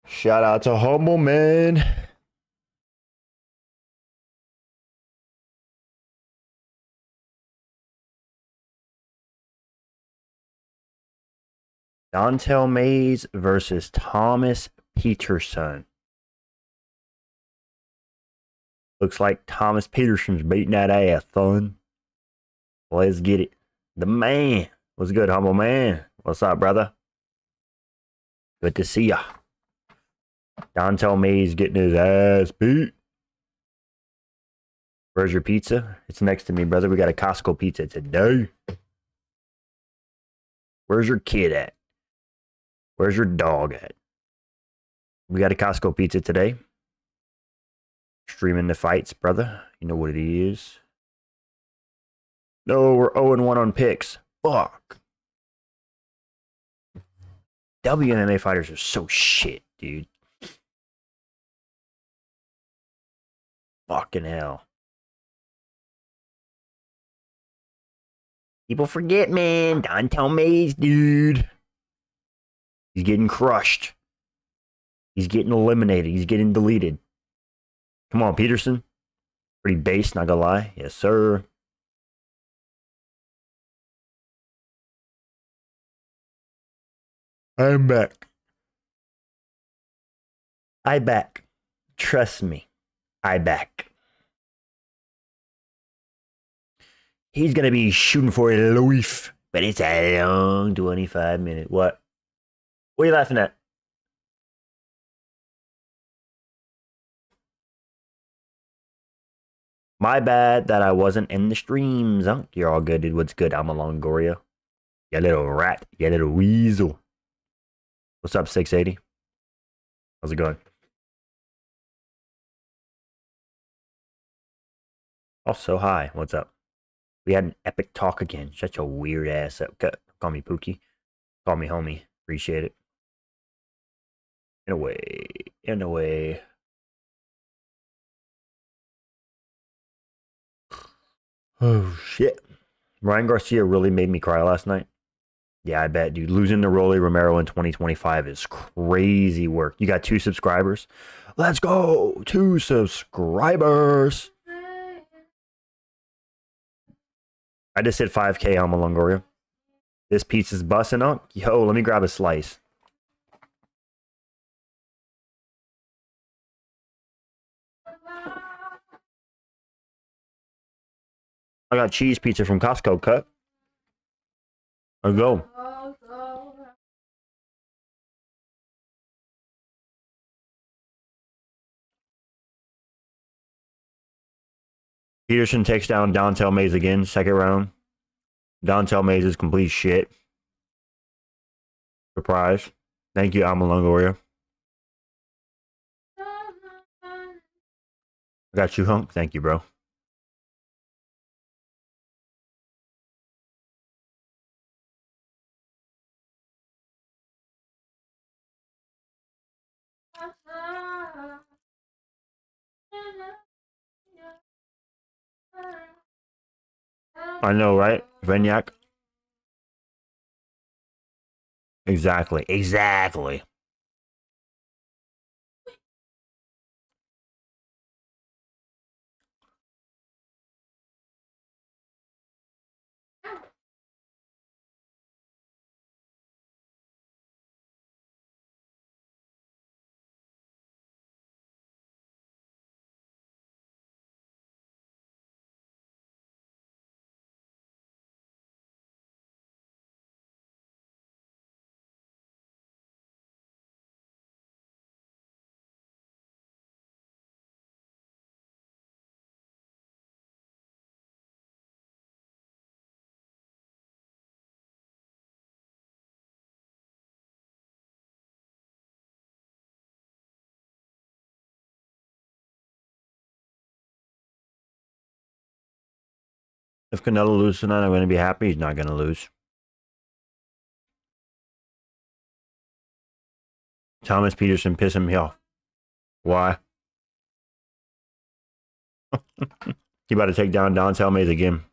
Shout out to Humble Man. Dontel Mays versus Thomas Peterson. Looks like Thomas Peterson's beating that ass, son. Let's get it. The man. What's good, Humble Man? What's up, brother? Good to see ya. Dontel Mays getting his ass beat. Where's your pizza? It's next to me, brother. We got a Costco pizza today. Where's your kid at? Where's your dog at? We got a Costco pizza today. Streaming the fights, brother. You know what it is. No, we're 0-1 on picks. Fuck. WMMA fighters are so shit, dude. Fucking hell. People forget, man. Dontel Mays, dude. He's getting crushed. He's getting eliminated. He's getting deleted. Come on, Peterson. Pretty base, not gonna lie. Yes, sir. I'm back. I back. Trust me. I back. He's gonna be shooting for a life, but it's a long 25 minutes. What? What are you laughing at? My bad that I wasn't in the streams. Huh? You're all good, dude. What's good? I'm a Longoria. You little rat. You little weasel. What's up, 680? How's it going? Oh, so hi. What's up? We had an epic talk again. Shut your weird ass up. Call me Pookie. Call me homie. Appreciate it. In a way. In a way. Oh, shit. Ryan Garcia really made me cry last night. Yeah, I bet, dude. Losing to Rolly Romero in 2025 is crazy work. You got 2 subscribers? Let's go! 2 subscribers! I just hit 5K on Longoria. This pizza's busting up. Yo, let me grab a slice. I got cheese pizza from Costco cut. Let's go. Peterson takes down Dontel Mays again, second round. Dontel Mays is complete shit. Surprise. Thank you, Longoria. I got you, Hunk. Thank you, bro. I know, right? Venyak. Exactly. Exactly. If Canelo loses tonight, I'm going to be happy. He's not going to lose. Thomas Peterson pissing me off. Why? He about to take down Dontel Mays again.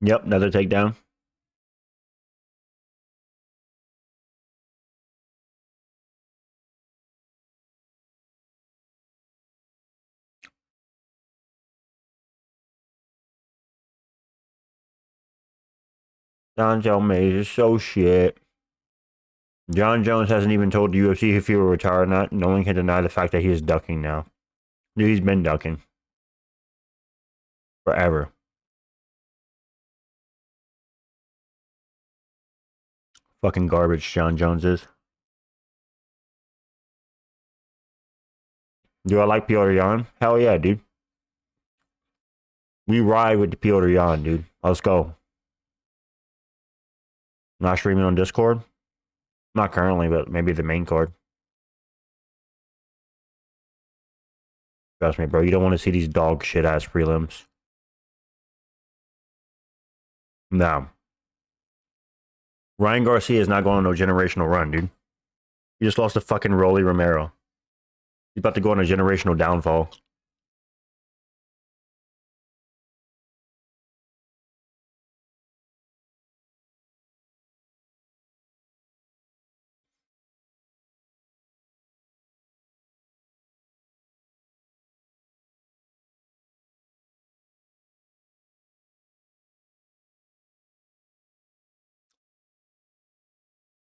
Yep, another takedown. Jon Jones is so shit. Jon Jones hasn't even told the UFC if he will retire or not. No one can deny the fact that he is ducking now. Dude, he's been ducking. Forever. Fucking garbage, Jon Jones is. Do I like Petr Yan? Hell yeah, dude. We ride with the Petr Yan, dude. Let's go. Not streaming on Discord? Not currently, but maybe the main card. Trust me, bro. You don't want to see these dog shit ass prelims. No. Ryan Garcia is not going on no generational run, dude. He just lost to fucking Rolly Romero. He's about to go on a generational downfall.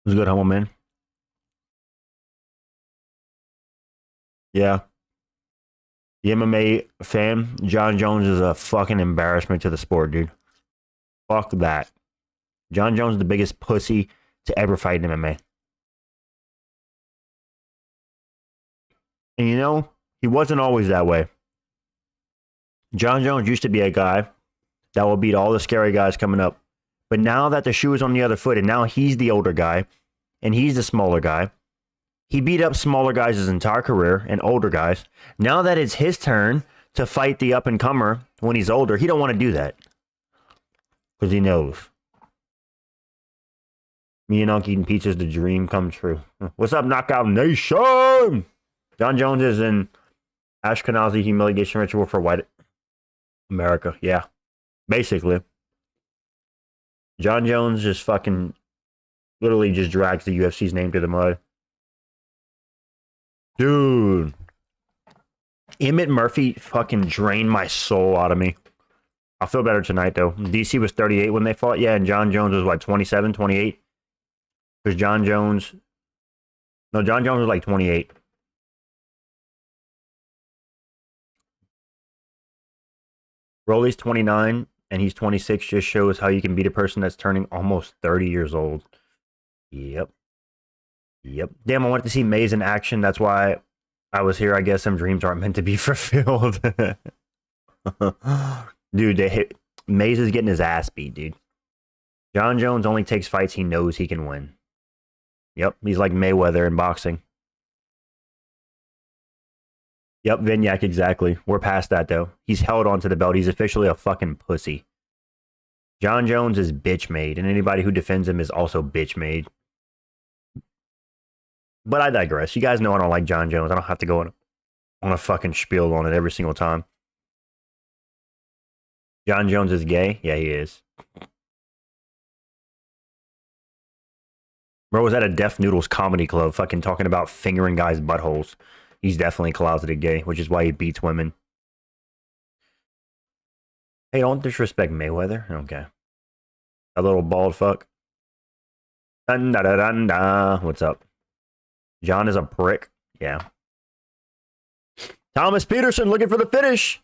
It was good, humble man. Yeah. The MMA fan, Jon Jones is a fucking embarrassment to the sport, dude. Fuck that. Jon Jones is the biggest pussy to ever fight in MMA. And you know, he wasn't always that way. Jon Jones used to be a guy that will beat all the scary guys coming up. But now that the shoe is on the other foot, and now he's the older guy, and he's the smaller guy, he beat up smaller guys his entire career and older guys. Now that it's his turn to fight the up-and-comer when he's older, he don't want to do that. Because he knows. Me and Uncle eating pizza's the dream come true. What's up, Knockout Nation? Jon Jones is in Ashkenazi humiliation ritual for white America. Yeah. Basically. Jon Jones just fucking literally just drags the UFC's name to the mud. Dude. Emmett Murphy fucking drained my soul out of me. I'll feel better tonight, though. DC was 38 when they fought. Yeah, and Jon Jones was, what, 27, 28? Because Jon Jones... No, Jon Jones was like 28. Rolly's 29, and he's 26. Just shows how you can beat a person that's turning almost 30 years old. Yep. Yep. Damn, I wanted to see Mays in action. That's why I was here. I guess some dreams aren't meant to be fulfilled. Dude, Mays is getting his ass beat, dude. Jon Jones only takes fights he knows he can win. Yep, he's like Mayweather in boxing. Yep, Vignac, exactly. We're past that, though. He's held onto the belt. He's officially a fucking pussy. Jon Jones is bitch made, and anybody who defends him is also bitch made. But I digress. You guys know I don't like Jon Jones. I don't have to go on a fucking spiel on it every single time. Jon Jones is gay? Yeah, he is. Bro was at a Deaf Noodles comedy club fucking talking about fingering guys' buttholes. He's definitely closeted gay, which is why he beats women. Hey, don't disrespect Mayweather. Okay. A little bald fuck. Dun, da, da, dun, da. What's up? John is a prick. Yeah. Thomas Peterson looking for the finish.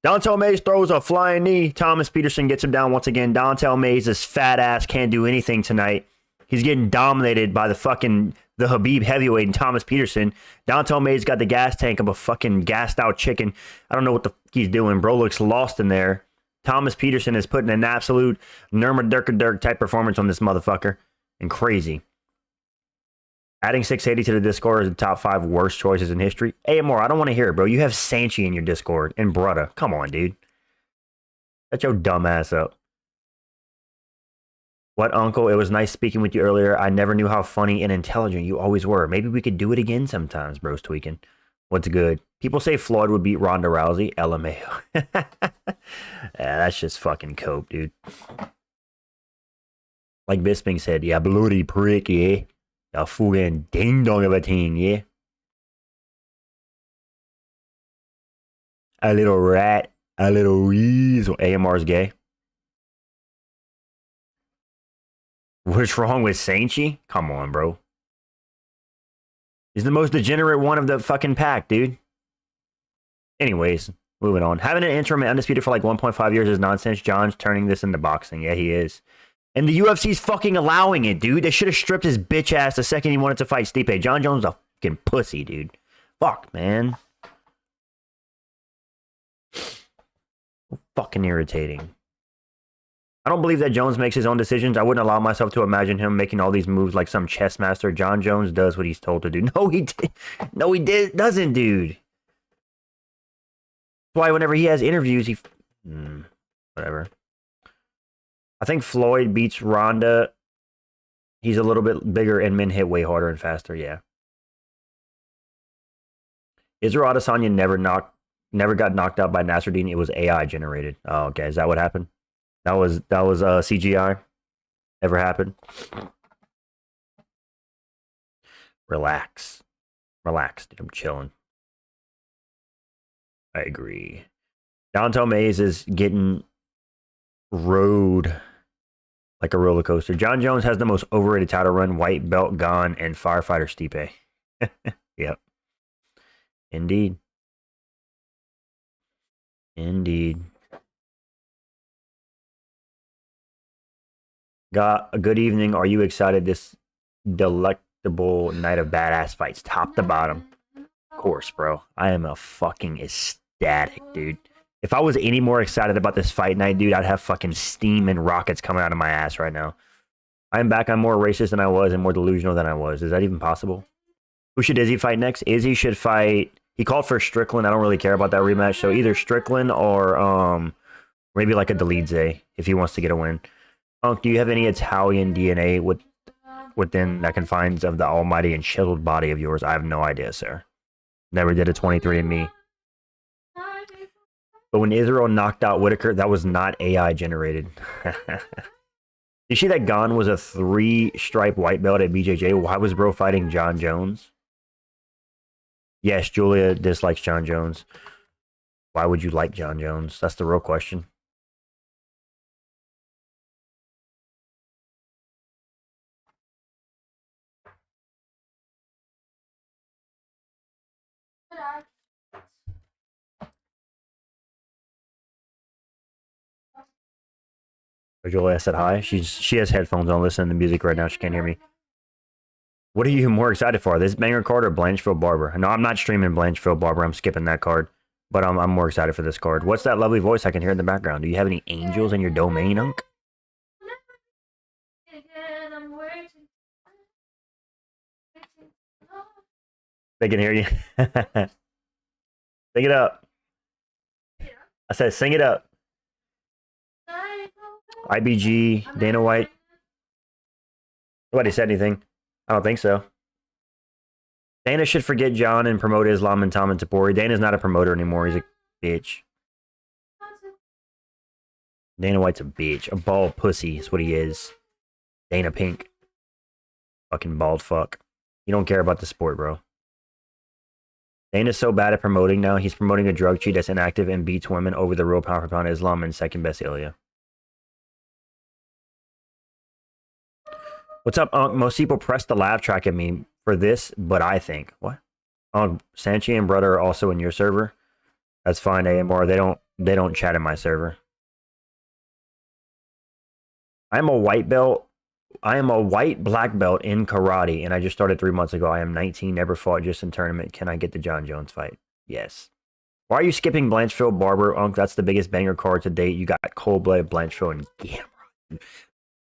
Dontel Mays throws a flying knee. Thomas Peterson gets him down once again. Dontel Mays' fat ass can't do anything tonight. He's getting dominated by the Habib heavyweight and Thomas Peterson. Dontel Mays got the gas tank of a fucking gassed out chicken. I don't know what the fuck he's doing. Bro looks lost in there. Thomas Peterson is putting an absolute Nurmagomedov type performance on this motherfucker. And crazy. Adding 680 to the Discord is the top 5 worst choices in history. AMR, I don't want to hear it, bro. You have Sanchi in your Discord and Brutta. Come on, dude. Shut your dumb ass up. What, Uncle? It was nice speaking with you earlier. I never knew how funny and intelligent you always were. Maybe we could do it again sometimes, bro's tweaking. What's good? People say Floyd would beat Ronda Rousey. LMAO. Yeah, that's just fucking cope, dude. Like Bisping said, yeah, bloody prick, yeah. A fucking ding dong of a team, yeah. A little rat, a little weasel. AMR's gay. What's wrong with Sanchi? Come on, bro. He's the most degenerate one of the fucking pack, dude. Anyways, moving on. Having an interim undisputed for like 1.5 years is nonsense. John's turning this into boxing. Yeah, he is. And the UFC's fucking allowing it, dude. They should have stripped his bitch ass the second he wanted to fight Stipe. Jon Jones is a fucking pussy, dude. Fuck, man. Fucking irritating. I don't believe that Jones makes his own decisions. I wouldn't allow myself to imagine him making all these moves like some chess master. Jon Jones does what he's told to do. No, he did. No, doesn't, dude. That's why whenever he has interviews, he... whatever. I think Floyd beats Ronda. He's a little bit bigger and men hit way harder and faster, yeah. Israel Adesanya never got knocked out by Nasruddin. It was AI generated. Oh, okay. Is that what happened? That was CGI. Ever happened? Relax. Relax, dude. I'm chilling. I agree. Donto Mays is getting rode like a roller coaster. Jon Jones has the most overrated title run. White belt gone and firefighter Stipe. Yep. Indeed. Indeed. Got a good evening. Are you excited? This delectable night of badass fights, top to bottom. Of course, bro. I am a fucking ecstatic, dude. If I was any more excited about this fight night, dude, I'd have fucking steam and rockets coming out of my ass right now. I'm back. I'm more racist than I was and more delusional than I was. Is that even possible? Who should Izzy fight next? Izzy should fight... He called for Strickland. I don't really care about that rematch. So either Strickland or maybe like a Delize if he wants to get a win. Do you have any Italian DNA within the confines of the almighty and chiseled body of yours? I have no idea, sir. Never did a 23andMe. But when Israel knocked out Whitaker, that was not AI generated. You see that Gane was a 3-stripe white belt at BJJ? Why was bro fighting Jon Jones? Yes, Julia dislikes Jon Jones. Why would you like Jon Jones? That's the real question. Julia said hi. She has headphones on, listening to music right now. She can't hear me. What are you more excited for? This banger card or Blanchfield Barber? No, I'm not streaming Blanchfield Barber. I'm skipping that card. But I'm more excited for this card. What's that lovely voice I can hear in the background? Do you have any angels in your domain, Unk? They can hear you. Sing it up. I said sing it up. IBG, Dana White. Nobody said anything. I don't think so. Dana should forget John and promote Islam and Tom and Tapori. Dana's not a promoter anymore. He's a bitch. Dana White's a bitch. A bald pussy is what he is. Dana Pink. Fucking bald fuck. You don't care about the sport, bro. Dana's so bad at promoting now. He's promoting a drug cheat that's inactive and beats women over the real pound for pound Islam and second best Ilya. What's up, Unc? Most people press the laugh track at me for this, but I think what? Oh, Sanchi and brother are also in your server. That's fine, AMR. They don't chat in my server. I'm a white belt. I am a white black belt in karate, and I just started 3 months ago. I am 19, never fought, just in tournament. Can I get the Jon Jones fight? Yes. Why are you skipping Blanchfield Barber, Unc? That's the biggest banger card to date. You got cold-blooded Blanchfield and Gamrot.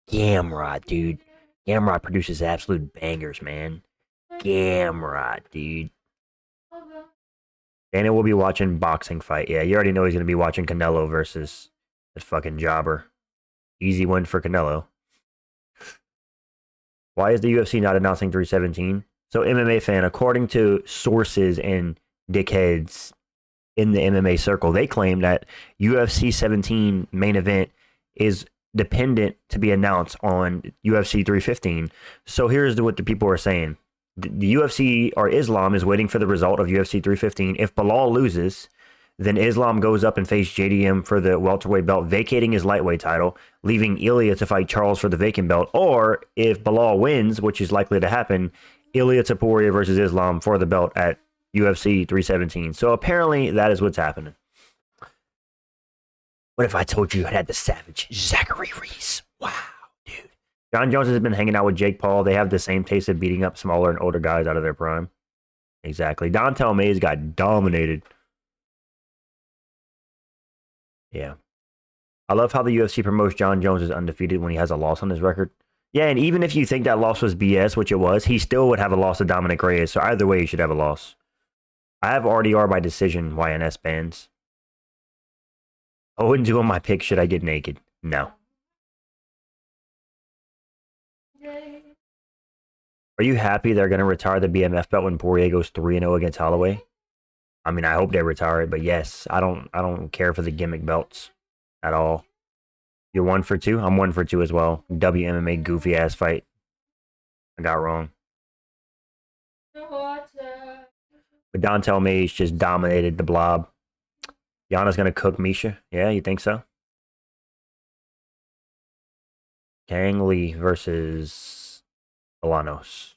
Gamrot, dude. Gamrot produces absolute bangers, man. Gamrot, dude. Dana will be watching boxing fight. Yeah, you already know he's going to be watching Canelo versus that fucking jobber. Easy win for Canelo. Why is the UFC not announcing 317? So MMA fan, according to sources and dickheads in the MMA circle. They claim that UFC 17 main event is dependent to be announced on UFC 315. So here's what the people are saying. The UFC or Islam is waiting for the result of UFC 315. If Belal loses, then Islam goes up and faces JDM for the welterweight belt, vacating his lightweight title, leaving Ilya to fight Charles for the vacant belt. Or if Belal wins, which is likely to happen, Ilya Taporia versus Islam for the belt at UFC 317. So apparently that is what's happening. What if I told you I had the savage Zachary Reese? Wow, dude. Jon Jones has been hanging out with Jake Paul. They have the same taste of beating up smaller and older guys out of their prime. Exactly. Dontel Mays got dominated. Yeah. I love how the UFC promotes Jon Jones as undefeated when he has a loss on his record. Yeah, and even if you think that loss was BS, which it was, he still would have a loss to Dominic Reyes. So either way, he should have a loss. I have RDR by decision YNS bans. 0-2 on my pick. Should I get naked? No. Are you happy they're going to retire the BMF belt when Poirier goes 3-0 against Holloway? I mean, I hope they retire it, but yes, I don't care for the gimmick belts at all. You're 1 for 2? I'm 1 for 2 as well. WMMA goofy ass fight. I got wrong. But Dontel Mays just dominated the blob. Yana's going to cook Miesha. Yeah, you think so? Kang Lee versus Bolanos.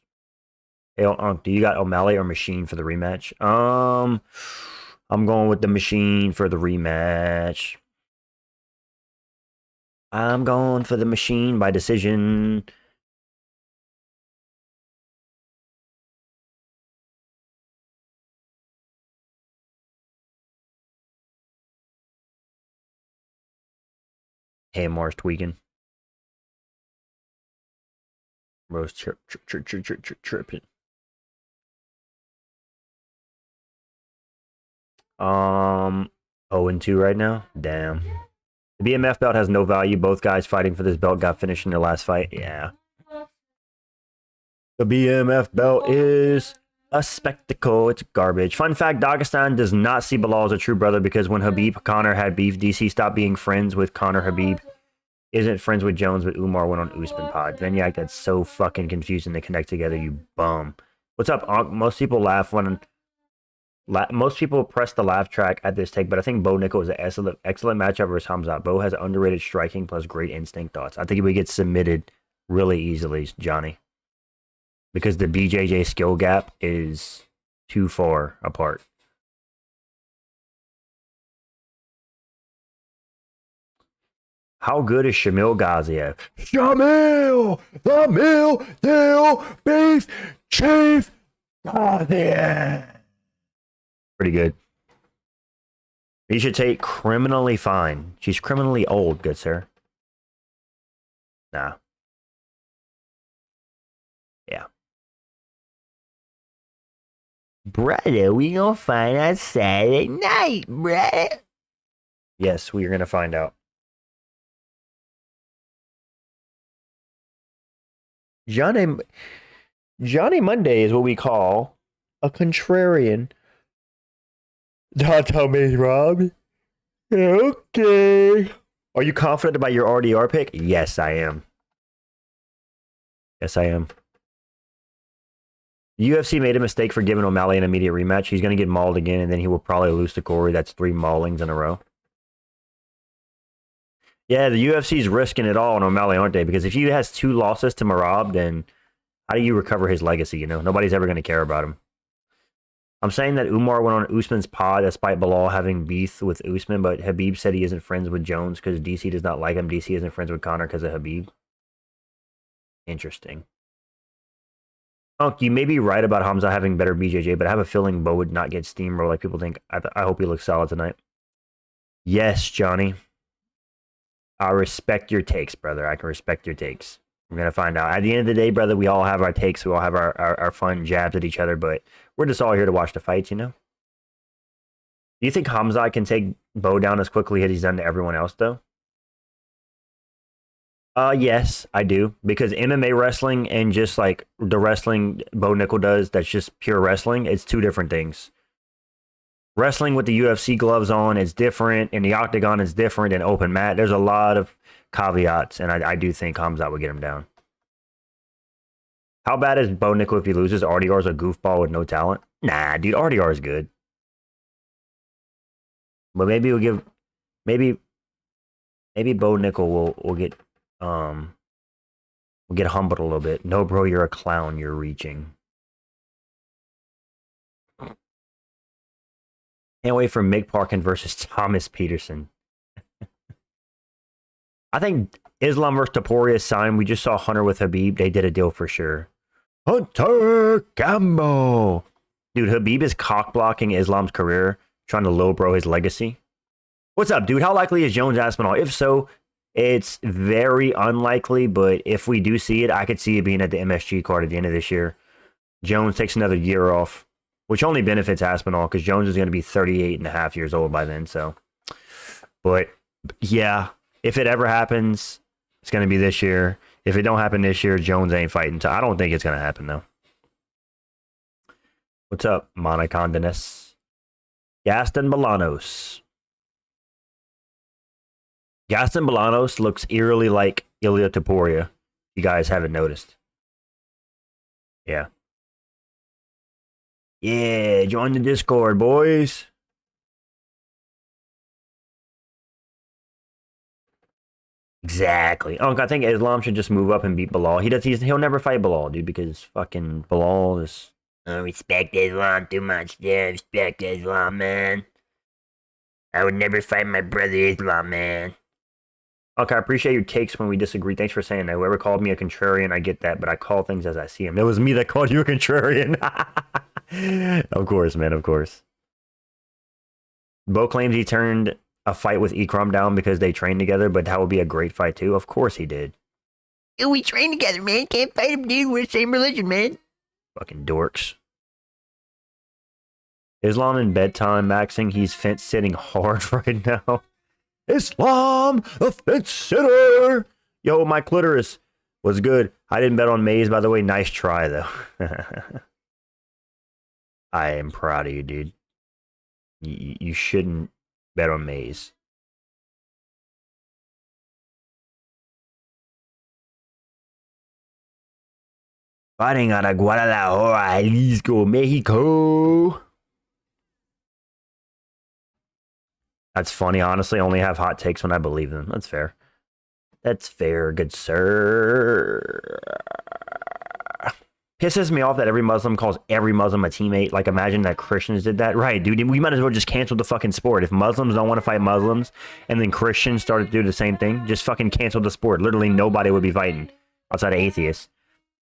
Hey, do you got O'Malley or Machine for the rematch? I'm going with the Machine for the rematch. I'm going for the Machine by decision. Hey, Mars tweaking. Rose tripping. 0-2 right now. Damn. The BMF belt has no value. Both guys fighting for this belt got finished in their last fight. Yeah. The BMF belt is a spectacle. It's garbage. Fun fact, Dagestan does not see Belal as a true brother because when Habib Connor had beef, DC stopped being friends with Connor Habib. Isn't friends with Jones, but Umar went on Usman pod. Venyak, that's so fucking confusing to connect together, you bum. What's up, Onk? Most people laugh when... most people press the laugh track at this take, but I think Bo Nickal is an excellent matchup versus Hamzat. Bo has underrated striking plus great instinct thoughts. I think he would get submitted really easily, Johnny. Because the BJJ skill gap is too far apart. How good is Shamil Gaziev? Shamil! The Mill Deal Beef Chief Gaziev! Pretty good. You should take criminally fine. She's criminally old, good sir. Nah. Yeah. Brother, we gonna find out Saturday night, brother. Yes, we are gonna find out. Johnny Monday is what we call a contrarian. Don't tell me, Rob. Okay. Are you confident about your RDR pick? Yes, I am. Yes, I am. The UFC made a mistake for giving O'Malley an immediate rematch. He's going to get mauled again, and then he will probably lose to Cory. That's 3 maulings in a row. Yeah, the UFC's risking it all on O'Malley, aren't they? Because if he has 2 losses to Merab, then how do you recover his legacy, you know? Nobody's ever going to care about him. I'm saying that Umar went on Usman's pod despite Belal having beef with Usman, but Habib said he isn't friends with Jones because DC does not like him. DC isn't friends with Connor because of Habib. Interesting. Oh, you may be right about Hamza having better BJJ, but I have a feeling Bo would not get steamrolled like people think. I hope he looks solid tonight. Yes, Johnny. I respect your takes, brother. I can respect your takes. We're going to find out. At the end of the day, brother, we all have our takes. We all have our fun jabs at each other, but we're just all here to watch the fights, you know? Do you think Hamza can take Bo down as quickly as he's done to everyone else, though? Yes, I do. Because MMA wrestling and just like the wrestling Bo Nickal does, that's just pure wrestling, it's 2 different things. Wrestling with the UFC gloves on is different, and the octagon is different than open mat. There's a lot of caveats, and I do think Hamzat would get him down. How bad is Bo Nickal if he loses? RDR's a goofball with no talent? Nah, dude, RDR is good. But maybe we'll give... Maybe Bo Nickal will get... We'll get humbled a little bit. No, bro, you're a clown. You're reaching. Can't wait for Mick Parkin versus Thomas Peterson. I think Islam versus Topuria is signed. We just saw Hunter with Khabib. They did a deal for sure. Hunter Gambo. Dude, Khabib is cock-blocking Islam's career, trying to low-bro his legacy. What's up, dude? How likely is Jones Aspinall? If so, it's very unlikely, but if we do see it, I could see it being at the MSG card at the end of this year. Jones takes another year off, which only benefits Aspinall because Jones is going to be 38 and a half years old by then. So, but yeah, if it ever happens, it's going to be this year. If it don't happen this year, Jones ain't fighting. So I don't think it's going to happen though. What's up, Monacondanus? Gaston Bolanos. Gaston Bolanos looks eerily like Ilia Topuria. You guys haven't noticed. Yeah. Yeah, join the Discord, boys. Exactly. I think Islam should just move up and beat Bilal. He'll never fight Bilal, dude, because fucking Bilal is... I don't respect Islam too much. Yeah, respect Islam, man. I would never fight my brother Islam, man. Okay, I appreciate your takes when we disagree. Thanks for saying that. Whoever called me a contrarian, I get that, but I call things as I see them. It was me that called you a contrarian. Of course, man, of course. Bo claims he turned a fight with Ikram down because they trained together, but that would be a great fight too. Of course he did. Yeah, we train together, man. Can't fight him, dude. We're the same religion, man. Fucking dorks. Islam in bedtime maxing. He's fence sitting hard right now. Islam, the fence sitter. Yo, my clitoris was good. I didn't bet on Maze, by the way. Nice try, though. I am proud of you, dude. You shouldn't bet on Maze. Fighting out of Guadalajara, Jalisco, Mexico. That's funny, honestly. I only have hot takes when I believe them. That's fair. That's fair, good sir. Pisses me off that every Muslim calls every Muslim a teammate. Like, imagine that Christians did that. Right, dude. We might as well just cancel the fucking sport. If Muslims don't want to fight Muslims, and then Christians started to do the same thing, just fucking cancel the sport. Literally nobody would be fighting outside of atheists.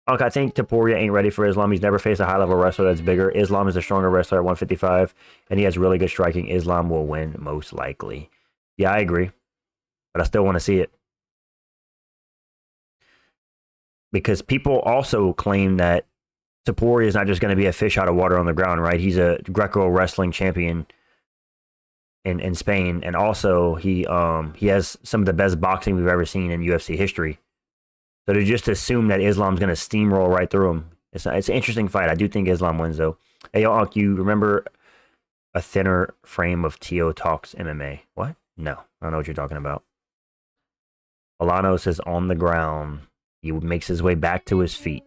Okay, I think Topuria ain't ready for Islam. He's never faced a high-level wrestler that's bigger. Islam is a stronger wrestler at 155, and he has really good striking. Islam will win, most likely. Yeah, I agree. But I still want to see it. Because people also claim that Topuria is not just going to be a fish out of water on the ground, right? He's a Greco wrestling champion in Spain, and also he has some of the best boxing we've ever seen in UFC history. So to just assume that Islam's going to steamroll right through him, it's an interesting fight. I do think Islam wins, though. Hey, yo, Unc, you remember a thinner frame of Tio Talks MMA? What? No, I don't know what you're talking about. Bolanos is on the ground. He makes his way back to his feet.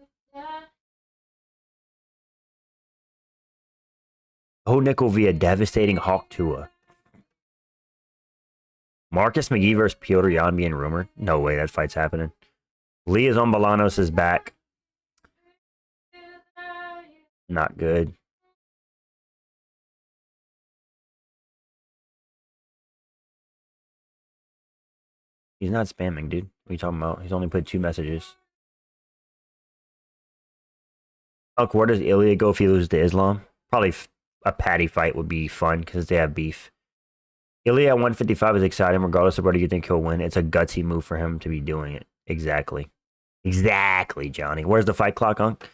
Oh, Nickal via devastating Hawk Tua. Marcus McGee versus Piotr Jan being rumored? No way, that fight's happening. Lee is on Bolanos' back. Not good. He's not spamming, dude. What are you talking about? He's only put 2 messages. Look, where does Ilya go if he loses to Islam? Probably a patty fight would be fun because they have beef. Ilya at 155 is exciting regardless of whether you think he'll win. It's a gutsy move for him to be doing it. Exactly. Exactly, Johnny. Where's the fight clock, Unc?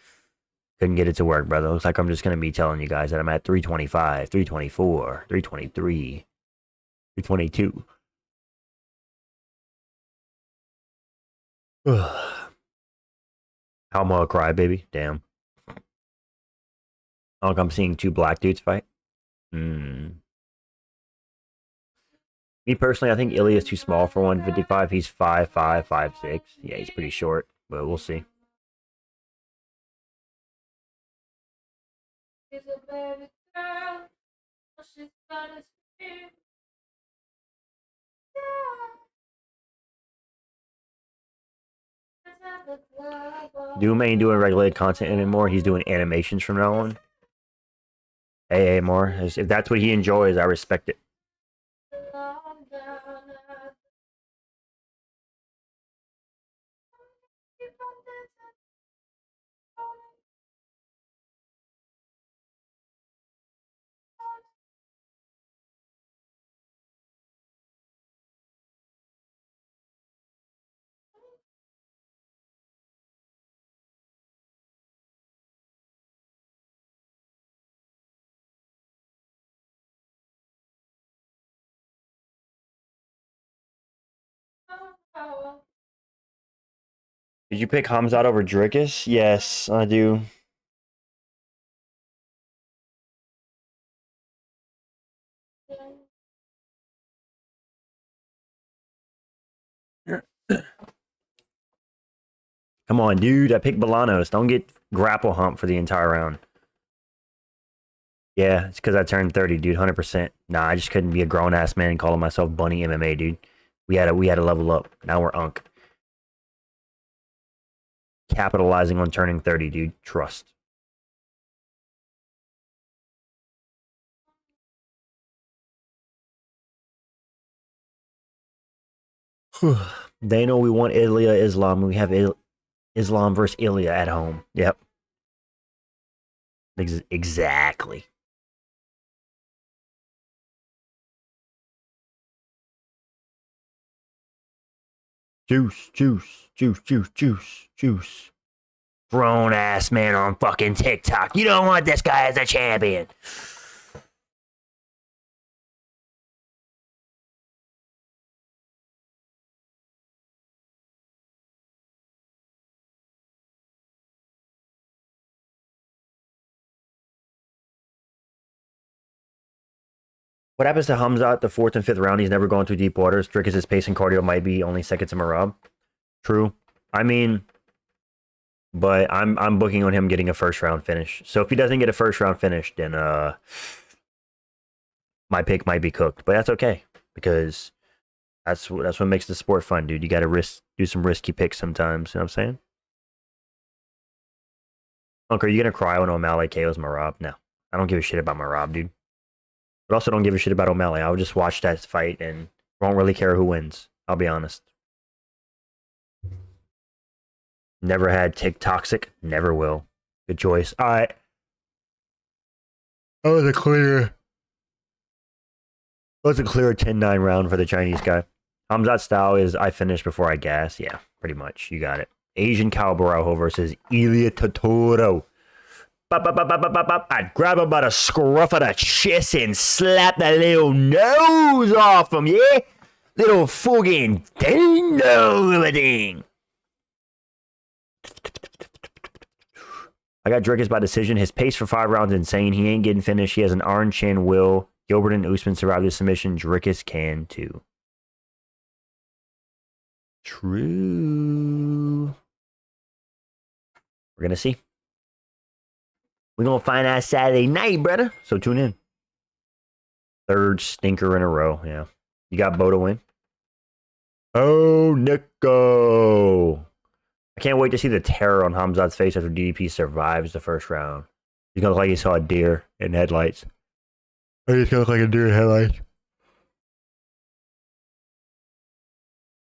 Couldn't get it to work, brother. Looks like I'm just going to be telling you guys that I'm at 325, 324, 323, 322. How am I a crybaby? Damn. Unc, I'm seeing 2 black dudes fight. Me personally, I think Ilya is too small for 155. He's 5'5", 5'6". Yeah, he's pretty short, but we'll see. Doom ain't doing regulated content anymore. He's doing animations from now on. AA more. If that's what he enjoys, I respect it. Did you pick Hamzat over Drickus? Yes, I do. Come on, dude. I picked Bolanos. Don't get grapple hump for the entire round. Yeah, it's because I turned 30, dude. 100%. Nah, I just couldn't be a grown-ass man calling myself Bunny MMA, dude. We had to level up. Now we're unk. Capitalizing on turning 30, dude. Trust. They know we want Ilya Islam. We have Islam versus Ilya at home. Yep. Exactly. Juice. Grown ass man on fucking TikTok. You don't want this guy as a champion. What happens to Hamzat the 4th and 5th round? He's never going through deep waters. Drickus' pace and cardio might be only second to Marab. True. I mean, but I'm booking on him getting a first round finish. So if he doesn't get a first round finish, then my pick might be cooked. But that's okay because that's what makes the sport fun, dude. You got to do some risky picks sometimes. You know what I'm saying? Uncle, are you gonna cry when O'Malley KOs Marab? No, I don't give a shit about Marab, dude. But also don't give a shit about O'Malley. I would just watch that fight and won't really care who wins. I'll be honest. Never had TikToxic. Never will. Good choice. All right. That was a clear 10-9 round for the Chinese guy. Hamzat style is I finish before I gas. Yeah, pretty much. You got it. Asian Cowborough versus Ilya Totoro. I'd grab him by the scruff of the chest and slap that little nose off him, yeah? Little fucking ding-dong of a thing. I got Drickus by decision. His pace for 5 rounds insane. He ain't getting finished. He has an Arn Chan will. Gilbert and Usman survived the submission. Drickus can too. True. We're going to see. We're going to find out Saturday night, brother. So tune in. 3rd stinker in a row. Yeah. You got Bo to win. Oh, Nickal. I can't wait to see the terror on Hamzat's face after DDP survives the first round. He's going to look like he saw a deer in headlights. He's going to look like a deer in headlights.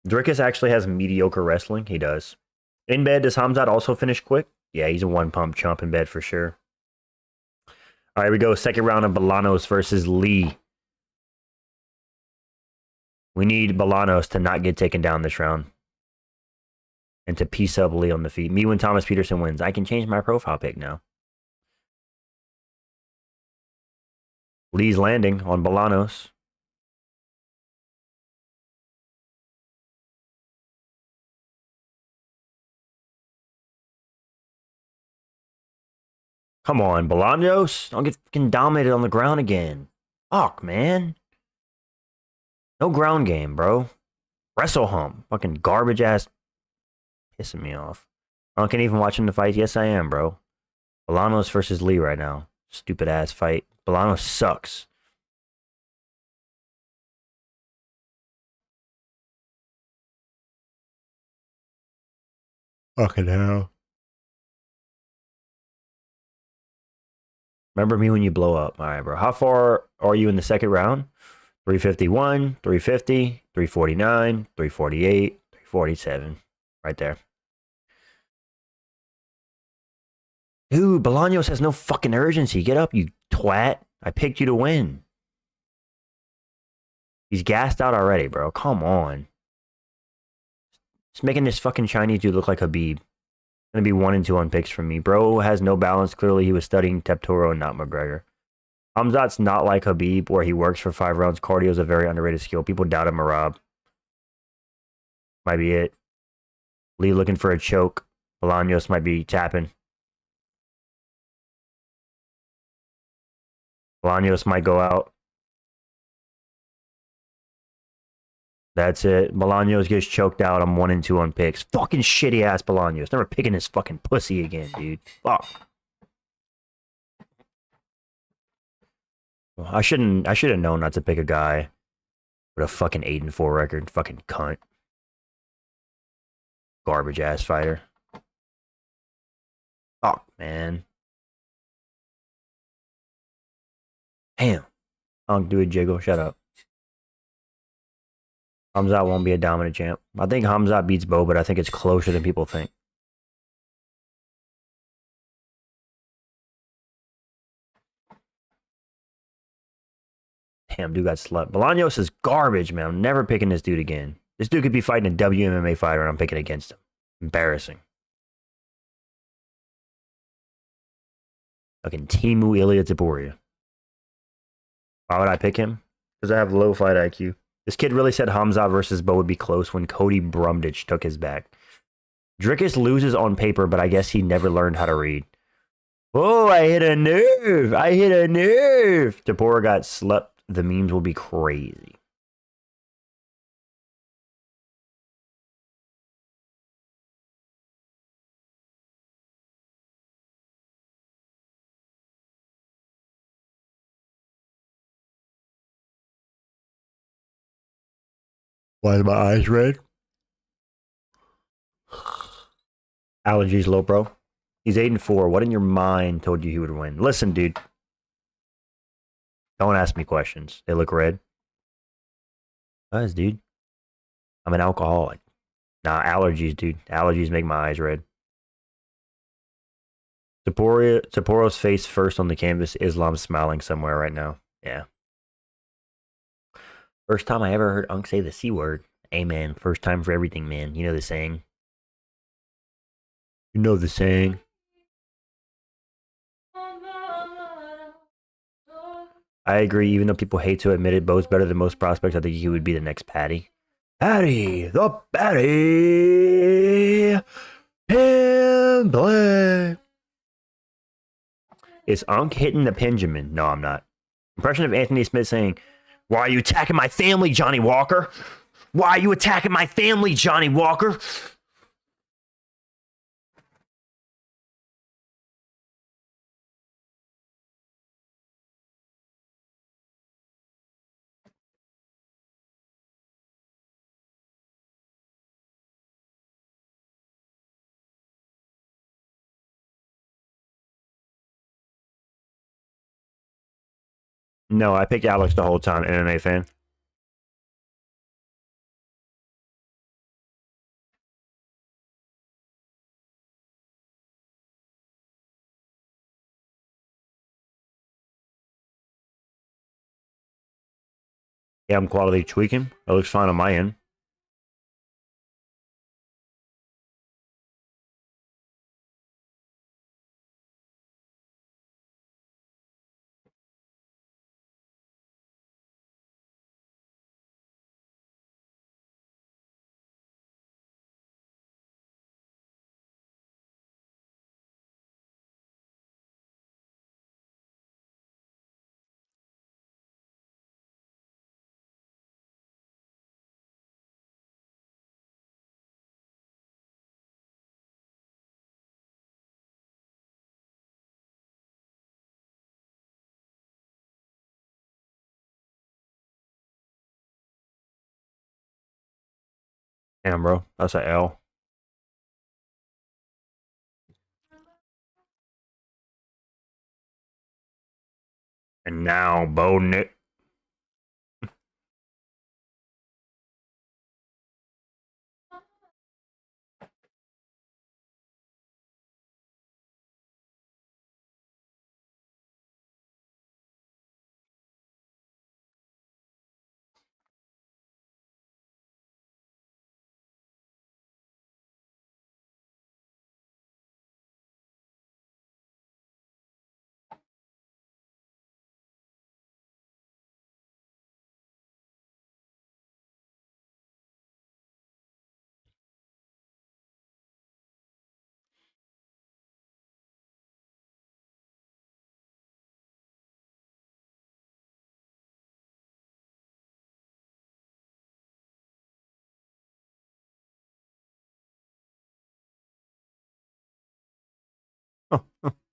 Drickus actually has mediocre wrestling. He does. In bed, does Hamzat also finish quick? Yeah, he's a one-pump chump in bed for sure. All right, we go. Second round of Bolanos versus Lee. We need Bolanos to not get taken down this round. And to piece up Lee on the feet. Me when Thomas Peterson wins. I can change my profile pic now. Lee's landing on Bolanos. Come on, Bolanos. Don't get fucking dominated on the ground again. Fuck, man. No ground game, bro. Wrestle hum. Fucking garbage ass. Pissing me off. I can't even watching the fight. Yes, I am, bro. Bolanos versus Lee right now. Stupid ass fight. Bolanos sucks. Fucking hell. Remember me when you blow up. All right, bro. How far are you in the second round? 351, 350, 349, 348, 347. Right there. Dude, Bolanos has no fucking urgency. Get up, you twat. I picked you to win. He's gassed out already, bro. Come on. Just making this fucking Chinese dude look like Habib. Gonna be 1 and 2 on picks from me. Bro has no balance. Clearly, he was studying Teptoro and not McGregor. Hamzat's not like Habib, where he works for 5 rounds. Cardio is a very underrated skill. People doubt him, Marab. Might be it. Lee looking for a choke. Bolanos might be tapping. Bolanos might go out. That's it. Bolanos gets choked out. I'm 1 and 2 on picks. Fucking shitty ass Bolanos. Never picking his fucking pussy again, dude. Fuck. I should have known not to pick a guy with a fucking 8 and 4 record. Fucking cunt. Garbage ass fighter. Fuck, man. Damn. I don't do a jiggle. Shut up. Hamzat won't be a dominant champ. I think Hamzat beats Bo, but I think it's closer than people think. Damn, dude got slept. Bolanos is garbage, man. I'm never picking this dude again. This dude could be fighting a WMMA fighter, and I'm picking against him. Embarrassing. Fucking Timu Ilya Taporia. Why would I pick him? Because I have low fight IQ. This kid really said Hamzat versus Bo would be close when Cody Brumdich took his back. Drickus loses on paper, but I guess he never learned how to read. Oh, I hit a nerve. I hit a nerve. Tapora got slept. The memes will be crazy. Why are my eyes red? Allergies low, bro. He's 8 and 4. What in your mind told you he would win? Listen, dude. Don't ask me questions. They look red. Guys, dude. I'm an alcoholic. Nah, allergies, dude. Allergies make my eyes red. Sapporo's face first on the canvas. Islam smiling somewhere right now. Yeah. First time I ever heard Unk say the C word. Amen. First time for everything, man. You know the saying. You know the saying. I agree, even though people hate to admit it, Bo's better than most prospects. I think he would be the next Patty. Patty! The Patty! Pimbley! Is Unk hitting the Benjamin? No, I'm not. Impression of Anthony Smith saying, "Why are you attacking my family, Johnny Walker? Why are you attacking my family, Johnny Walker?" No, I picked Alex the whole time, MMA fan. Yeah, I'm quality tweaking. It looks fine on my end. Damn, bro. That's a L. And now, Bo Nick.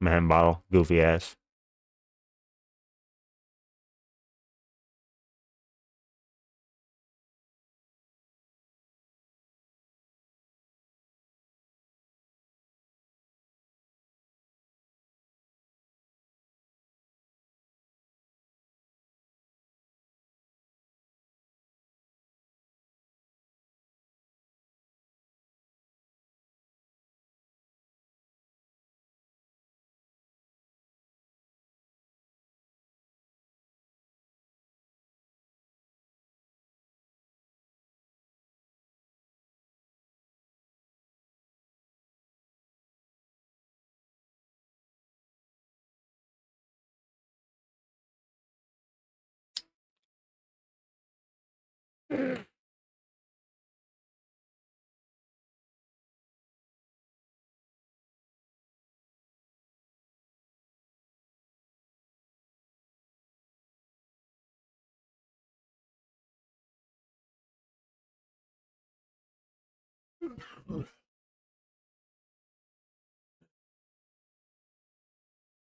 Man bottle. Goofy ass.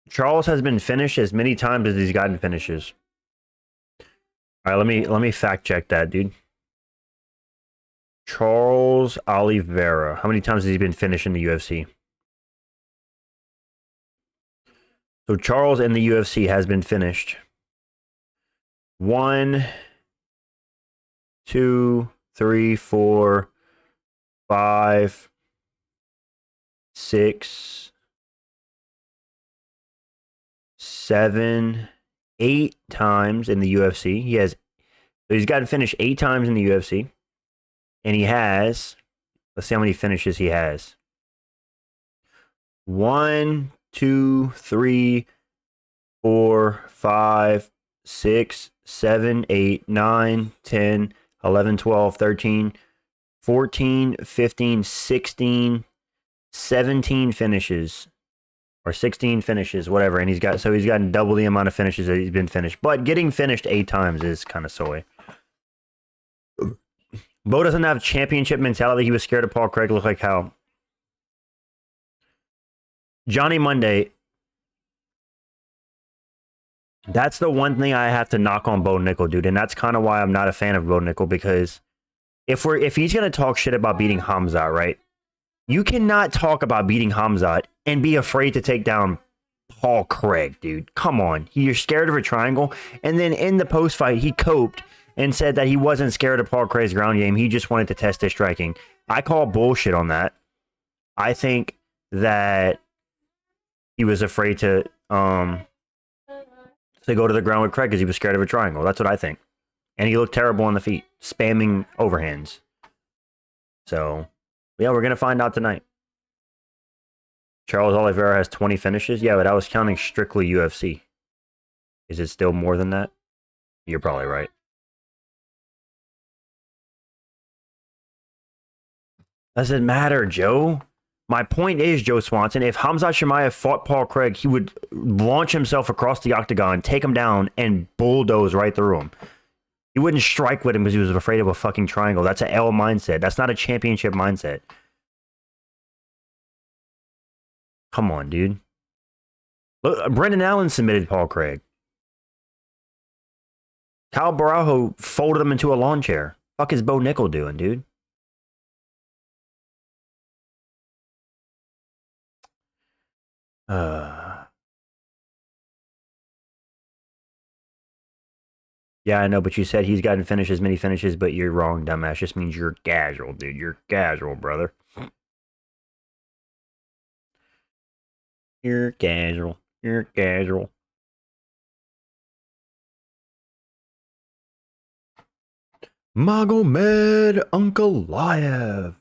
Charles has been finished as many times as he's gotten finishes. All right, let me fact check that, dude. Charles Oliveira. How many times has he been finished in the UFC? So Charles in the UFC has been finished 1, 2, 3, 4, 5, 6, 7, 8 times in the UFC. He's gotten finished 8 times in the UFC. And he has, let's see how many finishes he has. 1, 2, 3, 4, 5, 6, 7, 8, 9, 10, 11, 12, 13, 14, 15, 16, 17 finishes. Or 16 finishes, whatever. And he's gotten double the amount of finishes that he's been finished. But getting finished 8 times is kind of soy. Bo doesn't have championship mentality. He was scared of Paul Craig. Look like how Johnny Monday. That's the one thing I have to knock on Bo Nickal, dude. And that's kind of why I'm not a fan of Bo Nickal, because if he's gonna talk shit about beating Khamzat, right? You cannot talk about beating Khamzat and be afraid to take down Paul Craig, dude. Come on. You're scared of a triangle. And then in the post fight, he coped and said that he wasn't scared of Paul Craig's ground game. He just wanted to test his striking. I call bullshit on that. I think that he was afraid to go to the ground with Craig because he was scared of a triangle. That's what I think. And he looked terrible on the feet, spamming overhands. So, yeah, we're going to find out tonight. Charles Oliveira has 20 finishes. Yeah, but I was counting strictly UFC. Is it still more than that? You're probably right. Doesn't matter, Joe. My point is, Joe Swanson, if Khamzat Chimaev fought Paul Craig, he would launch himself across the octagon, take him down, and bulldoze right through him. He wouldn't strike with him because he was afraid of a fucking triangle. That's an L mindset. That's not a championship mindset. Come on, dude. Look, Brendan Allen submitted Paul Craig. Kyle Barajo folded him into a lawn chair. Fuck is Bo Nickal doing, dude? Yeah, I know, but you said he's gotten finishes, many finishes, but you're wrong, dumbass. Just means you're casual, dude. You're casual, brother. You're casual. You're casual. Magomed Ankalaev.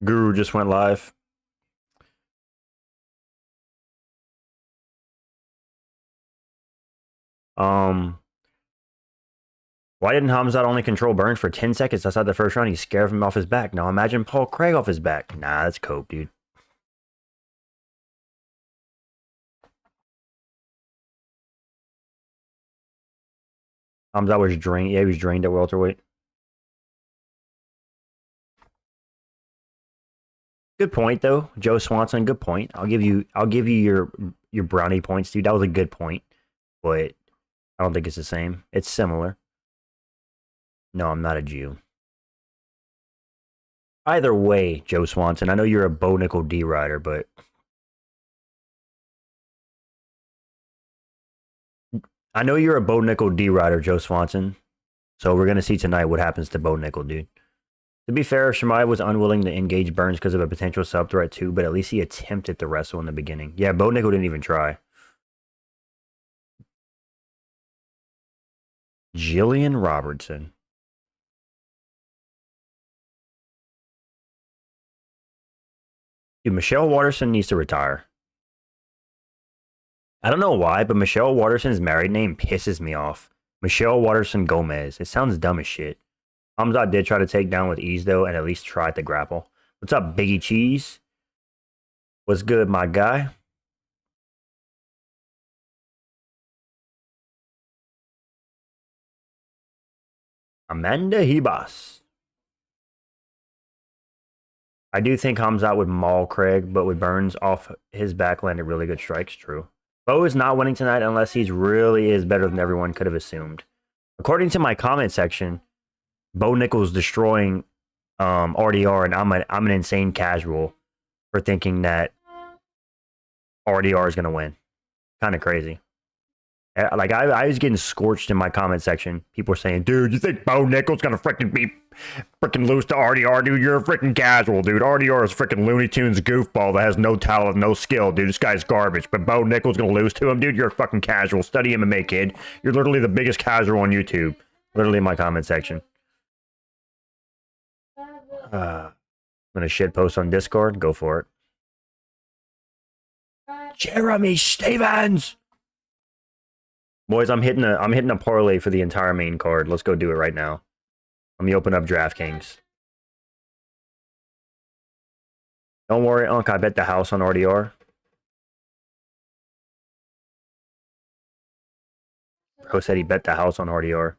Guru just went live. Why didn't Hamzat only control Burns for 10 seconds outside the first round? He scared him off his back. Now imagine Paul Craig off his back. Nah, that's cope, dude. Hamzat was drained. Yeah, he was drained at welterweight. Good point, though, Joe Swanson. Good point. I'll give you your brownie points, dude. That was a good point, but I don't think it's the same. It's similar. No, I'm not a Jew. Either way, Joe Swanson, I know you're a Bo Nickel D rider, but I know you're a Bo Nickel D rider, Joe Swanson. So we're gonna see tonight what happens to Bo Nickel, dude. To be fair, Chimaev was unwilling to engage Burns because of a potential sub threat too, but at least he attempted to wrestle in the beginning. Yeah, Bo Nickel didn't even try. Gillian Robertson. Dude, Michelle Watterson needs to retire. I don't know why, but Michelle Watterson's married name pisses me off. Michelle Watterson Gomez. It sounds dumb as shit. Hamzat did try to take down with ease, though, and at least tried to grapple. What's up, Biggie Cheese? What's good, my guy? Amanda Hebas. I do think Hamzat would maul Craig, but with Burns off his back landed really good strikes, true. Bo is not winning tonight unless he's really is better than everyone could have assumed. According to my comment section, Bo Nickel's destroying RDR, and I'm an insane casual for thinking that RDR is going to win. Kind of crazy. Like, I was getting scorched in my comment section. People were saying, dude, you think Bo Nickel's going to freaking lose to RDR, dude? You're a freaking casual, dude. RDR is a freaking Looney Tunes goofball that has no talent, no skill, dude. This guy's garbage. But Bo Nickel's going to lose to him, dude? You're a fucking casual. Study MMA, kid. You're literally the biggest casual on YouTube. Literally in my comment section. I'm going to shit post on Discord. Go for it. Jeremy Stevens! Boys, I'm hitting a parlay for the entire main card. Let's go do it right now. Let me open up DraftKings. Don't worry, Unc. I bet the house on RDR. Bro said he bet the house on RDR.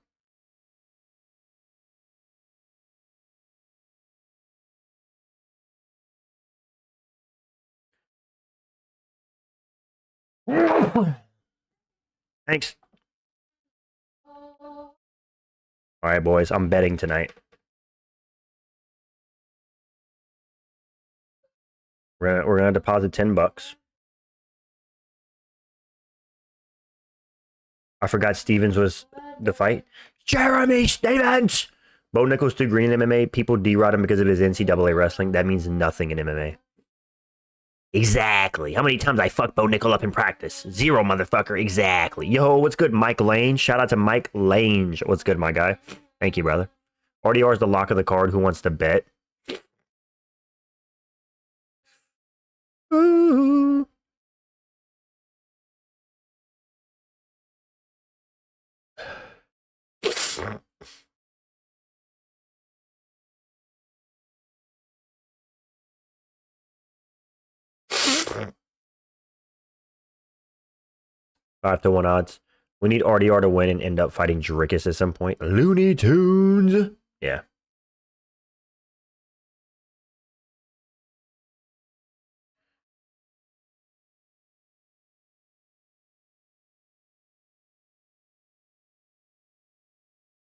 Thanks. All right, boys. I'm betting tonight. We're gonna deposit $10. I forgot Stevens was the fight. Jeremy Stevens! Bo Nickel's too green in MMA. People deride him because of his NCAA wrestling. That means nothing in MMA. Exactly. How many times I fucked Bo Nickel up in practice? Zero, motherfucker. Exactly. Yo, what's good, Mike Lange? Shout out to Mike Lange. What's good, my guy? Thank you, brother. RDR is the lock of the card. Who wants to bet? Ooh. Five to one odds. We need RDR to win and end up fighting Drickus at some point. Looney Tunes. Yeah.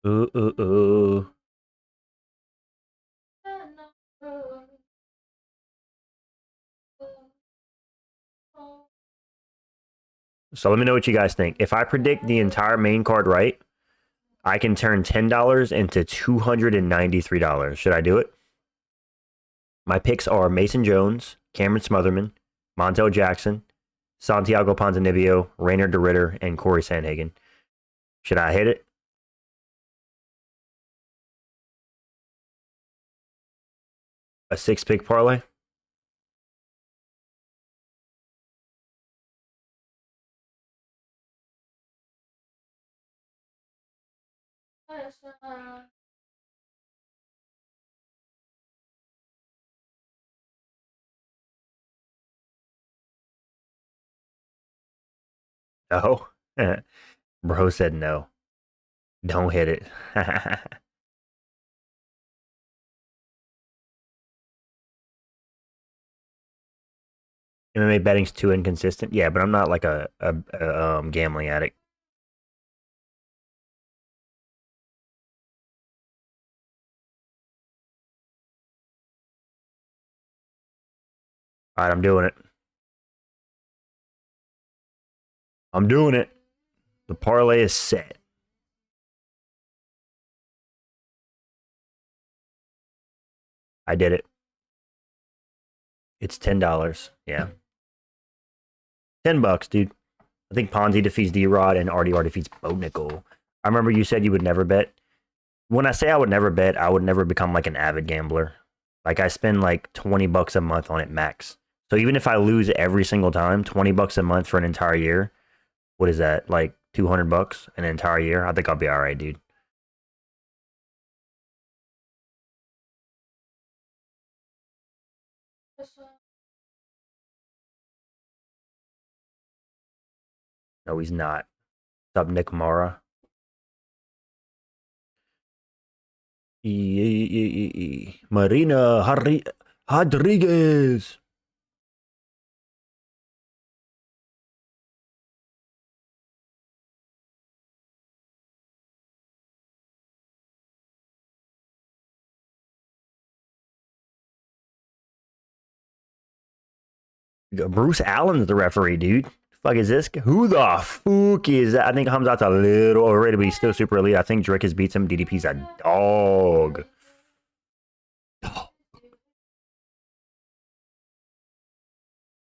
Ooh. So let me know what you guys think. If I predict the entire main card right, I can turn $10 into $293. Should I do it? My picks are Mason Jones, Cameron Smotherman, Montel Jackson, Santiago Ponzinibbio, Reinier de Ritter, and Cory Sandhagen. Should I hit it? A 6-pick parlay? No. Bro said no. Don't hit it. MMA betting's too inconsistent. Yeah, but I'm not like a gambling addict. All right, I'm doing it. I'm doing it. The parlay is set. I did it. It's $10. Yeah. $10, dude. I think Ponzi defeats D-Rod and RDR defeats Bo Nickal. I remember you said you would never bet. When I say I would never bet, I would never become like an avid gambler. Like I spend like $20 a month on it max. So even if I lose every single time, $20 a month for an entire year, what is that? Like $200 an entire year? I think I'll be all right, dude. No, he's not. What's up, Nick Mara? Marina Rodriguez. Bruce Allen's the referee, dude. Fuck is this? Who the fuck is that? I think Hamzat's a little overrated, but he's still super elite. I think Drickus beats him. DDP's a dog.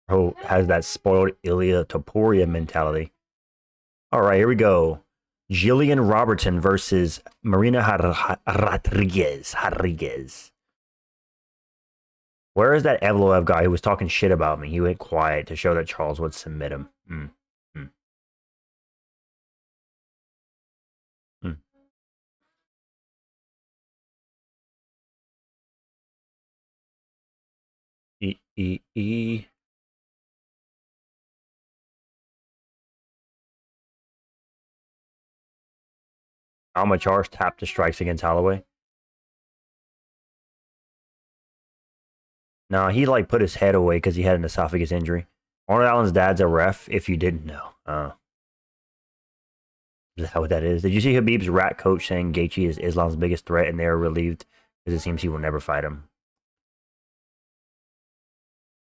Bro has that spoiled Ilya Topuria mentality. All right, here we go. Gillian Robertson versus Marina Rodriguez. Where is that Evloev guy who was talking shit about me? He went quiet to show that Charles would submit him. E. Almachars tapped the strikes against Holloway. No, he like put his head away because he had an esophagus injury. Arnold Allen's dad's a ref, if you didn't know. Is that what that is? Did you see Habib's rat coach saying Gaethje is Islam's biggest threat and they're relieved because it seems he will never fight him?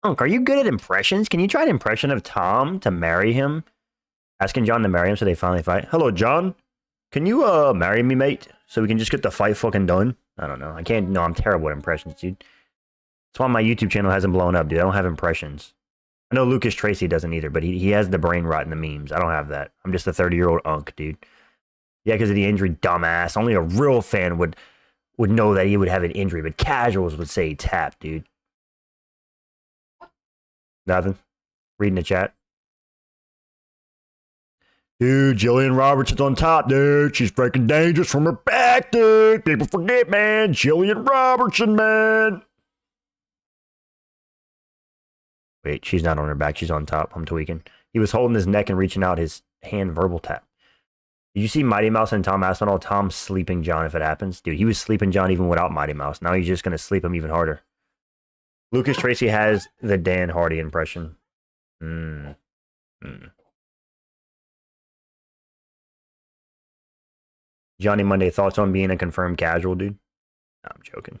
Unc, are you good at impressions? Can you try an impression of Tom to marry him? Asking John to marry him so they finally fight. Hello, John. Can you marry me, mate? So we can just get the fight fucking done? I don't know. I can't. No, I'm terrible at impressions, dude. That's why my YouTube channel hasn't blown up, dude. I don't have impressions. I know Lucas Tracy doesn't either, but he has the brain rot in the memes. I don't have that. I'm just a 30-year-old unk, dude. Yeah, because of the injury, dumbass. Only a real fan would know that he would have an injury, but casuals would say he tapped, dude. Nothing. Reading the chat. Dude, Gillian Robertson's on top, dude. She's freaking dangerous from her back, dude. People forget, man. Gillian Robertson, man. Wait, she's not on her back. She's on top. I'm tweaking. He was holding his neck and reaching out his hand verbal tap. Did you see Mighty Mouse and Tom Aspinall? Tom sleeping Jon if it happens. Dude, he was sleeping Jon even without Mighty Mouse. Now he's just going to sleep him even harder. Lucas Tracy has the Dan Hardy impression. Johnny Monday, thoughts on being a confirmed casual, dude? No, I'm joking.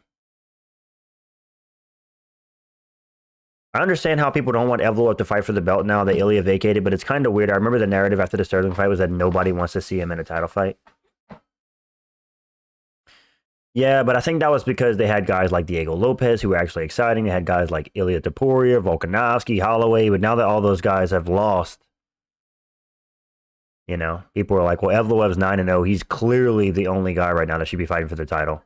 I understand how people don't want Evloev to fight for the belt now that Ilya vacated, but it's kind of weird. I remember the narrative after the Sterling fight was that nobody wants to see him in a title fight. Yeah, but I think that was because they had guys like Diego Lopez who were actually exciting. They had guys like Ilya Topuria, Volkanovski, Holloway, but now that all those guys have lost, you know, people are like, well, Evloev's 9-0. He's clearly the only guy right now that should be fighting for the title.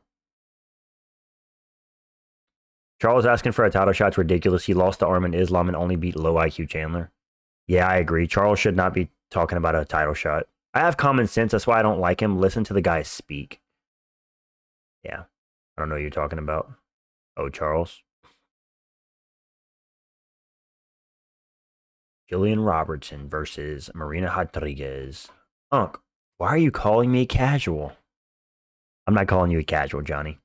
Charles asking for a title shot's ridiculous. He lost to Arman Islam and only beat low IQ Chandler. Yeah, I agree. Charles should not be talking about a title shot. I have common sense. That's why I don't like him. Listen to the guy speak. Yeah. I don't know what you're talking about. Oh, Charles. Gillian Robertson versus Marina Rodriguez. Unc, why are you calling me casual? I'm not calling you a casual, Johnny.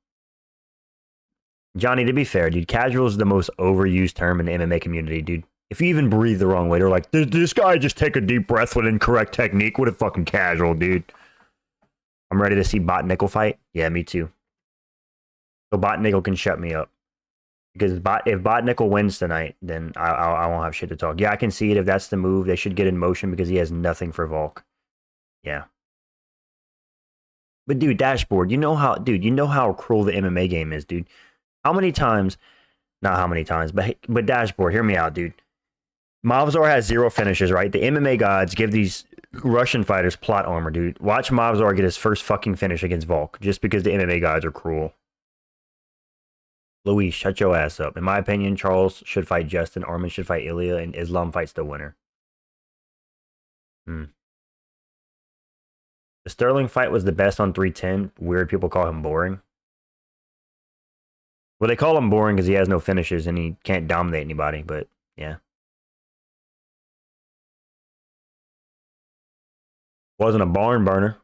Johnny, to be fair, dude, casual is the most overused term in the MMA community, dude. If you even breathe the wrong way, they're like, this guy just take a deep breath with incorrect technique. What a fucking casual, dude. I'm ready to see Bot Nickal fight. Yeah, me too. So Bot Nickal can shut me up. Because if Bot Nickal wins tonight, then I won't have shit to talk. Yeah, I can see it. If that's the move, they should get in motion because he has nothing for Volk. Yeah. But dude, Dashboard, you know how cruel the MMA game is, dude. How many times, not how many times, but Dashboard, hear me out, dude. Movzar has 0 finishes, right? The MMA gods give these Russian fighters plot armor, dude. Watch Movzar get his first fucking finish against Volk just because the MMA gods are cruel. Luis, shut your ass up. In my opinion, Charles should fight Justin, Arman should fight Ilya, and Islam fights the winner. The Sterling fight was the best on 310. Weird people call him boring. Well, they call him boring because he has no finishes and he can't dominate anybody, but yeah. Wasn't a barn burner.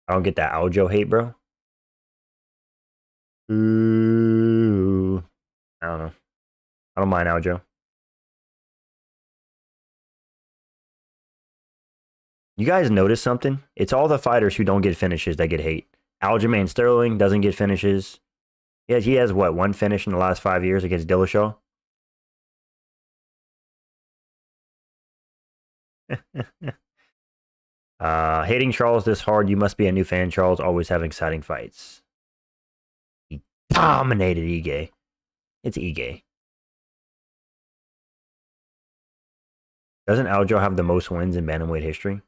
I don't get that Aljo hate, bro. Ooh. I don't know. I don't mind Aljo. You guys notice something? It's all the fighters who don't get finishes that get hate. Aljamain Sterling doesn't get finishes. He has what, 1 finish in the last 5 years against Dillashaw? Hating Charles this hard, you must be a new fan. Charles always having exciting fights. He dominated Ige. It's Ige. Doesn't Aljo have the most wins in bantamweight history?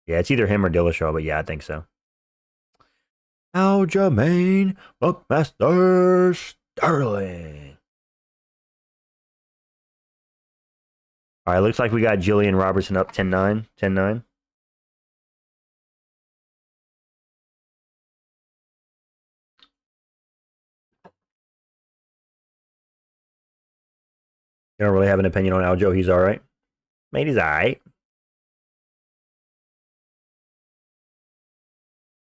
Yeah, it's either him or Dillashaw, but yeah, I think so. Aljamain Buckmaster Sterling. All right, looks like we got Gillian Robertson up 10-9. 10-9. You don't really have an opinion on Aljo. He's all right. Mate, he's all right.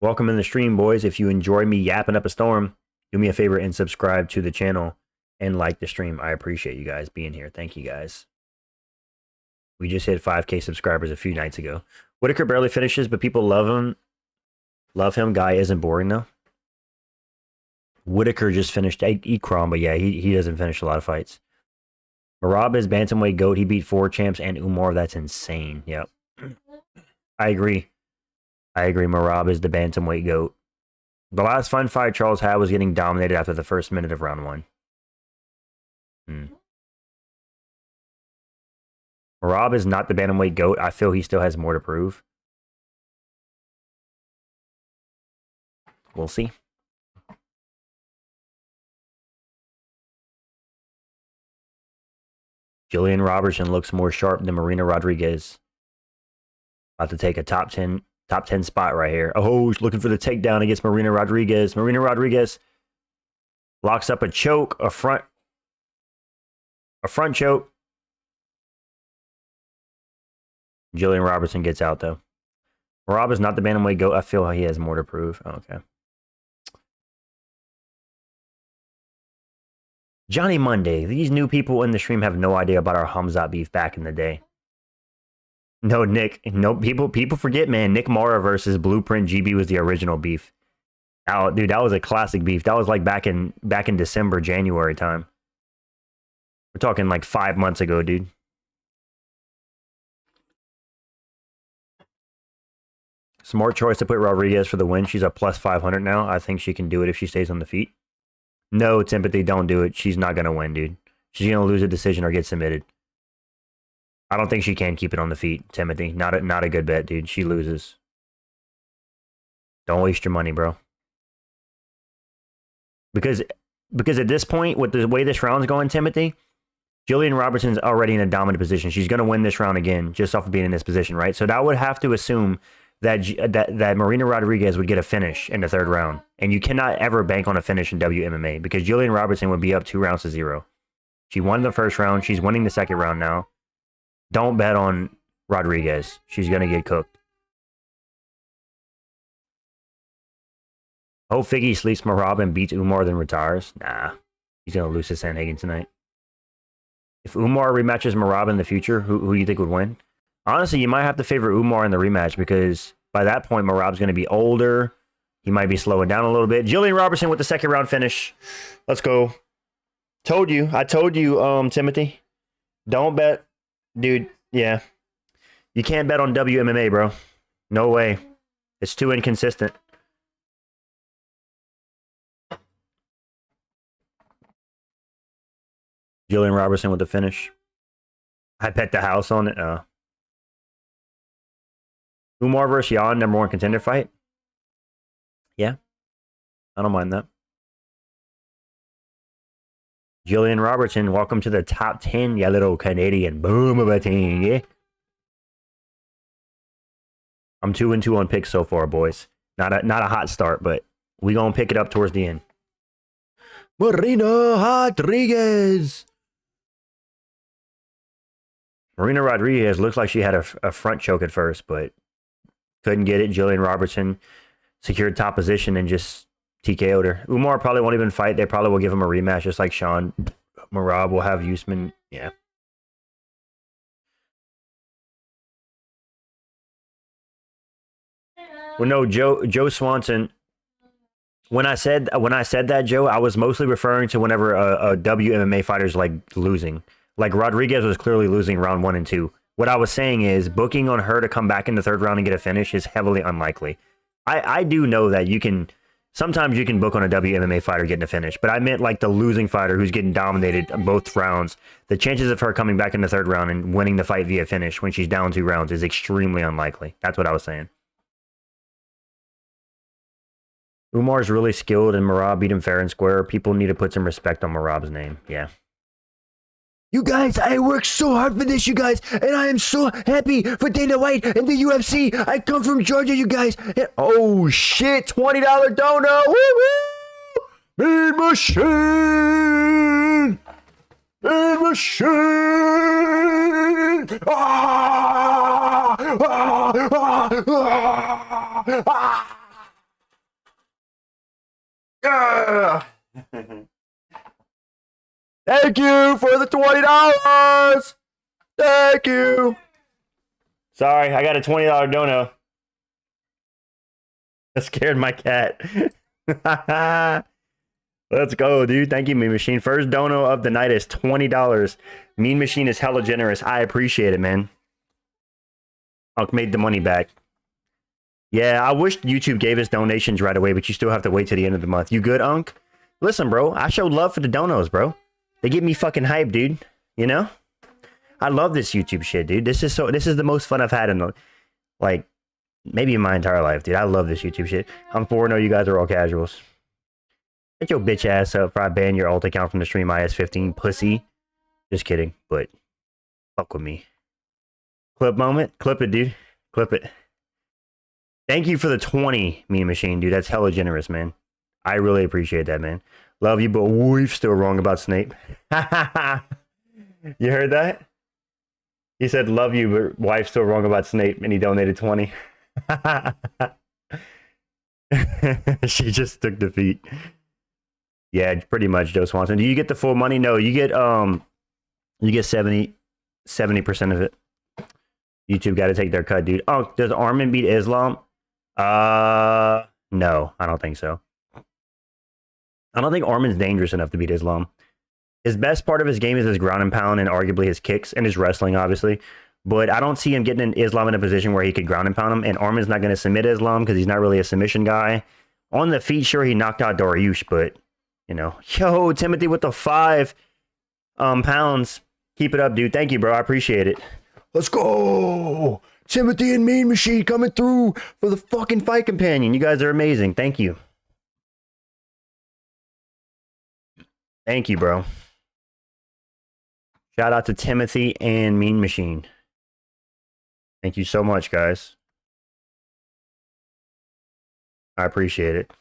Welcome in the stream, boys. If you enjoy me yapping up a storm, do me a favor and subscribe to the channel and like the stream. I appreciate you guys being here. Thank you, guys. We just hit 5K subscribers a few nights ago. Whitaker barely finishes, but people love him. Love him. Guy isn't boring, though. Whitaker just finished Ikram, but yeah, he doesn't finish a lot of fights. Marab is bantamweight GOAT. He beat 4 champs and Umar. That's insane. Yep. I agree. Marab is the bantamweight GOAT. The last fun fight Charles had was getting dominated after the first minute of round 1. Marab is not the bantamweight GOAT. I feel he still has more to prove. We'll see. Gillian Robertson looks more sharp than Marina Rodriguez. About to take a top 10 spot right here. Oh, he's looking for the takedown against Marina Rodriguez. Marina Rodriguez locks up a choke, a front choke. Gillian Robertson gets out, though. Rob is not the bantamweight GOAT. I feel he has more to prove. Oh, okay. Johnny Monday. These new people in the stream have no idea about our Hamzat beef back in the day. No, Nick. No, people forget, man. Nick Mara versus Blueprint GB was the original beef. Oh, dude, that was a classic beef. That was like back in December, January time. We're talking like 5 months ago, dude. Smart choice to put Rodriguez for the win. She's a plus 500 now. I think she can do it if she stays on the feet. No, Timothy, don't do it. She's not going to win, dude. She's going to lose a decision or get submitted. I don't think she can keep it on the feet, Timothy. Not a good bet, dude. She loses. Don't waste your money, bro. Because at this point, with the way this round's going, Timothy, Gillian Robertson's already in a dominant position. She's going to win this round again, just off of being in this position, right? So that would have to assume that Marina Rodriguez would get a finish in the third round. And you cannot ever bank on a finish in WMMA because Gillian Robertson would be up 2-0. She won the first round. She's winning the second round now. Don't bet on Rodriguez. She's going to get cooked. Hope Figgy sleeps Marab and beats Umar, then retires. Nah. He's going to lose to Sandhagen tonight. If Umar rematches Marab in the future, who do you think would win? Honestly, you might have to favor Umar in the rematch because by that point, Marab's going to be older. He might be slowing down a little bit. Gillian Robertson with the second round finish. Let's go. I told you, Timothy. Don't bet. Dude, yeah. You can't bet on WMMA, bro. No way. It's too inconsistent. Gillian Robertson with the finish. I bet the house on it. Umar versus Yana, number 1 contender fight. Yeah. I don't mind that. Gillian Robertson, welcome to the top 10, ya little Canadian boom of a thing, yeah? I'm 2-2 on picks so far, boys. Not a hot start, but we gonna pick it up towards the end. Marina Rodriguez. Marina Rodriguez looks like she had a front choke at first, but couldn't get it. Gillian Robertson secured top position and just TKO'd her. Umar probably won't even fight. They probably will give him a rematch, just like Sean. Marab will have Usman. Yeah. Well, no, Joe Swanson. When I said that, Joe, I was mostly referring to whenever a WMMA fighter's like losing. Like Rodriguez was clearly losing round 1 and 2. What I was saying is booking on her to come back in the third round and get a finish is heavily unlikely. I do know that sometimes you can book on a WMMA fighter getting a finish, but I meant like the losing fighter who's getting dominated in both rounds. The chances of her coming back in the third round and winning the fight via finish when she's down 2 rounds is extremely unlikely. That's what I was saying. Umar's really skilled and Marab beat him fair and square. People need to put some respect on Marab's name. Yeah. You guys, I worked so hard for this, you guys, and I am so happy for Dana White and the UFC. I come from Georgia, you guys. And, oh, shit, $20 donut. Woo-woo! Mean Machine! Mean Machine! Ah! Ah! Ah! Ah! Ah! Thank you for the $20. Thank you. Sorry, I got a $20 dono. That scared my cat. Let's go, dude. Thank you, Mean Machine. First dono of the night is $20. Mean Machine is hella generous. I appreciate it, man. Unk made the money back. Yeah, I wish YouTube gave us donations right away, but you still have to wait till the end of the month. You good, Unk? Listen, bro, I showed love for the donos, bro. They get me fucking hype, dude. You know? I love this YouTube shit, dude. This is the most fun I've had in like maybe in my entire life, dude. I love this YouTube shit. I'm 4-0, you guys are all casuals. Get your bitch ass up before I ban your alt account from the stream, IS15, pussy. Just kidding, but fuck with me. Clip moment? Clip it, dude. Clip it. Thank you for the 20, Mean Machine, dude. That's hella generous, man. I really appreciate that, man. Love you, but we're still wrong about Snape. You heard that? He said, love you, but wife's still wrong about Snape, and he donated 20. She just took defeat. Yeah, pretty much, Joe Swanson. Do you get the full money? No, you get 70% of it. YouTube got to take their cut, dude. Oh, does Armin beat Islam? No, I don't think so. I don't think Armin's dangerous enough to beat Islam. His best part of his game is his ground and pound and arguably his kicks and his wrestling, obviously. But I don't see him getting in Islam in a position where he could ground and pound him. And Armin's not going to submit Islam because he's not really a submission guy. On the feet, sure, he knocked out Dariush, but, you know. Yo, Timothy with the 5 pounds. Keep it up, dude. Thank you, bro. I appreciate it. Let's go! Timothy and Mean Machine coming through for the fucking fight companion. You guys are amazing. Thank you. Thank you, bro. Shout out to Timothy and Mean Machine. Thank you so much, guys. I appreciate it.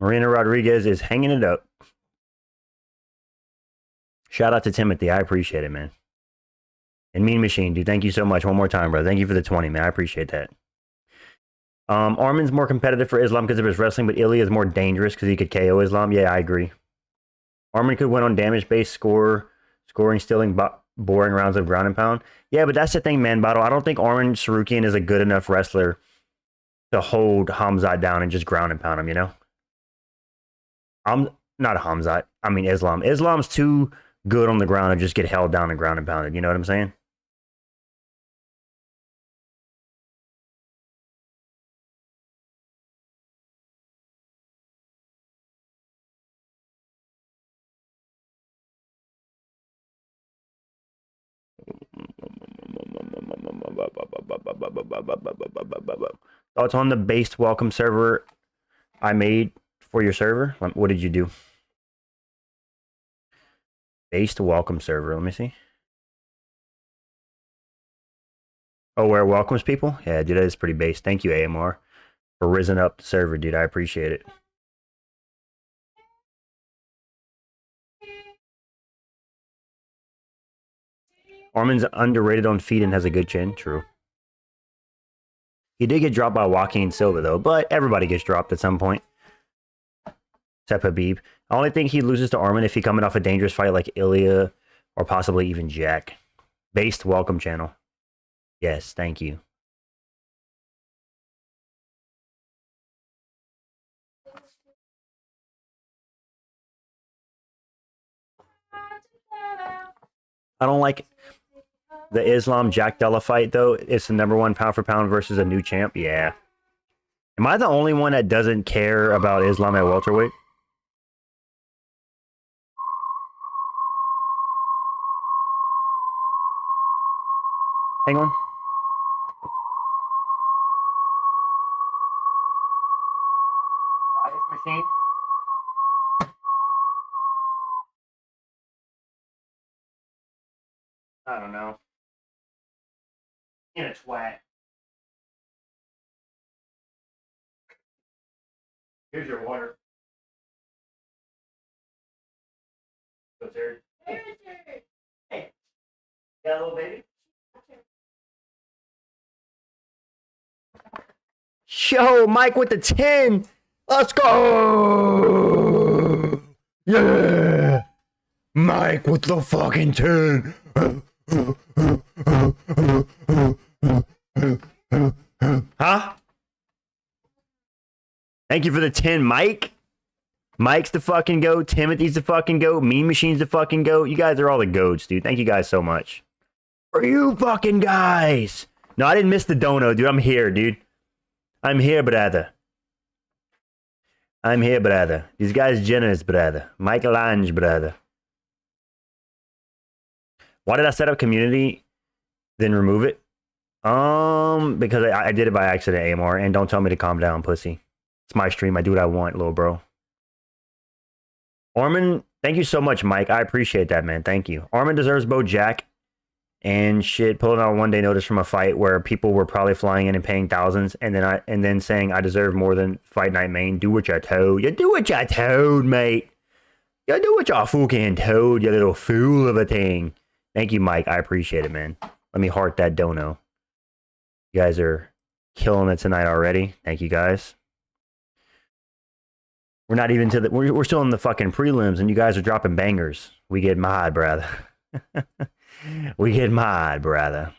Marina Rodriguez is hanging it up. Shout out to Timothy. I appreciate it, man. And Mean Machine, dude. Thank you so much. One more time, bro. Thank you for the 20, man. I appreciate that. Armin's more competitive for Islam because of his wrestling, but Ilya is more dangerous because he could KO Islam. Yeah, I agree. Armin could win on damage-based scoring, stealing, boring rounds of ground and pound. Yeah, but that's the thing, man, Battle. I don't think Armin Sarukian is a good enough wrestler to hold Hamzat down and just ground and pound him, you know? I'm not Hamzat. I mean Islam. Islam's too good on the ground to just get held down and ground and pounded. You know what I'm saying? Thoughts on the based welcome server I made for your server? What did you do? Based welcome server. Let me see. Oh, where it welcomes people? Yeah, dude, that is pretty based. Thank you, AMR, for risen up the server, dude. I appreciate it. Armin's underrated on feet and has a good chin. True. He did get dropped by Joaquin Silva, though, but everybody gets dropped at some point. Except Habib. I only think he loses to Armin if he coming off a dangerous fight like Ilya or possibly even Jack. Based welcome channel. Yes, thank you. I don't like the Islam Jack Della fight, though. It's the #1 pound for pound versus a new champ. Yeah. Am I the only one that doesn't care about Islam at welterweight? Hang on. Ice machine. I don't know. In a twat. Here's your water. Go, Serhiy. Hey. Got a little baby? Yo, Mike with the 10. Let's go. Yeah. Mike with the fucking 10. Huh? Thank you for the 10, Mike. Mike's the fucking goat. Timothy's the fucking goat. Mean Machine's the fucking goat. You guys are all the goats, dude. Thank you guys so much. For you fucking guys. No, I didn't miss the dono, dude. I'm here, dude. I'm here, brother. I'm here, brother. These guys generous, brother. Michelangelo, brother. Why did I set up community, then remove it? Because I did it by accident, AMR, and don't tell me to calm down, pussy. It's my stream. I do what I want, little bro. Armin, thank you so much, Mike. I appreciate that, man. Thank you. Armin deserves Bo Jack and shit, pulling out 1 day notice from a fight where people were probably flying in and paying thousands, and then saying I deserve more than fight night main. Do what you told. You do what you told, mate. You do what you fucking told, you little fool of a thing. Thank you, Mike. I appreciate it, man. Let me heart that dono. You guys are killing it tonight already. Thank you, guys. We're not even to the... We're still in the fucking prelims, and you guys are dropping bangers. We get mad, brother. We get mad, brother.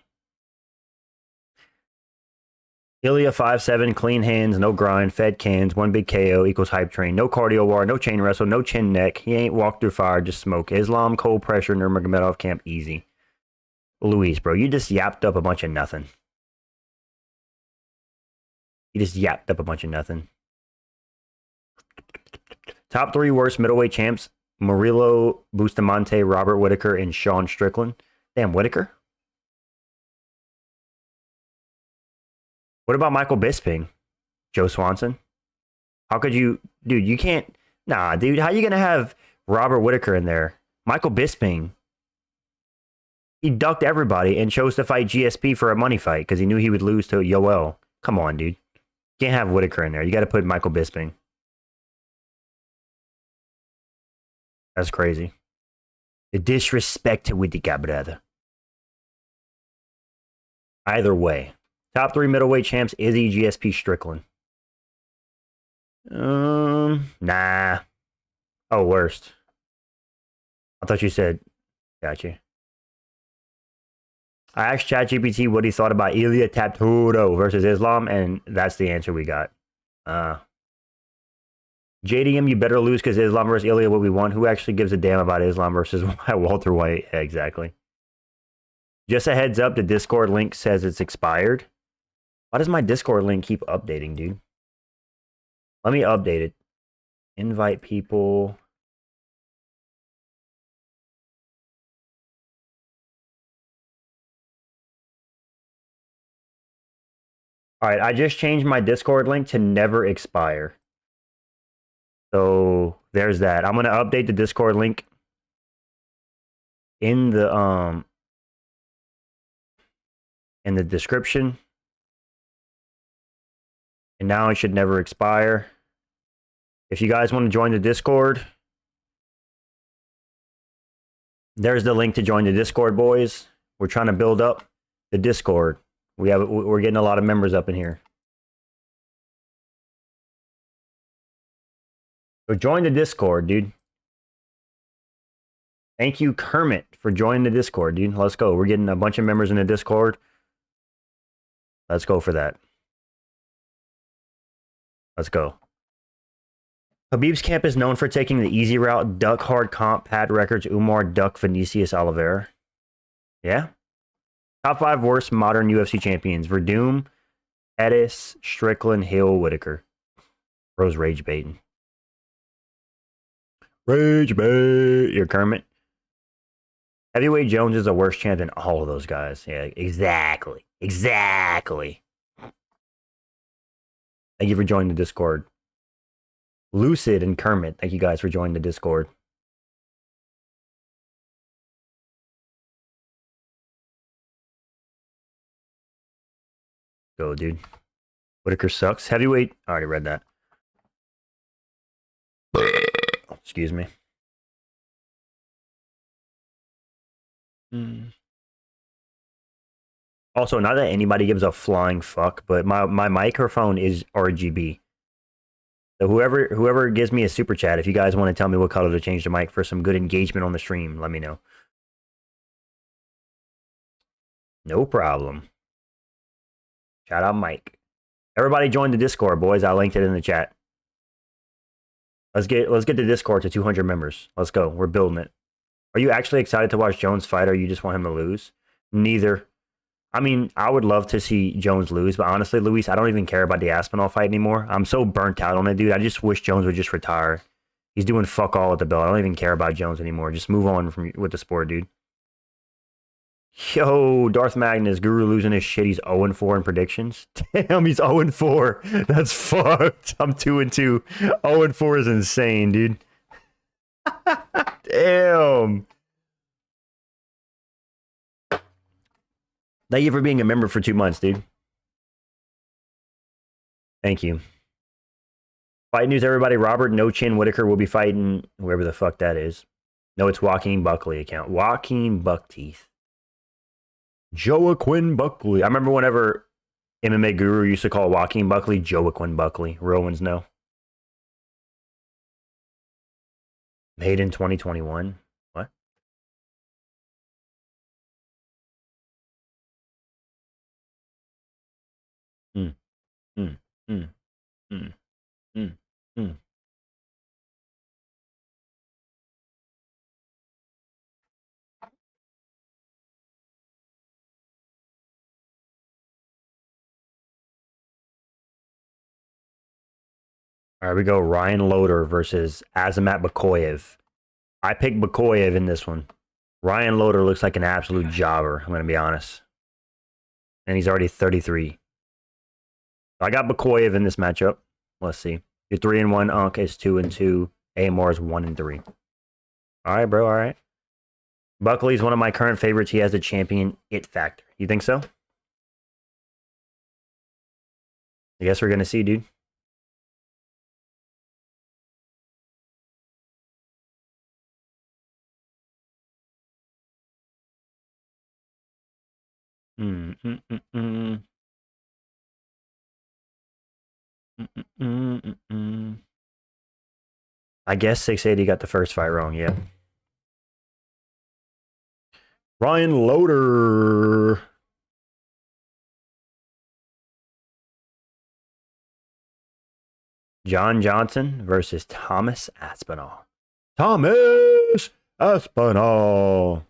Ilya 5'7", clean hands, no grind, fed cans, 1 big KO equals hype train. No cardio war, no chain wrestle, no chin neck. He ain't walked through fire, just smoke. Islam, cold pressure, Nurmagomedov camp, easy. Luis, bro, you just yapped up a bunch of nothing. You just yapped up a bunch of nothing. Top 3 worst middleweight champs: Murillo, Bustamante, Robert Whittaker, and Sean Strickland. Damn, Whittaker? What about Michael Bisping? Joe Swanson? How could you... Dude, you can't... Nah, dude, how you going to have Robert Whittaker in there? Michael Bisping, he ducked everybody and chose to fight GSP for a money fight because he knew he would lose to Yoel. Come on, dude. You can't have Whittaker in there. You got to put Michael Bisping. That's crazy. The disrespect to Whittaker, brother. Either way. Top 3 middleweight champs: Izzy, GSP, Strickland. Nah. Oh, worst. I thought you said... Gotcha. I asked ChatGPT what he thought about Ilya Tapturo versus Islam, and that's the answer we got. JDM, you better lose because Islam versus Ilya what we want. Who actually gives a damn about Islam versus Walter White? Yeah, exactly. Just a heads up, the Discord link says it's expired. Why does my Discord link keep updating, dude? Let me update it. Invite people. All right, I just changed my Discord link to never expire. So there's that. I'm going to update the Discord link in the description. And now it should never expire. If you guys want to join the Discord, there's the link to join the Discord, boys. We're trying to build up the Discord. We're getting a lot of members up in here. So join the Discord, dude. Thank you, Kermit, for joining the Discord, dude. Let's go. We're getting a bunch of members in the Discord. Let's go for that. Let's go. Khabib's camp is known for taking the easy route. Duck hard comp, pad records, Umar, Duck, Vinicius, Oliveira. Yeah? Top 5 worst modern UFC champions: Verdum, Pettis, Strickland, Hill, Whittaker. Bro's rage baiting. Rage bait. Your Kermit. Heavyweight Jones is a worse champ than all of those guys. Yeah, exactly. Exactly. Thank you for joining the Discord. Lucid and Kermit, thank you guys for joining the Discord. Go, dude. Whittaker sucks. Heavyweight, I already read that. Excuse me. Also, not that anybody gives a flying fuck, but my microphone is RGB. So whoever gives me a super chat, if you guys want to tell me what color to change the mic for some good engagement on the stream, let me know. No problem. Shout out Mike. Everybody join the Discord, boys. I linked it in the chat. Let's get the Discord to 200 members. Let's go. We're building it. Are you actually excited to watch Jones fight, or you just want him to lose? Neither. I mean, I would love to see Jones lose, but honestly, Luis, I don't even care about the Aspinall fight anymore. I'm so burnt out on it, dude. I just wish Jones would just retire. He's doing fuck all at the belt. I don't even care about Jones anymore. Just move on with the sport, dude. Yo, Darth Magnus, Guru losing his shit. He's 0-4 in predictions. Damn, he's 0-4. That's fucked. I'm 2-2. 0-4 is insane, dude. Damn. Thank you for being a member for 2 months, dude. Thank you. Fight news, everybody. Robert No Chin Whitaker will be fighting whoever the fuck that is. No, it's Joaquin Buckley account. Joaquin Buckteeth. Joaquin Buckley. I remember whenever MMA Guru used to call Joaquin Buckley Joaquin Buckley. Real ones know. Made in 2021. What? Mm, mm, mm, mm, mm, mm. All right, we go Ryan Loder versus Azamat Bekoev. I picked Bekoev in this one. Ryan Loder looks like an absolute jobber, I'm going to be honest. And he's already 33. I got Bekoev in this matchup. Let's see. Your 3-1, Unk is 2-2. Amor is 1-3. All right, bro, all right. Buckley's one of my current favorites. He has the champion it factor. You think so? I guess we're going to see, dude. I guess 680 got the first fight wrong, yeah. Ryan Loder. Jon Johnson versus Thomas Aspinall. Thomas Aspinall.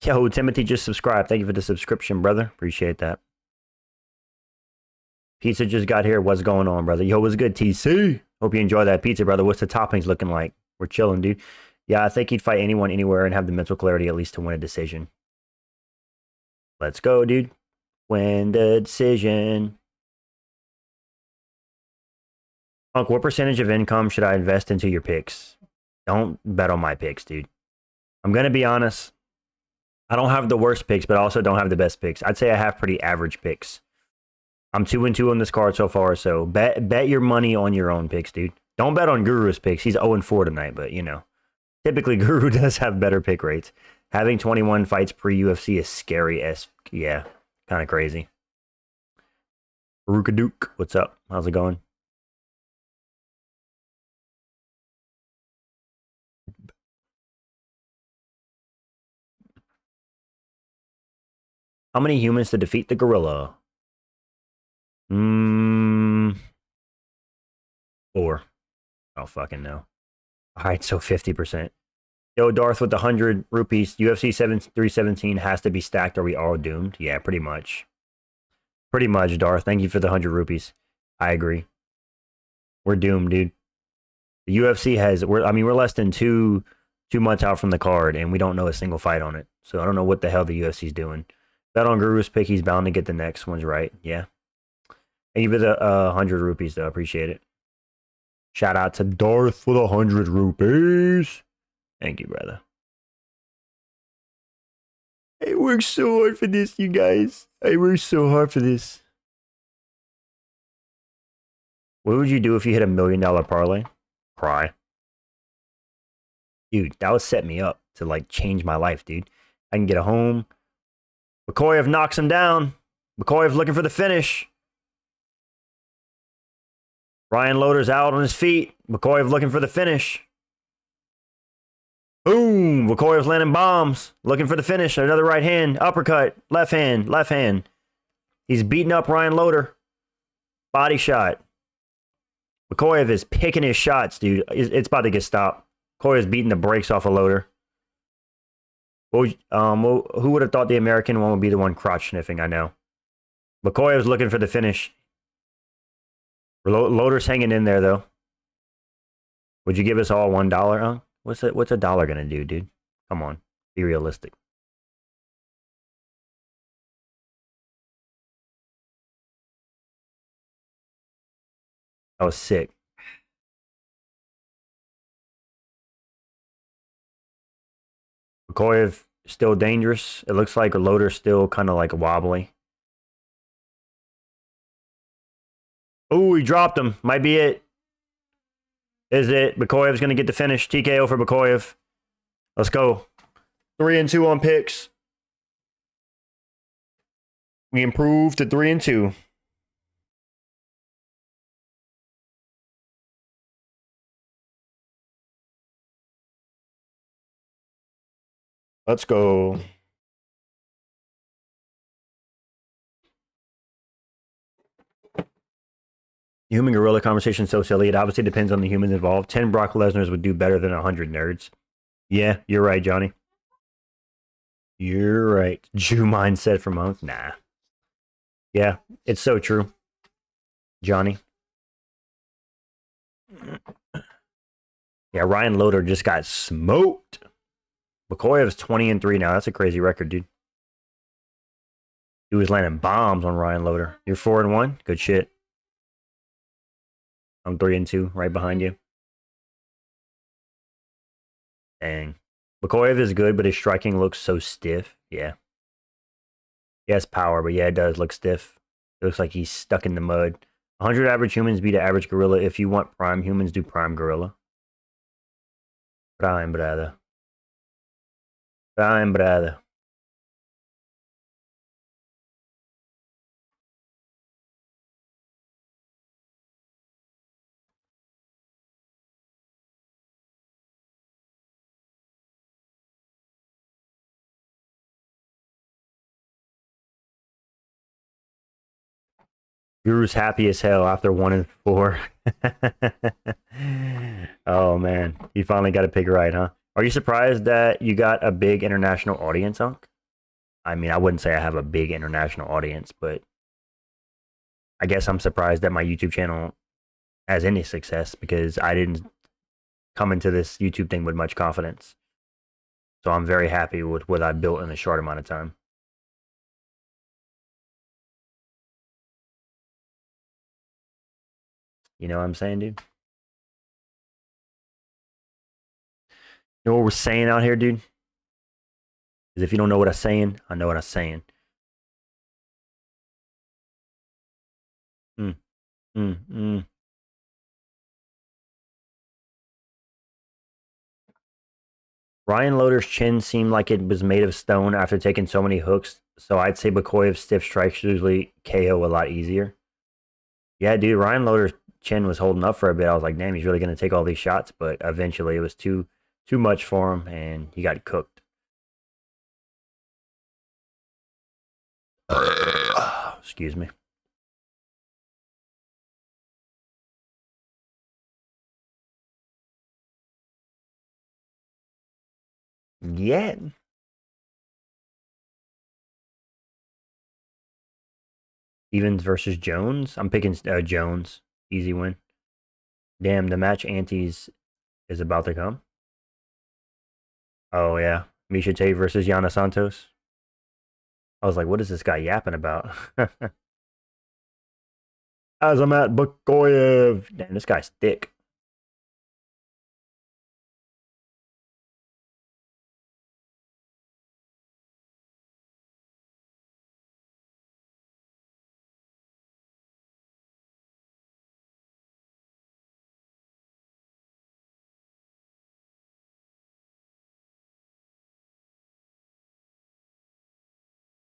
Yo, Timothy just subscribed. Thank you for the subscription, brother. Appreciate that. Pizza just got here. What's going on, brother? Yo, what's good, TC? Hope you enjoy that pizza, brother. What's the toppings looking like? We're chilling, dude. Yeah, I think he'd fight anyone, anywhere, and have the mental clarity at least to win a decision. Let's go, dude. Win the decision. Unc, what percentage of income should I invest into your picks? Don't bet on my picks, dude. I'm going to be honest. I don't have the worst picks, but I also don't have the best picks. I'd say I have pretty average picks. I'm 2-2 on this card so far, so bet your money on your own picks, dude. Don't bet on Guru's picks. He's 0-4 tonight, but, you know. Typically, Guru does have better pick rates. Having 21 fights pre-UFC is scary as, yeah, kind of crazy. Rukadook, what's up? How's it going? How many humans to defeat the gorilla? 4. Oh, fucking no. All right, so 50%. Yo, Darth with the 100 rupees. UFC 317 has to be stacked. Are we all doomed? Yeah, pretty much. Pretty much, Darth. Thank you for the 100 rupees. I agree. We're doomed, dude. The UFC has, we're less than two months out from the card, and we don't know a single fight on it. So I don't know what the hell the UFC's doing. Bet on Guru's pick. He's bound to get the next ones right. Yeah. Thank you for the 100 rupees, though. Appreciate it. Shout out to Darth for the 100 rupees. Thank you, brother. I worked so hard for this, you guys. I worked so hard for this. What would you do if you hit $1 million parlay? Cry. Dude, that would set me up to, like, change my life, dude. I can get a home. Bekoev knocks him down. Bekoev looking for the finish. Ryan Loder's out on his feet. Bekoev looking for the finish. Boom! Bekoev's landing bombs. Looking for the finish. Another right hand. Uppercut. Left hand. Left hand. He's beating up Ryan Loder. Body shot. Bekoev is picking his shots, dude. It's about to get stopped. Bekoev's beating the brakes off of Loder. Who would have thought the American one would be the one crotch sniffing? I know. Bekoev's looking for the finish. Loder's hanging in there, though. Would you give us all $1, huh? What's a dollar gonna do, dude? Come on. Be realistic. I was sick. Bekoev still dangerous. It looks like Loder's still kind of like wobbly. Oh, he dropped him. Might be it. Is it? Bekoev's going to get the finish. TKO for Bekoev. Let's go. 3-2 on picks. We improved to 3-2. Let's go. Human gorilla conversation is so silly. It obviously depends on the humans involved. 10 Brock Lesnar's would do better than 100 nerds. Yeah, you're right, Johnny. You're right. Jew mindset for monks. Nah. Yeah, it's so true. Johnny. Yeah, Ryan Loder just got smoked. Bekoev's 20-3 now. That's a crazy record, dude. He was landing bombs on Ryan Loder. You're 4-1? Good shit. I'm 3-2, right behind you. Dang. Bekoev is good, but his striking looks so stiff. Yeah. He has power, but yeah, it does look stiff. It looks like he's stuck in the mud. 100 average humans beat an average gorilla. If you want prime humans, do prime gorilla. Prime, brother. Prime, brother. Guru's happy as hell after 1-4. Oh, man. You finally got to pick right, huh? Are you surprised that you got a big international audience, Unc? I mean, I wouldn't say I have a big international audience, but I guess I'm surprised that my YouTube channel has any success because I didn't come into this YouTube thing with much confidence. So I'm very happy with what I built in a short amount of time. You know what I'm saying, dude? You know what we're saying out here, dude? Because if you don't know what I'm saying, I know what I'm saying. Mm, mm, mm. Ryan Loder's chin seemed like it was made of stone after taking so many hooks, so I'd say Bekoev's stiff strikes usually KO a lot easier. Yeah, dude, Ryan Loder's chin was holding up for a bit. I was like, damn, he's really going to take all these shots, but eventually it was too much for him, and he got cooked. Excuse me. Yeah. Stevens versus Jones. I'm picking Jones. Easy win. Damn, the match antes is about to come. Oh, yeah. Miesha Tate versus Yana Santos. I was like, what is this guy yapping about? Azamat Bekoev. Damn, this guy's thick.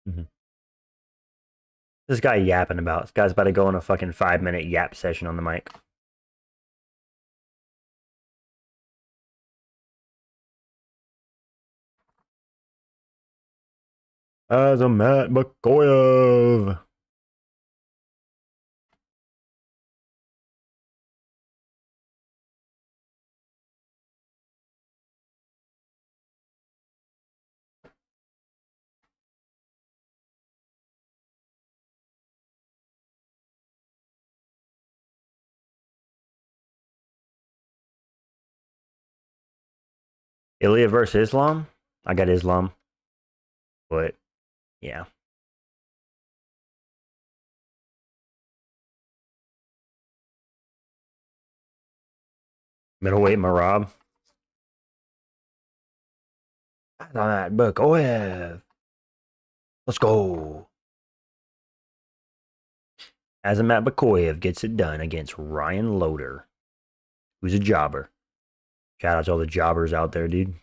Mm-hmm. This guy yapping about. This guy's about to go on a fucking 5-minute yap session on the mic. Azamat Bekoev. Ilya versus Islam. I got Islam. But, yeah. Middleweight Marab. Azamat Bekoev. Let's go. Azamat Bekoev gets it done against Ryan Loder, who's a jobber. Shout out to all the jobbers out there, dude.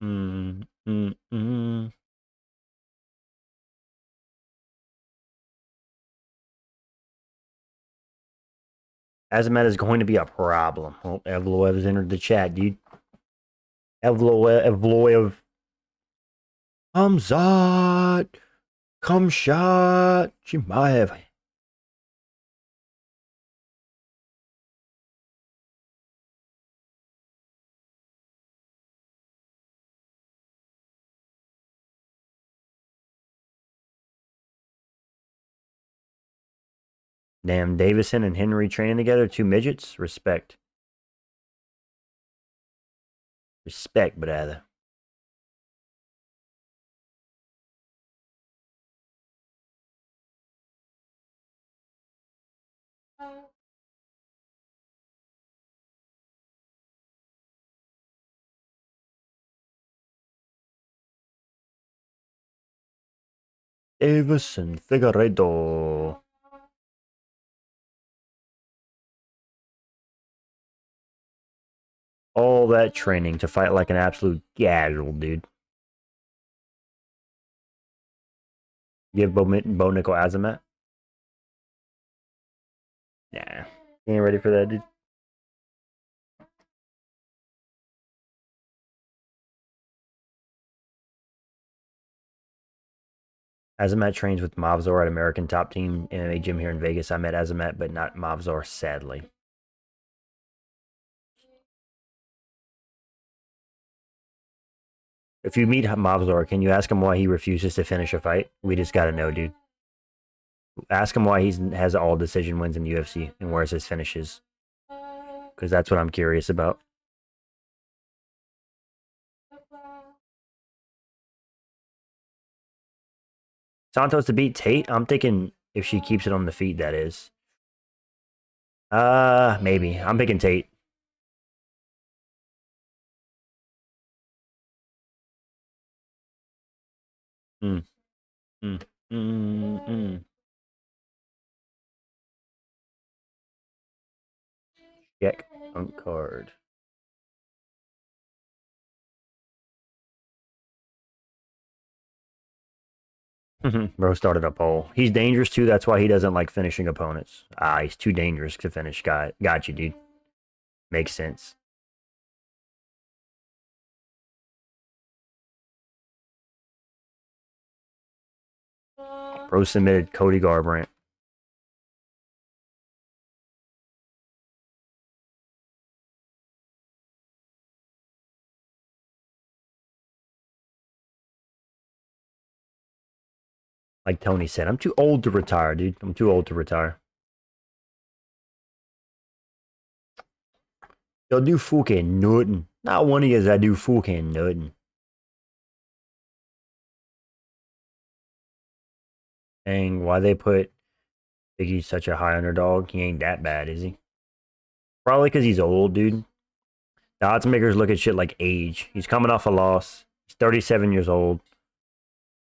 Mm, mm, mm. Azamat is going to be a problem. Oh, Evloev has entered the chat, dude. Evloev. Hamzat. Come shot. Chimaev. Damn, Deiveson and Henry training together. Two midgets. Respect. Respect, brother. Deiveson, Figueiredo. All that training to fight like an absolute casual, dude. Give Bo Nickal Azamat. Nah. You ain't ready for that, dude. Azamat trains with Mavzor at American Top Team MMA gym here in Vegas. I met Azamat, but not Mavzor, sadly. If you meet Mavzor, can you ask him why he refuses to finish a fight? We just gotta know, dude. Ask him why he has all decision wins in the UFC and where's his finishes. Because that's what I'm curious about. Santos to beat Tate? I'm thinking if she keeps it on the feet, that is. Maybe. I'm picking Tate. Mm, mm, mm, mm. Check on card. Bro started a poll. He's dangerous too. That's why he doesn't like finishing opponents. He's too dangerous to finish. Got you, dude. Makes sense. Bro submitted Cody Garbrandt. Like Tony said, I'm too old to retire, dude. I'm too old to retire. You'll do fucking nothing. Not one of you that do fucking nothing. Dang, why they put Biggie's such a high underdog? He ain't that bad, is he? Probably because he's old, dude. The odds makers look at shit like age. He's coming off a loss. He's 37 years old.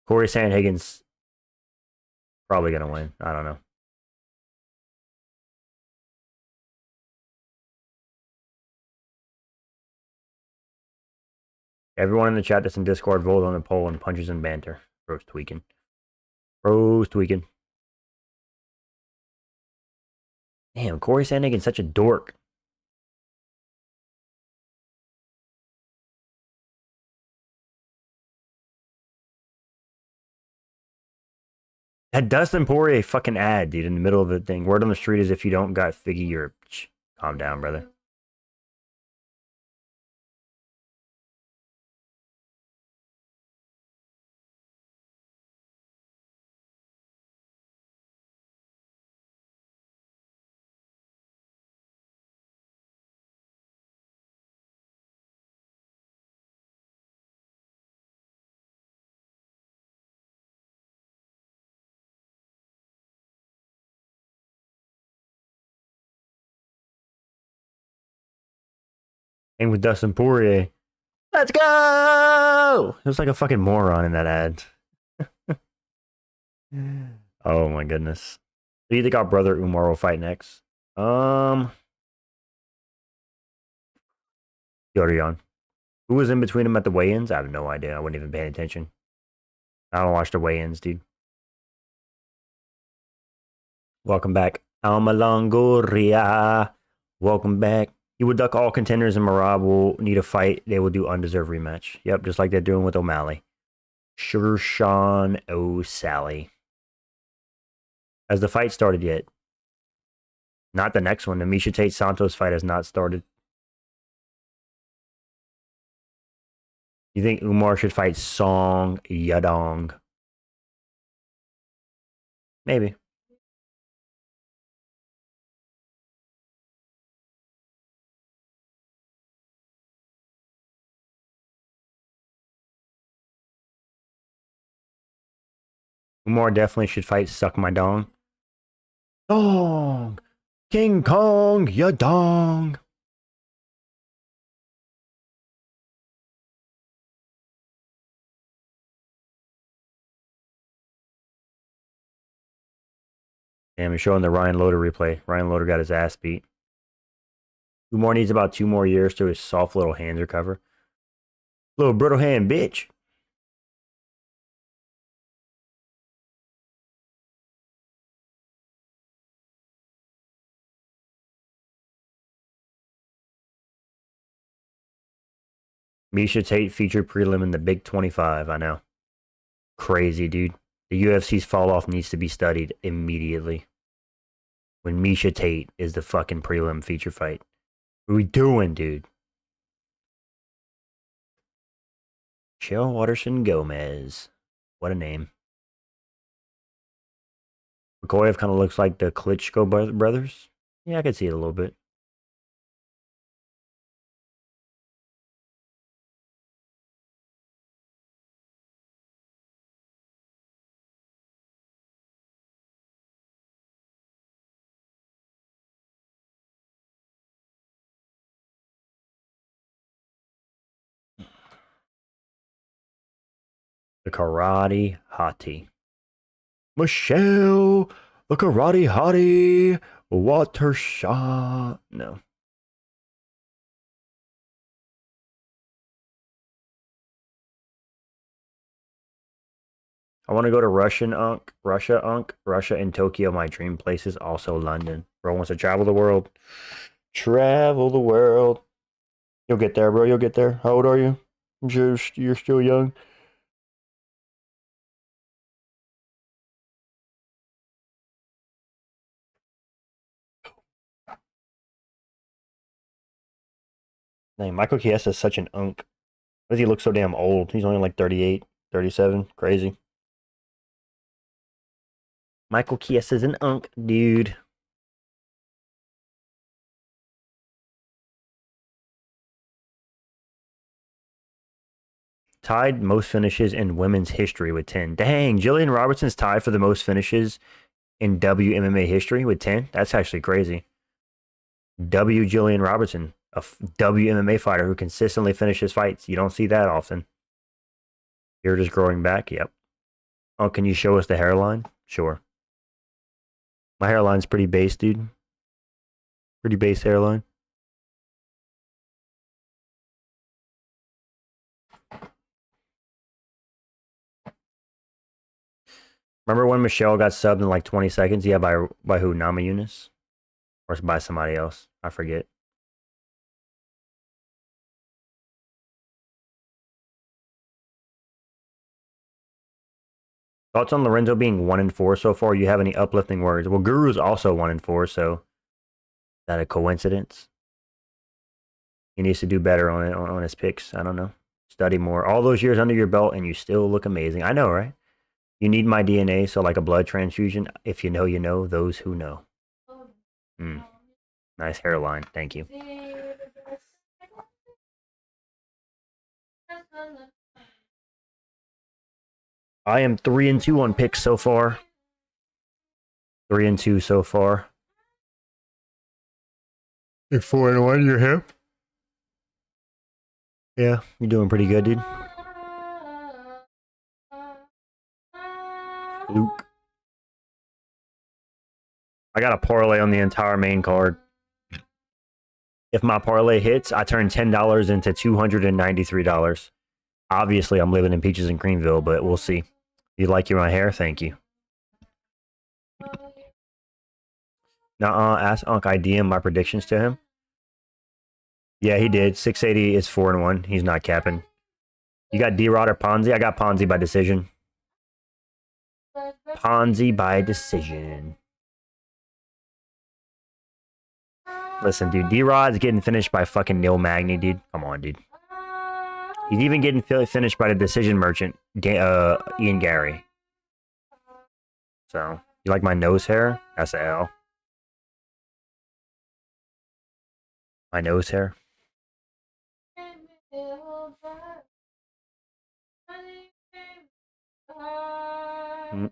Cory Sandhagen's probably going to win. I don't know. Everyone in the chat that's in Discord vote on the poll and punches and banter. Bro's tweaking. Bro's tweaking. Damn, Cory Sandhagen's such a dork. That Dustin Poirier fucking ad, dude, in the middle of the thing. Word on the street is if you don't got Figgy, you're... Calm down, brother. And with Dustin Poirier. Let's go! It was like a fucking moron in that ad. Oh my goodness. Do you think our brother Umar will fight next? Yorion. Who was in between them at the weigh-ins? I have no idea. I wasn't even paying attention. I don't watch the weigh-ins, dude. Welcome back. Alma Longoria. Welcome back. You would duck all contenders and Marab will need a fight. They will do undeserved rematch. Yep, just like they're doing with O'Malley. Sugar Sean O'Sally. Has the fight started yet? Not the next one. The Miesha Tate Santos fight has not started. You think Umar should fight Song Yadong? Maybe. Umar definitely should fight Suck My Dong. Dong! King Kong Yadong! Damn, he's showing the Ryan Loder replay. Ryan Loder got his ass beat. Umar needs about 2 more years to his soft little hands recover. Little brittle hand, bitch. Miesha Tate featured prelim in the Big 25. I know. Crazy, dude. The UFC's fall off needs to be studied immediately. When Miesha Tate is the fucking prelim feature fight. What are we doing, dude? Chill Watterson Gomez. What a name. Bekoev kind of looks like the Klitschko brothers. Yeah, I could see it a little bit. The Karate Hottie. Michelle, the Karate Hottie. Water shot. No. I want to go to Russia and Tokyo. My dream place is also London. Bro wants to travel the world. Travel the world. You'll get there, bro. You'll get there. How old are you? I'm sure you're still young. Dang, Michael Chiesa is such an unk. Why does he look so damn old? He's only like 38, 37. Crazy. Michael Chiesa's an unk, dude. Tied most finishes in women's history with 10. Dang, Gillian Robertson's tied for the most finishes in WMMA history with 10. That's actually crazy. Gillian Robertson, a WMMA fighter who consistently finishes fights. You don't see that often. You're just growing back? Yep. Oh, can you show us the hairline? Sure. My hairline's pretty base, dude. Pretty base hairline. Remember when Michelle got subbed in like 20 seconds? Yeah, by who? Nama Yunus? Or by somebody else? I forget. Thoughts on Lorenzo being 1-4 so far? You have any uplifting words? Well, Guru's also 1-4, so is that a coincidence? He needs to do better on his picks. I don't know. Study more. All those years under your belt, and you still look amazing. I know, right? You need my DNA, so like a blood transfusion. If you know, you know. Those who know. Nice hairline. Thank you. I am 3-2 on picks so far. 3-2 so far. You're 4-1. You're hip. Yeah, you're doing pretty good, dude. Luke. I got a parlay on the entire main card. If my parlay hits, I turn $10 into $293. Obviously, I'm living in Peaches and Creamville, but we'll see. You like my hair? Thank you. Nuh-uh, ask Unc. I DM my predictions to him. Yeah, he did. 680 is 4-1. He's not capping. You got D-Rod or Ponzi? I got Ponzi by decision. Ponzi by decision. Listen, dude, D-Rod's getting finished by fucking Neil Magny, dude. Come on, dude. He's even getting finished by the decision merchant, Ian Gary. So, you like my nose hair? That's a L. My nose hair. I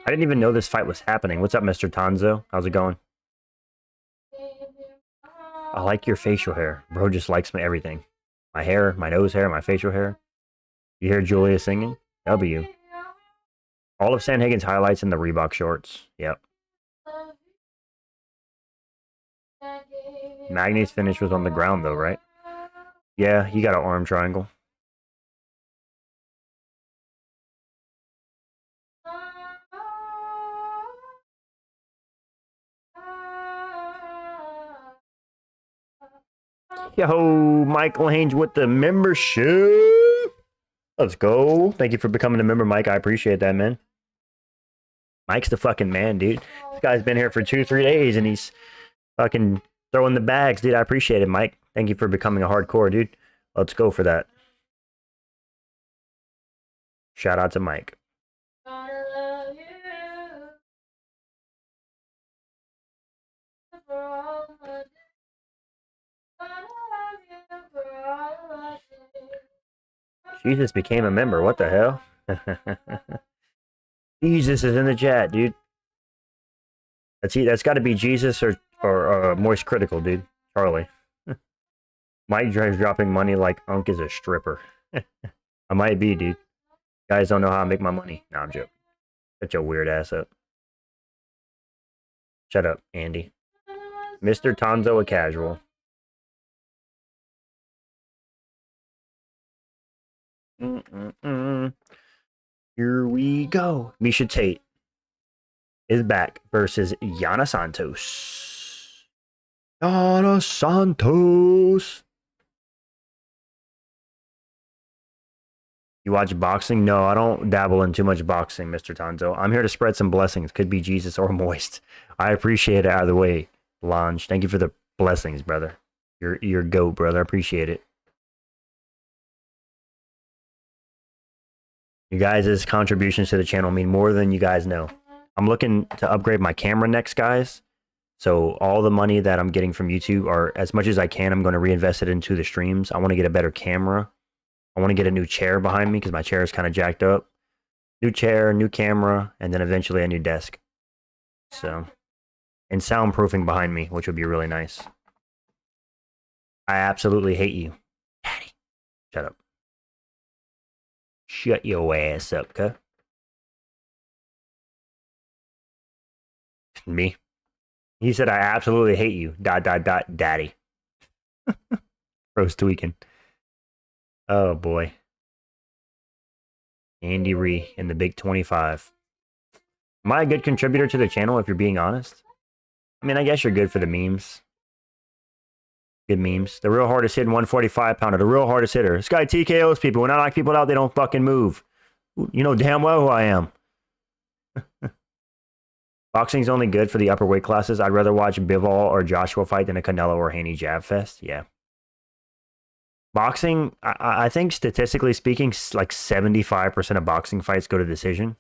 didn't even know this fight was happening. What's up, Mr. Tanzo? How's it going? I like your facial hair. Bro just likes my everything. My hair, my nose hair, my facial hair. You hear Julia singing? W. All of Sandhagen's highlights in the Reebok shorts. Yep. Magny's finish was on the ground, though, right? Yeah, he got an arm triangle. Yo, Michael Hange with the membership. Let's go. Thank you for becoming a member, Mike. I appreciate that, man. Mike's the fucking man, dude. This guy's been here for 2-3 days, and he's fucking throwing the bags, dude. I appreciate it, Mike. Thank you for becoming a hardcore, dude. Let's go for that. Shout out to Mike. Jesus became a member. What the hell? Jesus is in the chat, dude. That's got to be Jesus or Moist Critical, dude. Charlie. Mike drives dropping money like Unc is a stripper. I might be, dude. Guys don't know how I make my money. Nah, I'm joking. Shut your weird ass up. Shut up, Andy. Mr. Tanzo a casual. Here we go. Miesha Tate is back versus Yana Santos. Yana Santos. You watch boxing? No, I don't dabble in too much boxing, Mr. Tanzo. I'm here to spread some blessings. Could be Jesus or Moist. I appreciate it either way, Lange. Thank you for the blessings, brother. You're goat, brother. I appreciate it. You guys' contributions to the channel mean more than you guys know. I'm looking to upgrade my camera next, guys. So all the money that I'm getting from YouTube, or as much as I can, I'm going to reinvest it into the streams. I want to get a better camera. I want to get a new chair behind me because my chair is kind of jacked up. New chair, new camera, and then eventually a new desk. So, and soundproofing behind me, which would be really nice. I absolutely hate you. Daddy. Shut up. Shut your ass up, cuh. Me? He said, I absolutely hate you. ... Daddy. Bro's tweaking. Oh, boy. Andy Ree in the Big 25. Am I a good contributor to the channel, if you're being honest? I mean, I guess you're good for the memes. Good memes. The real hardest hitting 145-pounder. The real hardest hitter. This guy TKOs people. When I knock people out, they don't fucking move. You know damn well who I am. Boxing's only good for the upper weight classes. I'd rather watch Bivol or Joshua fight than a Canelo or Haney jab fest. Yeah. Boxing, I think statistically speaking, like 75% of boxing fights go to decision,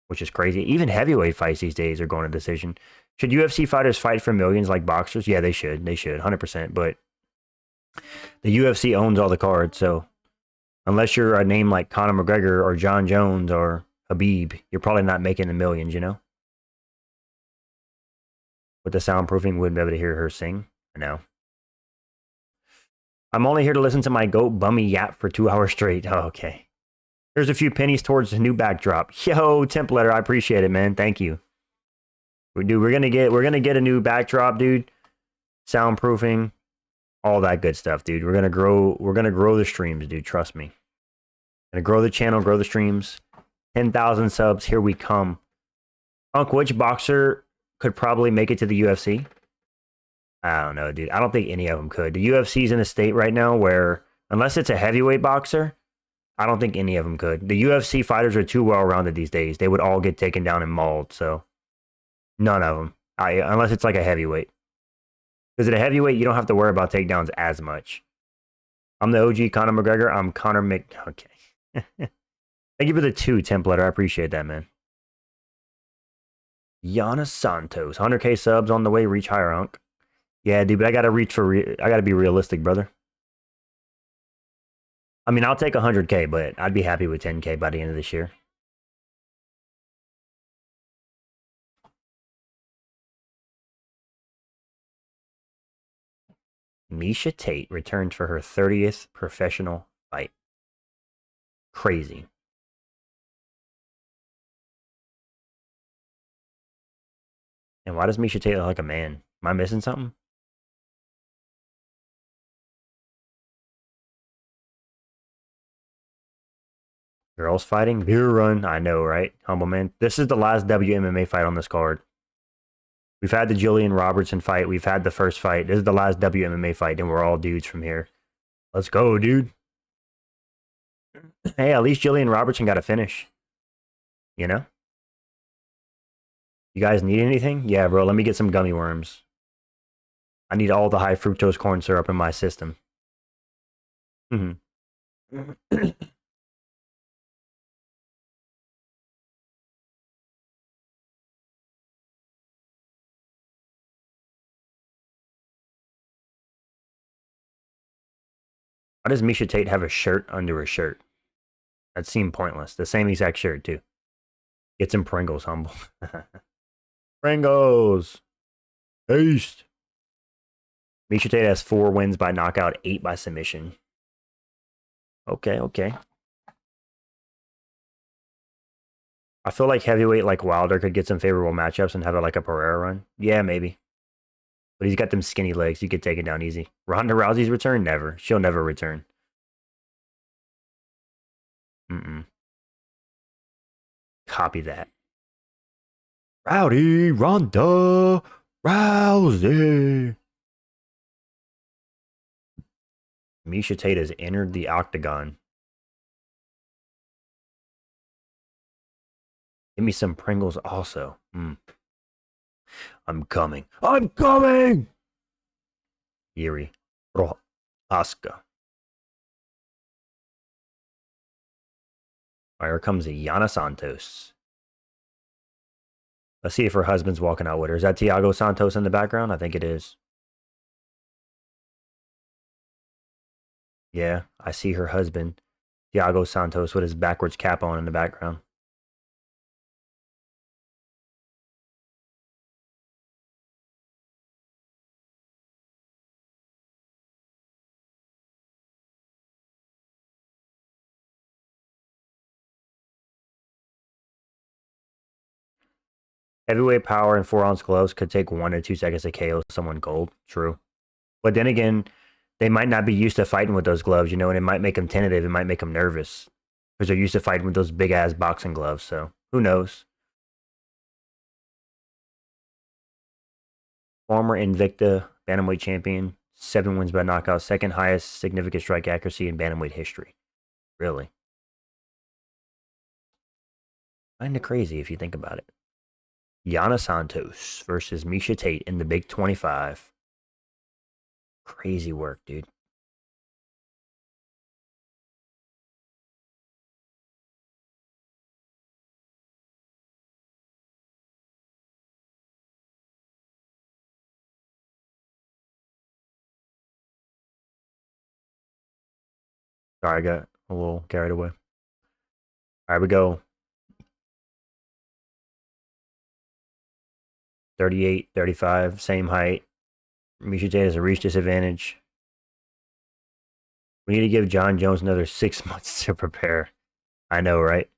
which is crazy. Even heavyweight fights these days are going to decision. Should UFC fighters fight for millions like boxers? Yeah, they should. They should, 100%. But the UFC owns all the cards, so unless you're a name like Conor McGregor or Jon Jones or Khabib, you're probably not making the millions, you know? With the soundproofing, wouldn't be able to hear her sing. I know. I'm only here to listen to my goat bummy yap for 2 hours straight. Oh, okay. Here's a few pennies towards the new backdrop. Yo, Templator, I appreciate it, man. Thank you. We're gonna get a new backdrop, dude. Soundproofing, all that good stuff, dude. We're gonna grow the streams, dude. Trust me. Gonna grow the channel, grow the streams. 10,000 subs, here we come. Unc, which boxer could probably make it to the UFC? I don't know, dude. I don't think any of them could. The UFC's in a state right now where, unless it's a heavyweight boxer, I don't think any of them could. The UFC fighters are too well-rounded these days. They would all get taken down and mauled, so none of them. Unless it's like a heavyweight. Because at a heavyweight, you don't have to worry about takedowns as much. I'm the OG Conor McGregor. I'm Conor Mc... Okay. Thank you for the 2, Templater. I appreciate that, man. Yana Santos. 100K subs on the way. Reach higher, Unc. Yeah, dude, but I gotta reach for... I gotta be realistic, brother. I mean, I'll take 100K, but I'd be happy with 10K by the end of this year. Miesha Tate returned for her 30th professional fight. Crazy. And why does Miesha Tate look like a man? Am I missing something? Girls fighting? Beer run. I know, right? Humble man. This is the last WMMA fight on this card. We've had the Gillian Robertson fight. We've had the first fight. This is the last WMMA fight, and we're all dudes from here. Let's go, dude. Hey, at least Gillian Robertson got a finish. You know? You guys need anything? Yeah, bro. Let me get some gummy worms. I need all the high fructose corn syrup in my system. Why does Miesha Tate have a shirt under a shirt? That seemed pointless. The same exact shirt, too. Get some Pringles, humble. Pringles! Taste! Miesha Tate has 4 wins by knockout, 8 by submission. Okay, okay. I feel like heavyweight like Wilder could get some favorable matchups and have it like a Pereira run. Yeah, maybe. But he's got them skinny legs. He could take it down easy. Ronda Rousey's return? Never. She'll never return. Copy that. Rowdy Ronda Rousey. Miesha Tate has entered the octagon. Give me some Pringles also. I'm coming. I'm coming! Yuri. Asuka. Here comes Yana Santos. Let's see if her husband's walking out with her. Is that Thiago Santos in the background? I think it is. Yeah, I see her husband, Thiago Santos, with his backwards cap on in the background. Heavyweight power and 4-ounce gloves could take 1 to 2 seconds to KO someone cold. True. But then again, they might not be used to fighting with those gloves, you know, and it might make them tentative. It might make them nervous because they're used to fighting with those big-ass boxing gloves. So who knows? Former Invicta bantamweight champion, 7 wins by knockout, second highest significant strike accuracy in bantamweight history. Really? Kinda crazy if you think about it. Yana Santos versus Miesha Tate in the Big 25. Crazy work, dude. Sorry, I got a little carried away. All right, we go. 38, 35, same height. Miesha Tate has a reach disadvantage. We need to give Jon Jones another 6 months to prepare. I know, right?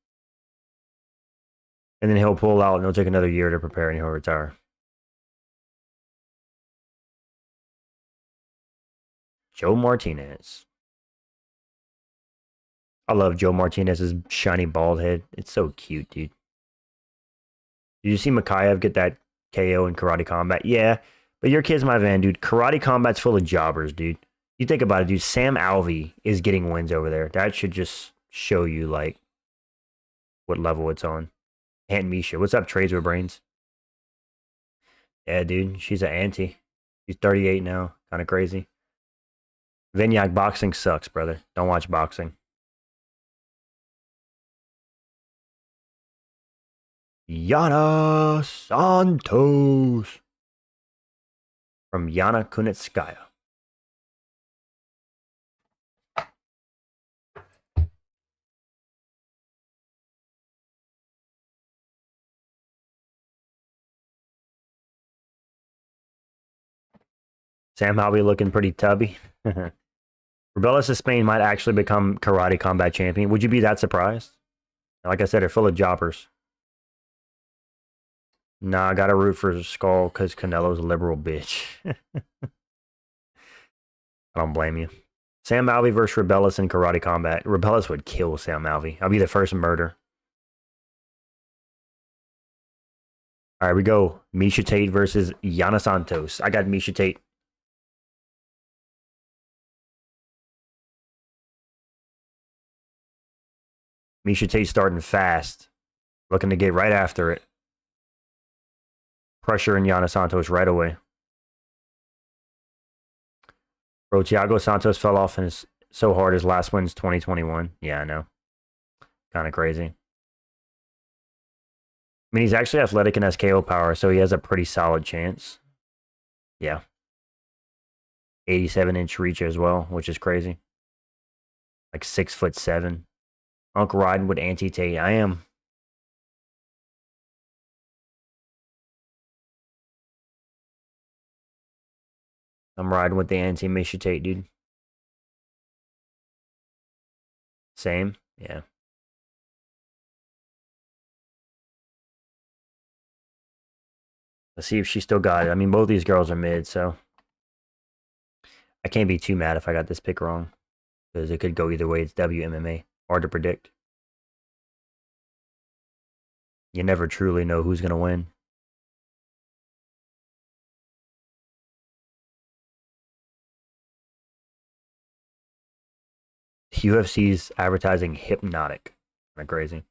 And then he'll pull out and it'll take another year to prepare and he'll retire. Joe Martinez. I love Joe Martinez's shiny bald head. It's so cute, dude. Did you see Bekoev get that KO in Karate Combat? Yeah, but your kid's my van, dude. Karate Combat's full of jobbers, dude. You think about it, dude. Sam Alvey is getting wins over there. That should just show you, like, what level it's on. Aunt Miesha. What's up, Trades with Brains? Yeah, dude. She's an auntie. She's 38 now. Kind of crazy. Vinyak, boxing sucks, brother. Don't watch boxing. Yana Santos from Yana Kunitskaya. Sam Alvey looking pretty tubby. Rebellis of Spain might actually become Karate Combat champion. Would you be that surprised? Like I said, they're full of jobbers. Nah, I gotta root for Skull because Canelo's a liberal bitch. I don't blame you. Sam Alvey versus Rebellis in Karate Combat. Rebellis would kill Sam Alvey. I'll be the first murder. All right, we go. Miesha Tate versus Yana Santos. I got Miesha Tate. Miesha Tate starting fast. Looking to get right after it. Pressure in Yana Santos right away. Bro, Thiago Santos fell off and is so hard his last win's 2021. Yeah, I know. Kind of crazy. I mean, he's actually athletic and has KO power, so he has a pretty solid chance. Yeah. 87-inch reach as well, which is crazy. Like 6'7". Uncle riding with Auntie Tate. I am. I'm riding with the Auntie Miesha Tate, dude. Same? Yeah. Let's see if she still got it. I mean, both these girls are mid, so I can't be too mad if I got this pick wrong. Because it could go either way. It's WMMA. Hard to predict. You never truly know who's going to win. UFC's advertising hypnotic. Kind of crazy.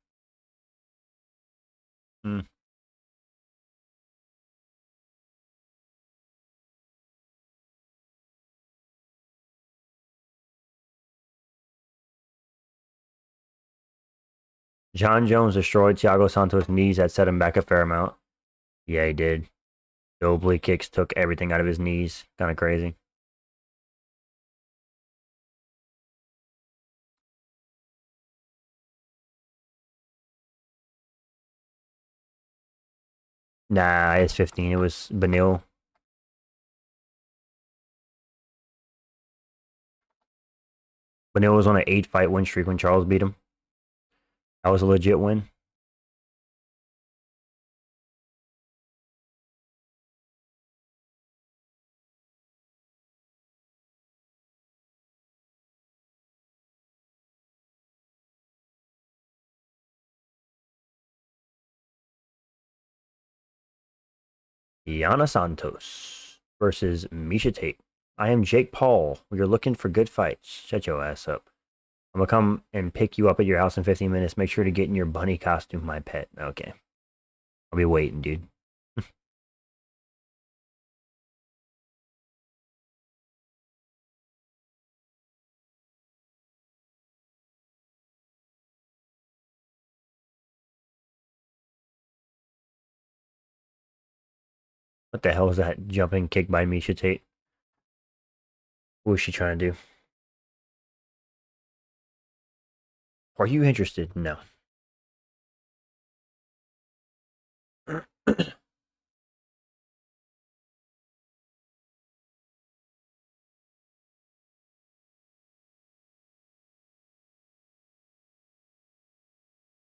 Jon Jones destroyed Thiago Santos' knees that set him back a fair amount. Yeah, he did. The oblique kicks took everything out of his knees. Kind of crazy. Nah, it's 15. It was Benil. Benil was on an 8-fight win streak when Charles beat him. That was a legit win. Yana Santos versus Miesha Tate. I am Jake Paul. You're looking for good fights. Shut your ass up. I'm going to come and pick you up at your house in 15 minutes. Make sure to get in your bunny costume, my pet. Okay. I'll be waiting, dude. What the hell is that jumping kick by Miesha Tate? What was she trying to do? Are you interested? No.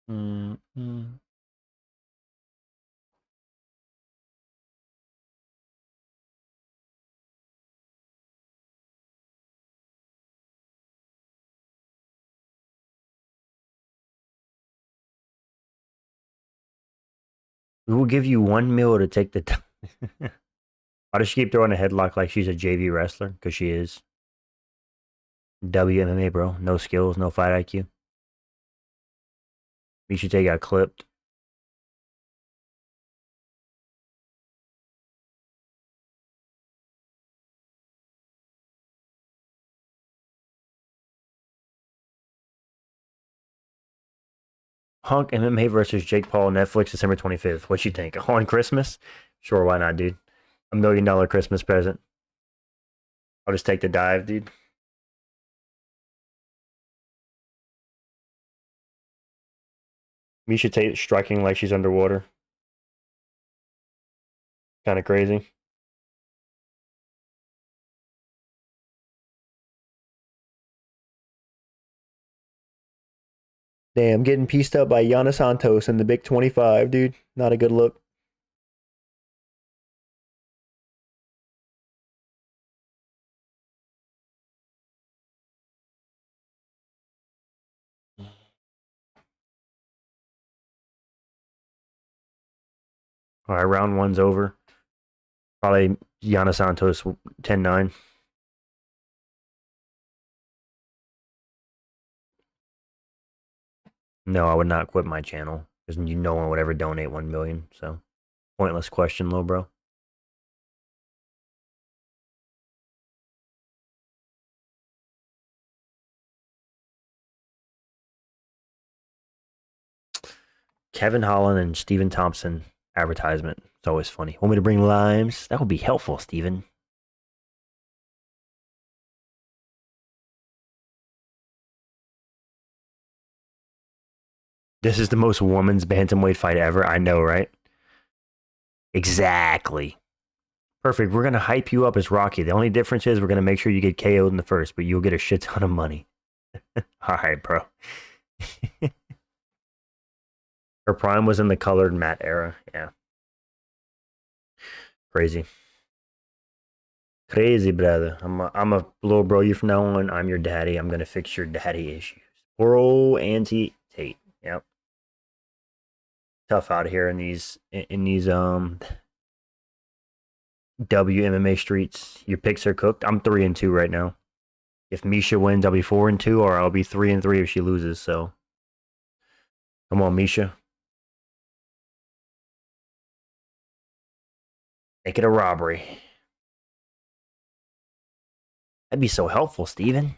Mm-mm. We will give you 1 mil to take the time. Why does she keep throwing a headlock like she's a JV wrestler? Because she is. WMMA, bro. No skills, no fight IQ. Miesha Tate got clipped. Hunk MMA versus Jake Paul, Netflix, December 25th. What you think? On Christmas? Sure, why not, dude? $1 million Christmas present. I'll just take the dive, dude. Miesha Tate striking like she's underwater. Kind of crazy. Damn, getting pieced up by Yana Santos in the big 25, dude. Not a good look. All right, round one's over. Probably Yana Santos 10-9. No, I would not quit my channel because no one would ever donate 1 million. So pointless question, low bro. Kevin Holland and Stephen Thompson advertisement. It's always funny. Want me to bring limes? That would be helpful, Stephen. This is the most woman's bantamweight fight ever. I know, right? Exactly. Perfect. We're gonna hype you up as Rocky. The only difference is we're gonna make sure you get KO'd in the first, but you'll get a shit ton of money. All right, bro. Her prime was in the colored matte era. Yeah. Crazy. Crazy, brother. I'm a little bro you from now on. I'm your daddy. I'm gonna fix your daddy issues. Bro, anti Tate. Yep. Tough out here in these WMMA streets. Your picks are cooked. I'm 3-2 right now. If Miesha wins, I'll be 4-2, or I'll be 3-3 if she loses. So come on, Miesha. Make it a robbery. That'd be so helpful, Steven.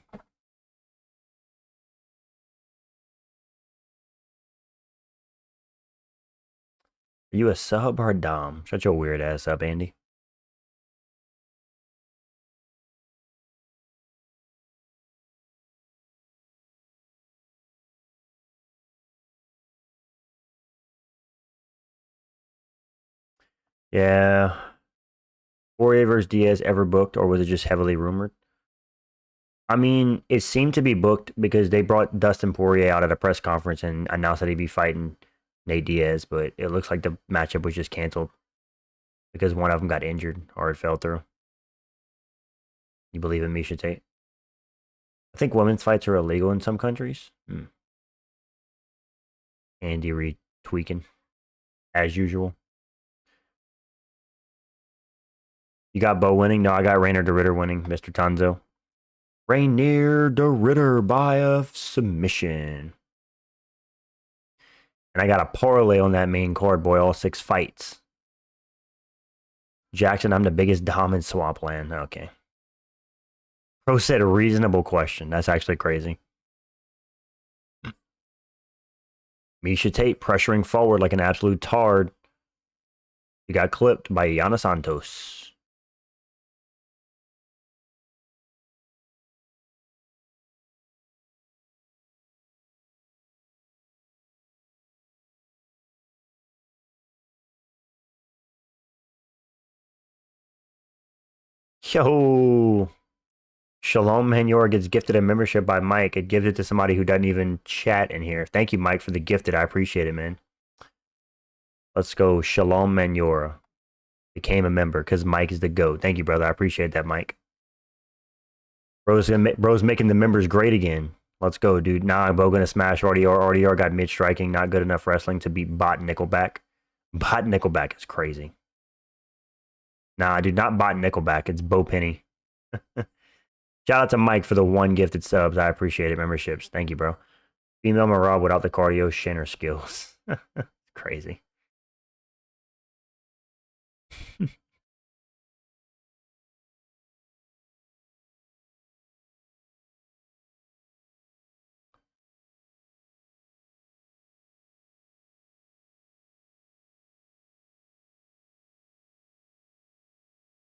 Are you a sub or a dom? Shut your weird ass up, Andy. Yeah. Poirier versus Diaz ever booked, or was it just heavily rumored? I mean, it seemed to be booked because they brought Dustin Poirier out at a press conference and announced that he'd be fighting Nate Diaz, but it looks like the matchup was just canceled because one of them got injured or it fell through. You believe in Miesha Tate? I think women's fights are illegal in some countries. Andy Reid tweaking, as usual. You got Bo winning? No, I got Reinier de Ritter winning, Mr. Tanzo. Reinier de Ritter by a submission. And I got a parlay on that main card, boy. All 6 fights. Jackson, I'm the biggest dom in Swampland. Okay. Pro said a reasonable question. That's actually crazy. Miesha Tate pressuring forward like an absolute tard. He got clipped by Yana Santos. Yo. Shalom Manyor gets gifted a membership by Mike. It gives it to somebody who doesn't even chat in here. Thank you, Mike, for the gifted. I appreciate it, man. Let's go. Shalom Manyor became a member because Mike is the GOAT. Thank you, brother. I appreciate that, Mike. Bro's making the members great again. Let's go, dude. Nah, Bo gonna smash RDR. RDR got mid-striking. Not good enough wrestling to beat Bot Nickelback. Bot Nickelback is crazy. Nah, dude, not Bot Nickelback. It's Bo Penny. Shout out to Mike for the 1 gifted subs. I appreciate it. Memberships. Thank you, bro. Female Marab without the cardio, shin, or skills. Crazy.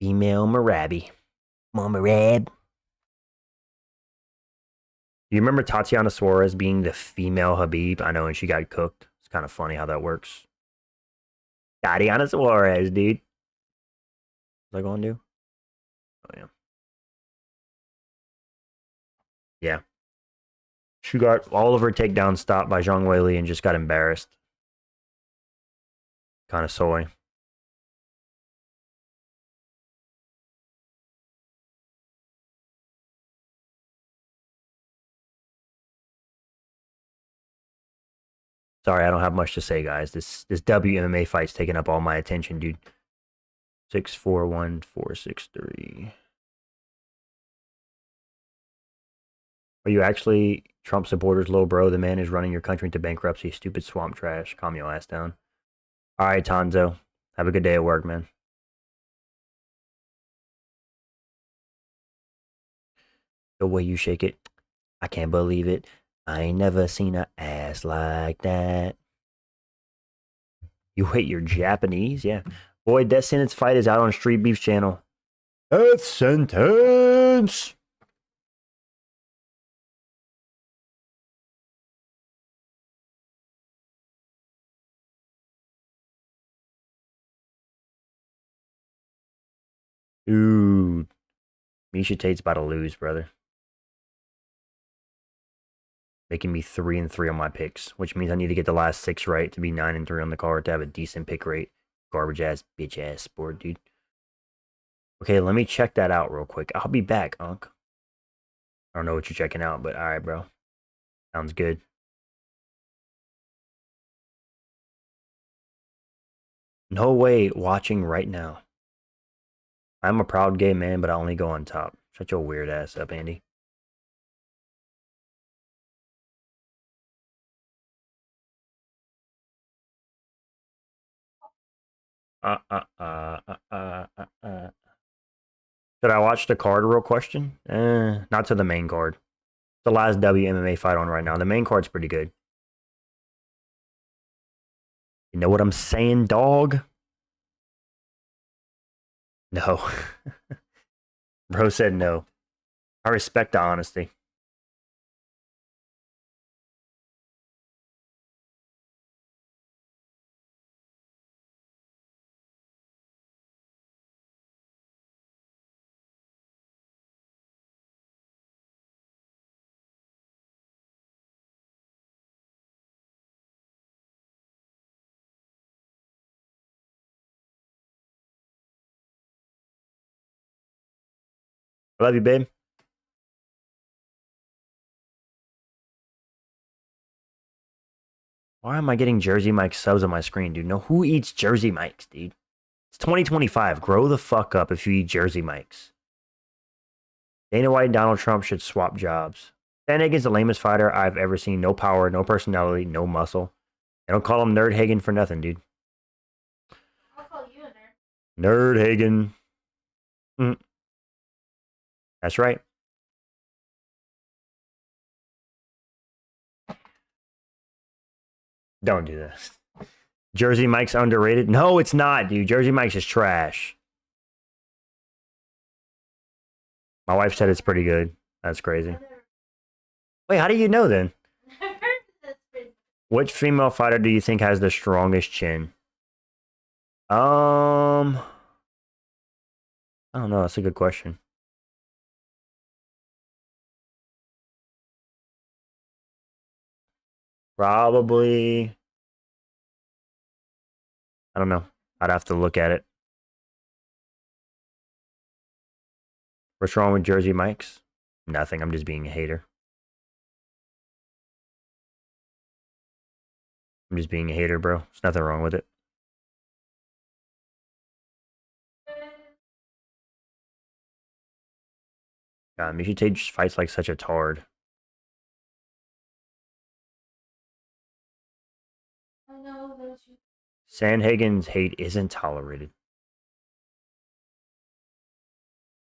Female Marabi. Marab. You remember Tatiana Suarez being the female Habib? I know, and she got cooked. It's kind of funny how that works. Tatiana Suarez, dude. What's that going to do? Oh, yeah. Yeah. She got all of her takedowns stopped by Zhang Weili and just got embarrassed. Kind of soy. Sorry, I don't have much to say, guys. This WMMA fight's taking up all my attention, dude. 641-463. Are you actually Trump supporters, low bro? The man is running your country into bankruptcy. Stupid swamp trash. Calm your ass down. All right, Tanzo. Have a good day at work, man. The way you shake it, I can't believe it. I ain't never seen a ass like that. You hate your Japanese? Yeah. Boy, Death Sentence fight is out on Street Beef's channel. Death Sentence! Dude. Miesha Tate's about to lose, brother. Making me 3-3 on my picks, which means I need to get the last 6 right to be 9-3 on the card to have a decent pick rate. Garbage ass, bitch ass sport, dude. Okay, let me check that out real quick. I'll be back, Unc. I don't know what you're checking out, but alright, bro. Sounds good. No way watching right now. I'm a proud gay man, but I only go on top. Shut your weird ass up, Andy. Should I watch the card real question? Not to the main card. The last WMMA fight on right now. The main card's pretty good. You know what I'm saying, dog? No. Bro said no. I respect the honesty. I love you, babe. Why am I getting Jersey Mike subs on my screen, dude? No, who eats Jersey Mikes, dude? It's 2025. Grow the fuck up if you eat Jersey Mikes. Dana White and Donald Trump should swap jobs. Sandhagen's the lamest fighter I've ever seen. No power, no personality, no muscle. They don't call him Nerdhagen for nothing, dude. I'll call you a nerd. Nerdhagen. That's right. Don't do this. Jersey Mike's underrated? No, it's not, dude. Jersey Mike's is trash. My wife said it's pretty good. That's crazy. Wait, how do you know then? Which female fighter do you think has the strongest chin? I don't know. That's a good question. Probably. I don't know. I'd have to look at it. What's wrong with Jersey Mike's? Nothing. I'm just being a hater. I'm just being a hater, bro. There's nothing wrong with it. God, Miesha Tate just fights like such a tard. I know that you. Sandhagen's hate isn't tolerated.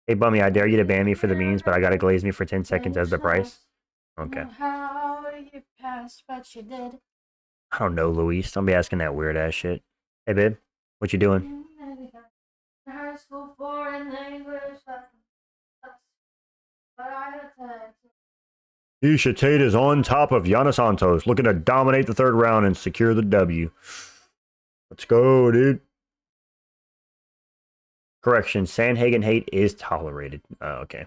Hey, Bummy, I dare you to ban me for the memes, but I gotta glaze me for 10 seconds as the price. Okay. How you passed, but you did. I don't know, Luis. Don't be asking that weird ass shit. Hey, babe, what you doing? High school foreign language, but I had to. Miesha Tate is on top of Yana Santos, looking to dominate the third round and secure the W. Let's go, dude. Correction, Sandhagen hate is tolerated. Okay.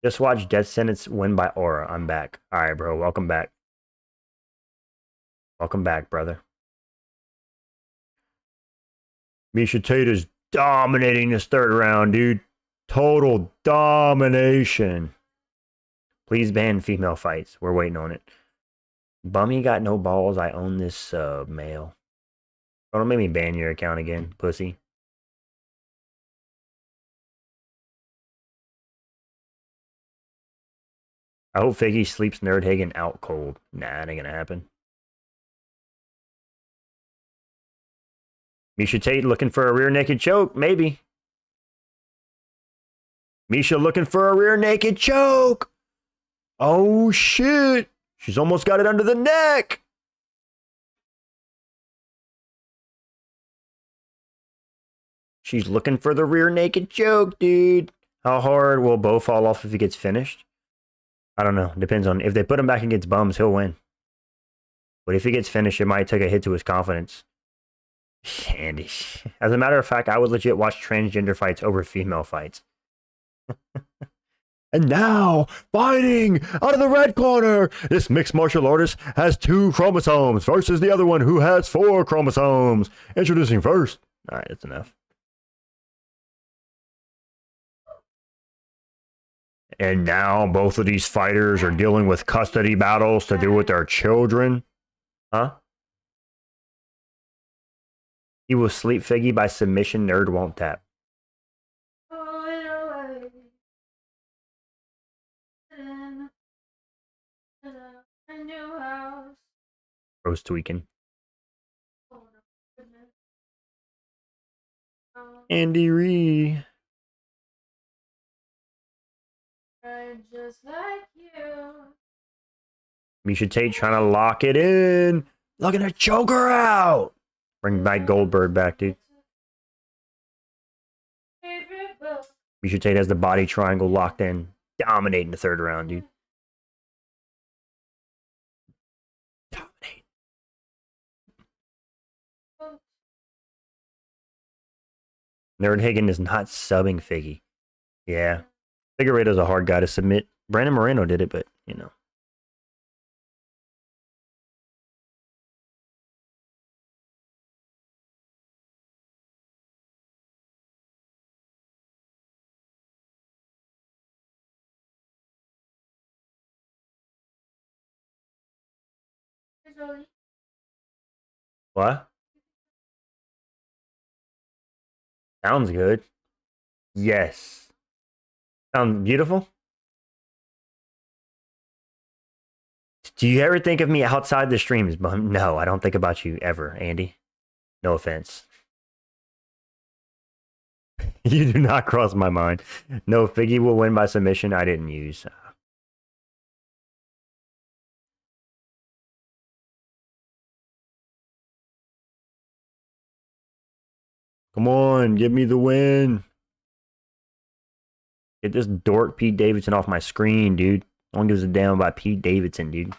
Just watch Death Sentence win by aura. I'm back. All right, bro. Welcome back. Welcome back, brother. Miesha Tate is dominating this third round, dude. Total domination. Please ban female fights. We're waiting on it. Bummy got no balls. I own this male. Don't make me ban your account again, pussy. I hope Figgy sleeps Nerdhagen out cold. Nah, it ain't gonna happen. Miesha Tate looking for a rear naked choke, maybe. Miesha looking for a rear naked choke. Oh shit. She's almost got it under the neck. She's looking for the rear naked choke, dude. How hard will Bo fall off if he gets finished? I don't know. Depends on if they put him back against bums, he'll win. But if he gets finished, it might take a hit to his confidence. Andy. As a matter of fact, I would legit watch transgender fights over female fights. And now, fighting out of the red corner, this mixed martial artist has 2 chromosomes versus the other one who has 4 chromosomes. Introducing first. All right, that's enough. And now both of these fighters are dealing with custody battles to do with their children. Huh? He will sleep Figgy by submission. Nerd won't tap. Bro's tweaking. Andy Ree. Just like you. Miesha Tate trying to lock it in. Looking to choke her out. Bring back Goldberg back, dude. Miesha Tate has the body triangle locked in. Dominating the third round, dude. Dominate. Nerdhagen is not subbing Figgy. Yeah. Figueiredo's a hard guy to submit. Brandon Moreno did it, but, you know. What? Sounds good. Yes. Sounds beautiful? Do you ever think of me outside the streams? No, I don't think about you ever, Andy. No offense. You do not cross my mind. No, Figgy will win by submission. I didn't use. Come on, give me the win. Get this dork Pete Davidson off my screen, dude. No one gives a damn about Pete Davidson, dude.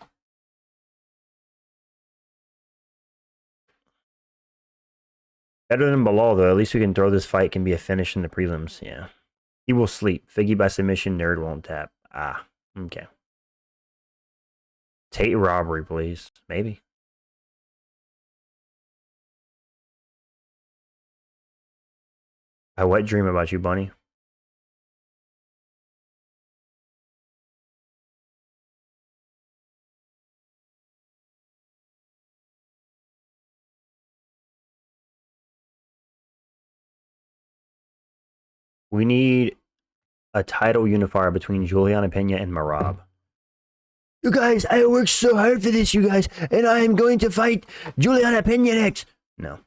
Better than Bilal, though. At least we can throw this fight. Can be a finish in the prelims. Yeah. He will sleep. Figgy by submission. Nerd won't tap. Ah, okay. Tate robbery, please. Maybe. I wet dream about you, Bunny. We need a title unifier between Juliana Pena and Marab. You guys, I worked so hard for this, you guys, and I am going to fight Juliana Pena next. No.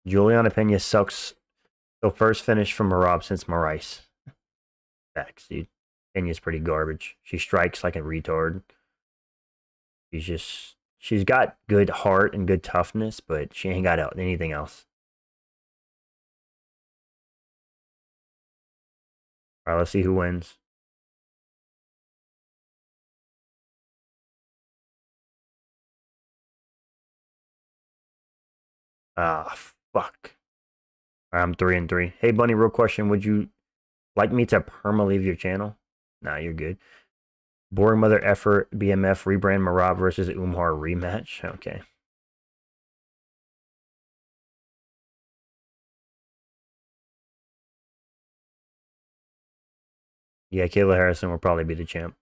Juliana Pena sucks. So first finish from Marab since Marais. Facts, dude. Pena's pretty garbage. She strikes like a retard. She's got good heart and good toughness, but she ain't got anything else. All right, let's see who wins. Ah, fuck. I'm 3-3. Hey, Bunny, real question. Would you like me to perma leave your channel? Nah, you're good. Boring Mother Effort, BMF, rebrand Marab versus Umar rematch. Okay. Yeah, Kayla Harrison will probably be the champ.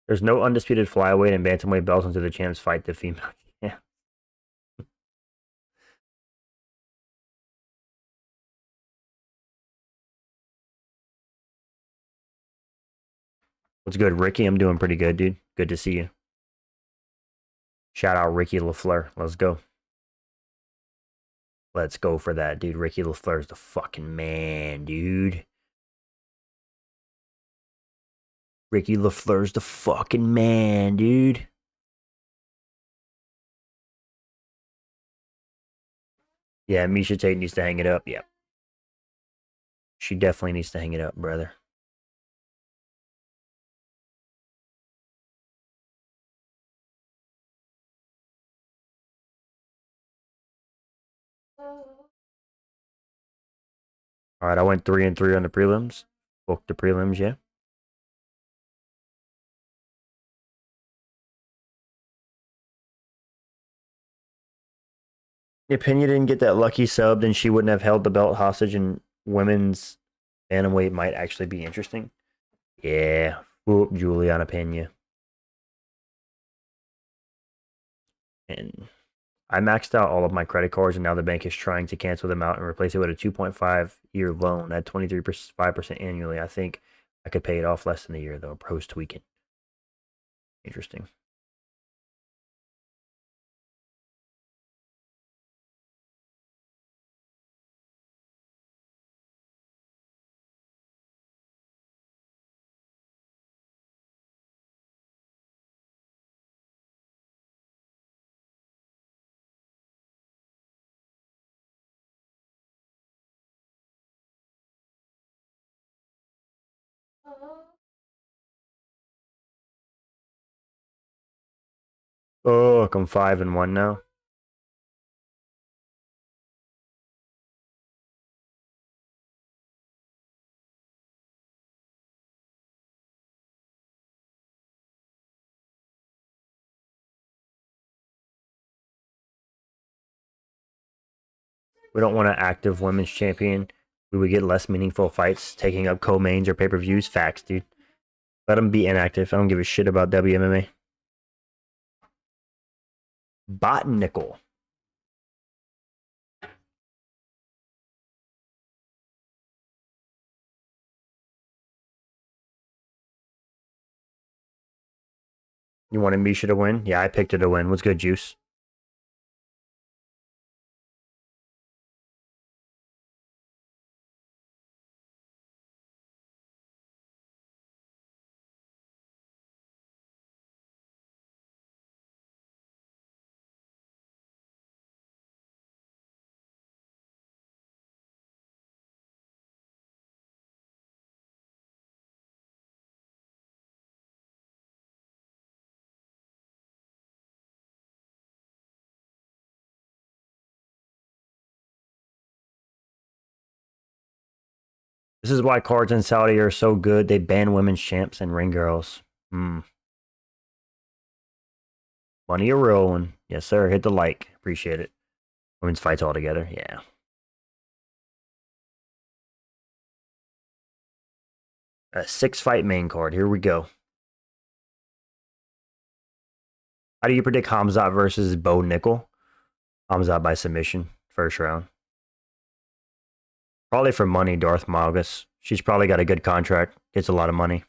There's no undisputed flyweight and bantamweight belts until the champs fight the female. Yeah. What's good, Ricky? I'm doing pretty good, dude. Good to see you. Shout out Ricky LaFleur. Let's go. Let's go for that, dude. Ricky LaFleur's the fucking man, dude. Ricky LaFleur's the fucking man, dude. Yeah, Miesha Tate needs to hang it up. Yeah. She definitely needs to hang it up, brother. All right, I went 3-3 on the prelims. Booked the prelims, yeah. If Pena didn't get that lucky sub, then she wouldn't have held the belt hostage, and women's bantamweight might actually be interesting. Yeah, whoop Juliana Pena. And I maxed out all of my credit cards, and now the bank is trying to cancel them out and replace it with a 2.5-year loan at 23.5% annually. I think I could pay it off less than a year, though, post tweaking. Interesting. Oh, look, I'm 5-1 now. We don't want an active women's champion. We would get less meaningful fights taking up co-mains or pay-per-views. Facts, dude. Let them be inactive. I don't give a shit about WMMA. Nickal. You wanted Miesha to win? Yeah, I picked her to win. What's good, Juice? This is why cards in Saudi are so good. They ban women's champs and ring girls. Hmm. Money a real one. Yes, sir. Hit the like. Appreciate it. Women's fights all together. Yeah. A 6-fight main card. Here we go. How do you predict Hamzat versus Bo Nickal? Hamzat by submission. First round. Probably for money, Darth Malgus. She's probably got a good contract. Gets a lot of money.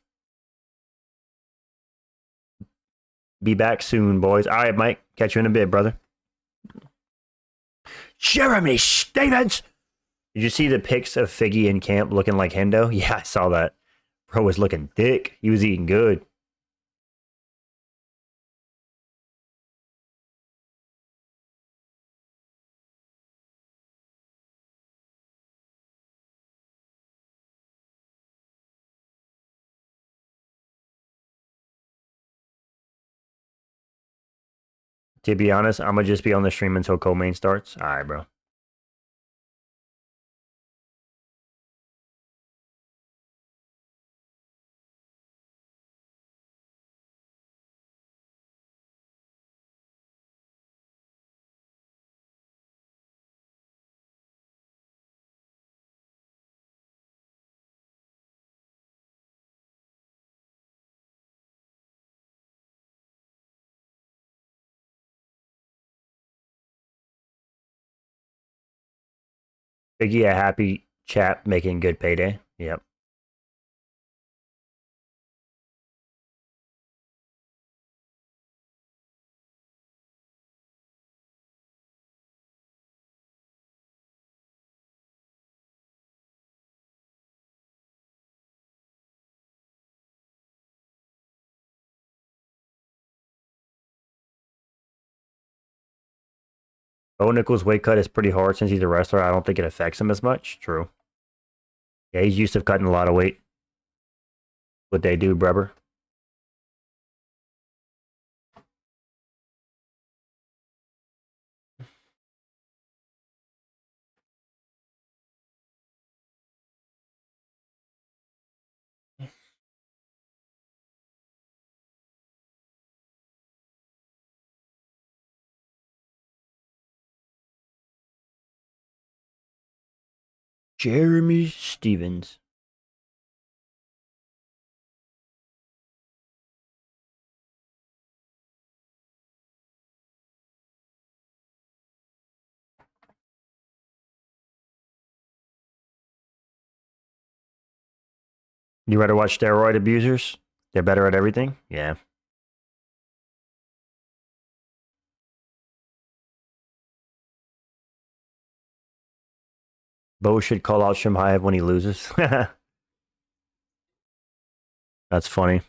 Be back soon, boys. All right, Mike. Catch you in a bit, brother. Jeremy Stevens! Did you see the pics of Figgy in camp looking like Hendo? Yeah, I saw that. Bro was looking thick. He was eating good. To be honest, I'm going to just be on the stream until co-main starts. All right, bro. Figgy, a happy chap making good payday. Yep. Bo Nickal's weight cut is pretty hard since he's a wrestler. I don't think it affects him as much. True. Yeah, he's used to cutting a lot of weight. What they do, Breber. Jeremy Stevens. You rather watch steroid abusers? They're better at everything? Yeah. Bo should call out Shemhaev when he loses. That's funny.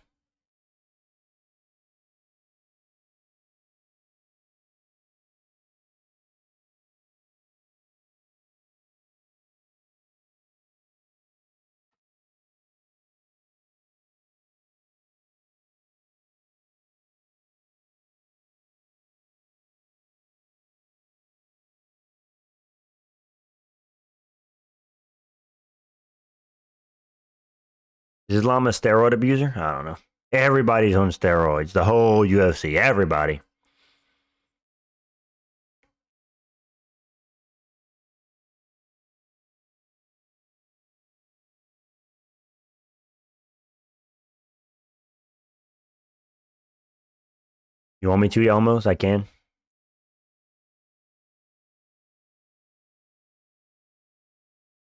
Is Islam a steroid abuser? I don't know. Everybody's on steroids. The whole UFC. Everybody. You want me to, Elmos? I can.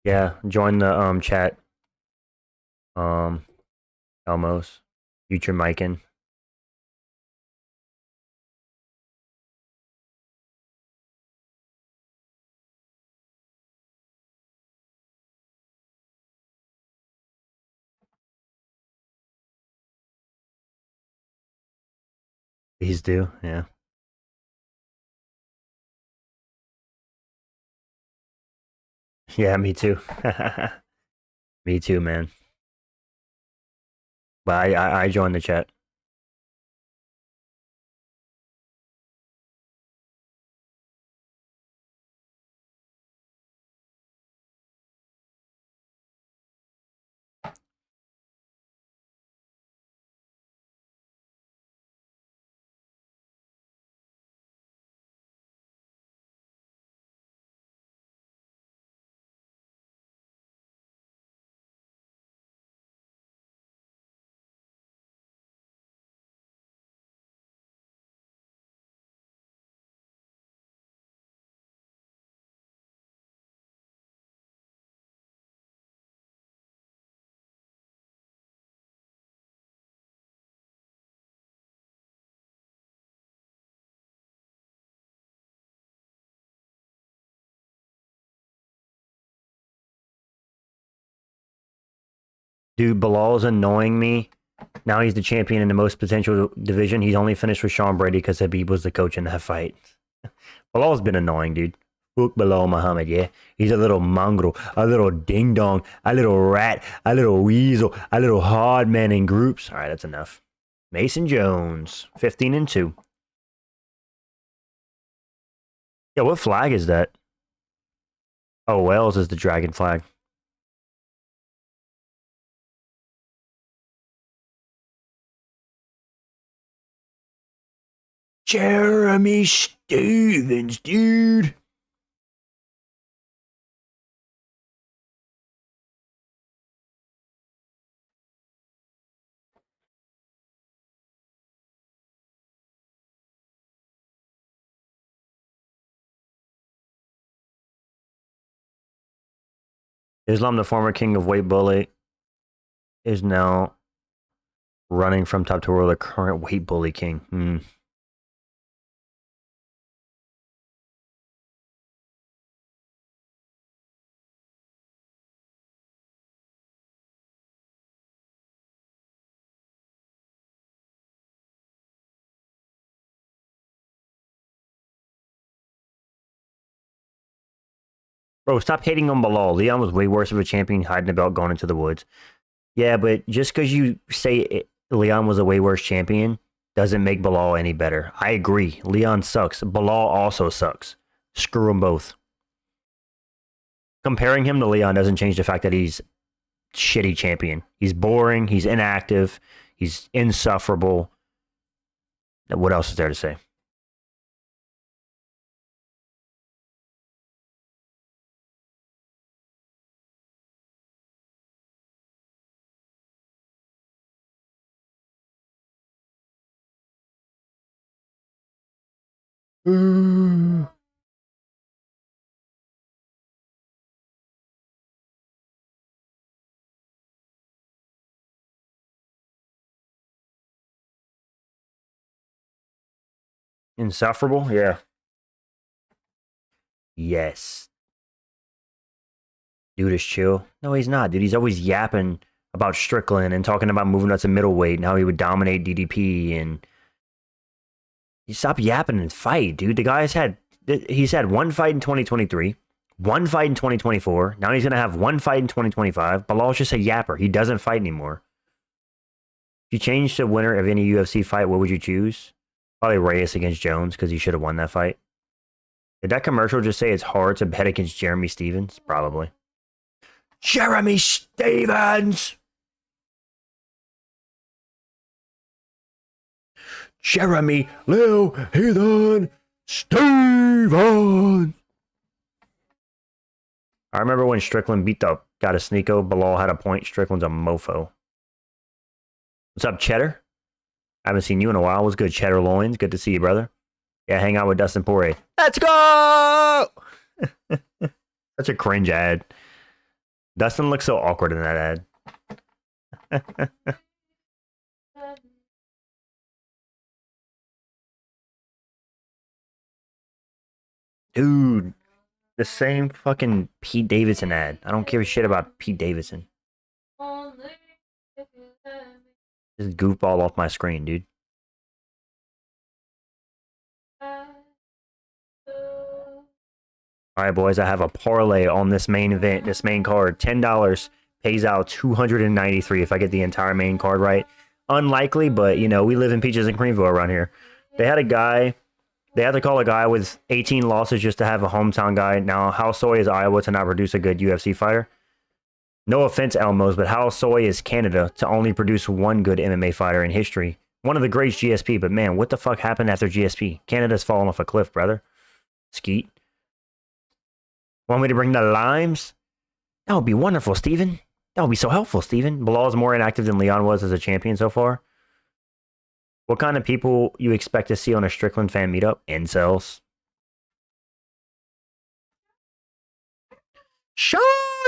Yeah, join the chat. Elmos. Future Mican. Please do. Yeah. Yeah, me too. Me too, man. But I joined the chat. Dude, Bilal's annoying me. Now he's the champion in the most potential division. He's only finished with Sean Brady because Habib was the coach in that fight. Bilal's been annoying, dude. Fuck Bilal Muhammad, yeah? He's a little mongrel, a little ding-dong, a little rat, a little weasel, a little hard man in groups. All right, that's enough. Mason Jones, 15-2. Yeah, what flag is that? Oh, Wales is the dragon flag. Jeremy Stevens, dude. Islam, the former king of weight bully, is now running from top to world, the current weight bully king. Bro, stop hating on Bilal. Leon was way worse of a champion hiding the belt going into the woods. Yeah, but just because you say Leon was a way worse champion doesn't make Bilal any better. I agree. Leon sucks. Bilal also sucks. Screw them both. Comparing him to Leon doesn't change the fact that he's shitty champion. He's boring. He's inactive. He's insufferable. What else is there to say? Insufferable? Yeah. Yes. Dude is chill. No, he's not, dude. He's always yapping about Strickland and talking about moving up to middleweight and how he would dominate DDP. And you stop yapping and fight, dude. The guy's he's had one fight in 2023, one fight in 2024. Now he's going to have one fight in 2025. Bilal's just a yapper. He doesn't fight anymore. If you change the winner of any UFC fight, what would you choose? Probably Reyes against Jones because he should have won that fight. Did that commercial just say it's hard to bet against Jeremy Stevens? Probably. Jeremy Stevens! Jeremy Lil Heathen Stevens! I remember when Strickland got a sneako. Bilal had a point. Strickland's a mofo. What's up, Cheddar? I haven't seen you in a while. What's good, Cheddar Loins? Good to see you, brother. Yeah, hang out with Dustin Poirier. Let's go! Such a cringe ad. Dustin looks so awkward in that ad. Dude, the same fucking Pete Davidson ad. I don't give a shit about Pete Davidson. Just goofball off my screen, dude. All right, boys, I have a parlay on this main event, this main card. $10 pays out $293 if I get the entire main card right. Unlikely, but, you know, we live in peaches and creamville around here. They had to call a guy with 18 losses just to have a hometown guy. Now, how soy is Iowa to not produce a good UFC fighter? No offense, Elmos, but how soy is Canada to only produce one good MMA fighter in history? One of the greats, GSP, but man, what the fuck happened after GSP? Canada's fallen off a cliff, brother. Skeet. Want me to bring the limes? That would be wonderful, Steven. That would be so helpful, Steven. Bilal's more inactive than Leon was as a champion so far. What kind of people you expect to see on a Strickland fan meetup? Incels. Sean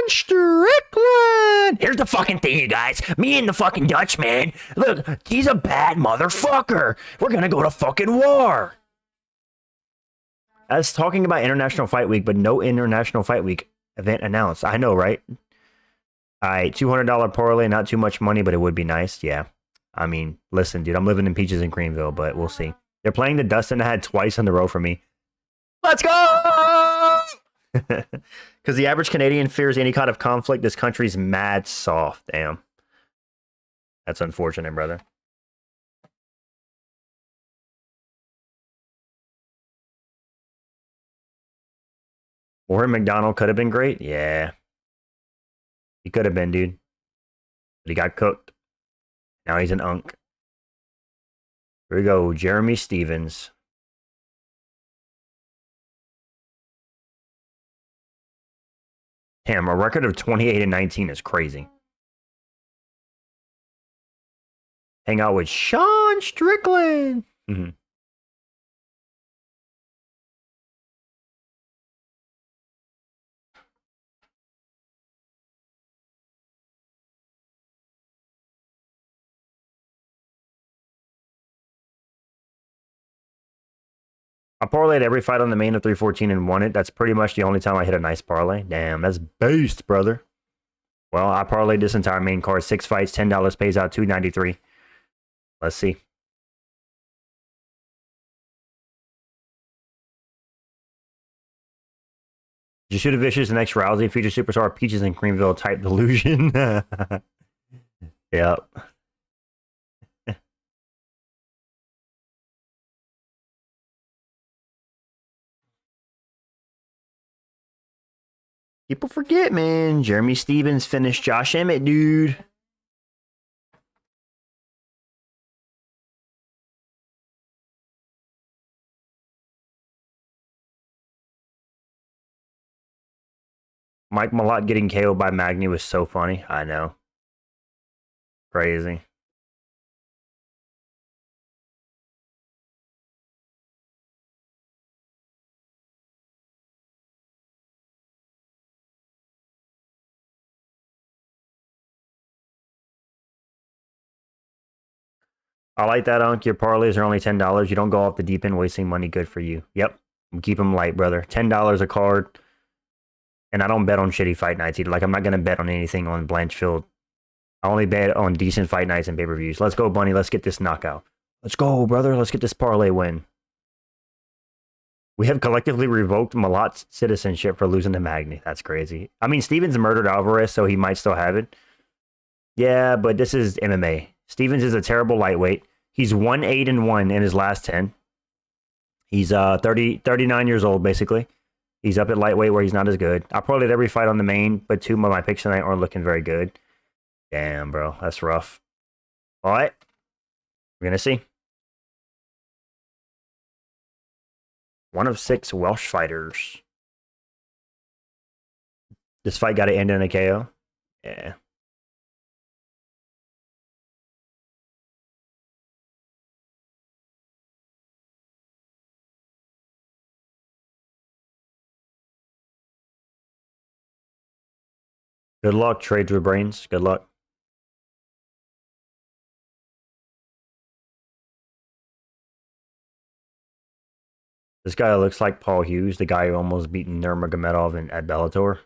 Strickland! Here's the fucking thing, you guys. Me and the fucking Dutchman. Look, he's a bad motherfucker. We're gonna go to fucking war. I was talking about International Fight Week, but no International Fight Week event announced. I know, right? All right, $200 parlay, not too much money, but it would be nice. Yeah. I mean, listen, dude, I'm living in Peaches and Creamville, but we'll see. They're playing the Dustin I had twice in a row for me. Let's go! Because the average Canadian fears any kind of conflict. This country's mad soft. Damn. That's unfortunate, brother. Or McDonald could have been great. Yeah. He could have been, dude. But he got cooked. Now he's an unk. Here we go. Jeremy Stevens. Damn, a record of 28 and 19 is crazy. Hang out with Sean Strickland. Mm-hmm. I parlayed every fight on the main of 314 and won it. That's pretty much the only time I hit a nice parlay. Damn, that's beast, brother. Well, I parlayed this entire main card. 6 fights, $10 pays out $293. Let's see. Did you shoot a vicious the next Rousey feature superstar Peaches and Creamville type delusion? Yep. People forget, man. Jeremy Stevens finished Josh Emmett, dude. Mike Malott getting KO'd by Magny was so funny. I know. Crazy. I like that, Unk. Your parlays are only $10. You don't go off the deep end wasting money. Good for you. Yep. Keep them light, brother. $10 a card. And I don't bet on shitty fight nights either. Like, I'm not going to bet on anything on Blanchfield. I only bet on decent fight nights and pay-per-views. Let's go, Bunny. Let's get this knockout. Let's go, brother. Let's get this parlay win. We have collectively revoked Malott's citizenship for losing to Magny. That's crazy. I mean, Stevens murdered Alvarez, so he might still have it. Yeah, but this is MMA. Stevens is a terrible lightweight. He's 1-8-1 in his last 10. He's 39 years old, basically. He's up at lightweight where he's not as good. I probably did every fight on the main, but 2 of my picks tonight aren't looking very good. Damn, bro. That's rough. All right. We're going to see. 1 of 6 Welsh fighters. This fight got to end in a KO. Yeah. Good luck, trade your brains. Good luck. This guy looks like Paul Hughes, the guy who almost beat Nurmagomedov at Bellator.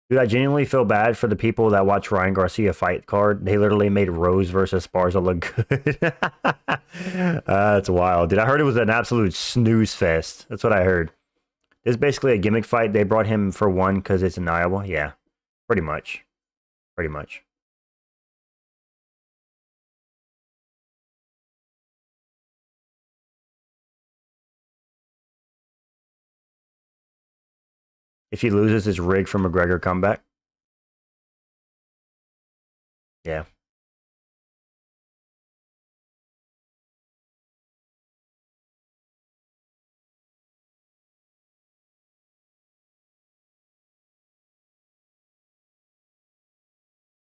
Dude, I genuinely feel bad for the people that watch Ryan Garcia fight card. They literally made Rose versus Sparza look good. That's wild. Dude, I heard it was an absolute snooze fest. That's what I heard. It's basically a gimmick fight. They brought him for one because it's in Iowa. Yeah, pretty much. Pretty much. If he loses, it's rigged for McGregor comeback. Yeah.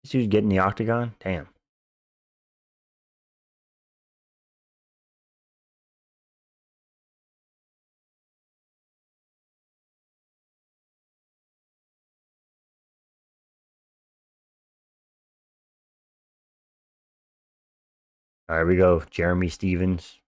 This dude's getting the octagon? Damn. All right, we go. Jeremy Stevens.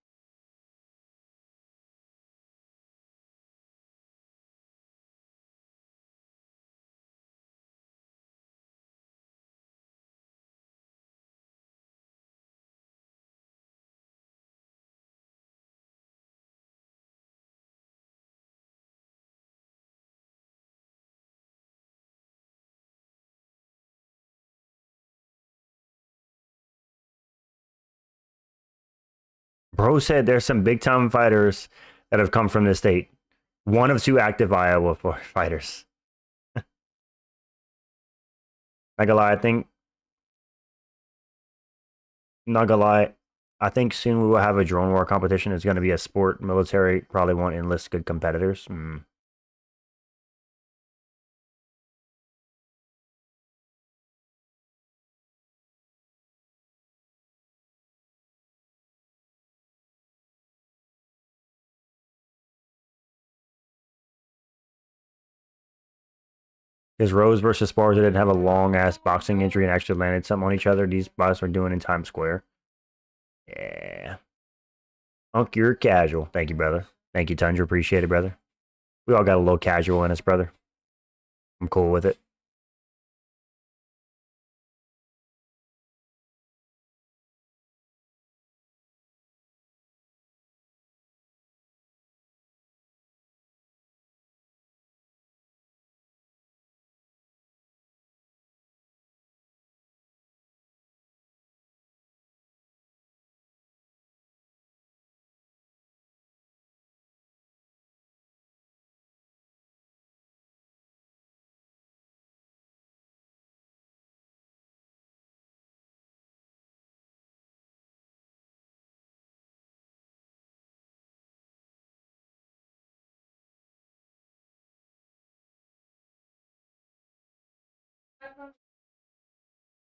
Bro said there's some big time fighters that have come from this state. One of two active Iowa fighters. Not gonna lie, I think soon we will have a drone war competition. It's going to be a sport. Military probably won't enlist good competitors. Because Rose versus Sparza didn't have a long ass boxing injury and actually landed something on each other. These guys are doing in Times Square. Yeah. Unk, you're casual. Thank you, brother. Thank you, Tundra. Appreciate it, brother. We all got a little casual in us, brother. I'm cool with it.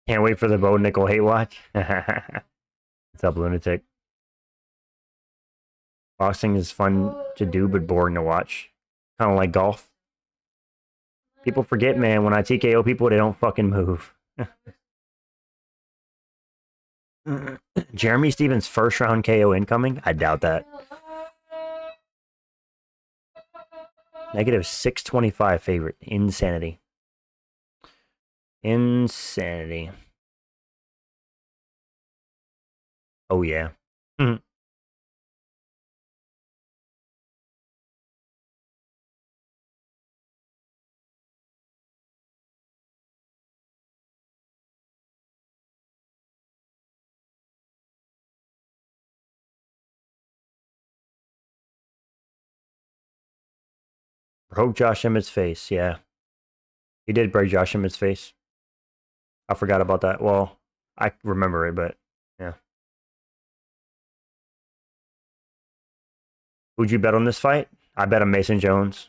Can't wait for the Bo Nickal hate watch. What's up, lunatic? Boxing is fun to do, but boring to watch. Kind of like golf. People forget, man, when I TKO people, they don't fucking move. Jeremy Stevens' first round KO incoming? I doubt that. Negative 625 favorite. Insanity. Insanity. Oh, yeah. Broke Josh Emmett's face, yeah. He did break Josh Emmett's face. I forgot about that. Well, I remember it, but yeah. Who'd you bet on this fight? I bet on Mason Jones.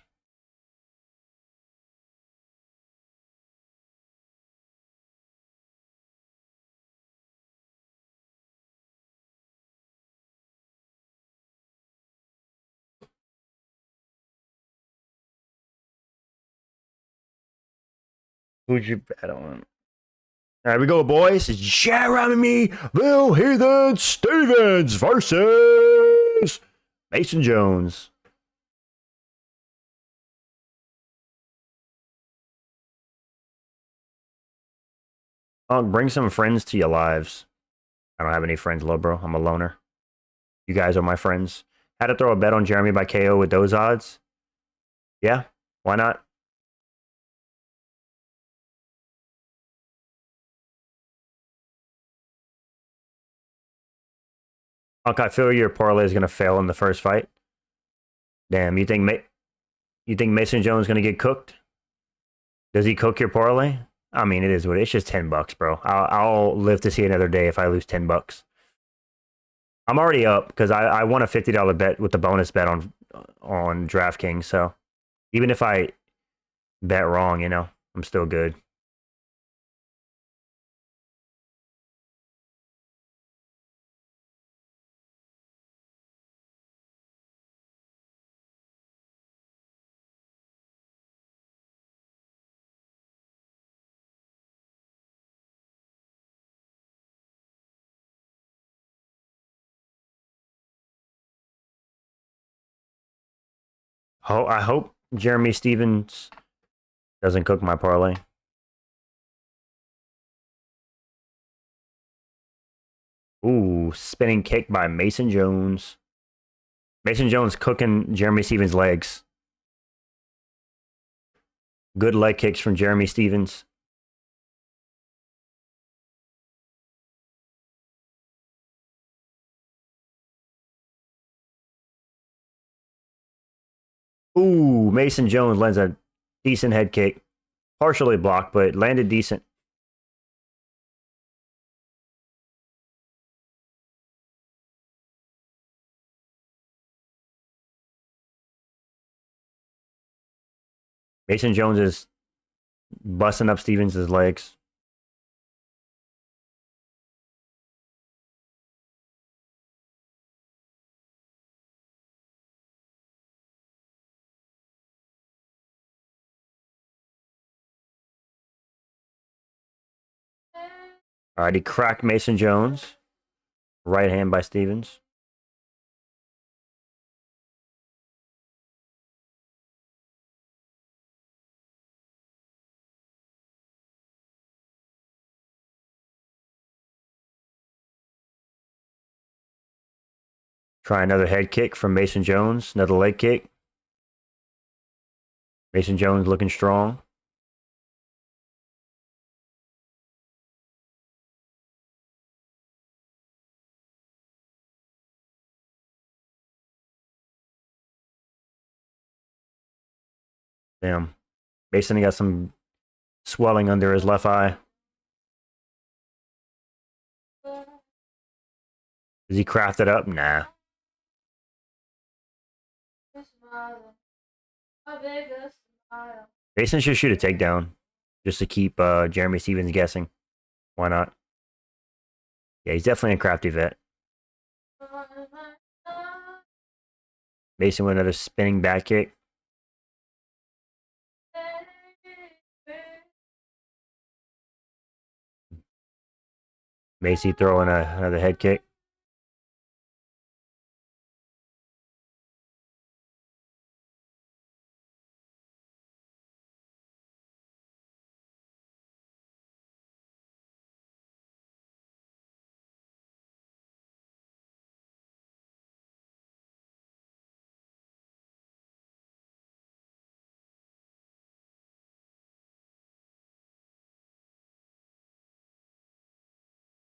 Who'd you bet on? All right, we go, boys. It's Jeremy Bill Heathen Stevens versus Mason Jones. Oh, bring some friends to your lives. I don't have any friends, low bro. I'm a loner. You guys are my friends. Had to throw a bet on Jeremy by KO with those odds. Yeah, why not? Unc, I feel your parlay is gonna fail in the first fight. Damn, you think Mason Jones is gonna get cooked? Does he cook your parlay? I mean, it is what it's just $10, bro. I'll live to see another day if I lose $10. I'm already up because I won a $50 bet with the bonus bet on DraftKings. So even if I bet wrong, I'm still good. I hope Jeremy Stevens doesn't cook my parlay. Ooh, spinning kick by Mason Jones. Mason Jones cooking Jeremy Stevens' legs. Good leg kicks from Jeremy Stevens. Ooh, Mason Jones lands a decent head kick. Partially blocked, but landed decent. Mason Jones is busting up Stevens' legs. All right, he cracked Mason Jones. Right hand by Stevens. Try another head kick from Mason Jones. Another leg kick. Mason Jones looking strong. Damn. Mason got some swelling under his left eye. Does he craft it up? Nah. Mason should shoot a takedown just to keep Jeremy Stevens guessing. Why not? Yeah, he's definitely a crafty vet. Mason with another spinning back kick. Macy throwing another head kick.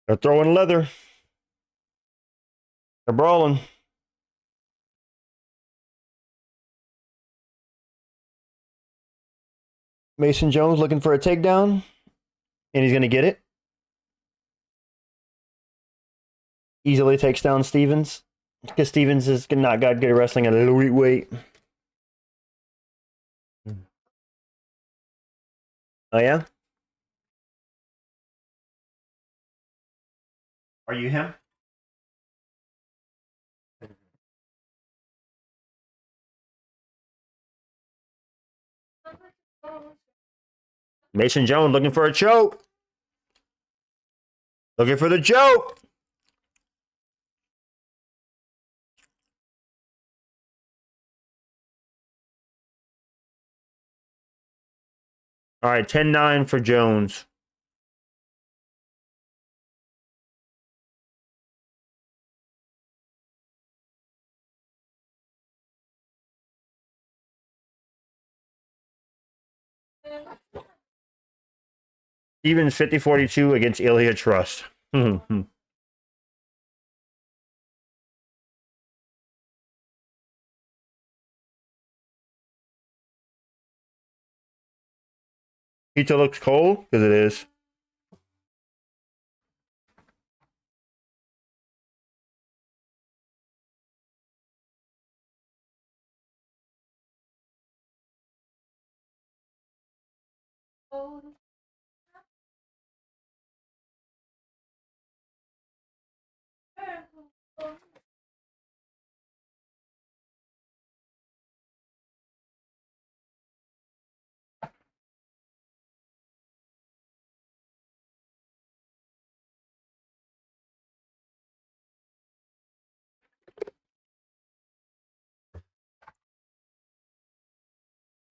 They're throwing leather. They're brawling. Mason Jones looking for a takedown. And he's going to get it. Easily takes down Stevens. Because Stevens has not got good wrestling at a low weight. Oh, yeah? Are you him? Mason Jones looking for a choke. Looking for the choke. All right, 10-9 for Jones. Stevens 50-42 against Ilya Trust. Pizza looks cold because it is.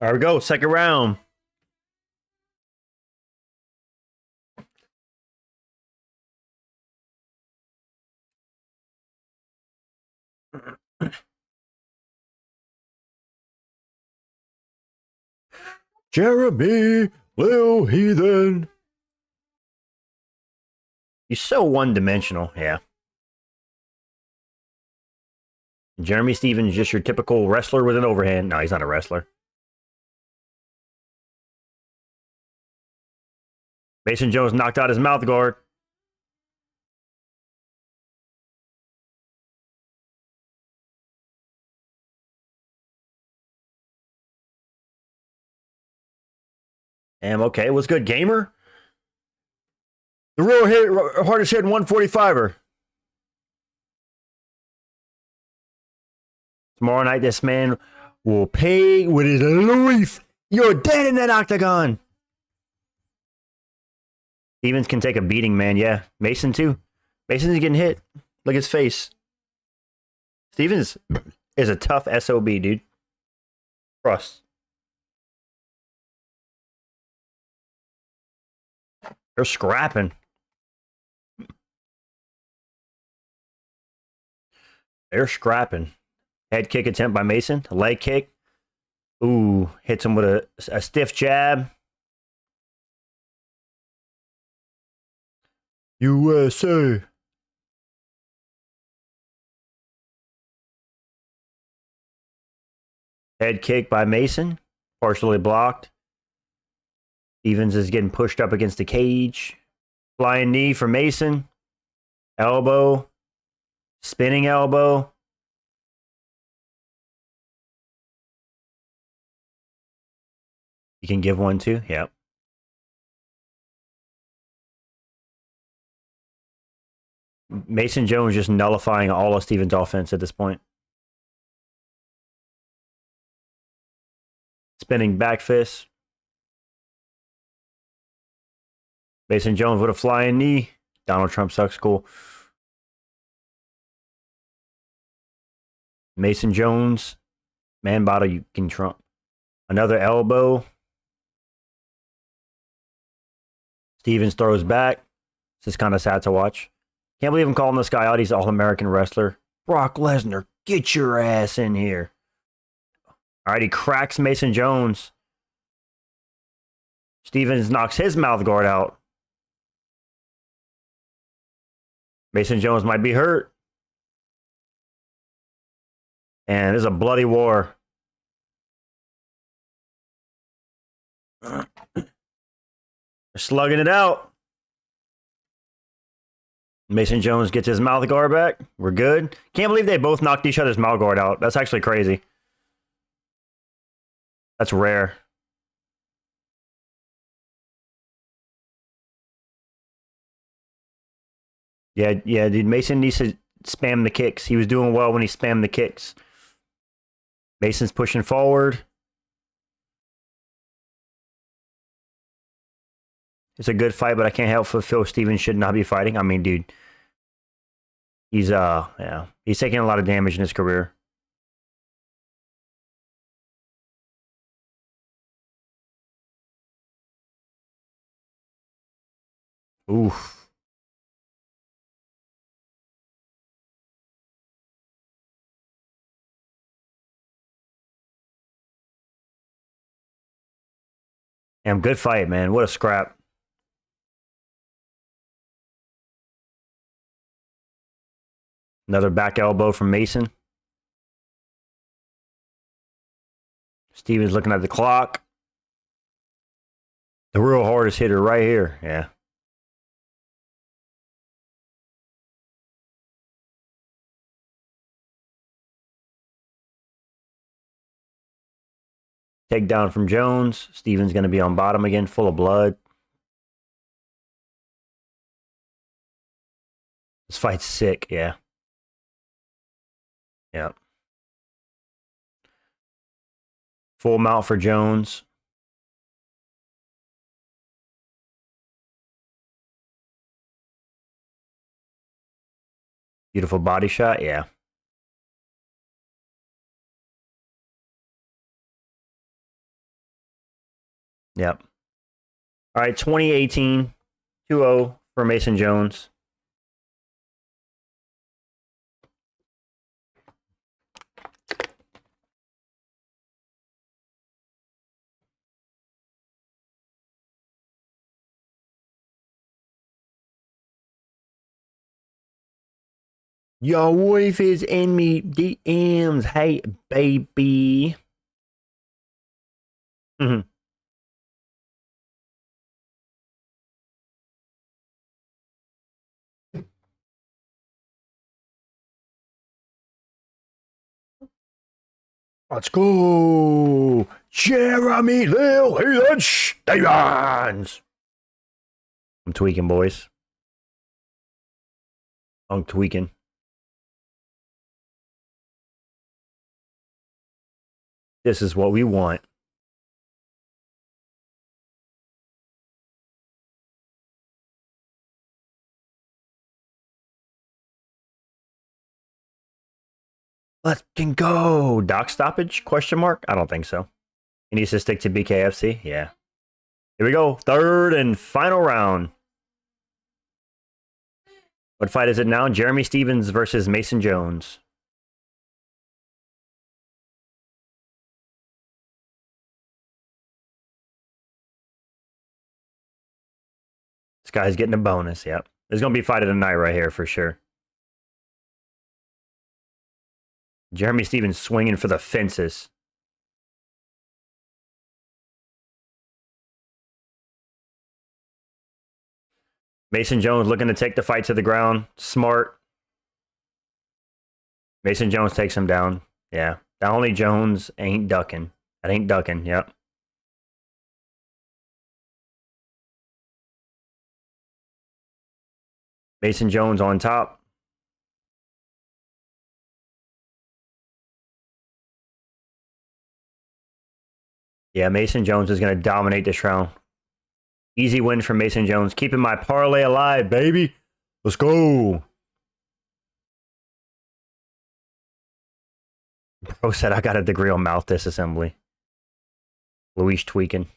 There we go, second round. Jeremy, Lil Heathen. He's so one-dimensional, yeah. Jeremy Stephens, just your typical wrestler with an overhand. No, he's not a wrestler. Mason Jones knocked out his mouth guard. Okay, what's good, gamer? The real hardest hit 145er. Tomorrow night, this man will pay with his life. You're dead in that octagon. Stephens can take a beating, man. Yeah, Mason too. Mason's getting hit. Look at his face. Stephens is a tough SOB, dude. Trust. They're scrapping. They're scrapping. Head kick attempt by Mason. Leg kick. Ooh, hits him with a stiff jab. USA. Head kick by Mason. Partially blocked. Stephens is getting pushed up against the cage. Flying knee for Mason. Elbow. Spinning elbow. You can give one too. Yep. Mason Jones just nullifying all of Stephens' offense at this point. Spinning back fist. Mason Jones with a flying knee. Donald Trump sucks. Cool. Mason Jones. Man bottle, you can Trump. Another elbow. Stephens throws back. This is kind of sad to watch. Can't believe I'm calling this guy out. He's an All-American wrestler. Brock Lesnar, get your ass in here. All right, he cracks Mason Jones. Stephens knocks his mouth guard out. Mason Jones might be hurt. And there's a bloody war. They're slugging it out. Mason Jones gets his mouth guard back. We're good. Can't believe they both knocked each other's mouth guard out. That's actually crazy. That's rare. Yeah, dude. Mason needs to spam the kicks. He was doing well when he spammed the kicks. Mason's pushing forward. It's a good fight, but I can't help but feel Stephens should not be fighting. I mean, dude, he's he's taking a lot of damage in his career. Oof. Damn, good fight, man. What a scrap. Another back elbow from Mason. Stephens looking at the clock. The real hardest hitter right here. Yeah. Takedown from Jones. Stephens going to be on bottom again, full of blood. This fight's sick, yeah. Yep. Full mount for Jones. Beautiful body shot, yeah. Yep. All right, 2018, 2-0 for Mason Jones. Your wife is in me DMs. Hey, baby. Mm-hmm. Let's go. Jeremy Lil Stevens. I'm tweaking, boys. I'm tweaking. This is what we want. Let's go. Doc stoppage? Question mark? I don't think so. He needs to stick to BKFC. Yeah. Here we go. Third and final round. What fight is it now? Jeremy Stevens versus Mason Jones. This guy's getting a bonus. Yep. There's going to be a fight of the night right here for sure. Jeremy Stevens swinging for the fences. Mason Jones looking to take the fight to the ground. Smart. Mason Jones takes him down. Yeah. The only Jones ain't ducking. That ain't ducking. Yep. Mason Jones on top. Yeah, Mason Jones is going to dominate this round. Easy win for Mason Jones. Keeping my parlay alive, baby. Let's go. Bro said I got a degree on mouth disassembly. Luis tweaking.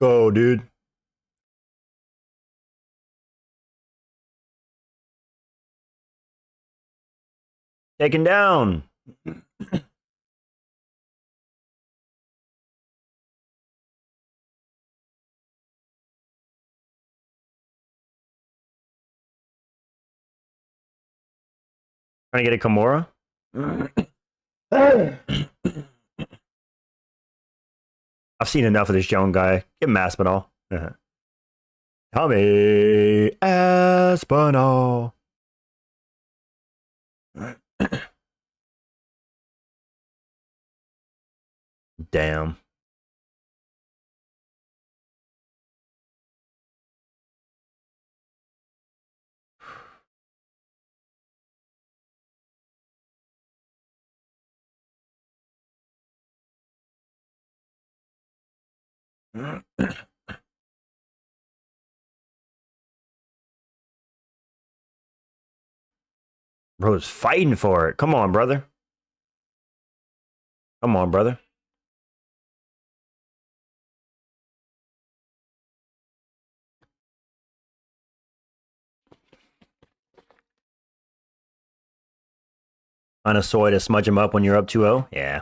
Go, dude. Taken down. Trying to get a Kimura. I've seen enough of this Joan guy. Give him Aspinall. Tommy Aspinall. Damn. Bro's fighting for it. Come on, brother. Come on, brother. On a soy to smudge him up when you're up 2-0? Yeah.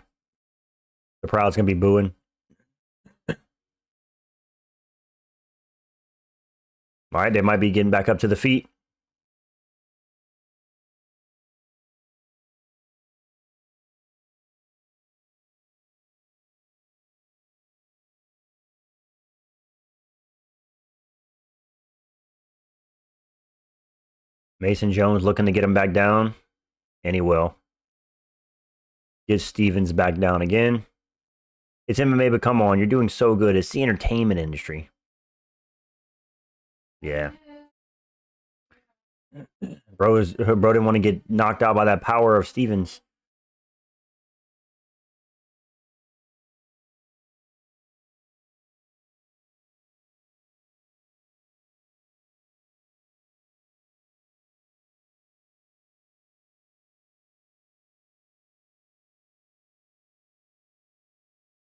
The crowd's going to be booing. All right, they might be getting back up to the feet. Mason Jones looking to get him back down, and he will. Get Stevens back down again. It's MMA, but come on, you're doing so good. It's the entertainment industry. Yeah. Bro didn't want to get knocked out by that power of Stevens.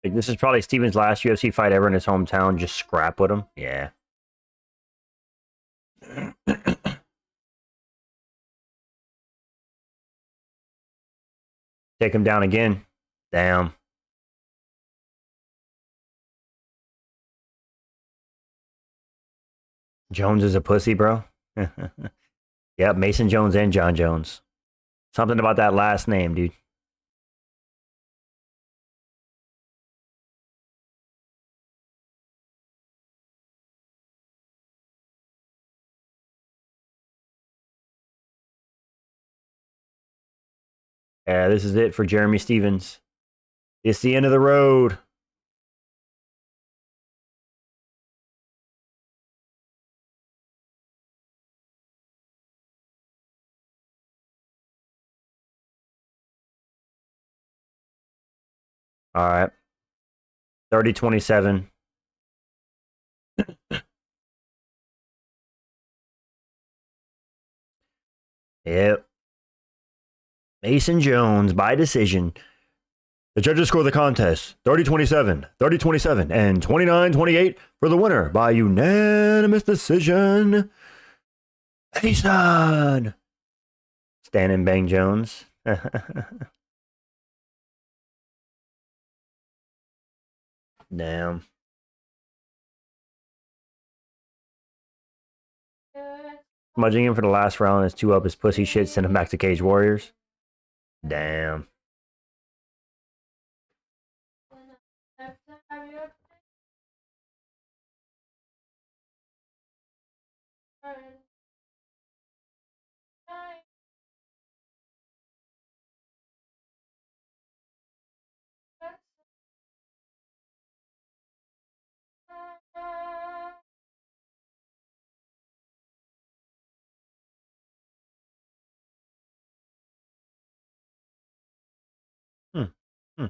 Like, this is probably Steven's last UFC fight ever in his hometown. Just scrap with him. Yeah. Take him down again. Damn. Jones is a pussy, bro. Yep, Mason Jones and Jon Jones. Something about that last name, dude. Yeah, this is it for Jeremy Stevens. It's the end of the road. All right. 30-27. Yep. Mason Jones by decision. The judges score the contest 30-27, 30-27, and 29-28 for the winner by unanimous decision. Mason. Stan and Bang Jones. Damn. Smudging him for the last round is 2 up his pussy shit. Send him back to Cage Warriors. Damn. Hmm. Hmm.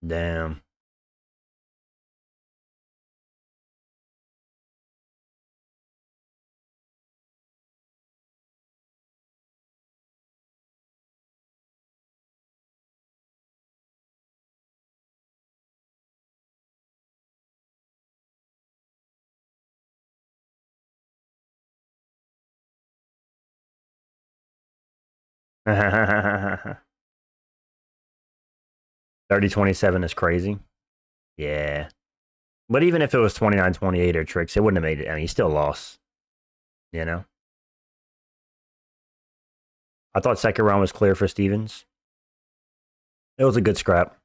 Damn. Thirty 27 is crazy. Yeah. But even if it was 29-28 or tricks, it wouldn't have made it. I mean, he still lost. You know? I thought second round was clear for Stevens. It was a good scrap.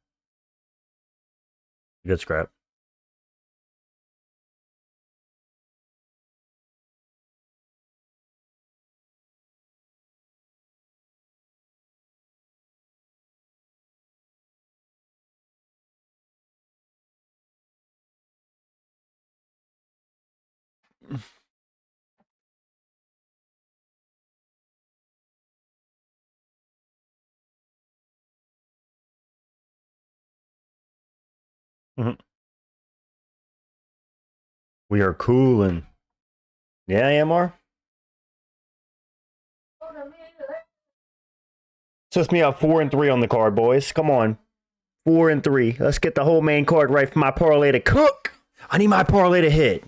Good scrap. We are cooling. Yeah, Amar? Sets me up 4-3 on the card, boys. Come on. 4-3. Let's get the whole main card right for my parlay to cook. I need my parlay to hit.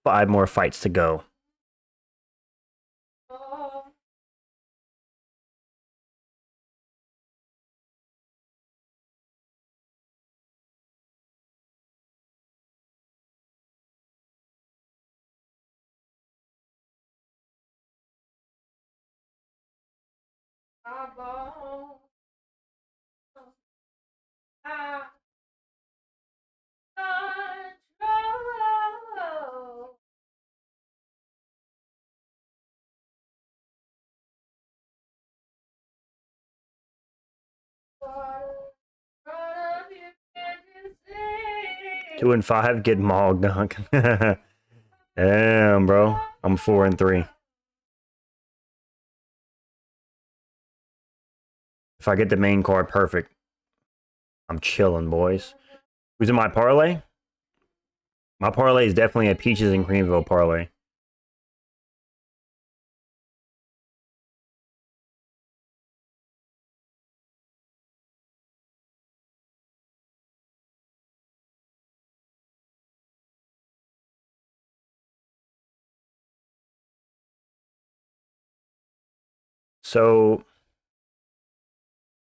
5 more fights to go. eyeball. I control. Front of you, can't you see? 2 and 5, get mauled, dunk. Damn, bro. I'm 4 and 3. If I get the main card, perfect. I'm chilling, boys. Who's in my parlay? My parlay is definitely a Peaches and Creamville parlay. So,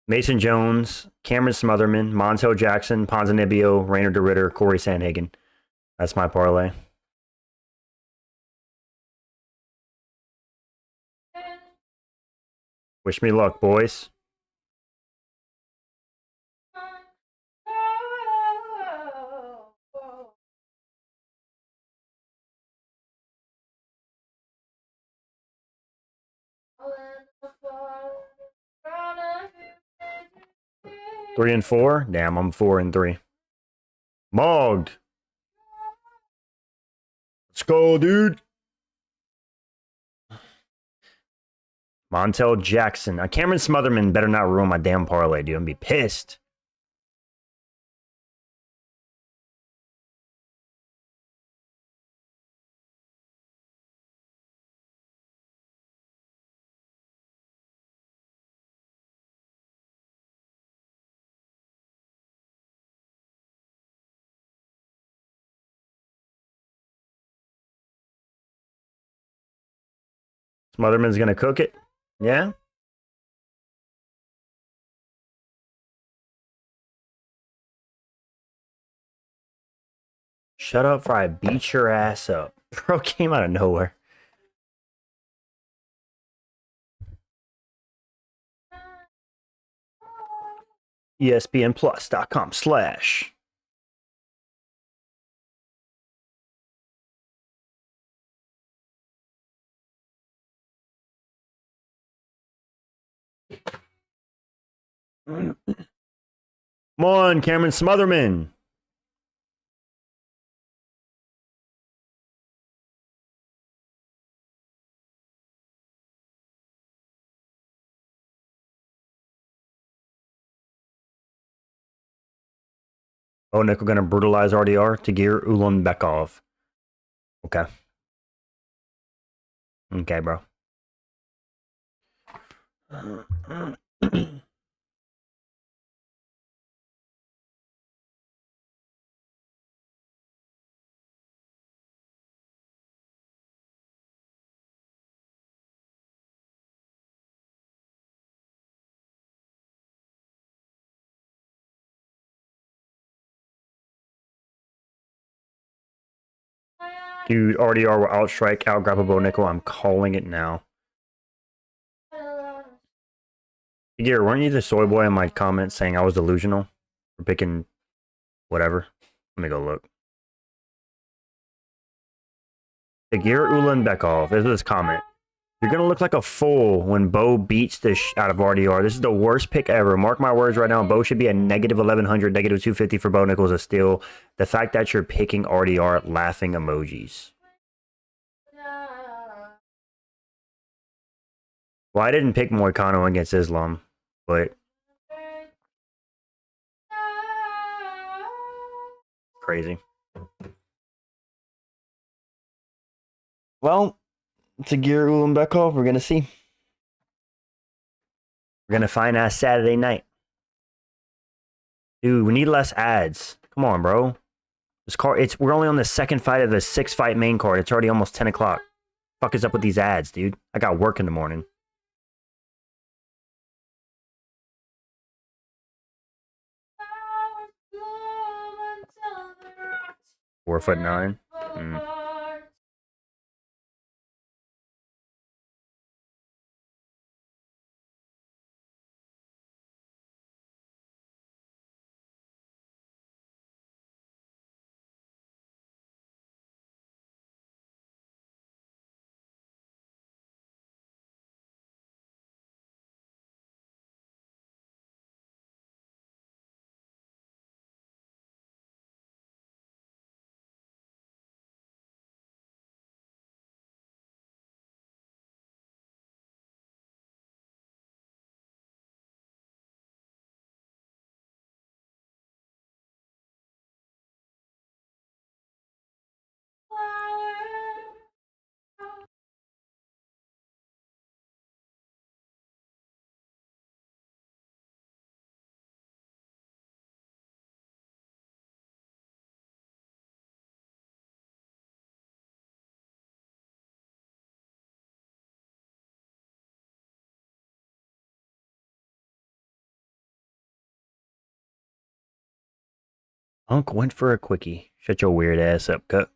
Mason Jones, Cameron Smotherman, Montel Jackson, Ponzinibbio, Reinier DeRitter, Cory Sandhagen. That's my parlay. Wish me luck, boys. Front of you, can't you see? 3 and 4? Damn, I'm 4 and 3. Mogged. Let's go, dude. Montel Jackson. Cameron Smotherman better not ruin my damn parlay, dude. I'm gonna be pissed. Smotherman's gonna cook it. Yeah? Shut up or I beat your ass up. Bro came out of nowhere. ESPNplus.com/ Come on, Cameron Smotherman. Oh, Nickal gonna brutalize RDR to gear Ulan Bekoev. Okay. Okay, bro. Dude, RDR will outstrike, outgrab a Nickal. I'm calling it now. Gear, weren't you the soy boy in my comments saying I was delusional for picking whatever? Let me go look. Gear Ulan Bekoev. This is his comment. You're going to look like a fool when Bo beats the out of RDR. This is the worst pick ever. Mark my words right now. Bo should be a negative 1100, negative 250 for Bo Nickal is a steal. The fact that you're picking RDR, laughing emojis. Well, I didn't pick Moicano against Islam, but crazy. Well, to Gear Ulan Bekoev, we're going to see. We're going to find out Saturday night. Dude, we need less ads. Come on, bro. This card, we're only on the second fight of the 6-fight main card. It's already almost 10 o'clock. Fuck is up with these ads, dude? I got work in the morning. Until the rocks 4'9". apart. Unc went for a quickie. Shut your weird ass up, cut.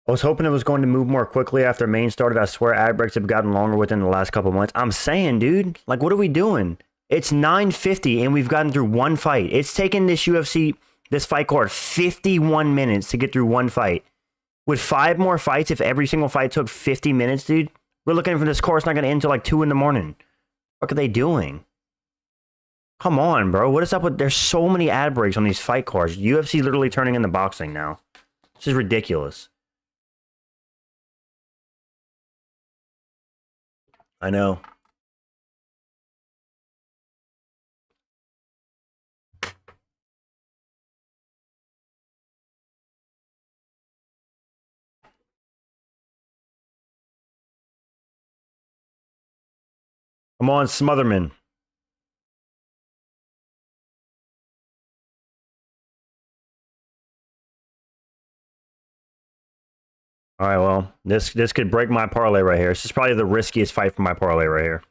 I was hoping it was going to move more quickly after main started. I swear ad breaks have gotten longer within the last couple months. I'm saying, dude, like, what are we doing? It's 9:50 and we've gotten through one fight. It's taken this UFC, this fight card, 51 minutes to get through one fight. With 5 more fights, if every single fight took 50 minutes, dude, we're looking for this course not going to end until like 2 in the morning. What are they doing? Come on, bro. What is up with... There's so many ad breaks on these fight cards. UFC literally turning into boxing now. This is ridiculous. I know. Come on, Smotherman. All right, well, this could break my parlay right here. This is probably the riskiest fight for my parlay right here.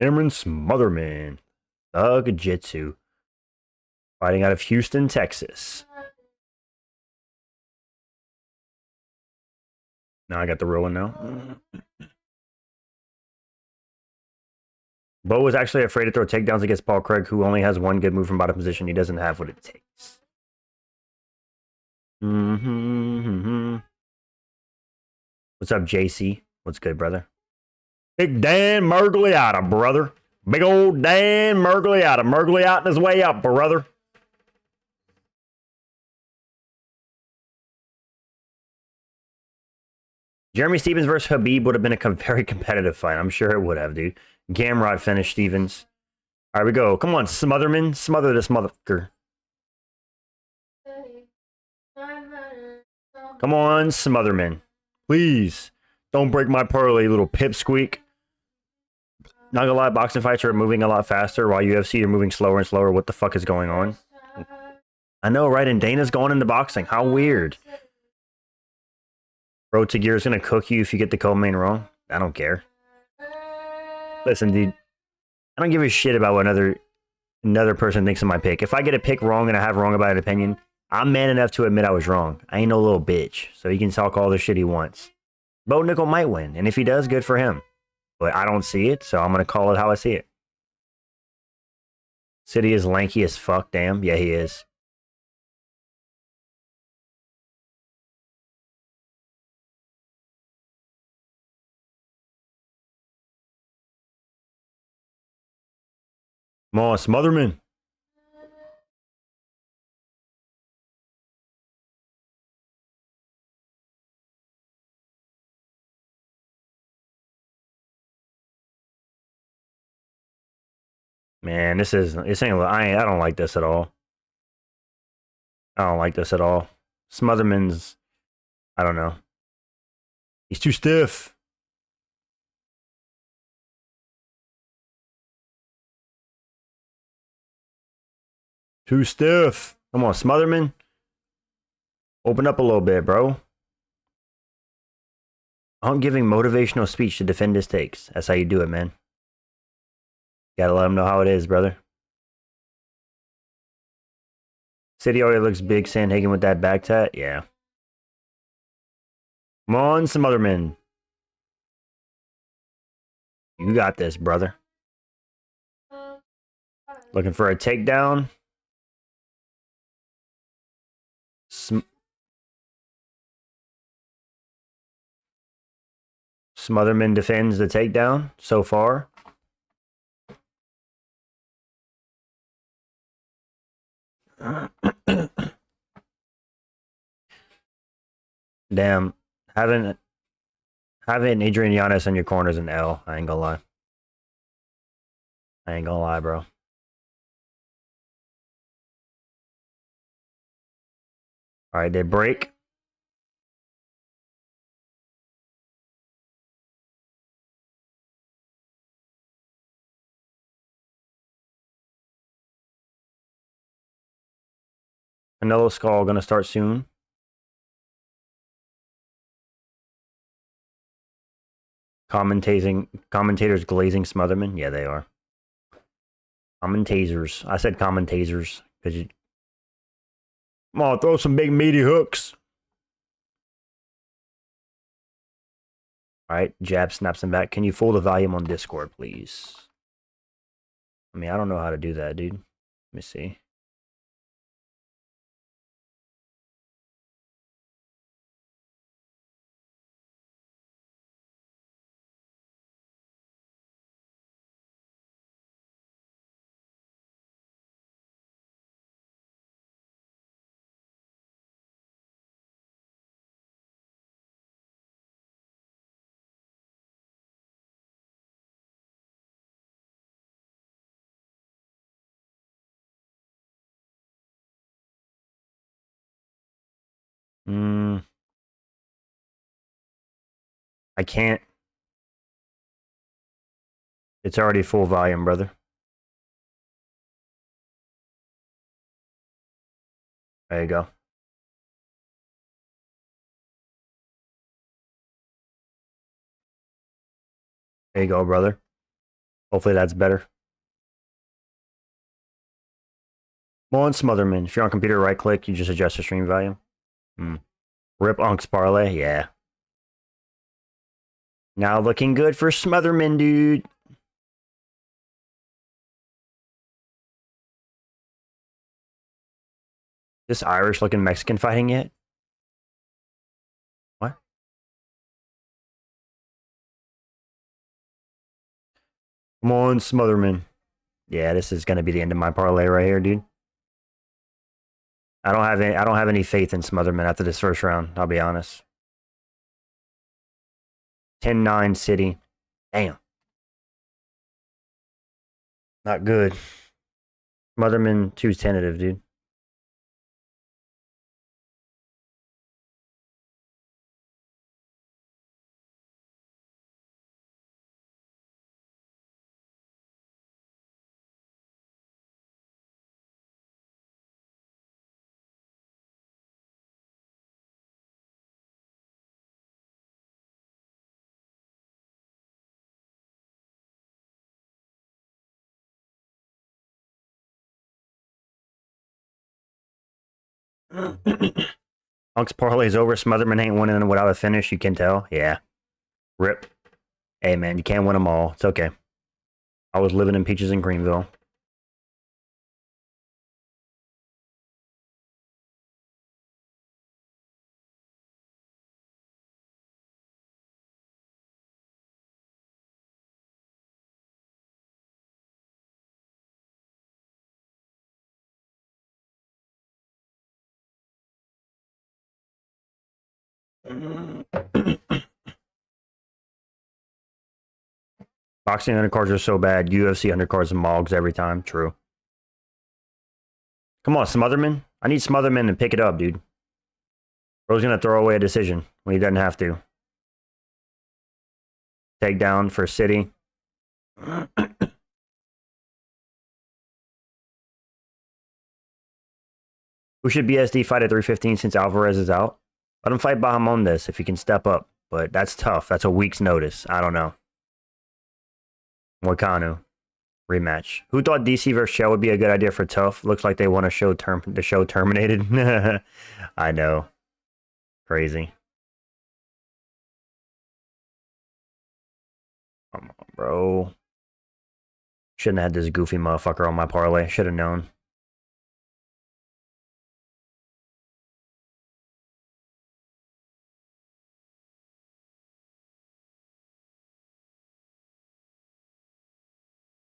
Cameron Smotherman, Thug Jitsu, fighting out of Houston, Texas. Now I got the real one now. Bo was actually afraid to throw takedowns against Paul Craig, who only has one good move from bottom position. He doesn't have what it takes. What's up, JC? What's good, brother? Big Dan Mergliata, brother. Big old Dan Mergliata. Mergliata his way up, brother. Jeremy Stevens versus Habib would have been a very competitive fight. I'm sure it would have, dude. Gamrot finished Stevens. All right, we go. Come on, Smotherman. Smother this motherfucker. Come on, Smotherman. Please. Don't break my parlay, little pipsqueak. Not gonna lie, boxing fights are moving a lot faster while UFC are moving slower and slower. What the fuck is going on? I know, right? And Dana's going into boxing. How weird. Bro, Tagir's gonna cook you if you get the co-main wrong. I don't care. Listen, dude. I don't give a shit about what another person thinks of my pick. If I get a pick wrong and I have wrong about an opinion, I'm man enough to admit I was wrong. I ain't no little bitch, so he can talk all the shit he wants. Bo Nickal might win, and if he does, good for him. But I don't see it, so I'm going to call it how I see it. City is lanky as fuck, damn. Yeah, he is. Come on, Smotherman. Man, this ain't. I don't like this at all. I don't like this at all. Smotherman's. I don't know. He's too stiff. Too stiff. Come on, Smotherman. Open up a little bit, bro. I'm giving motivational speech to defend his takes. That's how you do it, man. Gotta let him know how it is, brother. City already looks big. Sandhagen with that back tat. Yeah. Come on, Smotherman. You got this, brother. Looking for a takedown. Smotherman defends the takedown so far. Damn, having Adrian Giannis on your corner is an L. I ain't gonna lie. I ain't gonna lie, bro. All right, they break. Canelo Skull gonna start soon. Commentators glazing Smotherman. Yeah, they are. Commentators. I said commentators because you. Come on, throw some big meaty hooks. All right, jab snaps him back. Can you fool the volume on Discord, please? I mean, I don't know how to do that, dude. Let me see. I can't. It's already full volume, brother. There you go. There you go, brother. Hopefully that's better. Well, on Smotherman, if you're on computer, right click, you just adjust the stream volume. Rip Unk's parlay, yeah. Now looking good for Smotherman, dude. This Irish looking Mexican fighting yet? What? Come on, Smotherman. Yeah, this is gonna be the end of my parlay right here, dude. I don't have any faith in Smotherman after this first round, I'll be honest. 10-9 City. Damn. Not good. Smotherman too tentative, dude. Unk's parlay's over. Smotherman ain't winning without a finish. You can tell. Yeah. Rip. Hey, man, you can't win them all. It's okay. I was living in Peaches in Greenville. Boxing undercards are so bad. UFC undercards and mogs every time. True. Come on, Smotherman. I need Smotherman to pick it up, dude. Bro's gonna throw away a decision when he doesn't have to. Takedown for City. Who should BSD fight at 315 since Alvarez is out? Let him fight Bahamondes if he can step up. But that's tough. That's a week's notice. I don't know. Moicano. Rematch. Who thought DC vs. Shell would be a good idea for Tough? Looks like they want the show terminated. I know. Crazy. Come on. bro. Shouldn't have had this goofy motherfucker on my parlay. Should have known.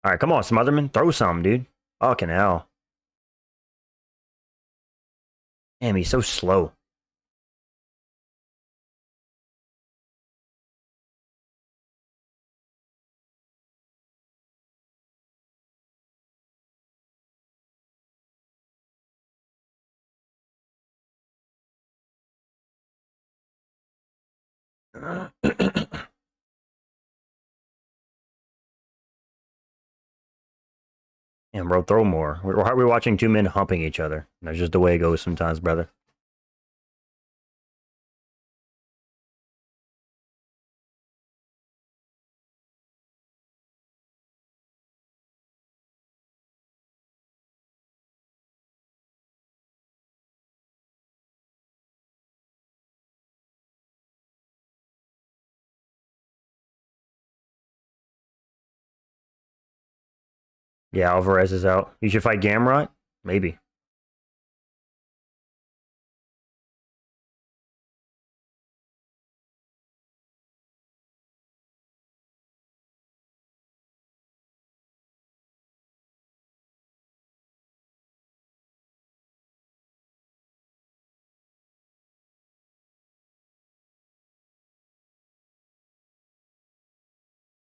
All right, come on, Smotherman. Throw some, dude. Fucking hell. Damn, he's so slow. Damn, bro, throw more. We're watching two men humping each other. That's just the way it goes sometimes, brother. Yeah, Alvarez is out. You should fight Gamrot? Maybe.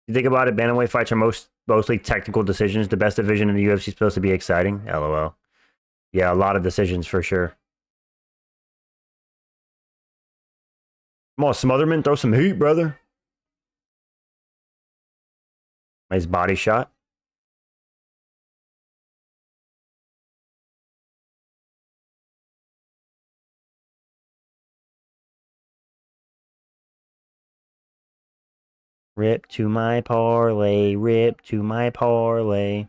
You think about it, bantamweight fights are mostly technical decisions. The best division in the UFC is supposed to be exciting. LOL. Yeah, a lot of decisions for sure. Come on, Smotherman, throw some heat, brother. Nice body shot. Rip to my parlay, rip to my parlay.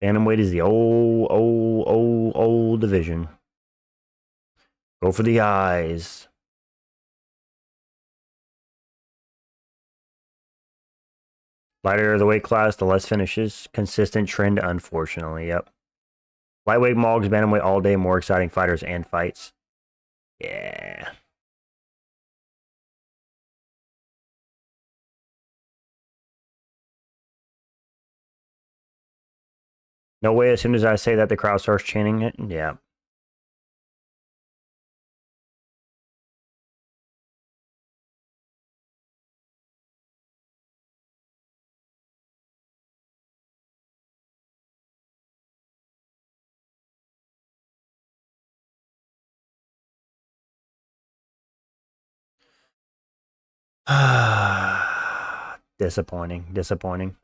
Bantamweight is the old division. Go for the eyes. Lighter the weight class, the less finishes. Consistent trend, unfortunately. Yep. Lightweight, Mogs, bantamweight all day. More exciting fighters and fights. Yeah. No way, as soon as I say that, the crowd starts chanting it. Yeah. Disappointing. Disappointing.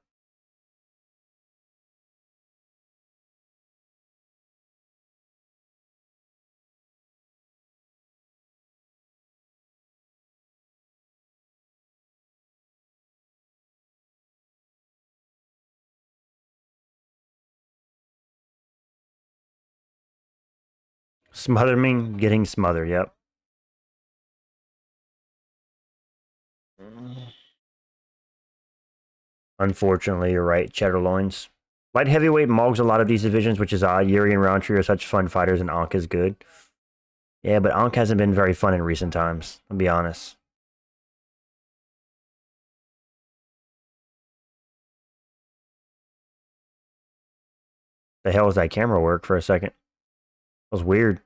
Smotherman getting smothered. Yep. Unfortunately, you're right. Cheddar loins. Light heavyweight mogs a lot of these divisions, which is odd. Yuri and Roundtree are such fun fighters, and Ankh is good. Yeah, but Ankh hasn't been very fun in recent times. I'll be honest. The hell was that camera work for a second? That was weird.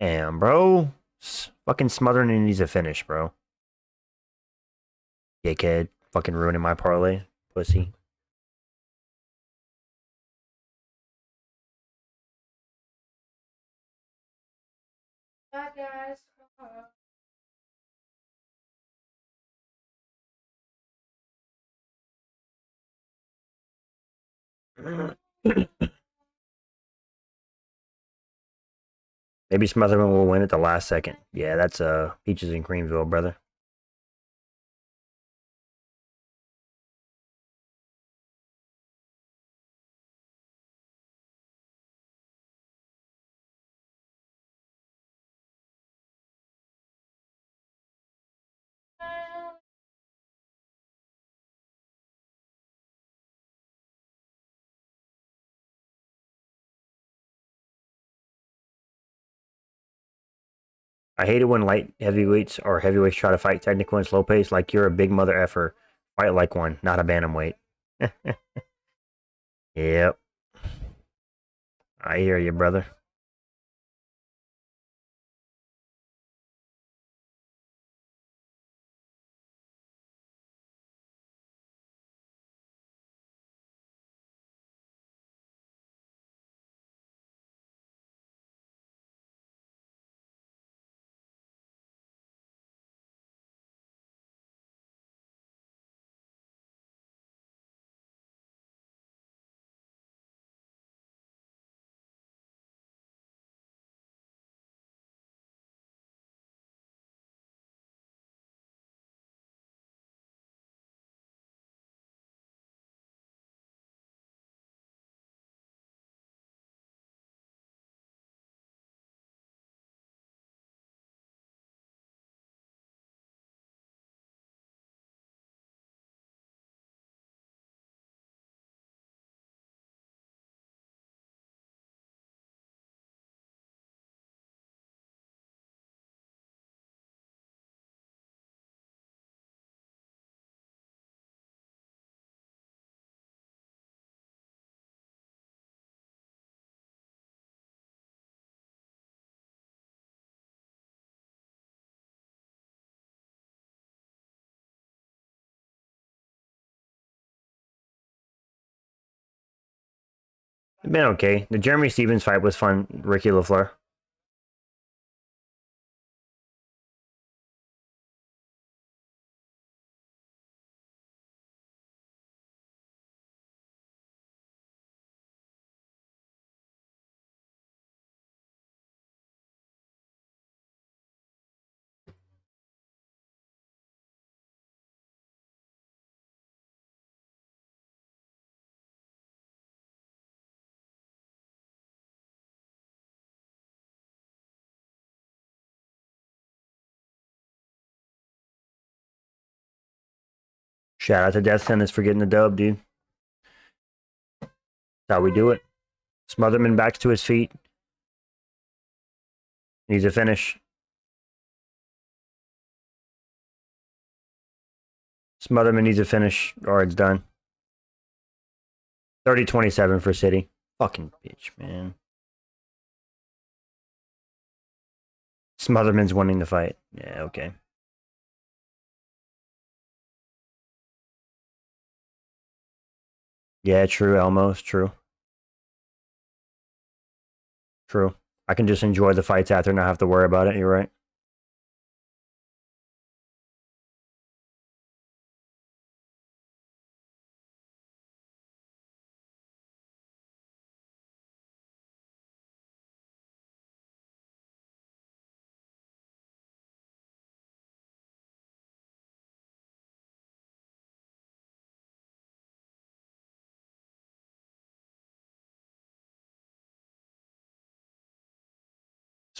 Damn, bro. Fucking smothering needs a finish, bro. Dickhead. Fucking ruining my parlay. Pussy. Bye, guys. Maybe Smotherman will win at the last second. Yeah, that's Peaches and Creamville, brother. I hate it when light heavyweights or heavyweights try to fight technical and slow pace. Like you're a big mother effer. Fight like one, not a bantamweight. Yep. I hear you, brother. It's been okay. The Jeremy Stevens fight was fun. Ricky LaFleur. Shout out to Death Sentence for getting the dub, dude. That's how we do it. Smotherman backs to his feet. Needs a finish. Smotherman needs a finish or it's done. 30-27 for City. Fucking bitch, man. Smotherman's winning the fight. Yeah, okay. Yeah, true, Elmos. True. True. I can just enjoy the fights after and not have to worry about it. You're right.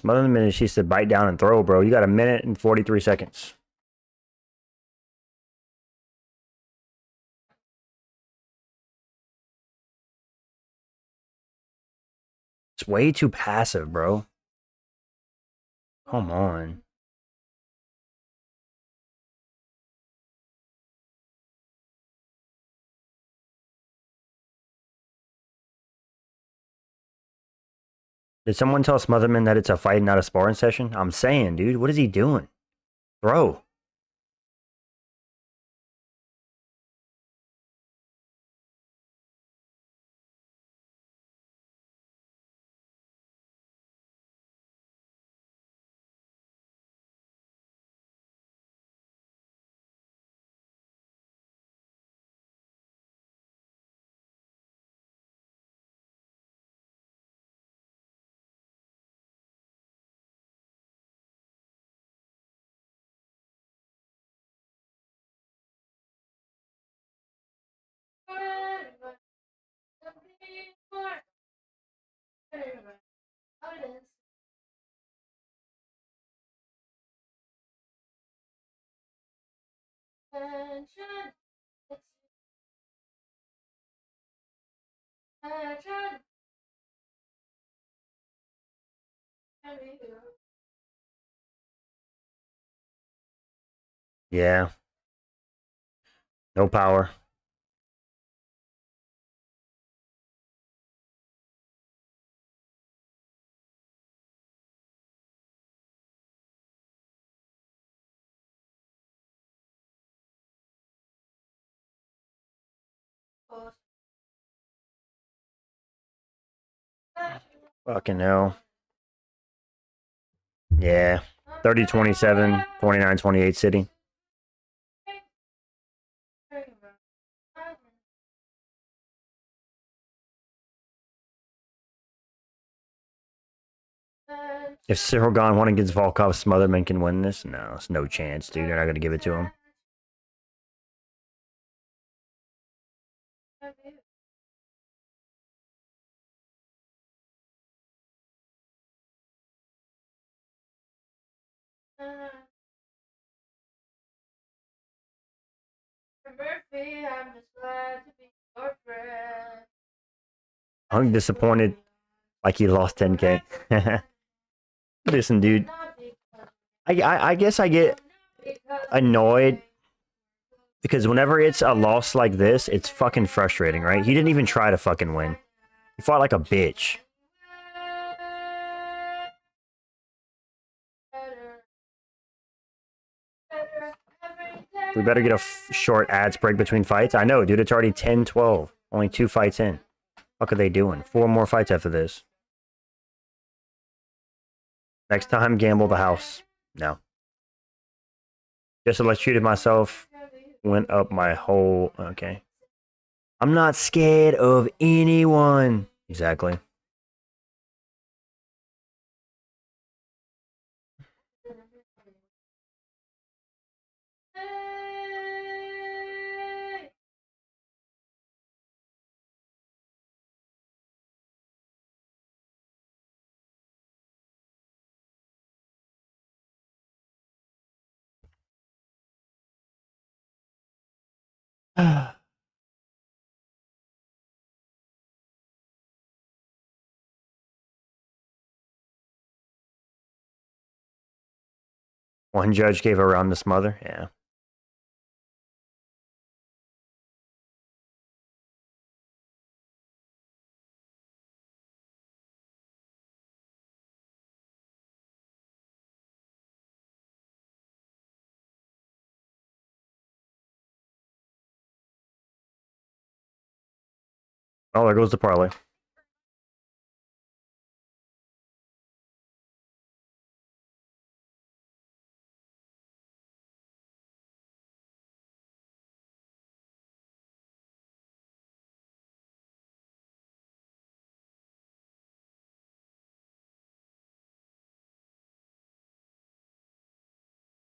Smotherman, she said, bite down and throw, bro. You got a minute and 43 seconds. It's way too passive, bro. Come on. Did someone tell Smotherman that it's a fight, not a sparring session? I'm saying, dude, what is he doing? Throw. Yeah. No power. Fucking hell. Yeah. 30-27, 29-28 City. If Serhiy won against Volkov, Smotherman can win this? No, it's no chance, dude. They're not going to give it to him. Murphy, I'm just glad to be your friend. I'm disappointed like he lost 10K. Listen, dude. I guess I get annoyed because whenever it's a loss like this, it's fucking frustrating, right? He didn't even try to fucking win. He fought like a bitch. We better get a short ads break between fights. I know, dude. It's already 10-12. Only 2 fights in. What are they doing? 4 more fights after this. Next time, gamble the house. No. Just electrocuted myself. Went up my whole... Okay. I'm not scared of anyone. Exactly. One judge gave a round to Smother. Yeah. Oh, there goes the parlay.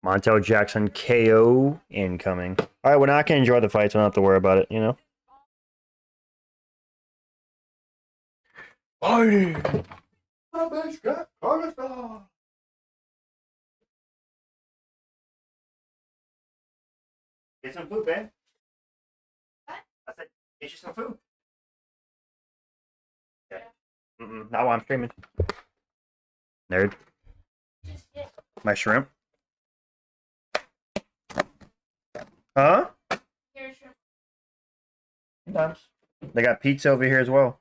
Montel Jackson KO incoming. All right, well, now I can enjoy the fights. I don't have to worry about it, you know? Fighting! Get some food, man. What? I said, get you some food. Okay. Not while I'm streaming. Nerd. My shrimp. Huh? Here's your Sometimes. They got pizza over here as well.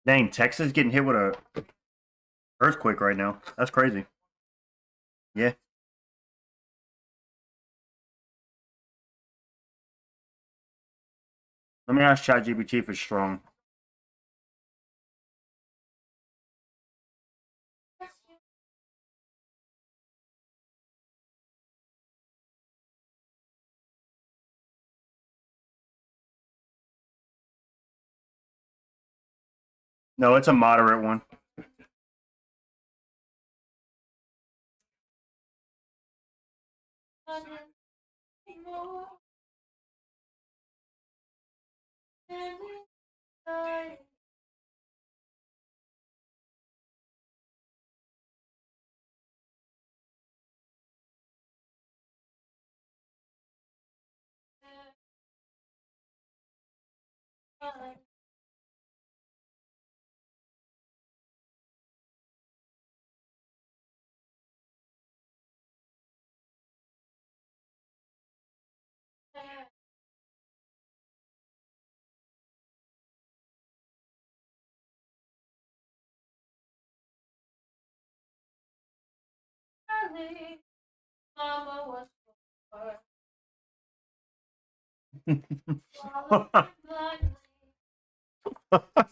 Dang, Texas getting hit with a earthquake right now. That's crazy. Yeah. Let me ask ChatGPT if it's strong. No, it's a moderate one.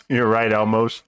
You're right, almost.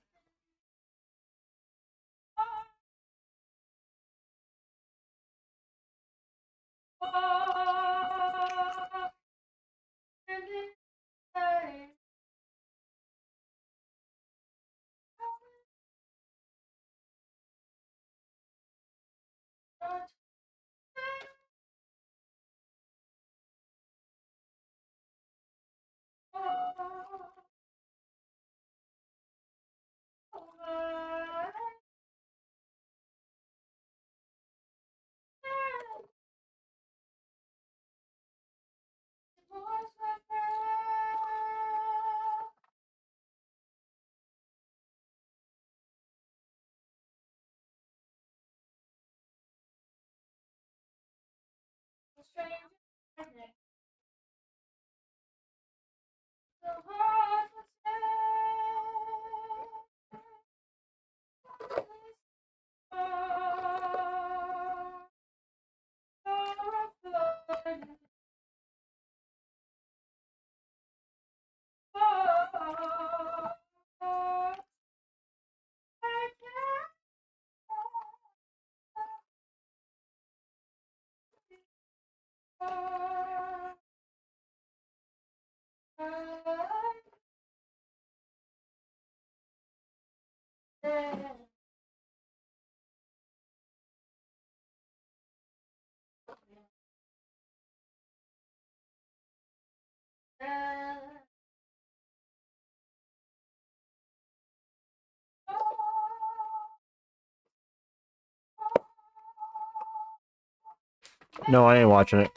No, I ain't watching it.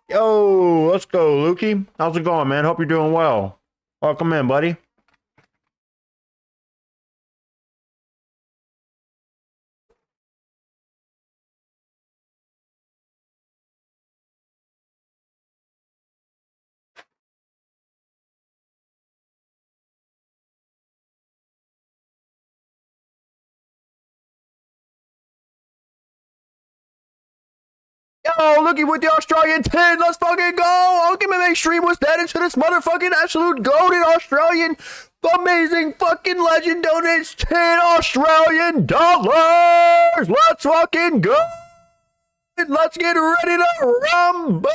Yo, let's go, Lukey. How's it going, man? Hope you're doing well. Welcome in, buddy. Yo, looky with the Australian 10. Let's fucking go. Ultimate Extreme was that into this motherfucking absolute golden Australian amazing fucking legend donates 10 Australian dollars. Let's fucking go. Let's get ready to rumble.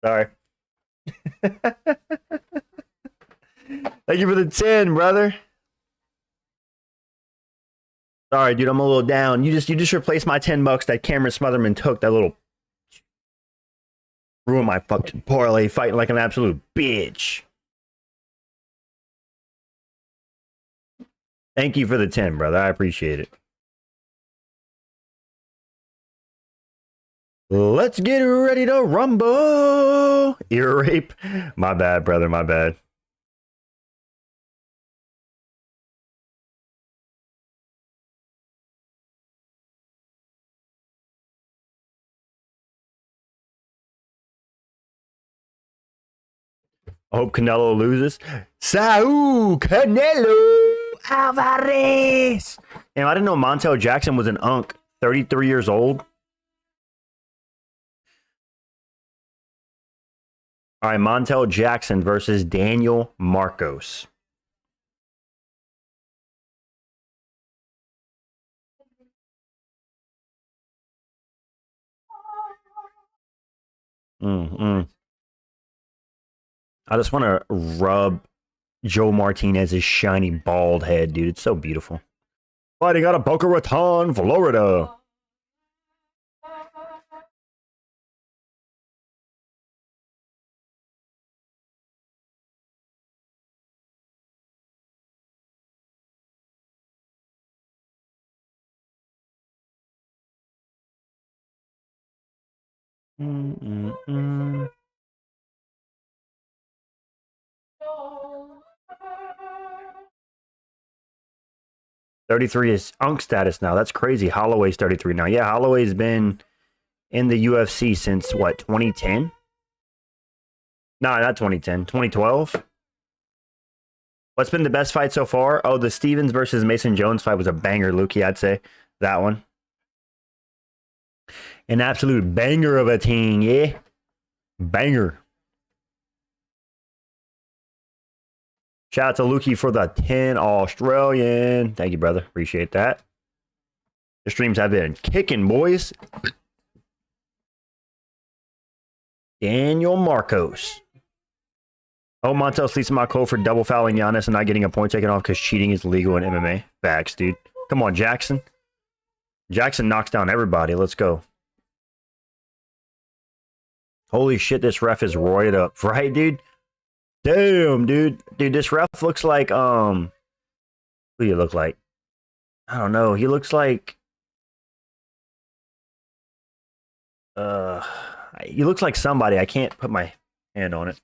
Sorry. Thank you for the 10, brother. Sorry, dude, I'm a little down. You just replaced my $10 that Cameron Smotherman took. That little ruined my fucking parlay, fighting like an absolute bitch. Thank you for the 10, brother. I appreciate it. Let's get ready to rumble. Ear rape. My bad, brother. My bad. I hope Canelo loses. Saul Canelo Alvarez. And I didn't know Montel Jackson was an unk 33 years old. All right, Montel Jackson versus Daniel Marcos. I just want to rub Joe Martinez's shiny bald head, dude. It's so beautiful. Fighting out of Boca Raton, Florida. Mm-mm-mm. 33 is Unk status now. That's crazy. Holloway's 33 now. Yeah, Holloway's been in the UFC since what, 2010? No, not 2010. 2012. What's been the best fight so far? Oh, the Stevens versus Mason Jones fight was a banger, Lukey, I'd say. That one. An absolute banger of a thing, yeah? Banger. Shout out to Lukey for the 10 Australian. Thank you, brother. Appreciate that. The streams have been kicking, boys. Daniel Marcos. Oh, Montel sleeps in my code for double fouling Giannis and not getting a point taken off because cheating is legal in MMA. Facts, dude. Come on, Jackson. Jackson knocks down everybody. Let's go. Holy shit, this ref is roided up. Right, dude? Damn, dude. Dude, this ref looks like, who do you look like? I don't know. He looks like, he looks like somebody. I can't put my hand on it.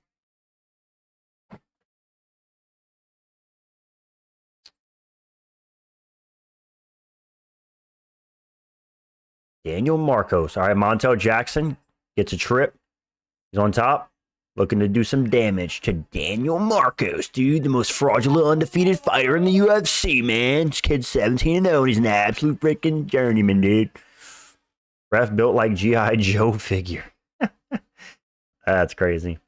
Daniel Marcos. All right, Montel Jackson gets a trip. He's on top. Looking to do some damage to Daniel Marcos, dude. The most fraudulent undefeated fighter in the UFC, man. This kid's 17-0 and he's an absolute freaking journeyman, dude. Ref built like G.I. Joe figure. That's crazy.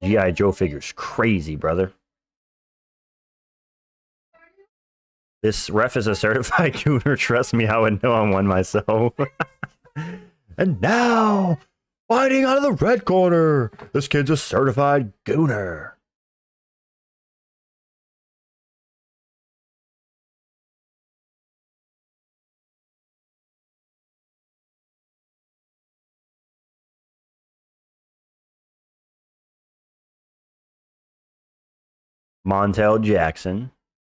G.I. Joe figure's crazy, brother. This ref is a certified gooner. Trust me, I would know I'm one myself. And now, fighting out of the red corner, this kid's a certified gooner. Montel Jackson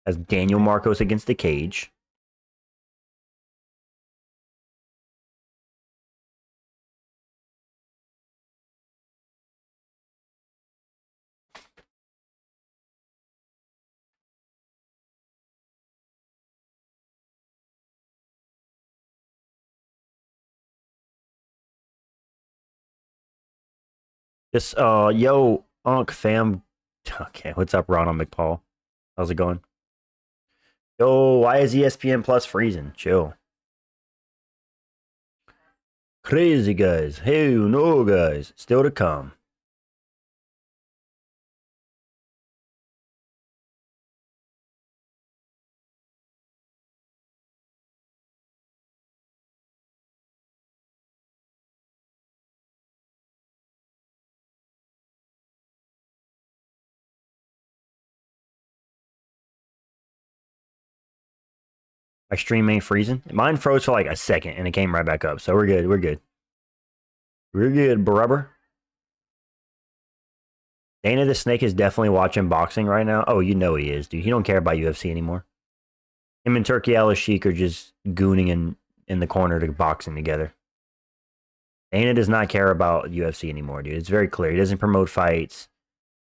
as Daniel Marcos against the cage. Just, yo, Unk fam. Okay, what's up, Ronald McPaul? How's it going? Yo, why is ESPN Plus freezing? Chill. Crazy guys. Hey, no guys. Still to come. My stream ain't freezing. Mine froze for like a second and it came right back up. So we're good. We're good. We're good, brother. Dana the Snake is definitely watching boxing right now. Oh, you know he is, dude. He don't care about UFC anymore. Him and Turkey Al-Sheikh are just gooning in the corner to boxing together. Dana does not care about UFC anymore, dude. It's very clear. He doesn't promote fights.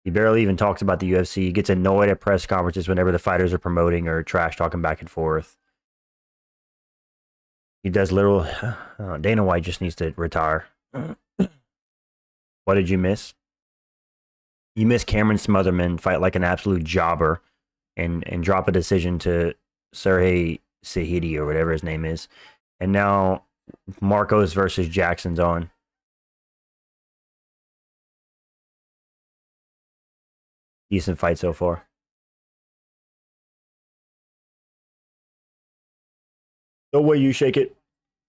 He barely even talks about the UFC. He gets annoyed at press conferences whenever the fighters are promoting or trash talking back and forth. He does little... Dana White just needs to retire. What did you miss? You missed Cameron Smotherman fight like an absolute jobber and drop a decision to Serhiy Serhiy or whatever his name is. And now Marcos versus Jackson's on. Decent fight so far. The way you shake it,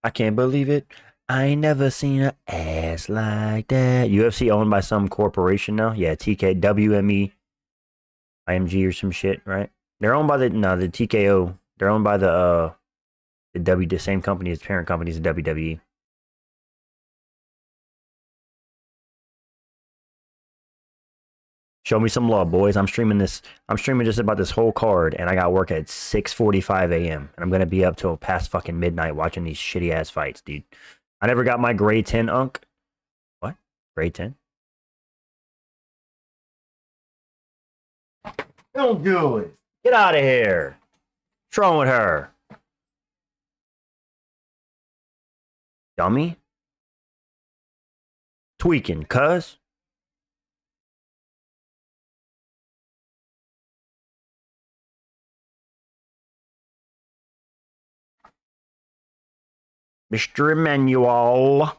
I can't believe it. I ain't never seen an ass like that. UFC owned by some corporation now. Yeah, TK, WME, IMG or some shit, right? They're owned by the TKO. They're owned by the same company as parent companies, the WWE. Show me some love, boys. I'm streaming just about this whole card, and I got work at 6:45 a.m. And I'm gonna be up till past fucking midnight watching these shitty ass fights, dude. I never got my grade 10 unk. What? Grade 10? Don't do it. Get out of here. What's wrong with her? Dummy? Tweaking, cuz? Mr. Emmanuel.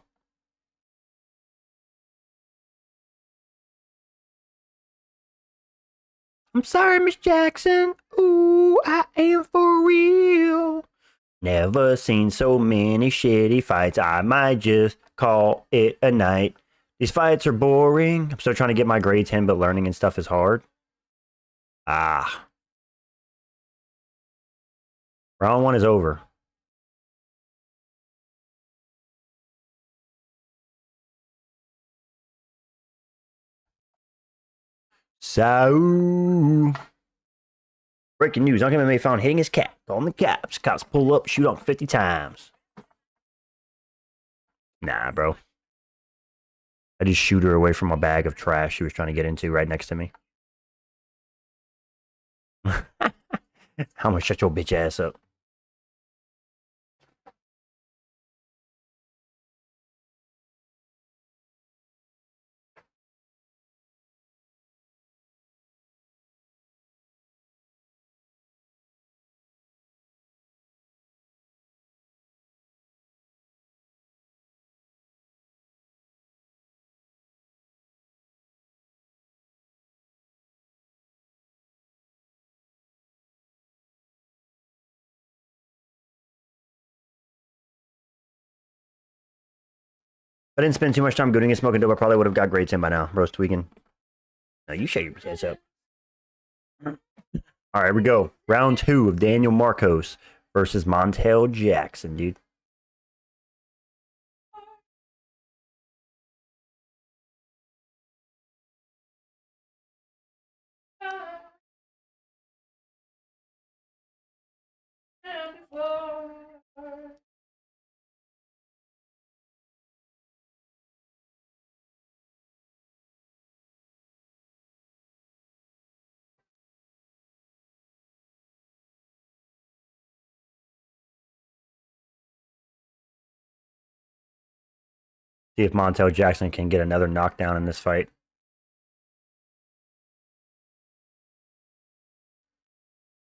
I'm sorry, Miss Jackson. Ooh, I am for real. Never seen so many shitty fights. I might just call it a night. These fights are boring. I'm still trying to get my grade 10, but learning and stuff is hard. Ah. Round 1 is over. So, breaking news. Uncle MMA found hitting his cap. On the caps. Cops pull up, shoot on 50 times. Nah, bro. I just shoot her away from a bag of trash she was trying to get into right next to me. How much shut your bitch ass up? If I didn't spend too much time doing it, smoking dope, I probably would have got grade 10 by now. Bro's tweaking. Now you shut your ass up. All right, here we go. Round 2 of Daniel Marcos versus Montel Jackson, dude. See if Montel Jackson can get another knockdown in this fight.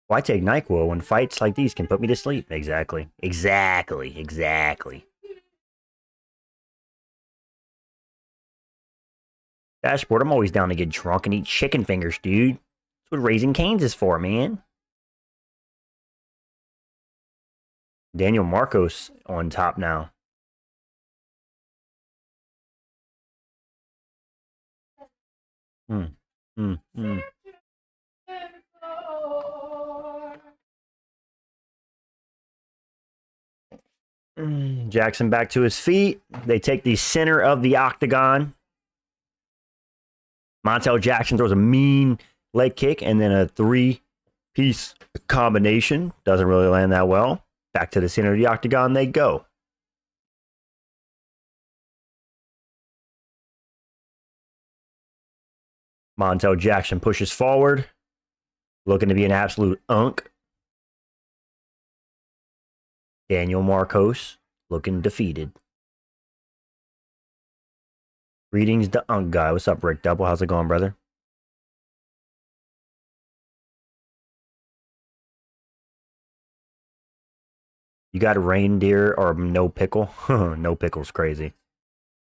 Why take NyQuil when fights like these can put me to sleep? Exactly. Exactly. Dashboard, I'm always down to get drunk and eat chicken fingers, dude. That's what Raising Cane's is for, man. Daniel Marcos on top now. Jackson back to his feet. They take the center of the octagon. Montel Jackson throws a mean leg kick and then a 3-piece combination. Doesn't really land that well. Back to the center of the octagon they go. Montel Jackson pushes forward, looking to be an absolute unk. Daniel Marcos looking defeated. Greetings, the unk guy. What's up, Rick Double? How's it going, brother? You got reindeer or no pickle? No pickle's crazy.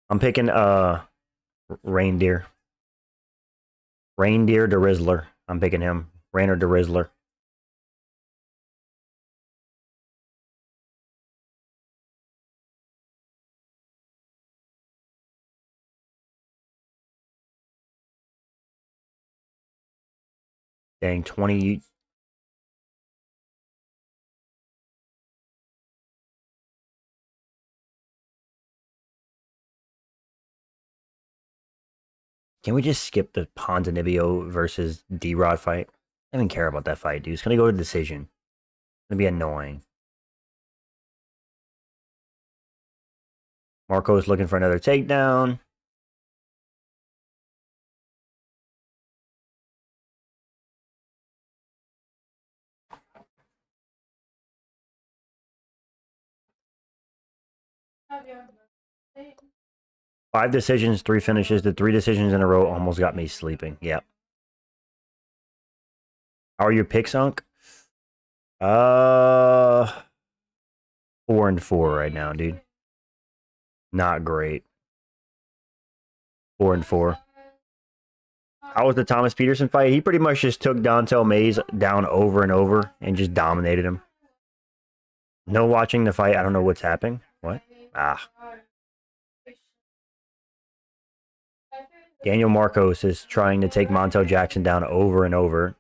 I'm picking reindeer. Reindeer the Rizzler. I'm picking him. Rainer the Rizzler. Dang, 20. Can we just skip the Ponzinibbio versus D-Rod fight? I don't even care about that fight, dude. It's going to go to decision. It's going to be annoying. Marco's looking for another takedown. Five decisions, 3 finishes. The 3 decisions in a row almost got me sleeping. Yep. How are your picks, Unk? 4-4 right now, dude. Not great. 4-4. How was the Thomas Peterson fight? He pretty much just took Dontel Mays down over and over and just dominated him. No watching the fight. I don't know what's happening. What? Ah. Daniel Marcos is trying to take Montel Jackson down over and over.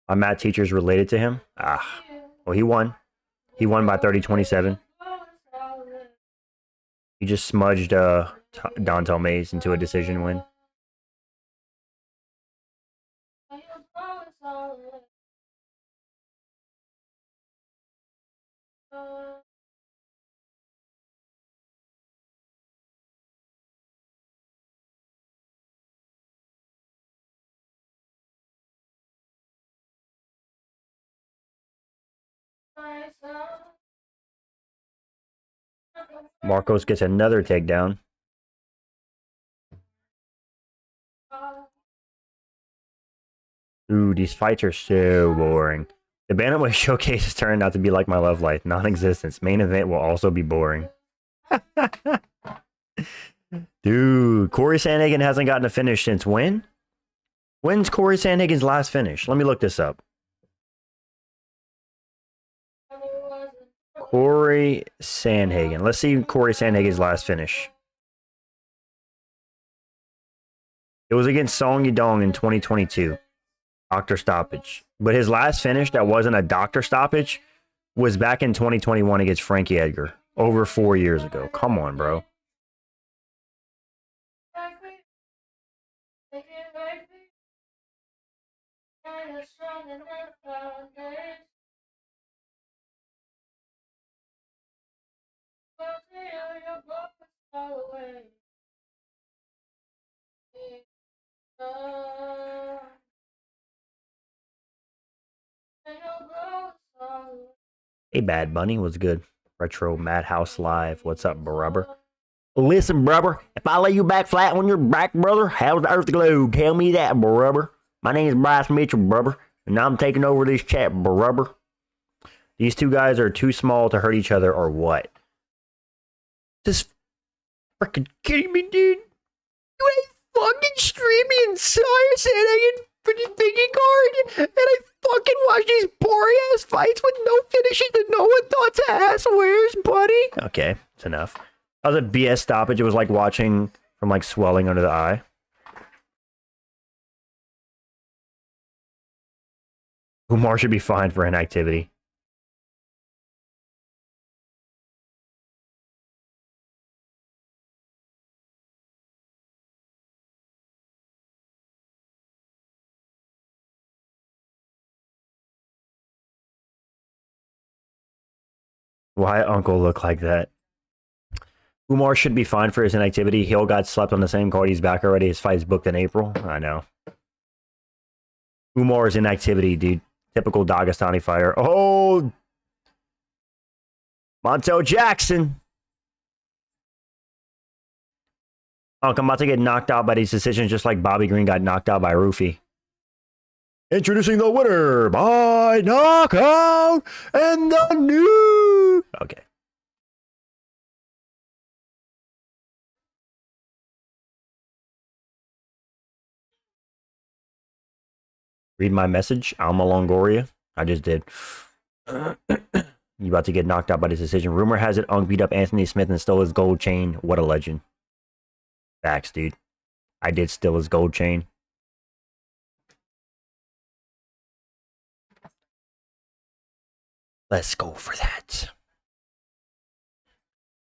My math teacher's related to him. Ah. Well, he won. He won by 30-27. He just smudged Dontel Mays into a decision win. Marcos gets another takedown. Ooh, these fights are so boring. The Bantamweight Showcase is turning out to be like my love life. Non-existence. Main event will also be boring. Dude, Cory Sandhagen hasn't gotten a finish since when? When's Cory Sandhagen's last finish? Let me look this up. Cory Sandhagen. Let's see Cory Sandhagen's last finish. It was against Song Yadong in 2022. Doctor stoppage. But his last finish that wasn't a doctor stoppage was back in 2021 against Frankie Edgar. Over 4 years ago. Come on, bro. Hey, Bad Bunny was good. Retro Madhouse Live. What's up, brother? Listen, brother. If I lay you back flat on your back, brother, how's the earth glow? Tell me that, brother. My name is Bryce Mitchell, brother, and I'm taking over this chat, brother. These two guys are too small to hurt each other, or what? Just freaking kidding me, dude? You ain't fucking streaming Sire Sandhagen for the thinking card, and I fucking watch these boring ass fights with no finishes that no one thought to ask. Where's buddy? Okay, it's enough. That was a BS stoppage. It was like watching from like swelling under the eye. Umar should be fined for inactivity. Why Uncle look like that? Umar should be fined for his inactivity. Hill got slept on the same card. He's back already. His fight's booked in April. I know. Umar's inactivity, dude. Typical Dagestani fighter. Oh! Montel Jackson. I'm about to get knocked out by these decisions just like Bobby Green got knocked out by Rufy. Introducing the winner by knockout and the new. Okay. Read my message. Alma Longoria. I just did. You about to get knocked out by this decision. Rumor has it Unk beat up Anthony Smith and stole his gold chain. What a legend. Facts, dude. I did steal his gold chain. Let's go for that.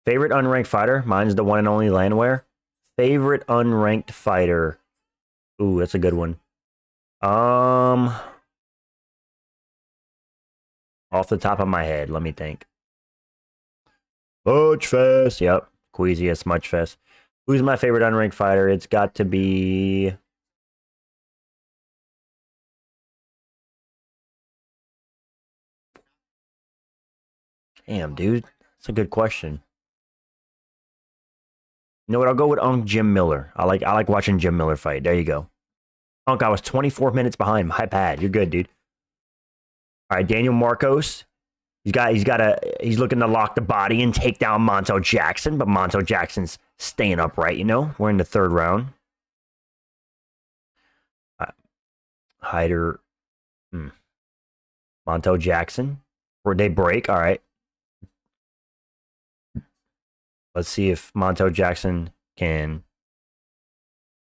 Favorite unranked fighter? Mine's the one and only Landwehr. Favorite unranked fighter? Ooh, that's a good one. Off the top of my head, let me think. Smudgefest. Yep. Queasy as Smudgefest. Who's my favorite unranked fighter? It's got to be... Damn, dude. That's a good question. You know what? I'll go with Jim Miller. I like watching Jim Miller fight. There you go. I was 24 minutes behind. My bad. You're good, dude. All right, Daniel Marcos. He's looking to lock the body and take down Montel Jackson, but Montel Jackson's staying upright, you know? We're in the third round. Hyder. Montel Jackson. Where they break. All right. Let's see if Montel Jackson can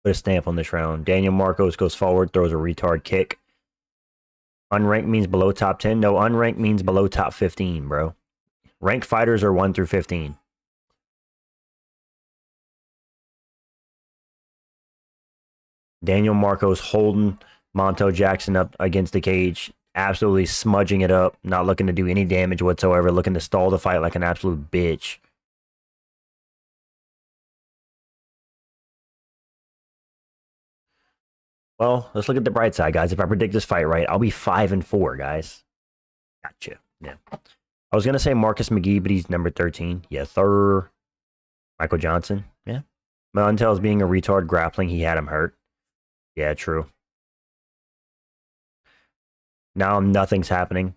put a stamp on this round. Daniel Marcos goes forward, throws a retard kick. Unranked means below top 10. No, unranked means below top 15, bro. Ranked fighters are 1 through 15. Daniel Marcos holding Montel Jackson up against the cage. Absolutely smudging it up. Not looking to do any damage whatsoever. Looking to stall the fight like an absolute bitch. Well, let's look at the bright side, guys. If I predict this fight right, I'll be 5-4, guys. Gotcha. Yeah. I was going to say Marcus McGee, but he's number 13. Yes, sir. Michael Johnson. Yeah. Montel's being a retard grappling. He had him hurt. Yeah, true. Now nothing's happening.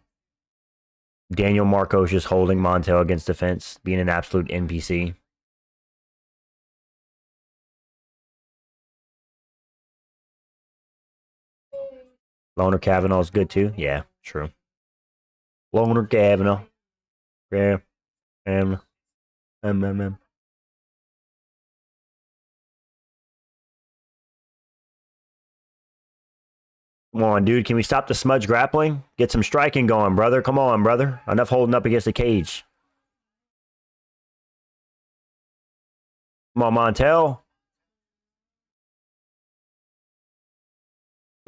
Daniel Marcos just holding Montel against the fence, being an absolute NPC. Loner Kavanaugh's good too. Yeah, true. Loner Kavanaugh. Yeah. Come on, dude. Can we stop the smudge grappling? Get some striking going, brother. Come on, brother. Enough holding up against the cage. Come on, Montel.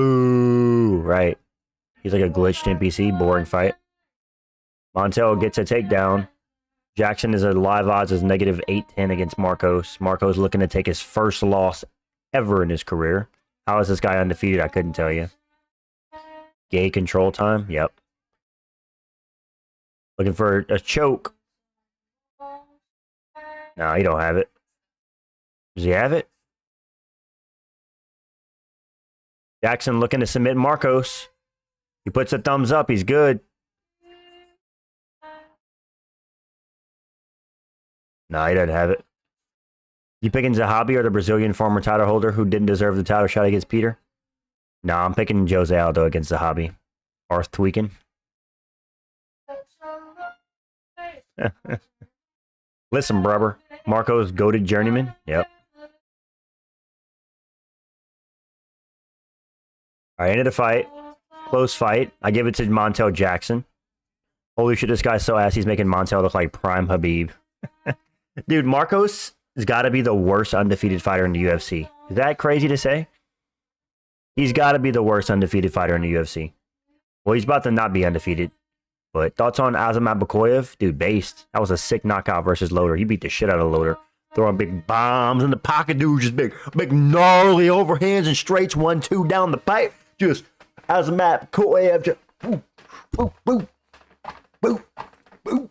Ooh, right. He's like a glitched NPC. Boring fight. Montel gets a takedown. Jackson is at live odds as negative 810 against Marcos. Marcos looking to take his first loss ever in his career. How is this guy undefeated? I couldn't tell you. Gay control time? Yep. Looking for a choke. No, he don't have it. Does he have it? Jackson looking to submit Marcos. He puts a thumbs up. He's good. No, he doesn't have it. You picking Zahabi or the Brazilian former title holder who didn't deserve the title shot against Peter? No, I'm picking Jose Aldo against Zahabi. Arth tweaking. Listen, brother. Marco's goated journeyman. Yep. All right, end of the fight. Close fight. I give it to Montel Jackson. Holy shit, this guy's so ass. He's making Montel look like prime Habib. Dude, Marcos has got to be the worst undefeated fighter in the UFC. Is that crazy to say? He's got to be the worst undefeated fighter in the UFC. Well, he's about to not be undefeated. But thoughts on Azamat Bekoev? Dude, based. That was a sick knockout versus Loder. He beat the shit out of Loder. Throwing big bombs in the pocket, dude. Just big gnarly overhands and straights. 1-2 down the pipe. Just Azamat Bekoev. Just boop, boop, boop, boop, boop.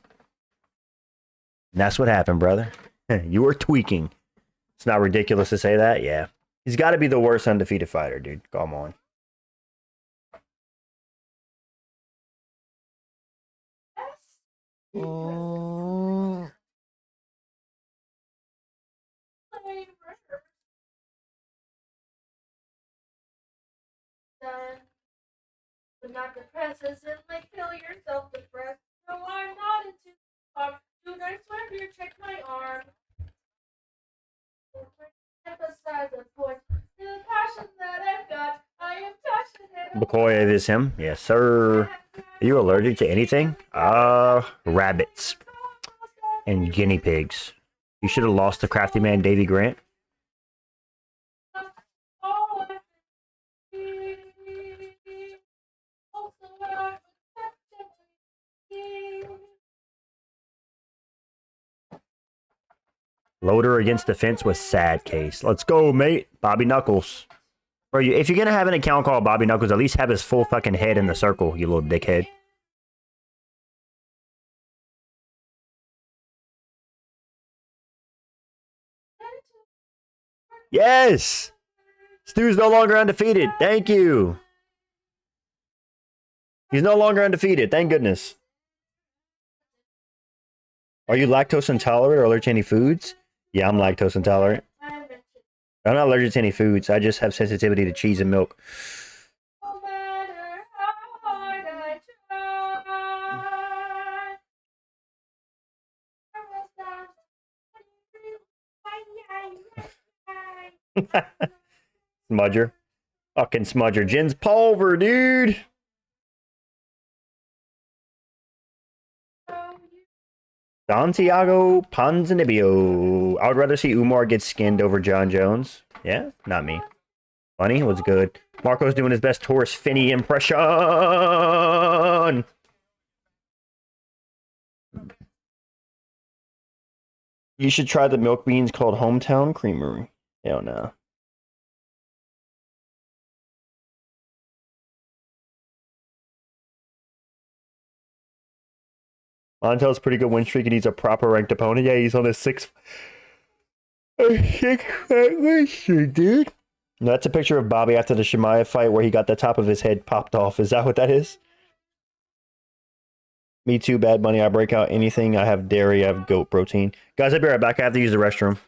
And that's what happened, brother. You were tweaking. It's not ridiculous to say that? Yeah. He's got to be the worst undefeated fighter, dude. Come on. Mm. But not depressed, certainly kill yourself depressed. No, I'm not into talk. Dude, I swear here, check my arm. Emphasize the point. The passion that I've got, I am passionate. Bekoev is him. Yes, sir. Are you allergic to anything? Rabbits and guinea pigs. You should have lost the crafty man, Davy Grant. Loder against the fence was sad case. Let's go, mate. Bobby Knuckles. Bro, if you're going to have an account called Bobby Knuckles, at least have his full fucking head in the circle, you little dickhead. Yes! Stu's no longer undefeated. Thank you. He's no longer undefeated. Thank goodness. Are you lactose intolerant or allergic to any foods? Yeah, I'm lactose intolerant. I'm not allergic to any foods. I just have sensitivity to cheese and milk. No matter how hard I try. Smudger. Fucking Smudger. Jin's pulver, dude. Santiago Ponzinibbio. I would rather see Umar get skinned over Jon Jones. Yeah, not me. Funny was good. Marco's doing his best Taurus Finney impression. You should try the milk beans called Hometown Creamery. Hell no. Montel's pretty good win streak and he's a proper ranked opponent. Yeah, he's on his six win streak, dude. No, that's a picture of Bobby after the Shemaya fight where he got the top of his head popped off. Is that what that is? Me too, Bad Bunny. I break out anything. I have dairy. I have goat protein. Guys, I'll be right back. I have to use the restroom.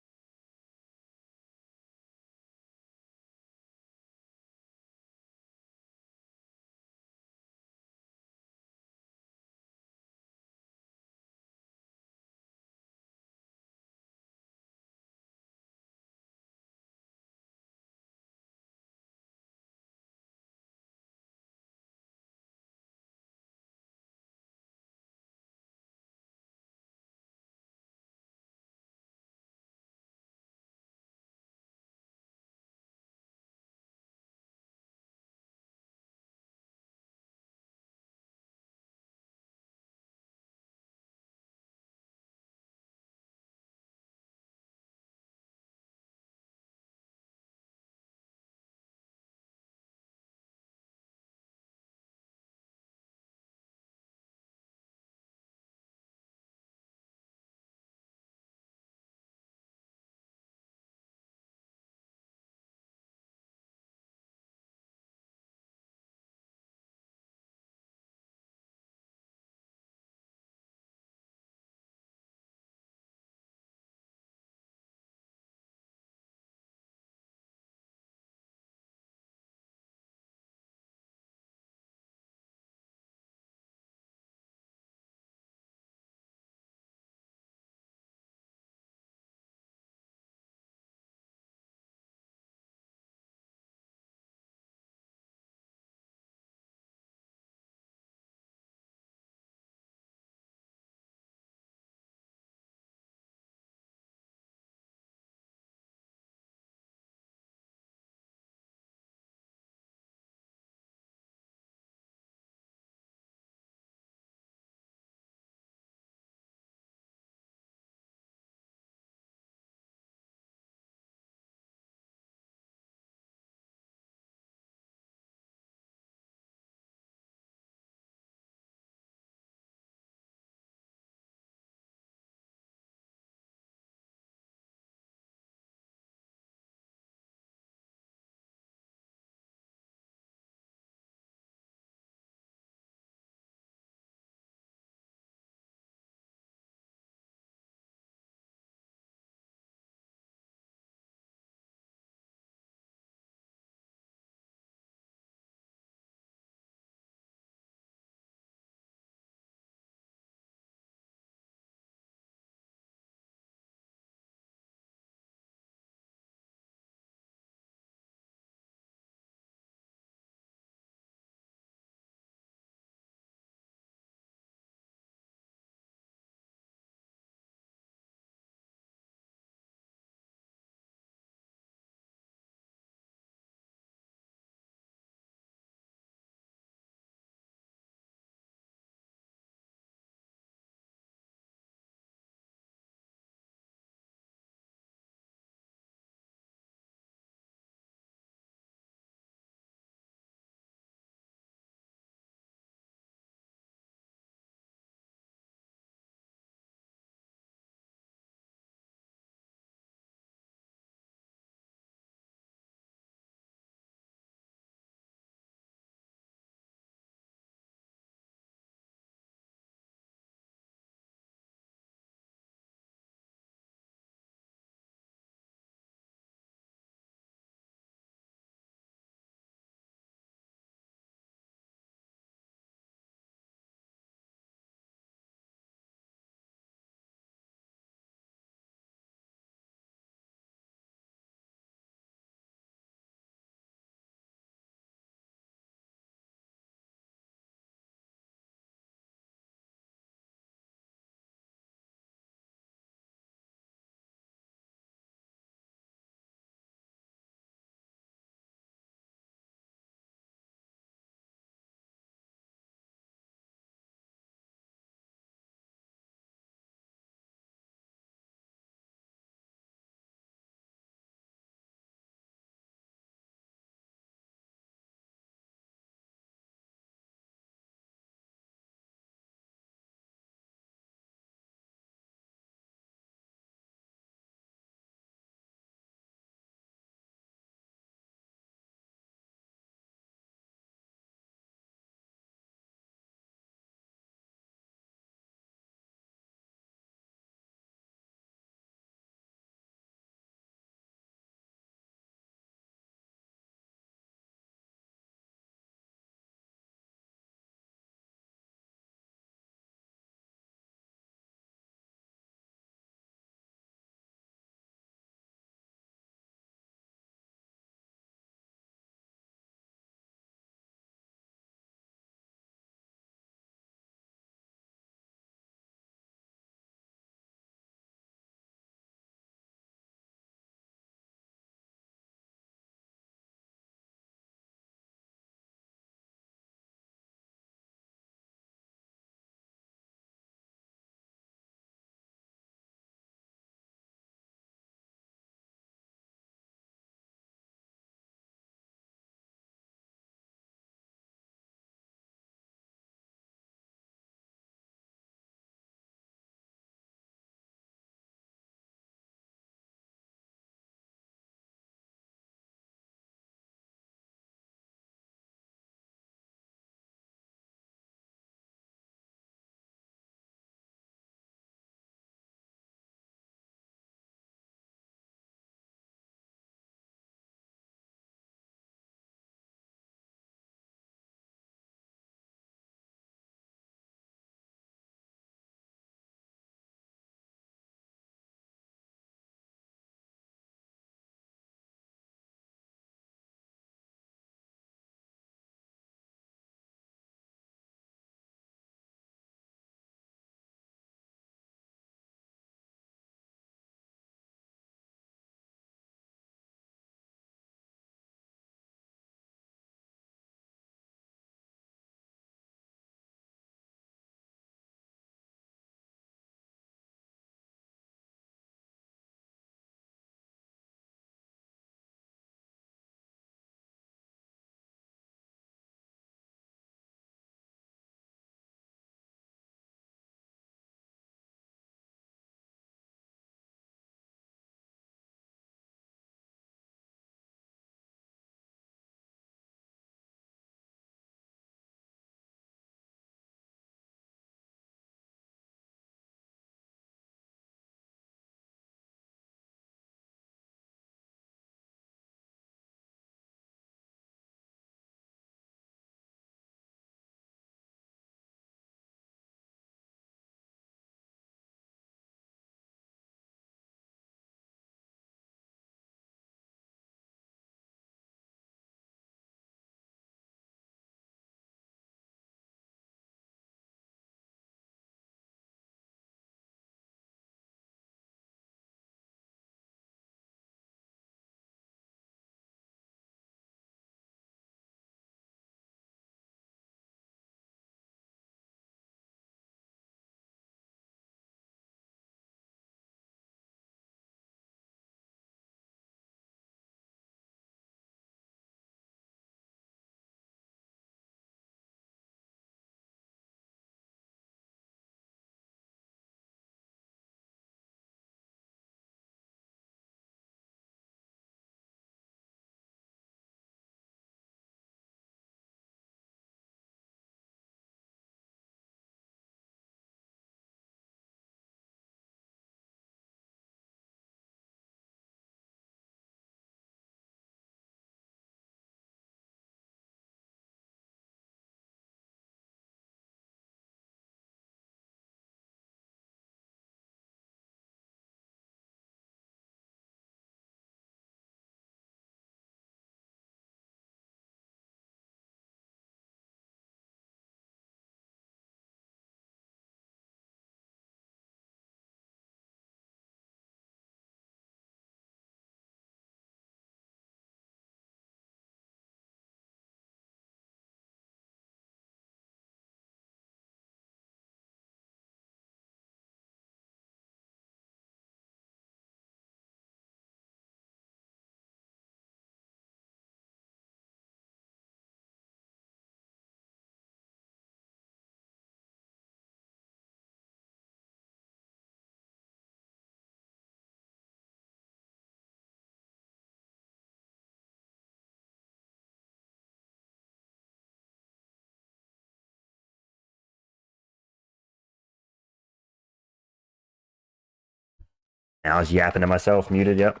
I was yapping to myself, muted, yep.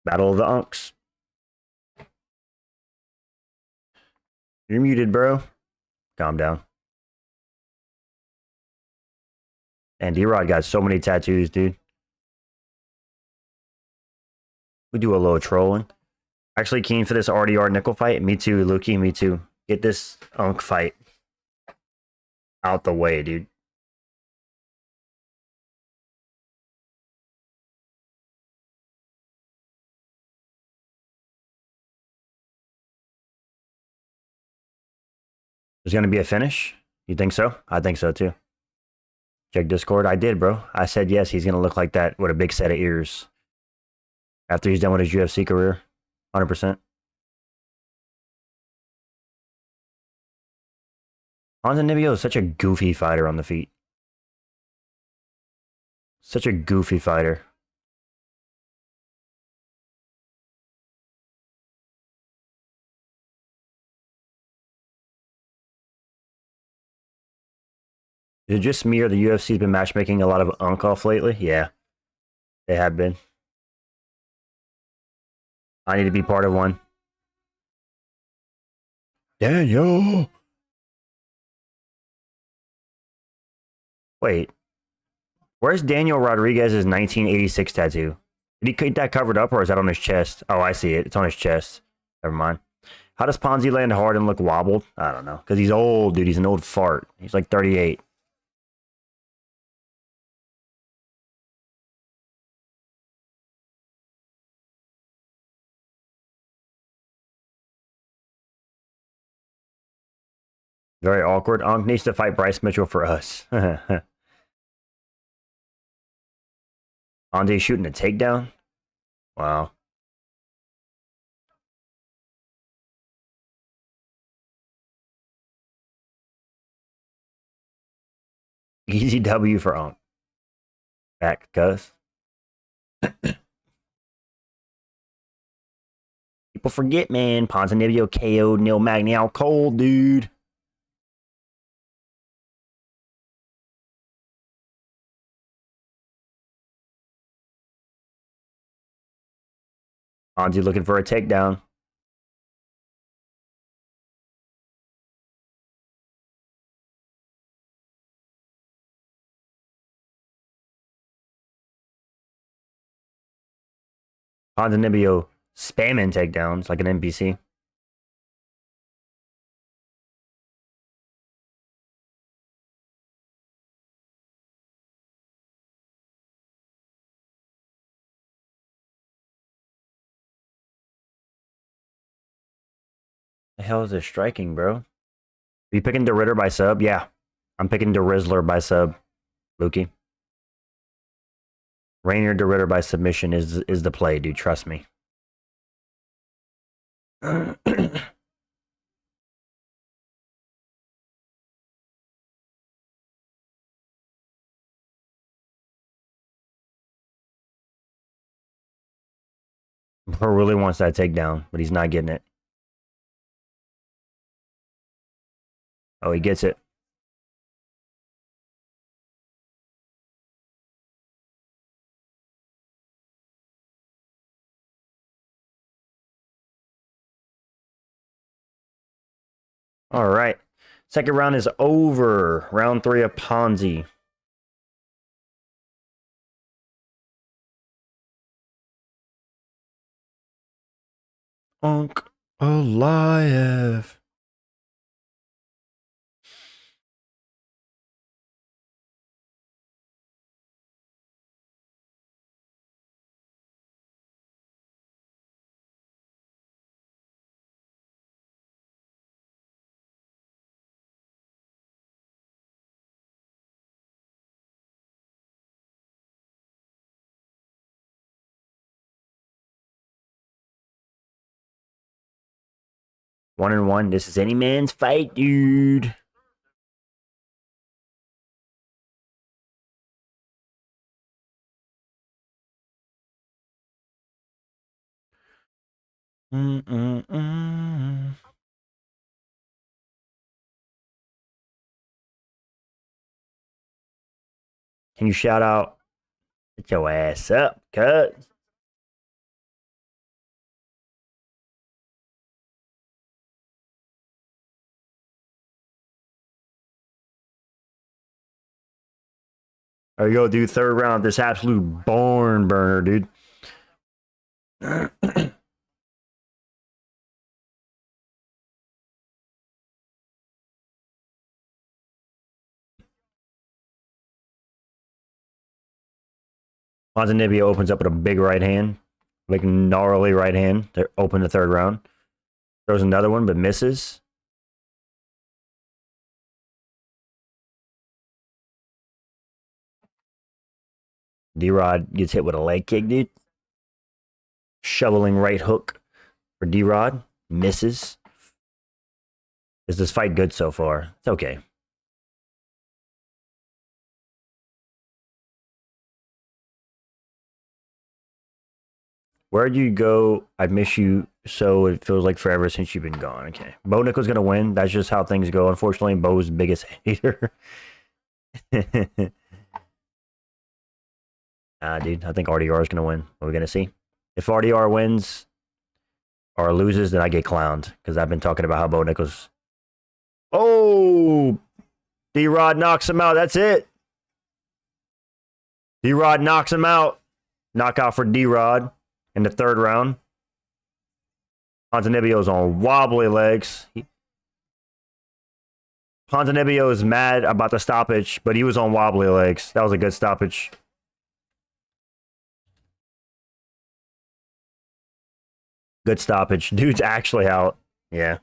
Battle of the Unks. You're muted, bro. Calm down. And D-Rod got so many tattoos, dude. We do a little trolling. Actually keen for this RDR Nickal fight. Me too, Lukey. Me too. Get this Unk fight out the way, dude. There's going to be a finish? You think so? I think so, too. Check Discord. I did, bro. I said yes, he's going to look like that with a big set of ears. After he's done with his UFC career. 100%. Ponzinibbio is such a goofy fighter on the feet. Such a goofy fighter. Is it just me or the UFC's been matchmaking a lot of Unk off lately? Yeah. They have been. I need to be part of one. Daniel! Wait. Where's Daniel Rodriguez's 1986 tattoo? Did he get that covered up or is that on his chest? Oh, I see it. It's on his chest. Never mind. How does Ponzi land hard and look wobbled? I don't know. Because he's old, dude. He's an old fart. He's like 38. Very awkward. Unk needs to fight Bryce Mitchell for us. Andre shooting a takedown? Wow. Easy W for Unk. Back, cuz. People forget, man. Ponzinibbio KO'd Neil Magny out cold, dude. Ponzi looking for a takedown. Ponzinibbio spamming takedowns like an NPC. The hell is this striking, bro? Are you picking the Ritter by sub? Yeah. I'm picking the Rizzler by sub, Lukey. Reinier the Ritter by submission is the play, dude. Trust me. Bro really wants that takedown, but he's not getting it. Oh, he gets it. All right. Second round is over. Round 3 of Ponzi. Unk alive. One and one. This is any man's fight, dude. Can you shout out Get your ass up, cut. There you go, dude. Third round. This absolute barn burner, dude. Ponzinibbio opens up with a big right hand, like gnarly right hand to open the third round. Throws another one, but misses. D-Rod gets hit with a leg kick, dude. Shoveling right hook for D-Rod. Misses. Is this fight good so far? It's okay. Where'd you go? I miss you so it feels like forever since you've been gone. Okay. Bo Nickal's gonna win. That's just how things go. Unfortunately, Bo's biggest hater. Dude, I think RDR is gonna win. What are we gonna see? If RDR wins or loses, then I get clowned. Because I've been talking about how Bo Nickal's. Oh, D-Rod knocks him out. That's it. D-Rod knocks him out. Knockout for D-Rod in the third round. Ponzinibbio's on wobbly legs. Ponzinibbio is mad about the stoppage, but he was on wobbly legs. That was a good stoppage. Good stoppage. Dude's actually out. Yeah.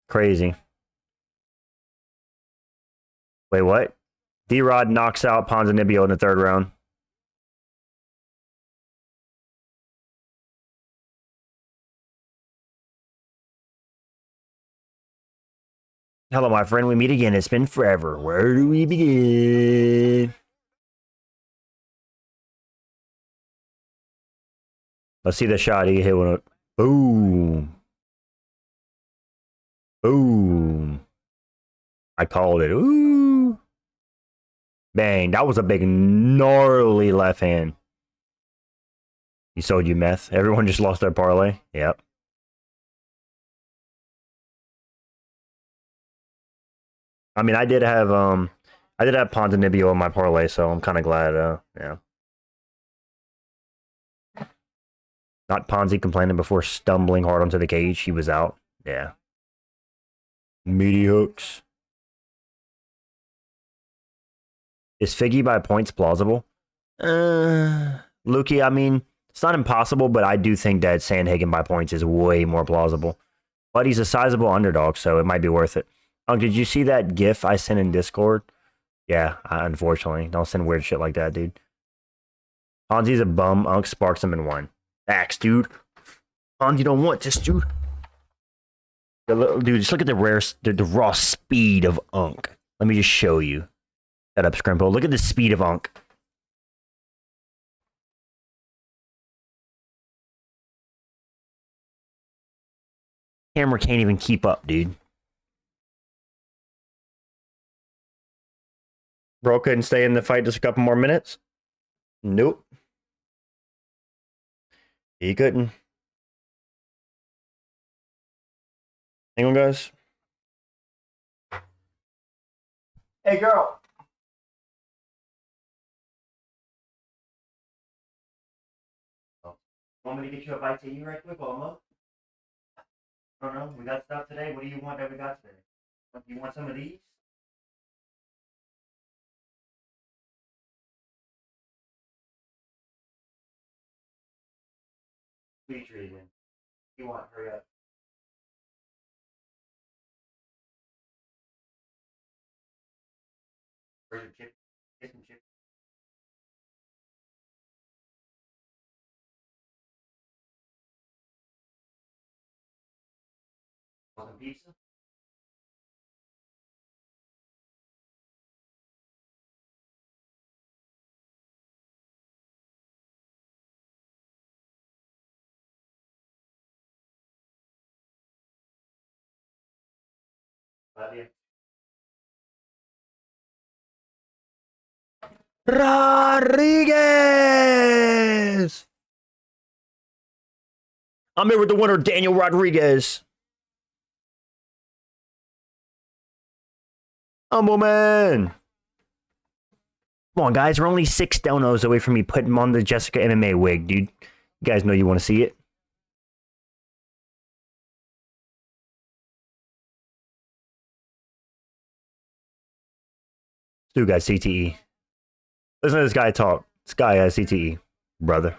Crazy. Wait, what? D-Rod knocks out Ponzinibbio in the third round. Hello, my friend. We meet again. It's been forever. Where do we begin? Let's see the shot. He hit one. Boom. Boom. I called it. Ooh. Bang. That was a big, gnarly left hand. He sold you meth. Everyone just lost their parlay. Yep. I mean, I did have Ponzinibbio in my parlay, so I'm kind of glad. Yeah. Not Ponzi complaining before stumbling hard onto the cage. He was out. Yeah. Meaty hooks. Is Figgy by points plausible? Lukey, I mean, it's not impossible, but I do think that Sandhagen by points is way more plausible. But he's a sizable underdog, so it might be worth it. Did you see that GIF I sent in Discord? Yeah, unfortunately. Don't send weird shit like that, dude. Ponzi's a bum. Unk sparks him in one. Axe, dude. Ponzi don't want this, dude. Dude, just look at the raw speed of Unk. Let me just show you. Shut up, Scrimpo. Look at the speed of Unk. Camera can't even keep up, dude. Bro couldn't stay in the fight just a couple more minutes? Nope. He couldn't. Hang on, guys. Hey, girl. Oh. Want me to get you a bite to eat right quick, Alma? I don't know. We got stuff today. What do you want that we got today? You want some of these? Sweet trees in. You want? Hurry up. Where's your chip? Get some chips. Want some pizza? Love you. Rodriguez! I'm here with the winner, Daniel Rodriguez. Humble man. Come on, guys. We're only 6 donos away from me putting on the Jessica MMA wig, dude. You guys know you want to see it. Dude got CTE. Listen to this guy talk. This guy has CTE, brother.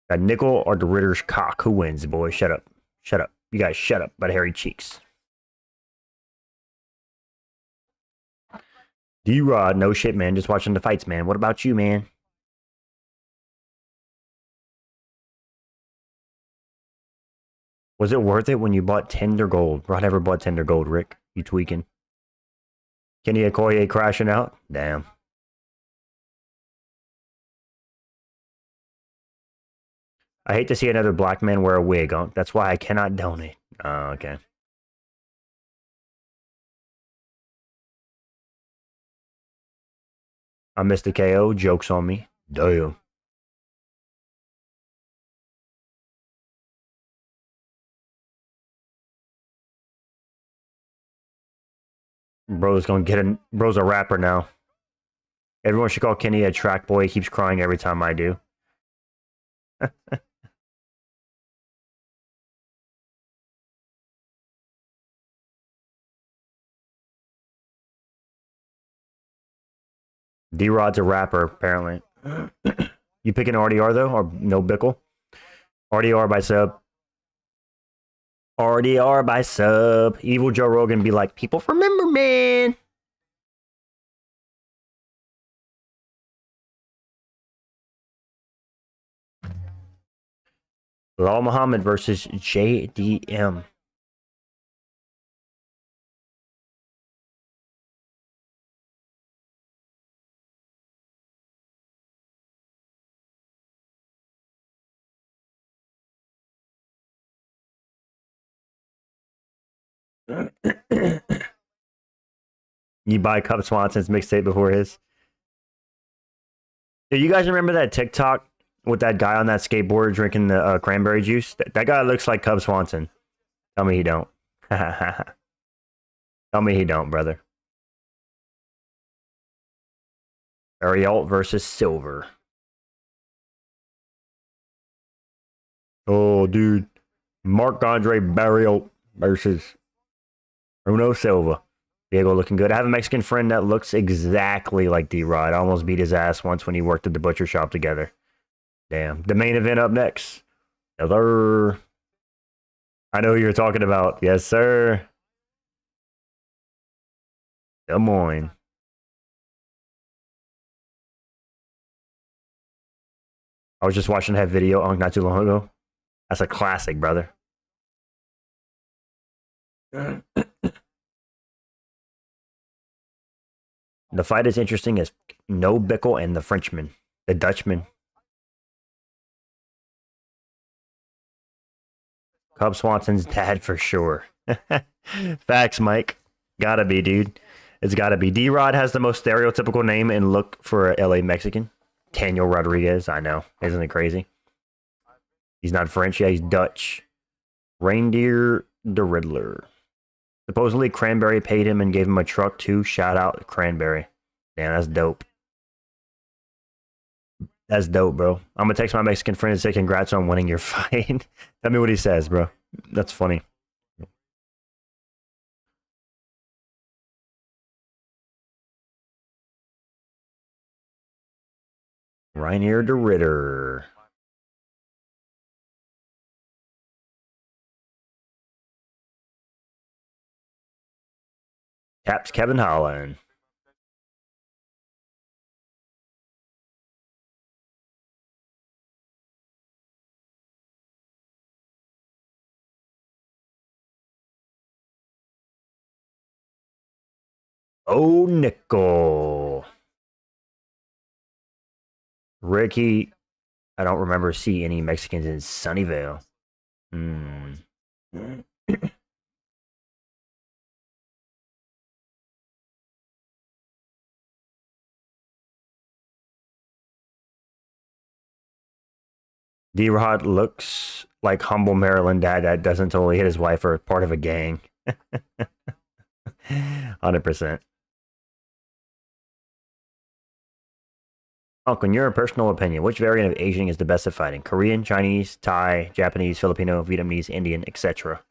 Got Nickal or the Ritter's cock. Who wins, boy? Shut up. Shut up. You guys shut up about hairy cheeks. D-Rod, no shit, man. Just watching the fights, man. What about you, man? Was it worth it when you bought Tender Gold? Bro, I never bought Tender Gold, Rick. You tweaking. Kenny Okoye crashing out? Damn. I hate to see another black man wear a wig. That's why I cannot donate. Oh, okay. I missed the KO. Joke's on me. Damn. Bro's gonna get a... Bro's a rapper now. Everyone should call Kenny a track boy. He keeps crying every time I do. D-Rod's a rapper, apparently. You picking RDR, though? Or no Bickle? RDR by sub. RDR by sub. Evil Joe Rogan be like, people remember, man. Bilal Muhammad versus JDM. You buy Cub Swanson's mixtape before his. Do you guys remember that TikTok with that guy on that skateboard drinking the cranberry juice? That guy looks like Cub Swanson. Tell me he don't. Tell me he don't, brother. Ariel versus Silver. Oh, dude. Marc-Andre Barrios versus Bruno Silva. Diego looking good. I have a Mexican friend that looks exactly like D-Rod. I almost beat his ass once when he worked at the butcher shop together. Damn. The main event up next. Yes, sir. I know who you're talking about. Yes, sir. Des Moines. I was just watching that video not too long ago. That's a classic, brother. The fight is interesting as no Bickle and the Frenchman, the Dutchman. Cub Swanson's dad for sure. Facts, Mike. Gotta be, dude. It's gotta be. D-Rod has the most stereotypical name and look for a LA Mexican. Daniel Rodriguez, I know. Isn't it crazy? He's not French, yeah, he's Dutch. Reinier the Riddler. Supposedly, Cranberry paid him and gave him a truck too. Shout out Cranberry. Damn, that's dope. That's dope, bro. I'm gonna text my Mexican friend and say congrats on winning your fight. Tell me what he says, bro. That's funny. Reinier the Ritter. Taps Kevin Holland. Oh, Nickal. Ricky. I don't remember seeing any Mexicans in Sunnyvale. D-Rod looks like humble Maryland dad that doesn't totally hit his wife or part of a gang. 100%. Uncle, in your personal opinion, which variant of Asian is the best at fighting? Korean, Chinese, Thai, Japanese, Filipino, Vietnamese, Indian, etc.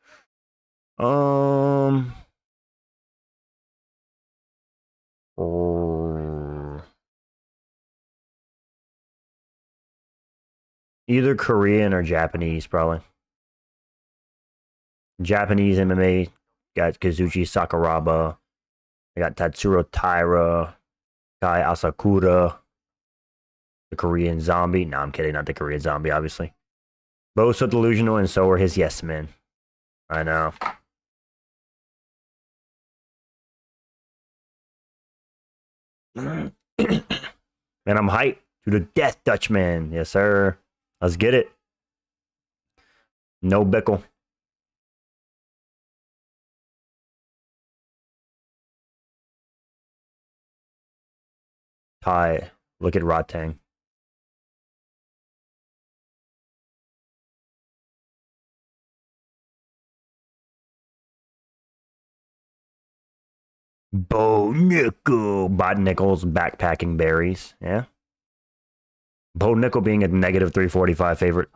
Either Korean or Japanese, probably. Japanese MMA got Kazuchi Sakuraba. I got Tatsuro Taira, Kai Asakura, the Korean Zombie. No, I'm kidding. Not the Korean Zombie, obviously. Both so delusional, and so are his yes men. I know. Man, I'm hyped to the death, Dutchman. Yes, sir. Let's get it. No Bickle. Thai. Look at Rotang. Bo Nickel. Bot Nickels backpacking berries. Yeah. Bo Nickel being a negative 345 favorite.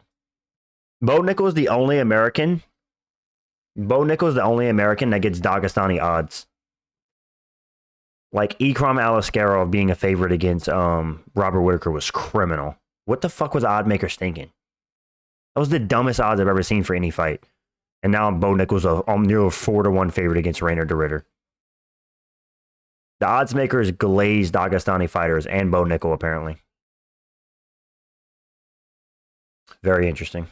Bo Nickel is the only American. Bo Nickel is the only American that gets Dagestani odds. Like Ikram Alaskarov being a favorite against Robert Whitaker was criminal. What the fuck was oddmakers thinking? That was the dumbest odds I've ever seen for any fight. And now Bo Nickel's a near 4-1 favorite against Reinier de Ridder. The odds makers glazed Dagestani fighters and Bo Nickel, apparently. Very interesting.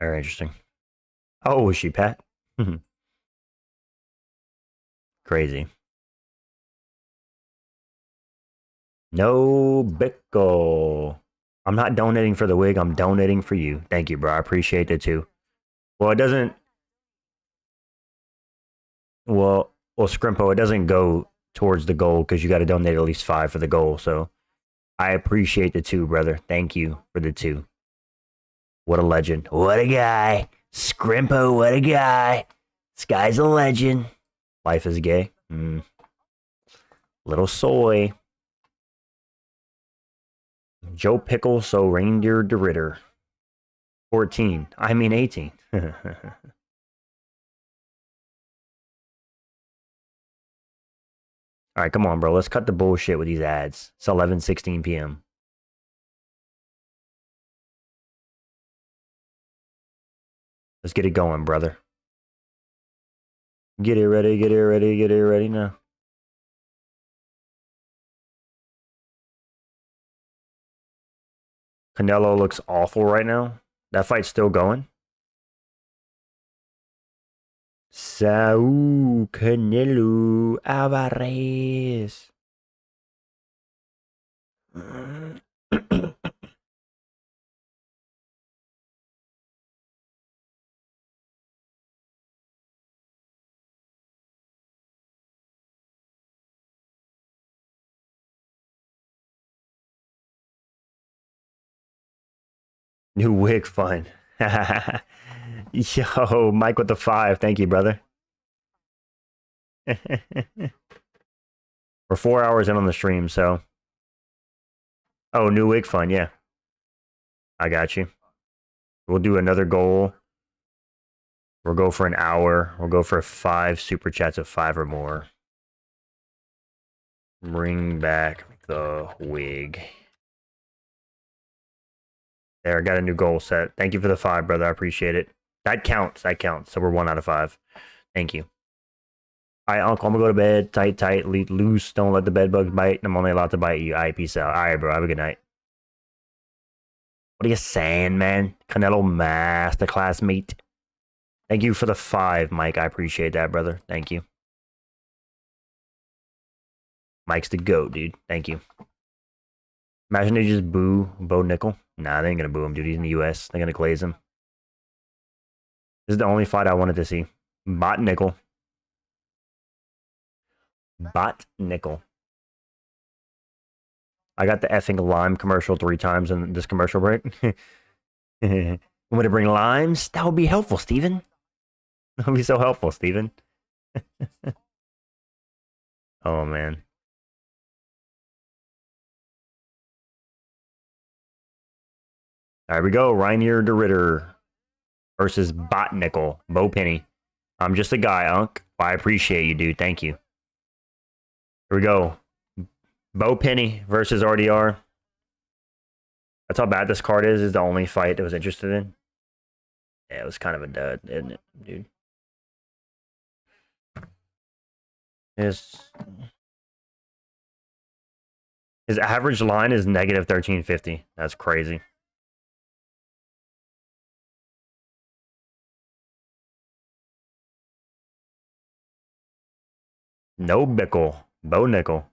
Very interesting. Oh, was she Pat? Crazy. No Bickle. I'm not donating for the wig. I'm donating for you. Thank you, bro. I appreciate it too. Well, it doesn't. Well, Scrimpo, it doesn't go towards the goal because you got to donate at least 5 for the goal. So I appreciate the 2, brother. Thank you for the 2. What a legend. What a guy. Scrimpo, what a guy. This guy's a legend. Life is gay. Little soy. Joe Pickle, so Reindeer de Ridder. 14. I mean 18. All right, come on, bro. Let's cut the bullshit with these ads. It's 11:16 p.m. Let's get it going, brother. Get it ready, get it ready, get it ready now. Canelo looks awful right now. That fight's still going. Saul Canelo Alvarez. New wig fun. Yo, Mike with the 5. Thank you, brother. We're 4 hours in on the stream, so. Oh, new wig fun, yeah. I got you. We'll do another goal. We'll go for an hour. We'll go for 5 super chats of 5 or more. Bring back the wig. There, I got a new goal set. Thank you for the 5, brother. I appreciate it. That counts. That counts. So we're 1 out of 5. Thank you. All right, Uncle, I'm going to go to bed. Tight, loose. Don't let the bed bugs bite. I'm only allowed to bite you. All right, peace out. All right, bro. Have a good night. What are you saying, man? Canelo Masterclass, mate. Thank you for the 5, Mike. I appreciate that, brother. Thank you. Mike's the GOAT, dude. Thank you. Imagine they just boo Bo Nickel. Nah, they ain't gonna boo him, dude. He's in the US. They're gonna glaze him. This is the only fight I wanted to see. Bot Nickel. Bot Nickel. I got the effing lime commercial 3 times in this commercial break. Want me to bring limes? That would be helpful, Steven. That would be so helpful, Steven. Oh, man. All right, we go. Reinier de Ritter versus Bot Nickal. Bo Penny. I'm just a guy, Unc. I appreciate you, dude. Thank you. Here we go. Bo Penny versus RDR. That's how bad this card is. Is the only fight I was interested in. Yeah, it was kind of a dud, isn't it, dude? His average line is negative 1350. That's crazy. No Bickle. Bo Nickal.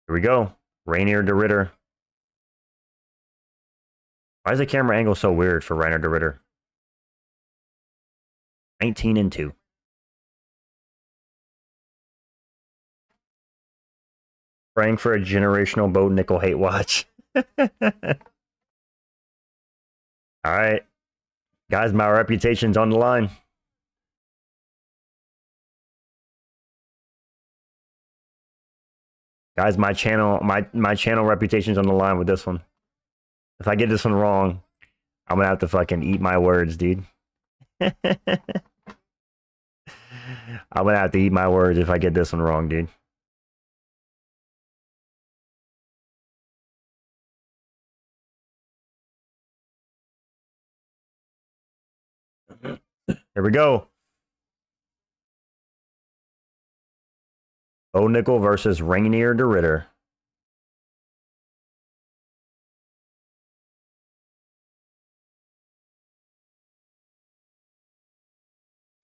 Here we go. Reinier de Ritter. Why is the camera angle so weird for Reinier de Ritter? 19-2. Praying for a generational Bo Nickal hate watch. All right. Guys, my reputation's on the line. Guys, my channel reputation's on the line with this one. If I get this one wrong, I'm gonna have to fucking eat my words, dude. I'm gonna have to eat my words if I get this one wrong, dude. Here we go. Bo Nickal versus Reinier de Ritter.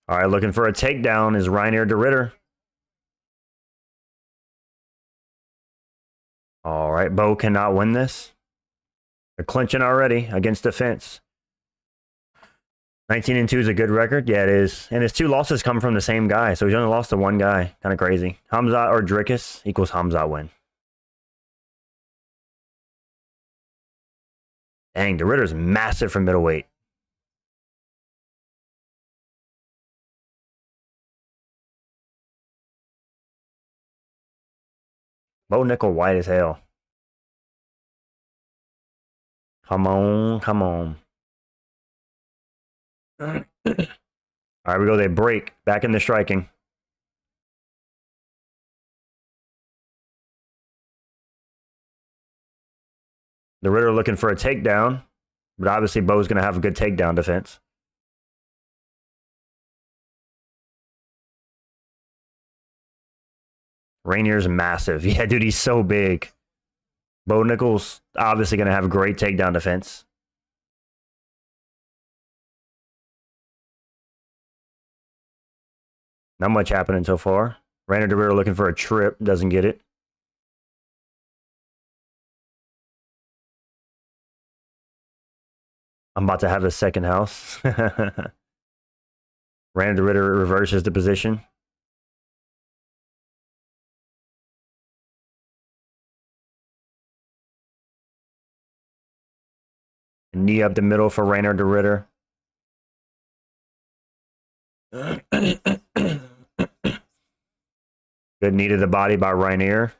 All right, looking for a takedown is Reinier de Ritter. All right, Bo cannot win this. They're clinching already against the fence. 19-2 is a good record. Yeah, it is. And his 2 losses come from the same guy, so he's only lost to 1 guy. Kind of crazy. Hamzat or Drickus equals Hamzat win. Dang, de Ritter's massive from middleweight. Bo Nickal white as hell. Come on, come on. All right, we go. They break. Back in the striking. De Ritter looking for a takedown, but obviously Bo's going to have a good takedown defense. Rainier's massive. Yeah, dude, he's so big. Bo Nickal's obviously going to have a great takedown defense. Not much happening so far. Reinier de Ritter looking for a trip. Doesn't get it. I'm about to have a second house. Reinier de Ritter reverses the position. Knee up the middle for Reinier de Ritter. Good knee to the body by Reinier.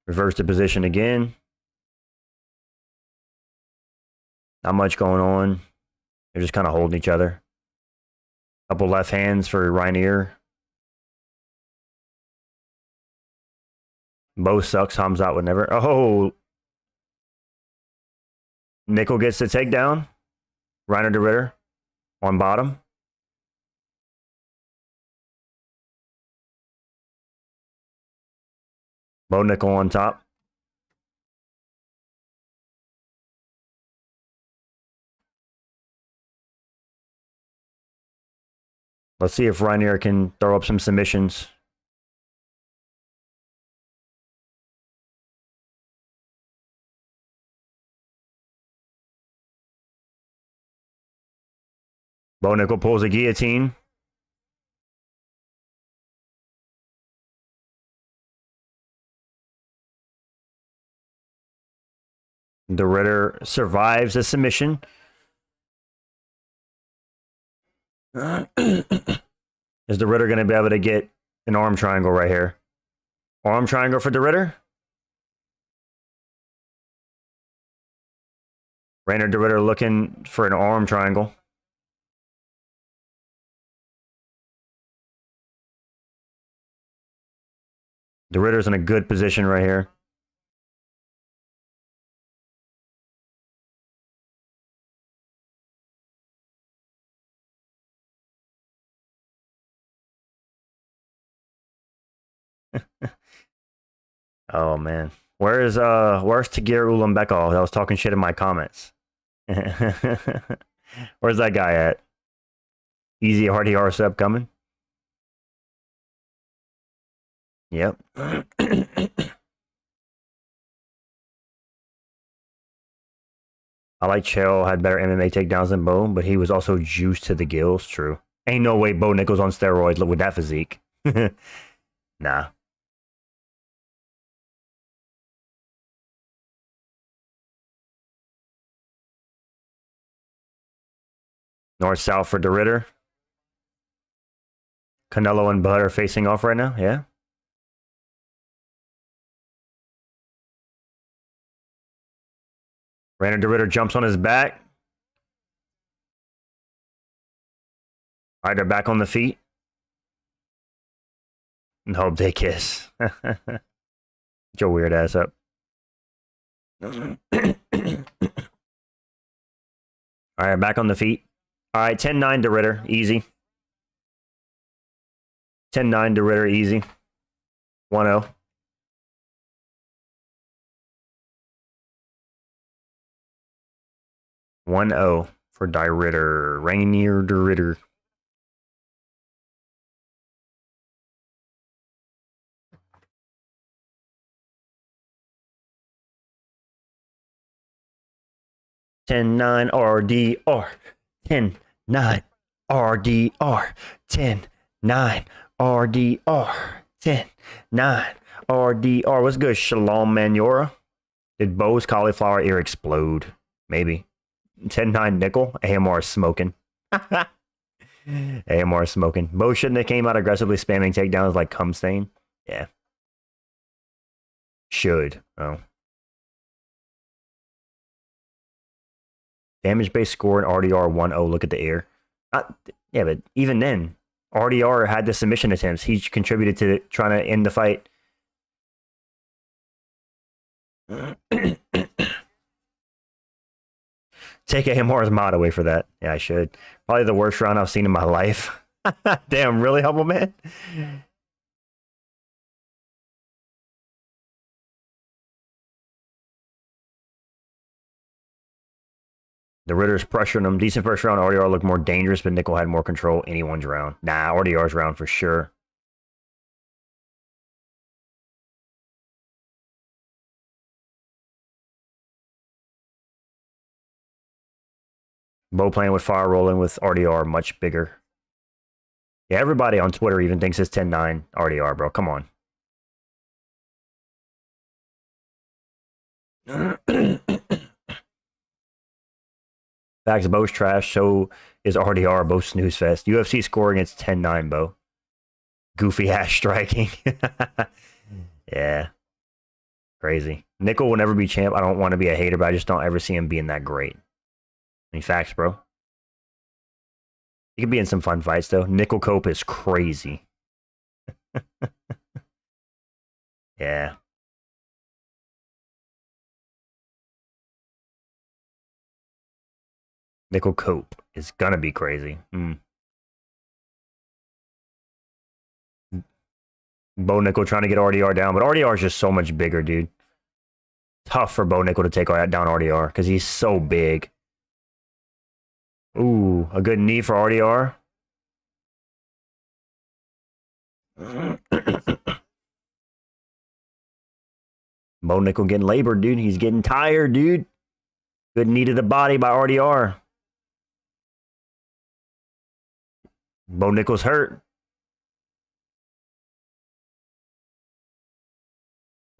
Reverse the position again. Not much going on. They're just kind of holding each other. Couple left hands for Reinier. Bo sucks. Hamzat would never. Oh. Nickal gets the takedown. Reinier de Ritter on bottom. Bo Nickal on top. Let's see if Reinier can throw up some submissions. Bo Nickal pulls a guillotine. The Ritter survives the submission. Is the Ritter going to be able to get an arm triangle right here? Arm triangle for the Ritter? Reinier the Ritter looking for an arm triangle. The Ritter's in a good position right here. Oh man. Where's Tagir Ulambekov? That was talking shit in my comments. Where's that guy at? Easy hardy R sub coming. Yep. I like Chael had better MMA takedowns than Bo, but he was also juiced to the gills. True. Ain't no way Bo Nickal's on steroids with that physique. Nah. North-south for the Ritter. Canelo and Bud are facing off right now. Yeah. Reinier the Ritter jumps on his back. All right, they're back on the feet. And hope they kiss. Get your weird ass up. All right, back on the feet. All right, 10-9 to Ritter. Easy. 10-9 to Ritter. Easy. 1-0. For Die Ritter. Reinier the Ritter. (10-9) RDR. 10-9 RDR. 10-9 RDR. 10-9 RDR. What's good, Shalom Manura? Did Bo's cauliflower ear explode? Maybe. 10-9 Nickal. AMR smoking. AMR smoking. Bo shouldn't have came out aggressively spamming takedowns like cum stain. Yeah. Should. Oh. Damage-based score in RDR 1-0. Look at the air. Yeah, but even then, RDR had the submission attempts. He contributed to trying to end the fight. Take AMR's mod away for that. Yeah, I should. Probably the worst round I've seen in my life. Damn, really, Humble Man? The Ritter's pressuring him. Decent first round. RDR looked more dangerous, but Nickal had more control anyone's round. Nah, RDR's round for sure. Bo playing with fire rolling with RDR much bigger. Yeah, everybody on Twitter even thinks it's 10-9 RDR, bro. Come on. Facts, Bo's trash. So is RDR. Bo snooze fest. UFC scoring, it's 10-9, Bo. Goofy ass striking. Yeah. Crazy. Nickal will never be champ. I don't want to be a hater, but I just don't ever see him being that great. Any facts, bro? He could be in some fun fights, though. Nickal Cope is crazy. Yeah. Nickal Cope is gonna be crazy. Bo Nickal trying to get RDR down, but RDR is just so much bigger, dude. Tough for Bo Nickal to take down RDR because he's so big. Ooh, a good knee for RDR. Bo Nickal getting labored, dude. He's getting tired, dude. Good knee to the body by RDR. Bo Nickal's hurt.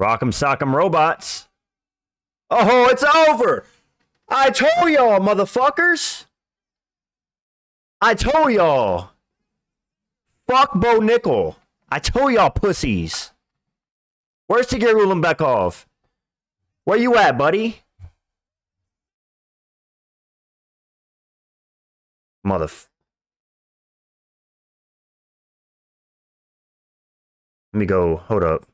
Rock'em sock'em robots. Oh, it's over. I told y'all, motherfuckers. I told y'all. Fuck Bo Nickal. I told y'all pussies. Where's Figueiredo and Bekoev? Where you at, buddy? Let me go. Hold up.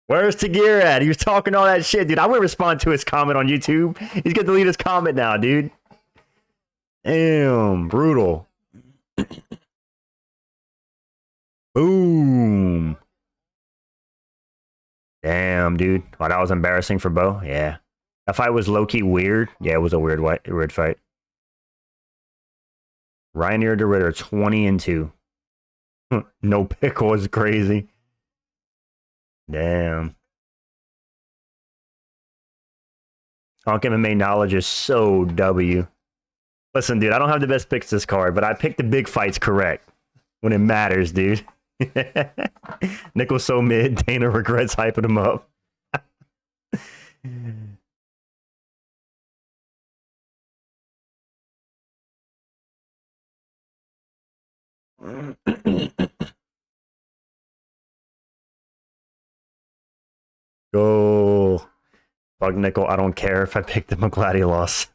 Where's Tagir at? He was talking all that shit, dude. I wouldn't respond to his comment on YouTube. He's gonna delete his comment now, dude. Damn, brutal. Boom. Damn, dude. Oh, that was embarrassing for Bo. Yeah. That fight was low-key weird. Yeah, it was a weird fight. Reinier de Ritter, 20-2. No pick was crazy. Damn. Honk MMA knowledge is so W. Listen, dude, I don't have the best picks this card, but I picked the big fights correct when it matters, dude. Nickal's so mid, Dana regrets hyping him up. Go. Fuck Nickal. I don't care if I picked him. I'm glad he lost.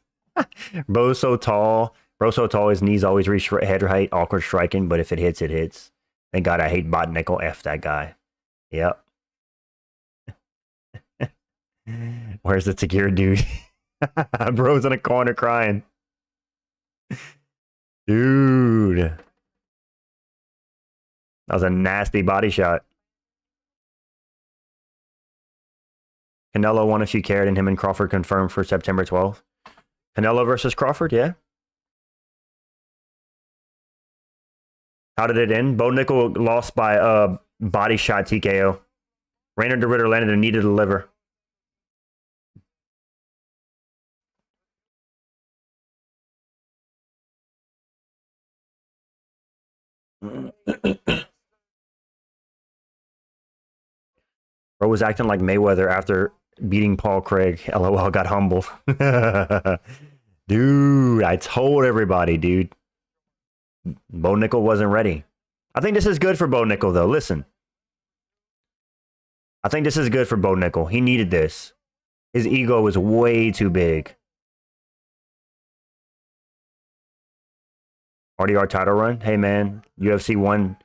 Bro's so tall. His knees always reach head height. Awkward striking, but if it hits, it hits. Thank God I hate bot Nickal. F that guy. Yep. Where's the Tagir dude? Bro's in a corner crying. Dude. That was a nasty body shot. Canelo won if you cared, and him and Crawford confirmed for September 12th. Canelo versus Crawford, yeah. How did it end? Bo Nickal lost by body shot TKO. Reinier de Ritter landed a knee to the liver. Bro was acting like Mayweather after beating Paul Craig. LOL, got humbled. Dude, I told everybody, dude. Bo Nickal wasn't ready. I think this is good for Bo Nickal, though. Listen. I think this is good for Bo Nickal. He needed this. His ego was way too big. RDR title run? Hey, man. UFC 1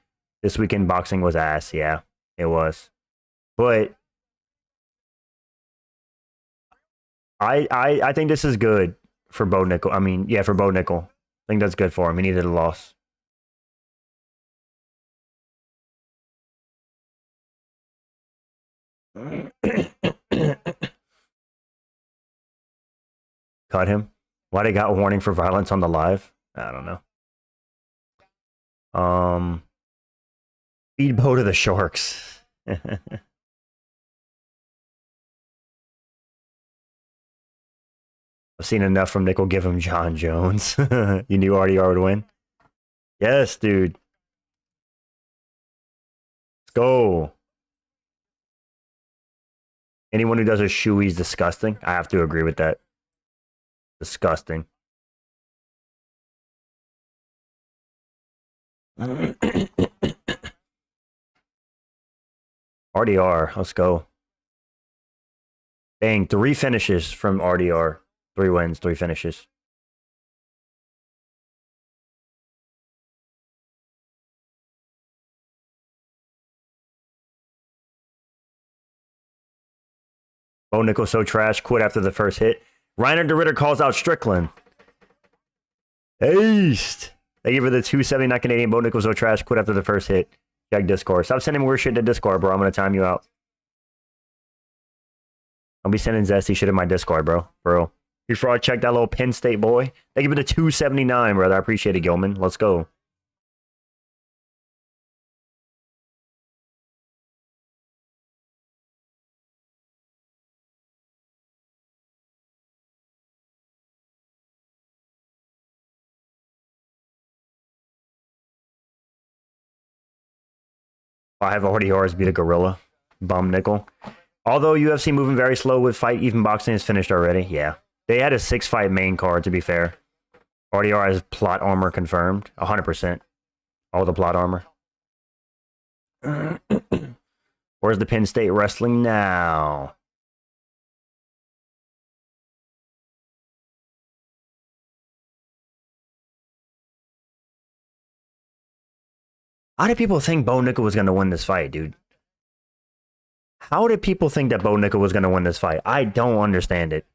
this weekend boxing was ass. Yeah, it was. But I think this is good for Bo Nickal. I mean, yeah, for Bo Nickal. I think that's good for him. He needed a loss. Cut him. Why they got warning for violence on the live? I don't know. Feed Bo to the sharks. I've seen enough from Nickal. Give him Jon Jones. You knew RDR would win? Yes, dude. Let's go. Anyone who does a shoey is disgusting. I have to agree with that. Disgusting. RDR, let's go. Dang, 3 finishes from RDR. 3 wins, 3 finishes. Bo Nickal so trash, quit after the first hit. Reinier de Ritter calls out Strickland. Haste. They give her the 279 Canadian. Bo Nickal so trash, quit after the first hit. Check Discord. Stop sending weird shit to Discord, bro. I'm going to time you out. Don't be sending zesty shit in my Discord, bro. Bro. Before I check that little Penn State boy. Thank you for the 279, brother. I appreciate it, Gilman. Let's go. I have already RS beat a gorilla. Bum Nickal. Although UFC moving very slow with fight, even boxing is finished already. Yeah. They had a 6-fight main card, to be fair. RDR has plot armor confirmed. 100%. All the plot armor. Where's the Penn State wrestling now? How did people think Bo Nickal was going to win this fight, dude? How did people think that Bo Nickal was going to win this fight? I don't understand it.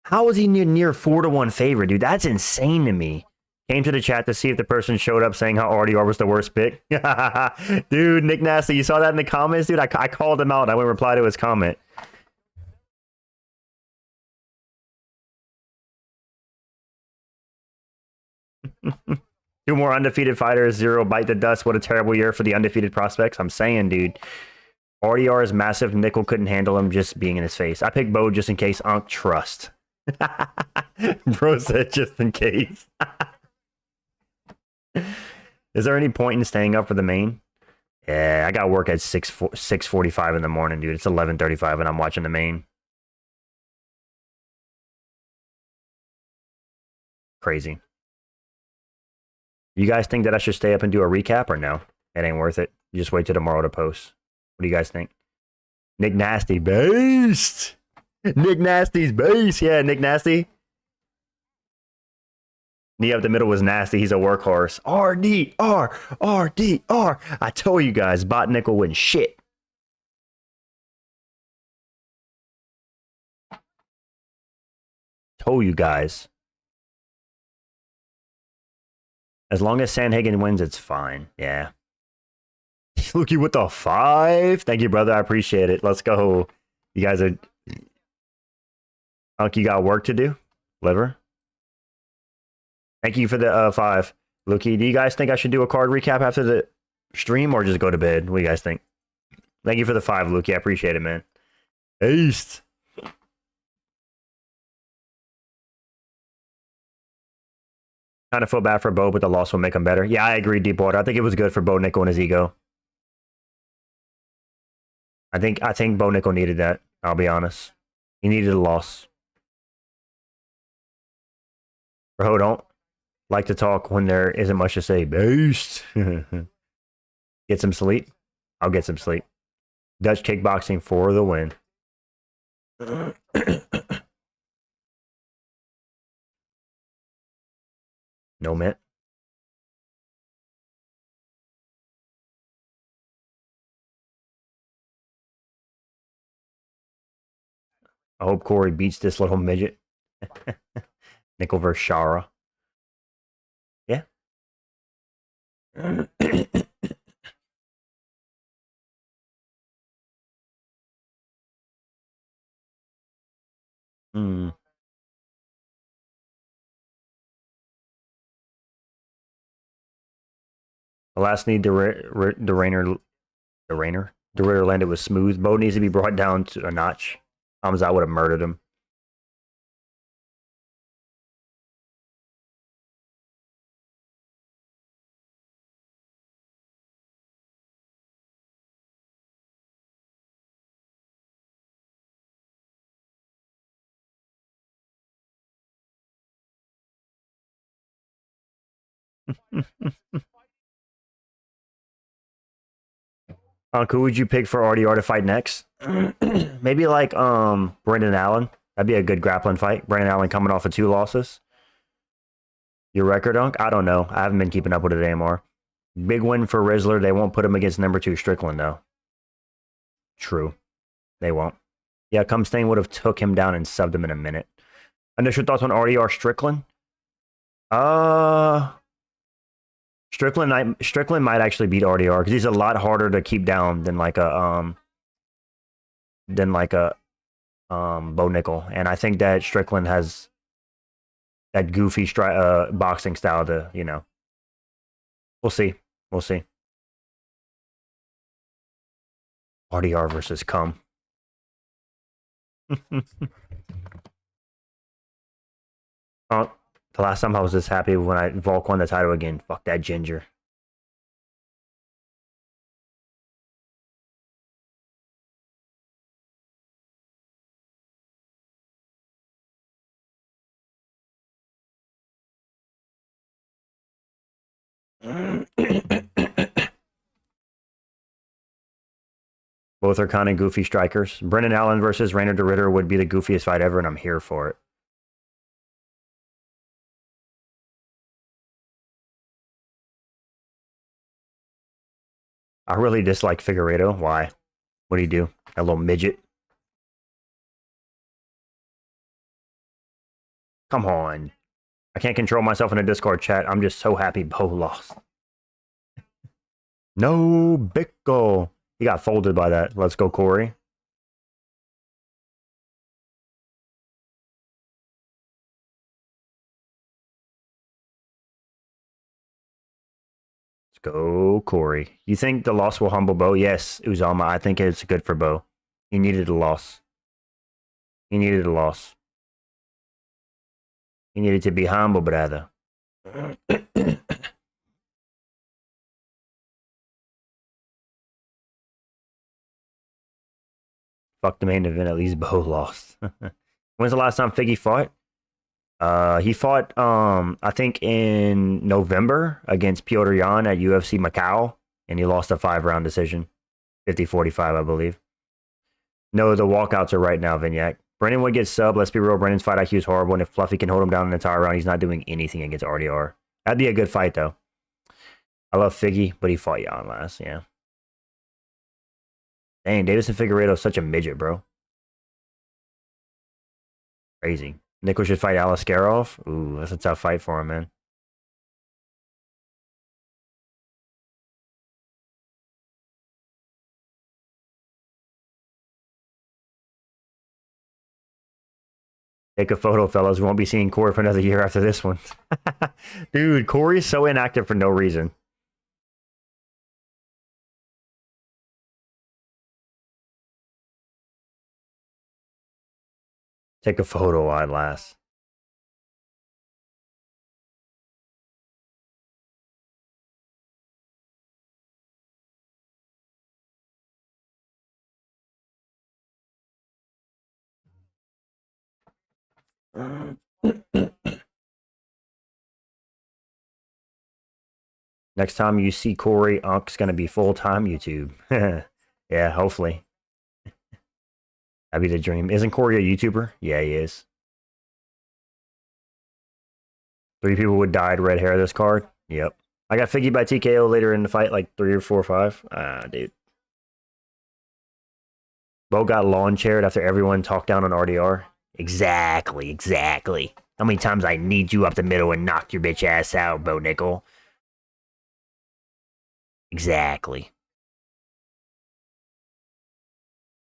How was he near 4-1 favorite, dude? That's insane to me. Came to the chat to see if the person showed up saying how RDR was the worst pick. Dude, Nick Nasty, you saw that in the comments, dude? I called him out. I went reply to his comment. Two more undefeated fighters, 0 bite the dust. What a terrible year for the undefeated prospects. I'm saying, dude. RDR is massive. Nickal couldn't handle him just being in his face. I picked Bo just in case. Unc trust. Bro said just in case. Is there any point in staying up for the main? Yeah, I got work at 6:45 in the morning, dude. It's 11:35 and I'm watching the main. Crazy. You guys think that I should stay up and do a recap or no? It ain't worth it. You just wait till tomorrow to post. What do you guys think? Nick Nasty based. Nick Nasty's base. Yeah, Nick Nasty. Knee up the middle was nasty. He's a workhorse. RDR. RDR. I told you guys, Bot Nickal wouldn't shit. Told you guys. As long as Sandhagen wins, it's fine. Yeah. Lukey with the 5. Thank you, brother. I appreciate it. Let's go. You guys are... Unc, you got work to do? Liver? Thank you for the 5. Lukey, do you guys think I should do a card recap after the stream or just go to bed? What do you guys think? Thank you for the 5, Lukey. I appreciate it, man. East. Kind of feel bad for Bo, but the loss will make him better. Yeah, I agree, Deepwater. I think it was good for Bo Nickal and his ego. I think Bo Nickal needed that. I'll be honest. He needed a loss. Bro, don't like to talk when there isn't much to say. Beast. Get some sleep. I'll get some sleep. Dutch kickboxing for the win. No mint. I hope Cory beats this little midget. Nickal versus Shara. Yeah. The last need the Reinier landed was smooth. Bo needs to be brought down to a notch. Hamzat would have murdered him. Who would you pick for RDR to fight next? Maybe like Brendan Allen. That'd be a good grappling fight. Brendan Allen coming off of 2 losses. Your record, Unc? I don't know. I haven't been keeping up with it anymore. Big win for Rizzler. They won't put him against number 2 Strickland, though. True. They won't. Yeah, Cumstain would have took him down and subbed him in a minute. Initial thoughts on RDR Strickland? Strickland might actually beat RDR because he's a lot harder to keep down than like a Bo Nickal, and I think that Strickland has that goofy boxing style to, you know. We'll see. We'll see. RDR versus Cum. Oh, the last time I was this happy when Volk won the title again. Fuck that ginger. Both are kind of goofy strikers. Brendan Allen versus Reinier de Ridder would be the goofiest fight ever, and I'm here for it. I really dislike Figueiredo. Why? What do you do? A little midget? Come on. I can't control myself in a Discord chat. I'm just so happy Bo lost. No, Bicko. He got folded by that. Let's go, Cory. Let's go, Cory. You think the loss will humble Bo? Yes, Azamat. I think it's good for Bo. He needed a loss. He needed a loss. He needed to be humble, brother. Fuck the main event. At least Bo lost. When's the last time Figgy fought? He fought, I think in November against Petr Yan at UFC Macau, and he lost a 5-round decision. 50-45, I believe. No, the walkouts are right now, Vignac. Brendan would get sub. Let's be real. Brendan's fight IQ is horrible, and if Fluffy can hold him down an entire round, he's not doing anything against RDR. That'd be a good fight, though. I love Figgy, but he fought Yan last, yeah. Dang, Deiveson Figueiredo is such a midget, bro. Crazy. Nickal should fight Alaskarov. Ooh, that's a tough fight for him, man. Take a photo, fellas. We won't be seeing Cory for another year after this one. Dude, Cory's so inactive for no reason. Take a photo at last. Next time you see Cory, Unk's going to be full-time YouTube. Yeah, hopefully. That'd be the dream. Isn't Cory a YouTuber? Yeah, he is. 3 people would die to red hair this card. Yep. I got Figgy by TKO later in the fight, like 3 or 4 or 5. Ah, dude. Bo got lawn chaired after everyone talked down on RDR. Exactly, exactly. How many times I need you up the middle and knock your bitch ass out, Bo Nickal? Exactly.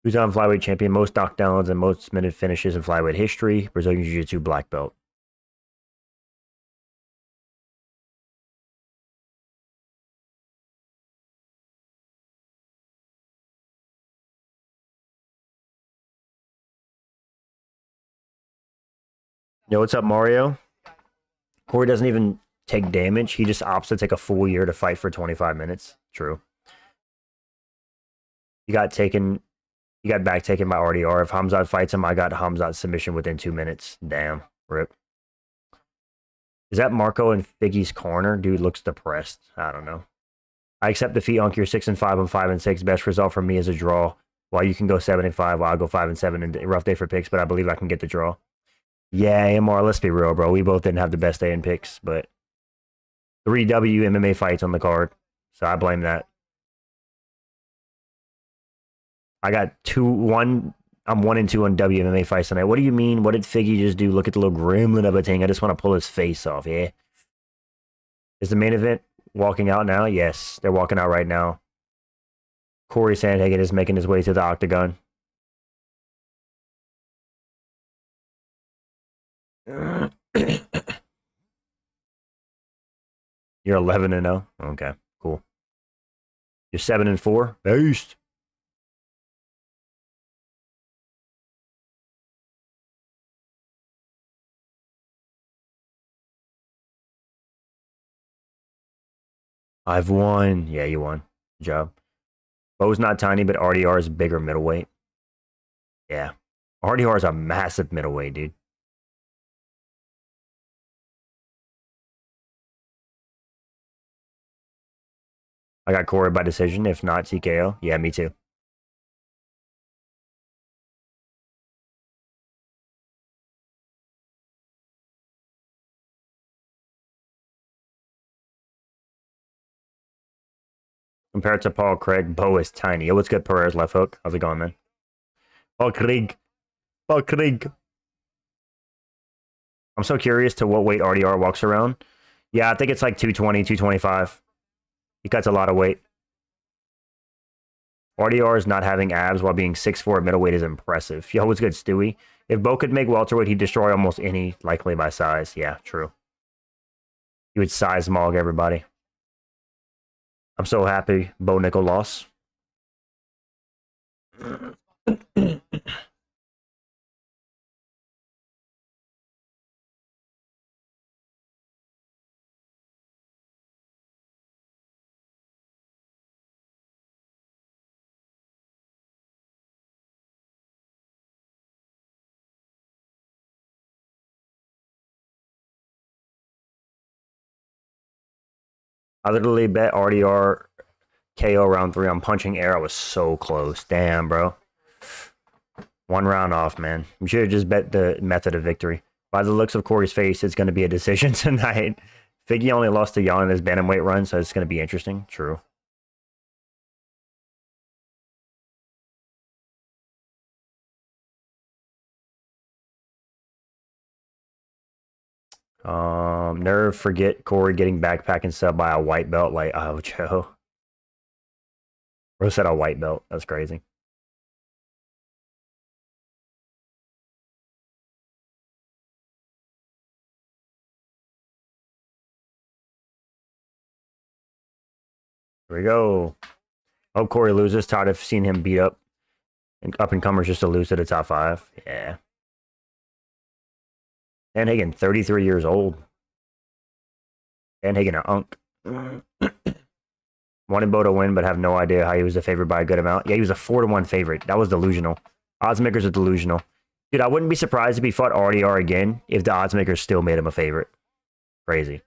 Who's on flyweight champion? Most knockdowns and most minute finishes in flyweight history. Brazilian Jiu-Jitsu black belt. Yo, what's up, Mario? Cory doesn't even take damage. He just opts to take a full year to fight for 25 minutes. True. He got back taken by RDR. If Hamzat fights him, I got Hamzat submission within 2 minutes. Damn. Rip. Is that Marco in Figgy's corner? Dude looks depressed. I don't know. I accept defeat, Unc. You're 6-5. I'm 5-6. Best result for me is a draw. While you can go 7-5, while I'll go 5-7. And rough day for picks, but I believe I can get the draw. Yeah, AMR, let's be real, bro. We both didn't have the best day in picks, but 3 MMA fights on the card. So I blame that. I got 2-1. I'm 1-2 on WMMA fights tonight. What do you mean? What did Figgy just do? Look at the little gremlin of a thing. I just want to pull his face off, yeah? Is the main event walking out now? Yes, they're walking out right now. Cory Sandhagen is making his way to the octagon. You're 11-0. Okay, cool. You're 7-4. Beast. I've won. Yeah, you won. Good job. Bo's not tiny, but RDR is bigger middleweight. Yeah. RDR is a massive middleweight, dude. I got Cory by decision, if not TKO. Yeah, me too. Compared to Paul Craig, Bo is tiny. Yo, what's good, Perez left hook? How's it going, man? Paul Craig. Paul Craig. I'm so curious to what weight RDR walks around. Yeah, I think it's like 220, 225. He cuts a lot of weight. RDR is not having abs while being 6'4" middleweight is impressive. Yo, what's good, Stewie? If Bo could make welterweight, he'd destroy almost any, likely by size. Yeah, true. He would size mog everybody. I'm so happy Bo Nickal lost. I literally bet RDR KO round 3 on punching air. I was so close. Damn, bro. One round off, man. You should have just bet the method of victory. By the looks of Cory's face, it's going to be a decision tonight. Figgy only lost to Yana in his bantamweight run, so it's going to be interesting. True. Never forget Cory getting backpack and sub by a white belt. Like, oh, Joe. Bro said a white belt. That's crazy. Here we go. Hope Cory loses. Tired of seeing him beat up and comers just to lose to the top 5. Yeah. Sandhagen, 33 years old. Sandhagen, an unk. Wanted Bo to win, but have no idea how he was a favorite by a good amount. Yeah, he was a 4-1 favorite. That was delusional. Oddsmakers are delusional. Dude, I wouldn't be surprised if he fought RDR again if the oddsmakers still made him a favorite. Crazy.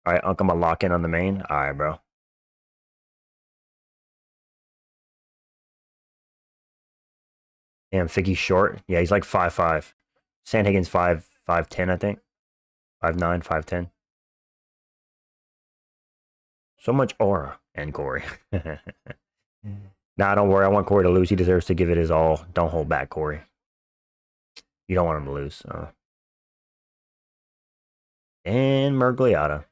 All right, Uncle, I'm going to lock in on the main. All right, bro. Damn, Figgy's short. Yeah, he's like 5'5". Sandhagen's 5'10", I think. 5'9", 5'10". So much aura. And Cory. Nah, don't worry. I want Cory to lose. He deserves to give it his all. Don't hold back, Cory. You don't want him to lose. And Mergliata.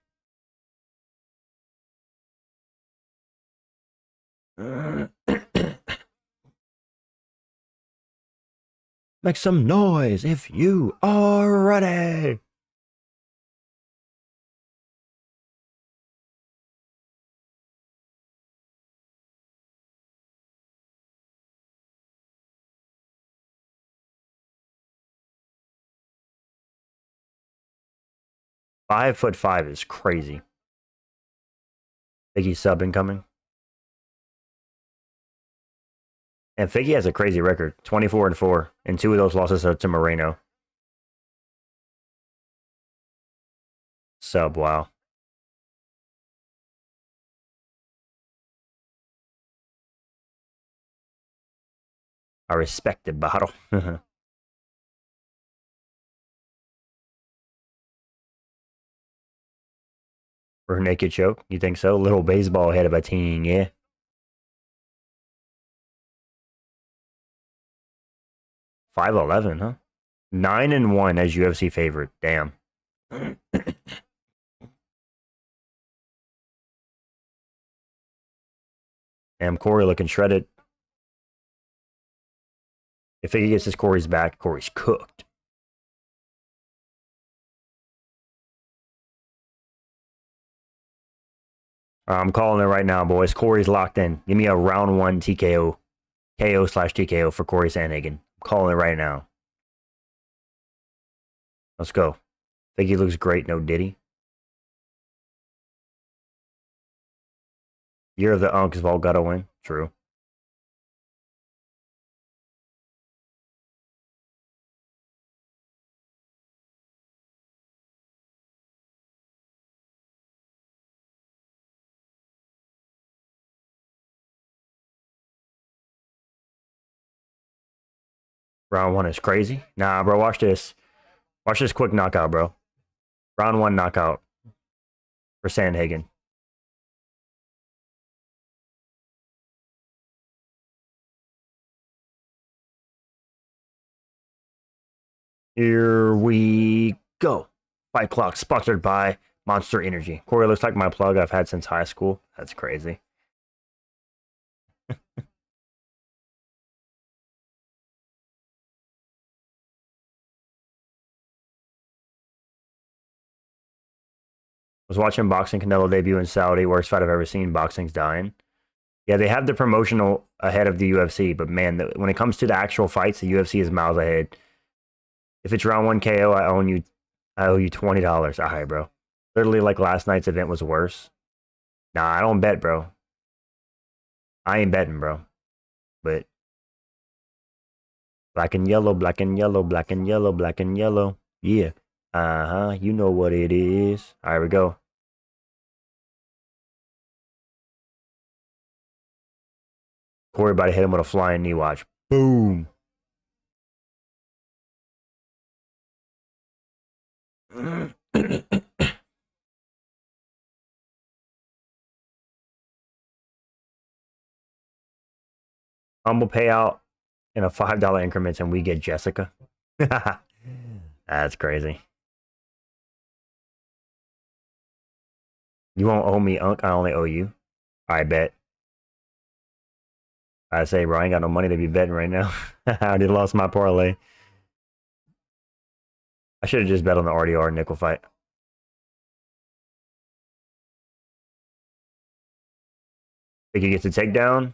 Make some noise if you are ready. $5'5" is crazy. Figgy sub incoming. And Figgy has a crazy record, 24-4, and 2 of those losses are to Moreno. Sub, wow. I respect it, bottle. For naked choke, you think so? Little baseball head of a team, yeah. 5'11", huh? 9-1 as UFC favorite. Damn. Damn, Cory looking shredded. If he gets his Cory's back, Cory's cooked. I'm calling it right now, boys. Cory's locked in. Give me a round 1 TKO. KO/TKO for Cory Sandhagen. I'm calling it right now. Let's go. Think he looks great, no Diddy. Year of the Unks, Vol gotta win. True. Round 1 is crazy. Nah, bro, watch this. Watch this quick knockout, bro. Round 1 knockout for Sandhagen. Here we go. Fight Clock, sponsored by Monster Energy. Cory looks like my plug I've had since high school. That's crazy. Was watching Boxing Canelo debut in Saudi. Worst fight I've ever seen. Boxing's dying. Yeah, they have the promotional ahead of the UFC, but man, when it comes to the actual fights, the UFC is miles ahead. If it's round 1 KO, I owe you $20. All right, bro. Literally, like last night's event was worse. Nah, I don't bet, bro. I ain't betting, bro. But black and yellow, black and yellow, black and yellow, black and yellow. Yeah. Uh-huh. You know what it is. All right, we go. Cory about to hit him with a flying knee watch. Boom. Humble payout in a $5 increments and we get Jessica. That's crazy. You won't owe me, Unk. I only owe you. I bet. I say, bro, I ain't got no money to be betting right now. I already lost my parlay. I should have just bet on the RDR nickel fight. Think he gets a takedown?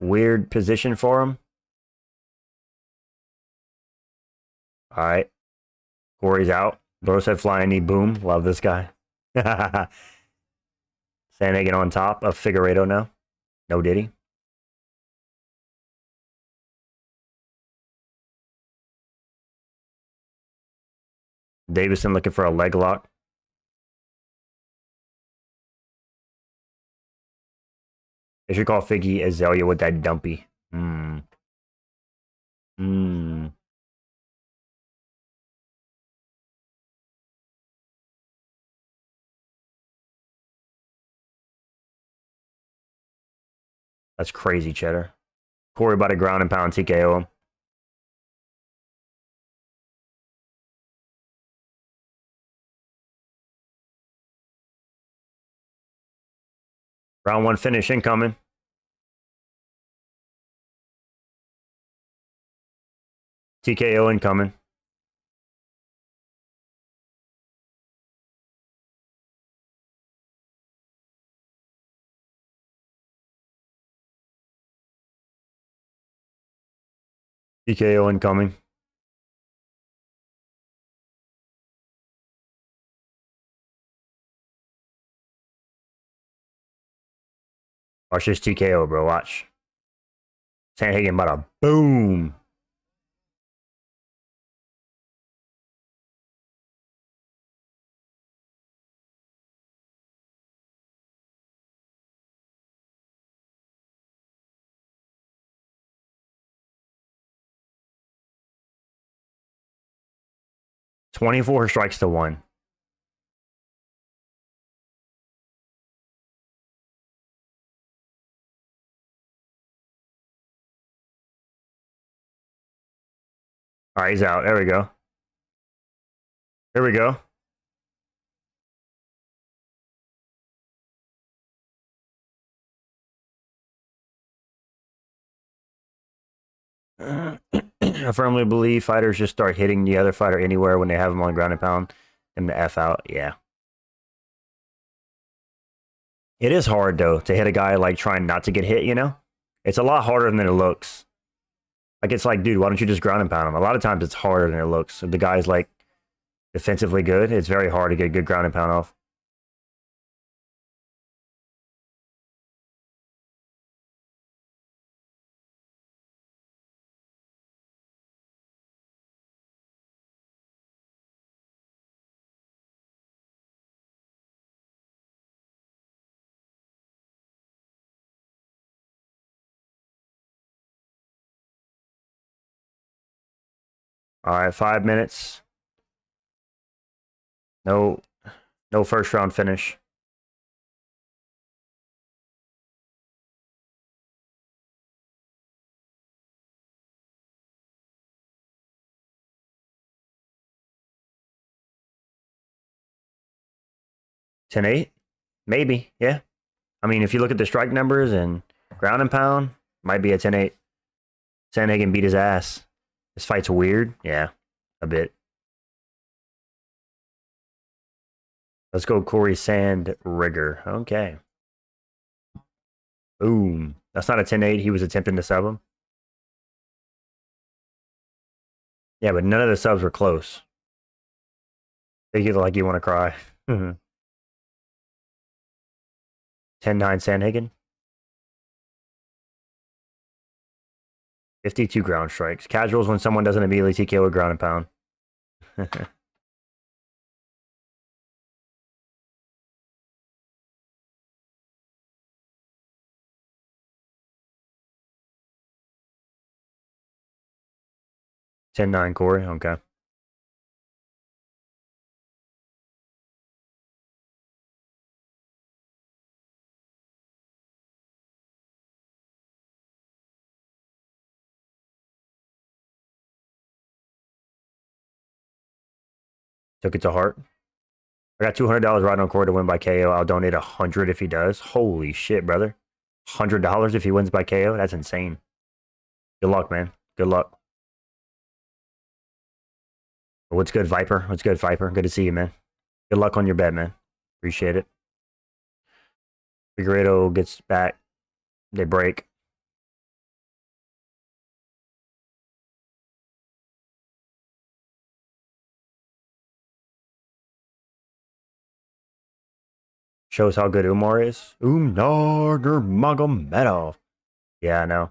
Weird position for him. All right. Cory's out. Bro said flying knee. Boom. Love this guy. Sandhagen on top of Figueiredo now. No Diddy. Deiveson looking for a leg lock. They should call Figgy Azalea with that dumpy. That's crazy, Cheddar. Cory about to ground and pound TKO him. Round 1 finish incoming. TKO incoming. TKO incoming. Watch this TKO, bro. Watch. Sandhagen about to boom. $24 strikes to 1. All right, he's out. There we go. Here we go. I firmly believe fighters just start hitting the other fighter anywhere when they have him on ground and pound. Them to F out. Yeah. It is hard, though, to hit a guy like trying not to get hit, you know? It's a lot harder than it looks. Like, it's like, dude, why don't you just ground and pound him? A lot of times it's harder than it looks. If the guy's, like, defensively good, it's very hard to get a good ground and pound off. All right, 5 minutes. No first round finish. $10-8? Maybe, yeah. I mean, if you look at the strike numbers and ground and pound, might be a 10-8. Sandhagen beat his ass. This fight's weird. Yeah, a bit. Let's go Cory Sandhagen. Okay. Boom. That's not a 10-8. He was attempting to sub him. Yeah, but none of the subs were close. Make you like you want to cry. 10-9 Sandhagen. 52 ground strikes. Casuals when someone doesn't immediately TKO with ground and pound. 10-9 Cory. Okay. Took it to heart. I got $200 riding on Cory to win by KO. I'll donate $100 if he does. Holy shit, brother. $100 if he wins by KO? That's insane. Good luck, man. Good luck. What's good, Viper? What's good, Viper? Good to see you, man. Good luck on your bet, man. Appreciate it. Figueiredo gets back. They break. Shows how good Umar is. Nurmagomedov. Yeah, I know.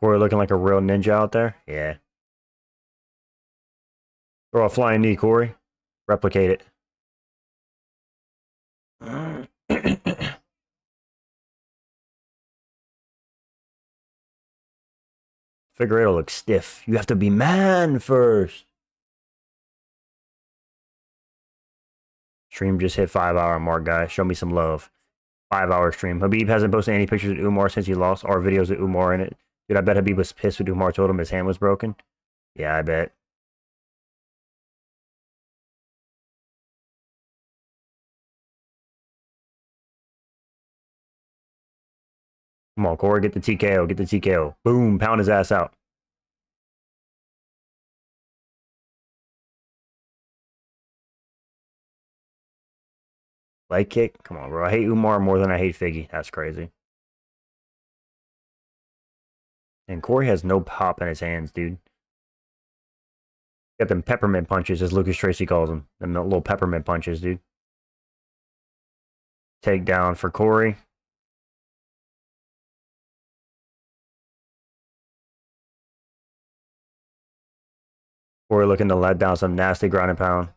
Cory looking like a real ninja out there. Yeah. Throw a flying knee, Cory. Replicate it. Figueiredo looks stiff. You have to be man first. Stream just hit 5-hour mark, guys. Show me some love. 5-hour stream. Habib hasn't posted any pictures of Umar since he lost, or videos of Umar in it. Dude, I bet Habib was pissed when Umar told him his hand was broken. Yeah, I bet. Come on, Cory, get the TKO. Get the TKO. Boom, pound his ass out. Leg kick? Come on, bro. I hate Umar more than I hate Figgy. That's crazy. And Cory has no pop in his hands, dude. Got them peppermint punches, as Lucas Tracy calls them. Them little peppermint punches, dude. Takedown for Cory. Cory looking to let down some nasty ground and pound.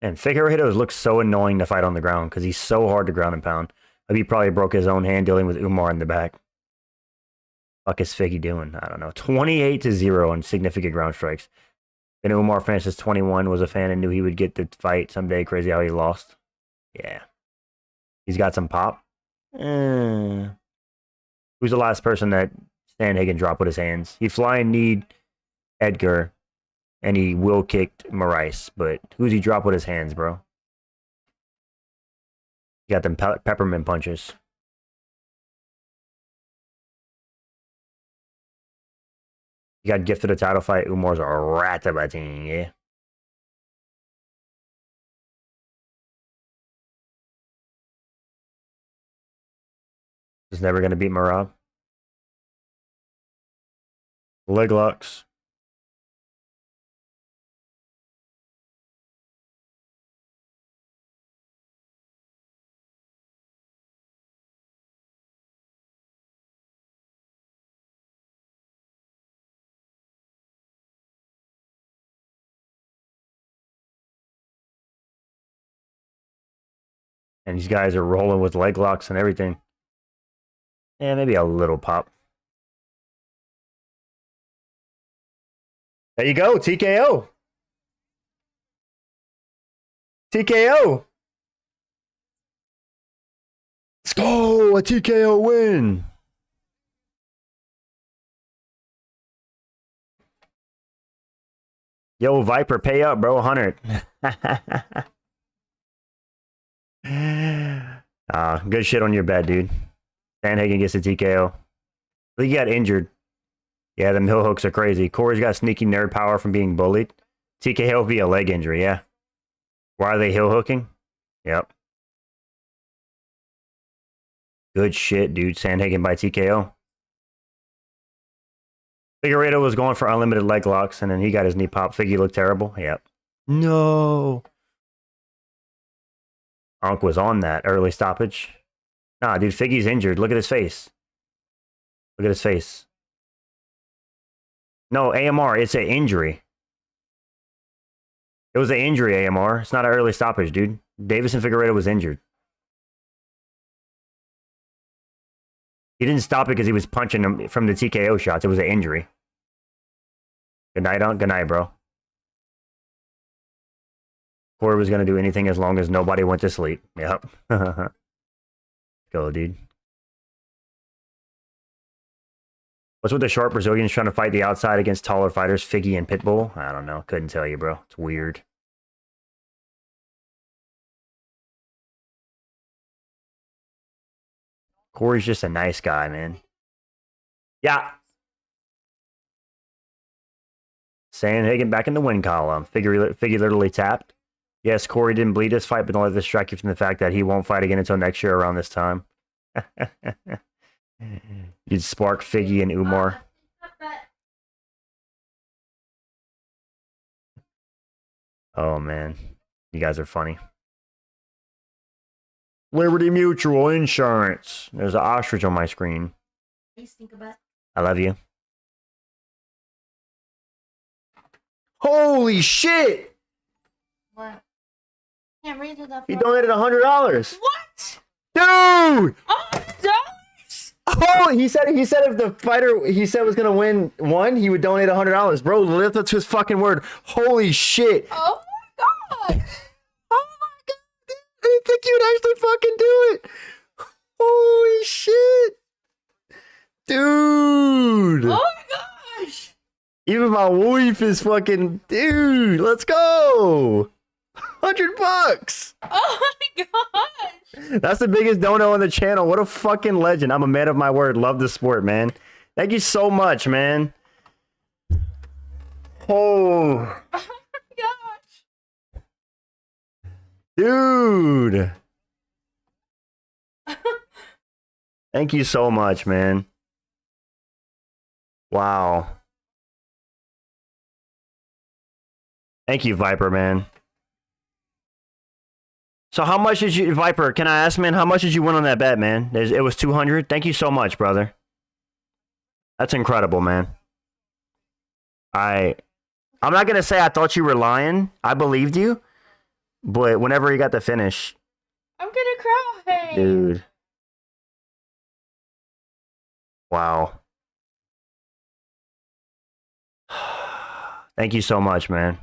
And Figueiredo looks so annoying to fight on the ground because he's so hard to ground and pound. Maybe he probably broke his own hand dealing with Umar in the back. Fuck is Figgy doing? I don't know. 28-0 on significant ground strikes. And Umar finished as 21, was a fan and knew he would get the fight someday. Crazy how he lost. Yeah. He's got some pop. Who's the last person that Sandhagen dropped with his hands? He flying kneed Edgar, and he will kicked Maurice. But who's he drop with his hands, bro? He got them peppermint punches. He got gifted a title fight. Umor's a ratabating, yeah. He's never going to beat Marab. Leg locks. And these guys are rolling with leg locks and everything. Yeah, maybe a little pop. There you go, TKO. TKO. Let's go, a TKO win. Yo, Viper, pay up, bro, 100. Good shit on your bet, dude. Sandhagen gets a TKO. I think he got injured. Yeah, them heel hooks are crazy. Cory's got sneaky nerd power from being bullied. TKO via leg injury, yeah. Why are they heel hooking? Yep. Good shit, dude. Sandhagen by TKO. Figueiredo was going for unlimited leg locks, and then he got his knee pop. Figgy looked terrible. Yep. No. Onk was on that early stoppage. Nah, dude, Figgy's injured. Look at his face. Look at his face. No, AMR, it's an injury. It was an injury, AMR. It's not an early stoppage, dude. Deiveson Figueiredo was injured. He didn't stop it because he was punching him from the TKO shots. It was an injury. Good night, Onk. Good night, bro. Cory was going to do anything as long as nobody went to sleep. Yep. Go, dude. What's with the short Brazilians trying to fight the outside against taller fighters, Figgy and Pitbull? I don't know. Couldn't tell you, bro. It's weird. Cory's just a nice guy, man. Yeah. Sandhagen back in the win column. Figgy literally tapped. Yes, Cory didn't bleed this fight, but don't let this distract you from the fact that he won't fight again until next year around this time. You'd spark Figgy and Umar. Oh, man. You guys are funny. Liberty Mutual Insurance. There's an ostrich on my screen. I love you. Holy shit! What? Can't read it up. He donated $100. What? Dude! $100? Oh, he said if the fighter he said was gonna win one, he would donate $100. Bro, live up to his fucking word. Holy shit! Oh my god! Oh my god! I didn't think you'd actually fucking do it. Holy shit, dude! Oh my gosh! Even my wife is fucking dude. Let's go. $100. Oh my gosh! That's the biggest dono on the channel. What a fucking legend. I'm a man of my word. Love the sport, man. Thank you so much, man. Oh. Oh my gosh! Dude. Thank you so much, man. Wow. Thank you, Viper, man. So how much did you, Viper, can I ask, man, how much did you win on that bet, man? It was 200. Thank you so much, brother. That's incredible, man. I'm not going to say I thought you were lying. I believed you. But whenever you got the finish. I'm gonna cry. Dude. Wow. Thank you so much, man.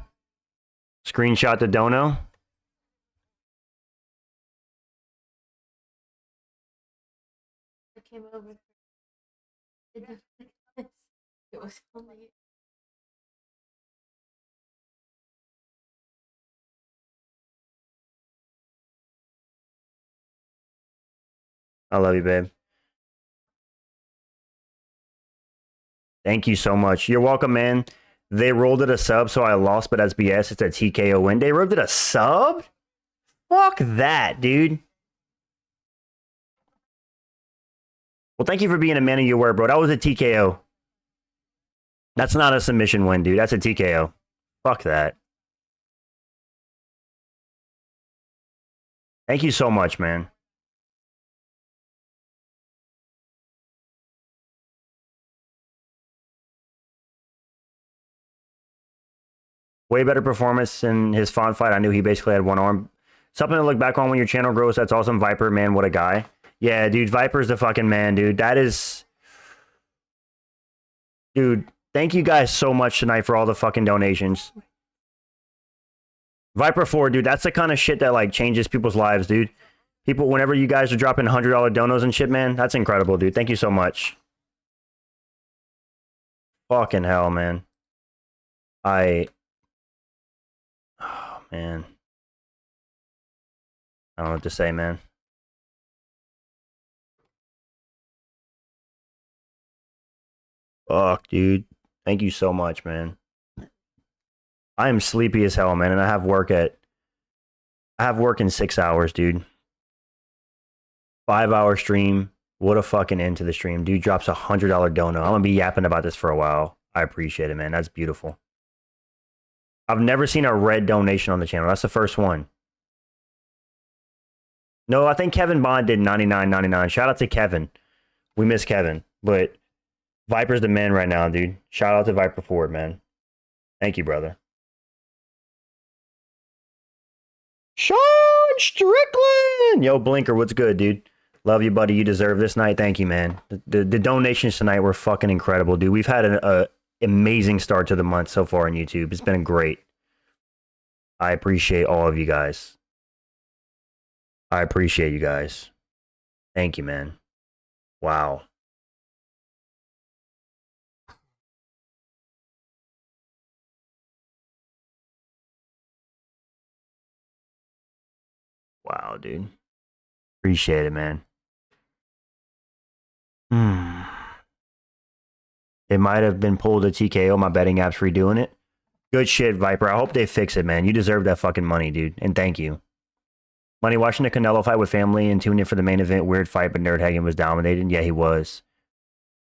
Screenshot the dono. It was only. I love you, babe. Thank you so much. You're welcome, man. They rolled it a sub, so I lost, but that's BS. It's a TKO win. They rolled it a sub? Fuck that, dude. Well, thank you for being a man of your word, bro. That was a TKO. That's not a submission win, dude. That's a TKO. Fuck that. Thank you so much, man. Way better performance in his Font fight. I knew he basically had one arm. Something to look back on when your channel grows. That's awesome. Viper, man, what a guy. Yeah, dude, Viper's the fucking man, dude. That is... Dude, thank you guys so much tonight for all the fucking donations. Viper 4, dude, that's the kind of shit that, like, changes people's lives, dude. People, whenever you guys are dropping $100 donos and shit, man, that's incredible, dude. Thank you so much. Fucking hell, man. Oh, man. I don't know what to say, man. Fuck, dude. Thank you so much, man. I am sleepy as hell, man, and I have work in 6 hours, dude. 5-hour stream. What a fucking end to the stream. Dude drops $100 dono. I'm gonna be yapping about this for a while. I appreciate it, man. That's beautiful. I've never seen a red donation on the channel. That's the first one. No, I think Kevin Bond did $99.99. Shout out to Kevin. We miss Kevin. But Viper's the man right now, dude. Shout out to Viper Ford, man. Thank you, brother. Sean Strickland! Yo, Blinker, what's good, dude? Love you, buddy. You deserve this night. Thank you, man. The donations tonight were fucking incredible, dude. We've had an amazing start to the month so far on YouTube. It's been great. I appreciate all of you guys. I appreciate you guys. Thank you, man. Wow. Wow, dude. Appreciate it, man. It might have been pulled a TKO. My betting app's redoing it. Good shit, Viper. I hope they fix it, man. You deserve that fucking money, dude. And thank you. Money, watching the Canelo fight with family and tuning in for the main event. Weird fight, but Nerdhagen was dominating. Yeah, he was.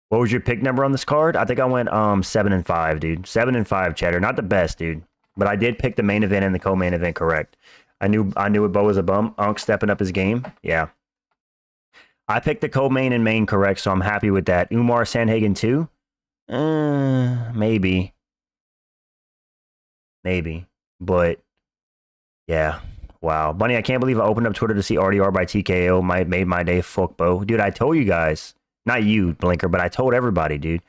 What was your pick number on this card? I think I went 7-5, dude. 7-5, Cheddar. Not the best, dude. But I did pick the main event and the co-main event correct. I knew it. Bo was a bum. Unk stepping up his game. Yeah. I picked the co-main and main correct, so I'm happy with that. Umar Sandhagen too? Maybe. Maybe. But, yeah. Wow. Bunny, I can't believe I opened up Twitter to see RDR by TKO. Made my day. Fuck, Bo. Dude, I told you guys. Not you, Blinker, but I told everybody, dude.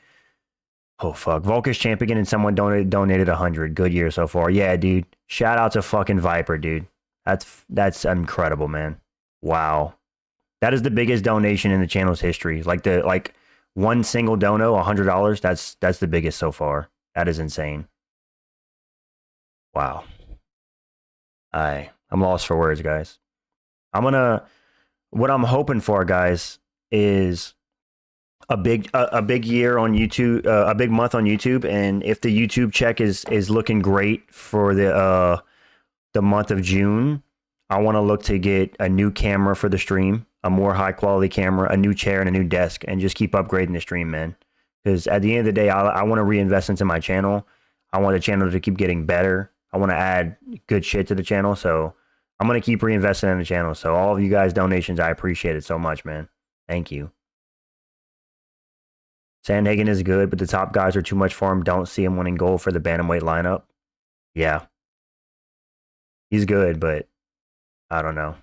Oh, fuck. Volker's champion and someone donated 100. Good year so far. Yeah, dude. Shout out to fucking Viper, dude. That's incredible, man. Wow. That is the biggest donation in the channel's history. Like one single dono, $100. That's the biggest so far. That is insane. Wow. I'm lost for words, guys. What I'm hoping for, guys, is a big year on YouTube, a big month on YouTube, and if the YouTube check is looking great for the month of June, I want to look to get a new camera for the stream, a more high quality camera, a new chair, and a new desk, and just keep upgrading the stream, man. Because at the end of the day, I want to reinvest into my channel. I want the channel to keep getting better. I want to add good shit to the channel, so I'm going to keep reinvesting in the channel. So all of you guys' donations, I appreciate it so much, man. Thank you. Sandhagen is good, but the top guys are too much for him. Don't see him winning gold for the bantamweight lineup. Yeah. He's good, but I don't know.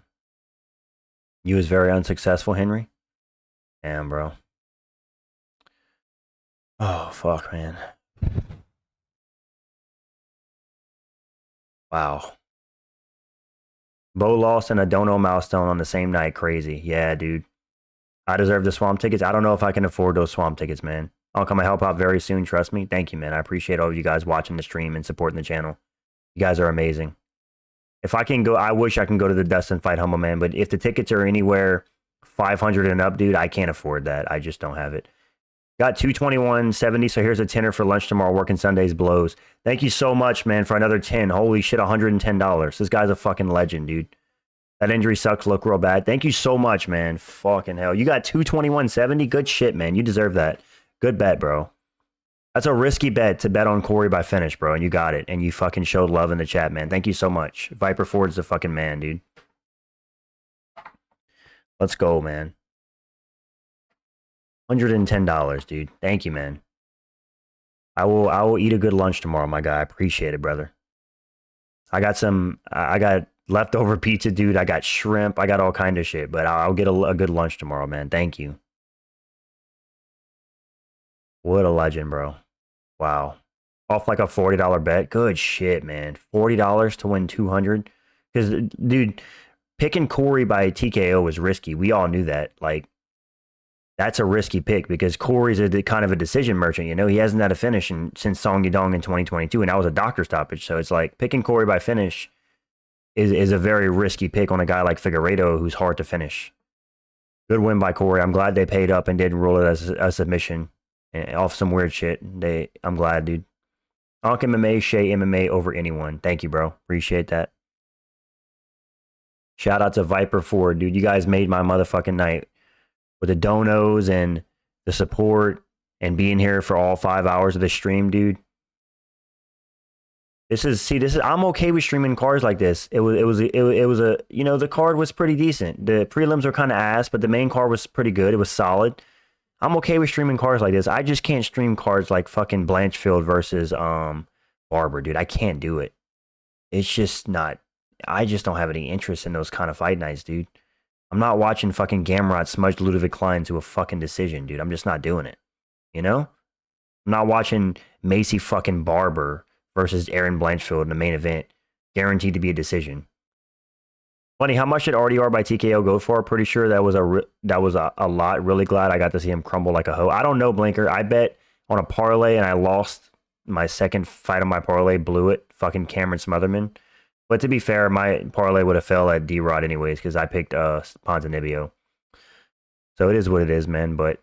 You was very unsuccessful, Henry? Damn, bro. Oh, fuck, man. Wow. Bo lost and a dono milestone on the same night. Crazy. Yeah, dude. I deserve the swamp tickets. I don't know if I can afford those swamp tickets, man. I'll come and help out very soon. Trust me. Thank you, man. I appreciate all of you guys watching the stream and supporting the channel. You guys are amazing. If I can go, I wish I can go to the Dustin fight, humble man. But if the tickets are anywhere 500 and up, dude, I can't afford that. I just don't have it. Got 221.70. So here's a tenner for lunch tomorrow. Working Sundays blows. Thank you so much, man, for another 10. Holy shit, $110. This guy's a fucking legend, dude. That injury sucks. Look real bad. Thank you so much, man. Fucking hell. You got 221.70. Good shit, man. You deserve that. Good bet, bro. That's a risky bet to bet on Cory by finish, bro. And you got it. And you fucking showed love in the chat, man. Thank you so much. Viper Ford's the fucking man, dude. Let's go, man. $110, dude. Thank you, man. I will eat a good lunch tomorrow, my guy. I appreciate it, brother. I got leftover pizza, dude. I got shrimp. I got all kind of shit. But I'll get a good lunch tomorrow, man. Thank you. What a legend, bro. Wow. Off like a $40 bet. Good shit, man. $40 to win 200. Because, dude, picking Cory by TKO was risky. We all knew that. Like, that's a risky pick because Cory's kind of a decision merchant. You know, he hasn't had a finish since Song Yadong in 2022, and that was a doctor stoppage. So it's like picking Cory by finish is a very risky pick on a guy like Figueiredo, who's hard to finish. Good win by Cory. I'm glad they paid up and didn't rule it as a submission off some weird shit. I'm glad, dude. Onk MMA, Shea MMA over anyone. Thank you, bro. Appreciate that. Shout out to Viper Ford, dude. You guys made my motherfucking night with the donos and the support and being here for all 5 hours of the stream, dude. I'm okay with streaming cards like this. It was a, you know, the card was pretty decent. The prelims were kind of ass, but the main card was pretty good. It was solid. I'm okay with streaming cards like this. I just can't stream cards like fucking Blanchfield versus Barber, dude. I can't do it. It's just not. I just don't have any interest in those kind of fight nights, dude. I'm not watching fucking Gamrot smudge Ludovic Klein to a fucking decision, dude. I'm just not doing it. You know? I'm not watching Macy fucking Barber versus Aaron Blanchfield in the main event, guaranteed to be a decision. Funny, how much did RDR by TKO go for? Pretty sure that was a lot. Really glad I got to see him crumble like a hoe. I don't know, Blinker. I bet on a parlay and I lost my second fight on my parlay, blew it. Fucking Cameron Smotherman. But to be fair, my parlay would have fell at D-Rod anyways because I picked Ponzinibbio. So it is what it is, man. But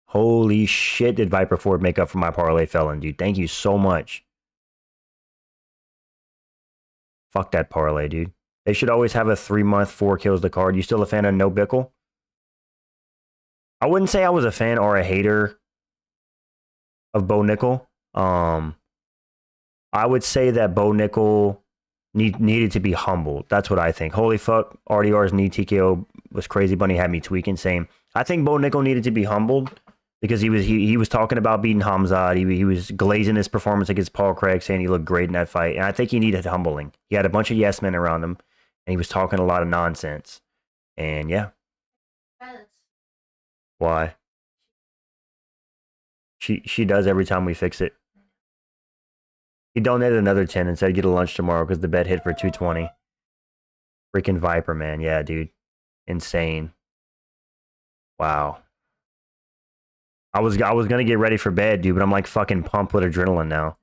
holy shit, did Viper Ford make up for my parlay felon, dude. Thank you so much. Fuck that parlay, dude. They should always have a 3-month 4 kills the card. You still a fan of No Bickle? I wouldn't say I was a fan or a hater of Bo Nickal. I would say that Bo Nickal needed to be humbled. That's what I think. Holy fuck, RDR's knee TKO was crazy. Bunny had me tweaking. Same. I think Bo Nickal needed to be humbled because he was talking about beating Hamzat. He was glazing his performance against Paul Craig, saying he looked great in that fight. And I think he needed humbling. He had a bunch of yes men around him, and he was talking a lot of nonsense. And yeah. Why? She does every time we fix it. He donated another 10 and said get a lunch tomorrow because the bet hit for 220. Freaking Viper, man. Yeah, dude. Insane. Wow. I was gonna get ready for bed, dude, but I'm like fucking pumped with adrenaline now.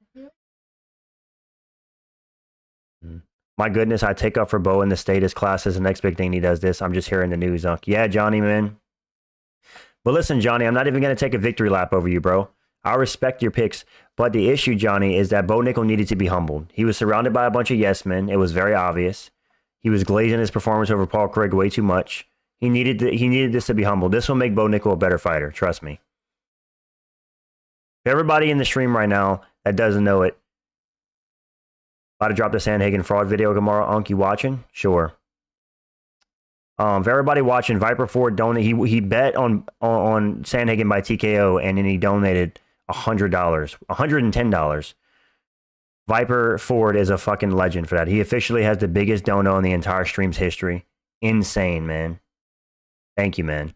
My goodness, I take up for Bo in the status class as the next big thing he does this. I'm just hearing the news. Yeah, Johnny, man. But listen, Johnny, I'm not even going to take a victory lap over you, bro. I respect your picks. But the issue, Johnny, is that Bo Nickal needed to be humbled. He was surrounded by a bunch of yes men. It was very obvious. He was glazing his performance over Paul Craig way too much. He needed this to be humbled. This will make Bo Nickal a better fighter. Trust me. Everybody in the stream right now that doesn't know it, about to drop the Sandhagen fraud video tomorrow. Unc, you watching? Sure. For everybody watching, Viper Ford donated. He bet on Sandhagen by TKO, and then he donated $100, $110. Viper Ford is a fucking legend for that. He officially has the biggest dono in the entire stream's history. Insane, man. Thank you, man.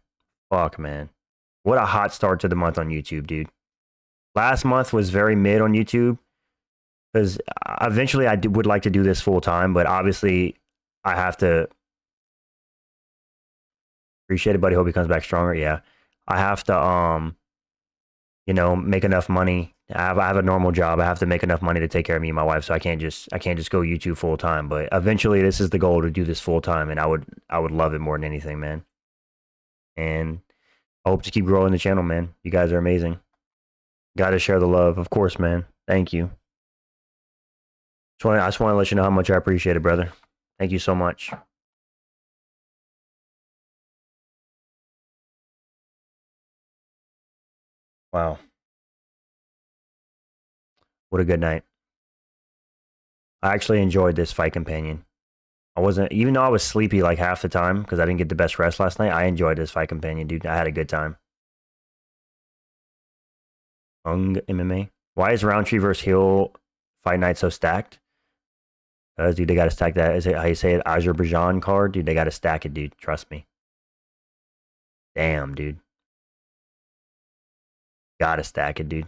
Fuck, man. What a hot start to the month on YouTube, dude. Last month was very mid on YouTube. Because eventually I would like to do this full time, but obviously I have to Appreciate it, buddy. Hope he comes back stronger. Yeah. I have to, you know, make enough money. I have a normal job. I have to make enough money to take care of me and my wife. So I can't just go YouTube full time. But eventually, this is the goal to do this full time, and I would love it more than anything, man. And I hope to keep growing the channel, man. You guys are amazing. Got to share the love, of course, man. Thank you. I just want to let you know how much I appreciate it, brother. Thank you so much. Wow. What a good night. I actually enjoyed this fight companion. I wasn't, even though I was sleepy like half the time because I didn't get the best rest last night, I enjoyed this fight companion, dude. I had a good time. MMA. Why is Roundtree versus Hill fight night so stacked? Dude, they got to stack that. Is it how you say it? Azerbaijan card? Dude, they got to stack it, dude. Trust me. Damn, dude. Got to stack it, dude.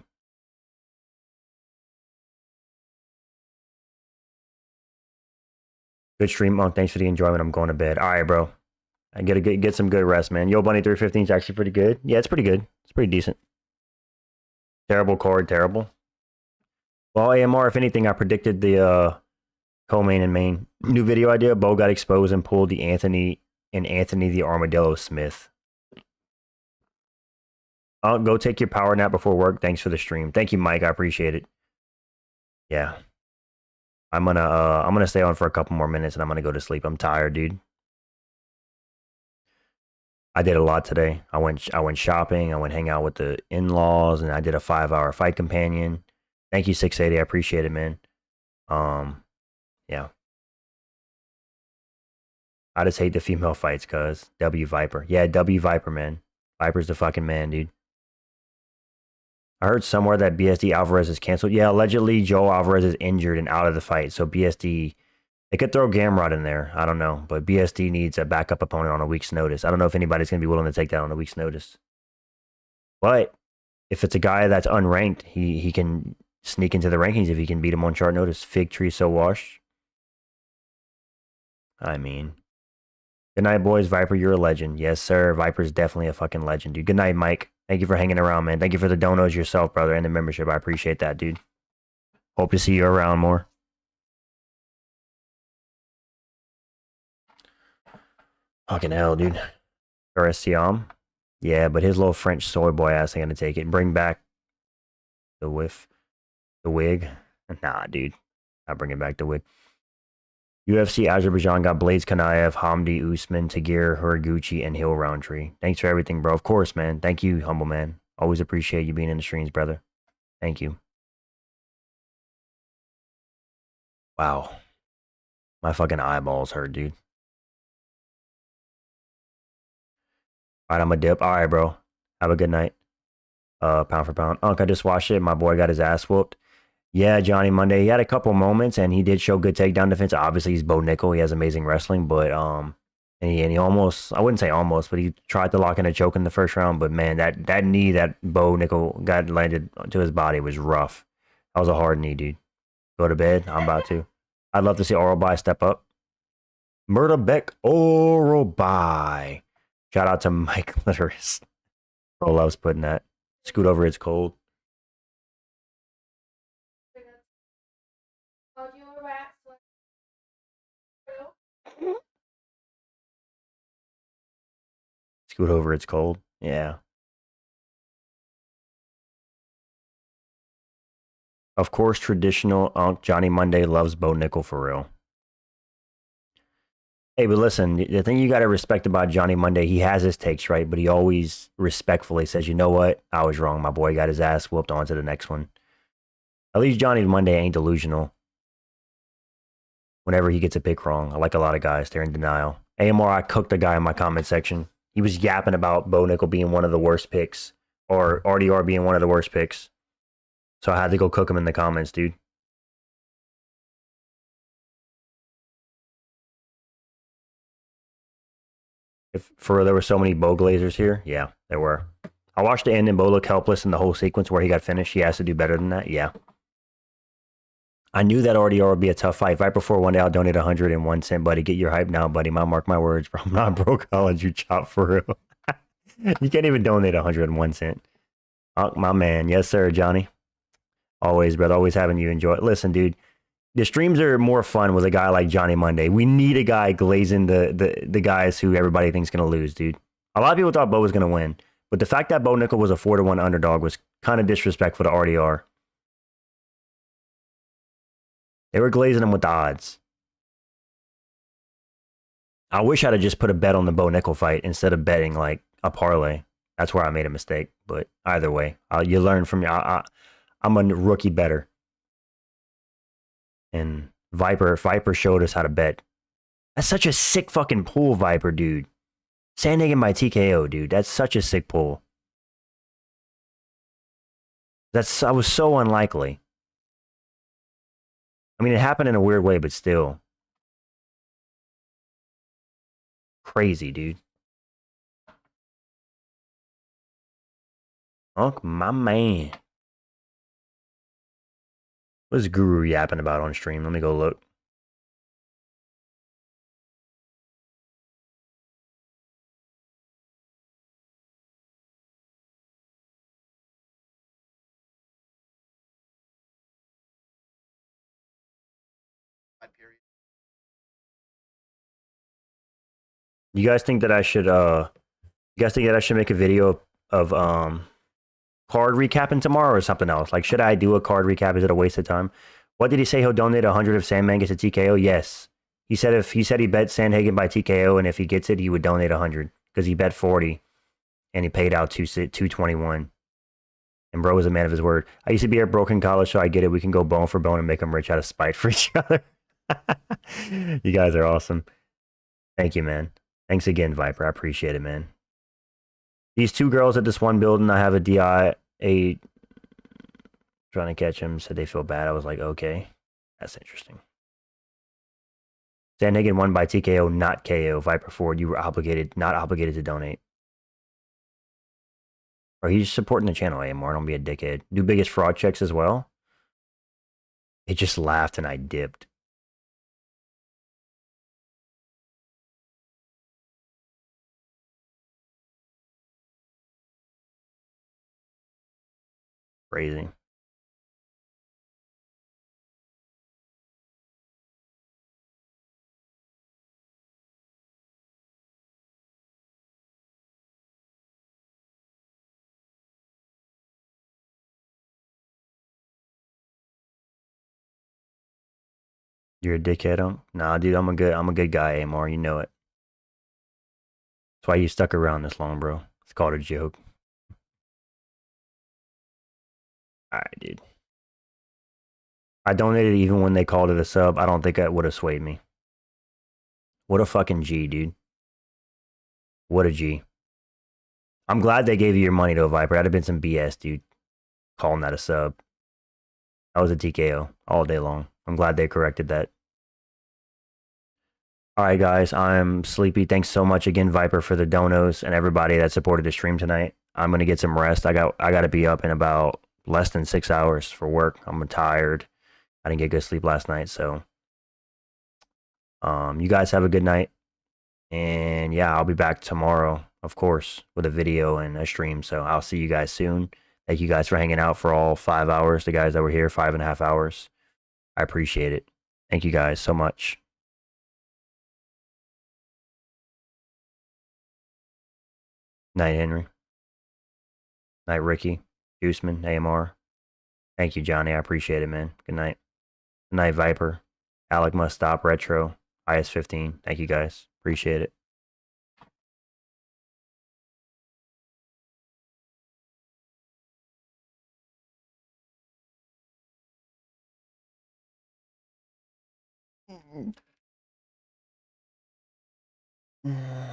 Good stream, Monk. Thanks for the enjoyment. I'm going to bed. All right, bro. I get some good rest, man. Yo, Bunny 315 is actually pretty good. Yeah, it's pretty good. It's pretty decent. Terrible card, terrible. Well, AMR, if anything, I predicted the co-main and main. New video idea, Bo got exposed and pulled the Anthony the Armadillo Smith. I'll go take your power nap before work. Thanks for the stream. Thank you, Mike. I appreciate it. Yeah. I'm gonna stay on for a couple more minutes and I'm gonna go to sleep. I'm tired, dude. I did a lot today. I went shopping. I went hang out with the in-laws, and I did a 5-hour fight companion. Thank you, 680. I appreciate it, man. Yeah. I just hate the female fights, cuz W Viper. Yeah, W Viper, man. Viper's the fucking man, dude. I heard somewhere that BSD Alvarez is canceled. Yeah, allegedly Joe Alvarez is injured and out of the fight. So BSD, they could throw Gamrot in there. I don't know. But BSD needs a backup opponent on a week's notice. I don't know if anybody's going to be willing to take that on a week's notice. But if it's a guy that's unranked, he can sneak into the rankings if he can beat him on short notice. Fig tree so washed. I mean, good night, boys. Viper, you're a legend. Yes, sir. Viper's definitely a fucking legend, dude. Good night, Mike. Thank you for hanging around, man. Thank you for the donos yourself, brother, and the membership. I appreciate that, dude. Hope to see you around more. Fucking hell, dude. Siam. Yeah, but his little French soy boy ass ain't gonna take it. Bring back the whiff. The wig. Nah, dude. Not bringing back the wig. UFC Azerbaijan got Blades Kanaev, Hamdi Usman, Tagir, Horiguchi, and Hill Roundtree. Thanks for everything, bro. Of course, man. Thank you, humble man. Always appreciate you being in the streams, brother. Thank you. Wow. My fucking eyeballs hurt, dude. All right, I'm a dip. All right, bro. Have a good night. Pound for pound. Unk, I just watched it. My boy got his ass whooped. Yeah, Johnny Monday. He had a couple moments, and he did show good takedown defense. Obviously, he's Bo Nickal. He has amazing wrestling, but and he almost, I wouldn't say almost, but he tried to lock in a choke in the first round. But man, that knee that Bo Nickal got landed to his body was rough. That was a hard knee, dude. Go to bed. I'm about to. I'd love to see Orobai step up. Murder Beck Orobai. Shout out to Mike Litteris. Bro loves putting that. Scoot over, it's cold. Scoot over, it's cold. Yeah. Of course, traditional Unk Johnny Monday loves Bo Nickal for real. Hey, but listen, the thing you got to respect about Johnny Monday, he has his takes, right? But he always respectfully says, you know what? I was wrong. My boy got his ass whooped. On to the next one. At least Johnny Monday ain't delusional. Whenever he gets a pick wrong, I like a lot of guys. They're in denial. AMR, I cooked a guy in my comment section. He was yapping about Bo Nickal being one of the worst picks, or RDR being one of the worst picks. So I had to go cook him in the comments, dude. If for real, there were so many Bo Glazers here. Yeah, there were. I watched the end and Bo look helpless in the whole sequence where he got finished. He has to do better than that. Yeah. I knew that RDR would be a tough fight. Right before one day, I'll donate 101 cent, buddy. Get your hype now, buddy. Mark my words, bro. I'm not broke. I'll let you chop for real. You can't even donate 101 cent. My man. Yes, sir, Johnny. Always, brother. Always having you enjoy it. Listen, dude. The streams are more fun with a guy like Johnny Monday. We need a guy glazing the guys who everybody thinks going to lose, dude. A lot of people thought Bo was going to win. But the fact that Bo Nickal was a 4-1 underdog was kind of disrespectful to RDR. They were glazing him with the odds. I wish I'd have just put a bet on the Bo Nickal fight instead of betting like a parlay. That's where I made a mistake. But either way, you learn from me. I'm a rookie bettor. And Viper showed us how to bet. That's such a sick fucking pull, Viper, dude. Sandhagen by TKO, dude. That's such a sick pull. I was so unlikely. I mean, it happened in a weird way, but still. Crazy, dude. Unk, my man. What's Guru yapping about on stream? Let me go look. You guys think that I should make a video of card recapping tomorrow or something else? Like, should I do a card recap? Is it a waste of time? What did he say? He'll donate 100 if Sandman gets a TKO? Yes. He said he bet Sandhagen by TKO, and if he gets it, he would donate 100 because he bet 40 and he paid out 221. And bro was a man of his word. I used to be a broken college, so I get it. We can go bone for bone and make them rich out of spite for each other. You guys are awesome. Thank you, man. Thanks again, Viper. I appreciate it, man. These two girls at this one building, I have a DI, trying to catch him, said they feel bad. I was like, okay, that's interesting. Sandhagen won by TKO, not KO. Viper Ford, you were not obligated to donate. Or he's supporting the channel, AMR. Don't be a dickhead. Do biggest fraud checks as well. It just laughed and I dipped. Crazy. You're a dickhead, huh? Nah, dude, I'm a good guy, AMR. You know it. That's why you stuck around this long, bro. It's called a joke. Alright, dude. I donated even when they called it a sub. I don't think that would have swayed me. What a fucking G, dude. What a G. I'm glad they gave you your money, though, Viper. That'd have been some BS, dude. Calling that a sub. That was a TKO all day long. I'm glad they corrected that. All right, guys. I'm sleepy. Thanks so much again, Viper, for the donos and everybody that supported the stream tonight. I'm gonna get some rest. I got to be up in about less than 6 hours for work. I'm tired. I didn't get good sleep last night, so you guys have a good night. And yeah, I'll be back tomorrow, of course, with a video and a stream. So I'll see you guys soon. Thank you guys for hanging out for all 5 hours. The guys that were here, 5.5 hours. I appreciate it. Thank you guys so much. Night, Henry. Night, Ricky. Juiceman, AMR. Thank you, Johnny. I appreciate it, man. Good night. Good night, Viper. Alec Must Stop, Retro, IS15. Thank you, guys. Appreciate it. Mm-hmm.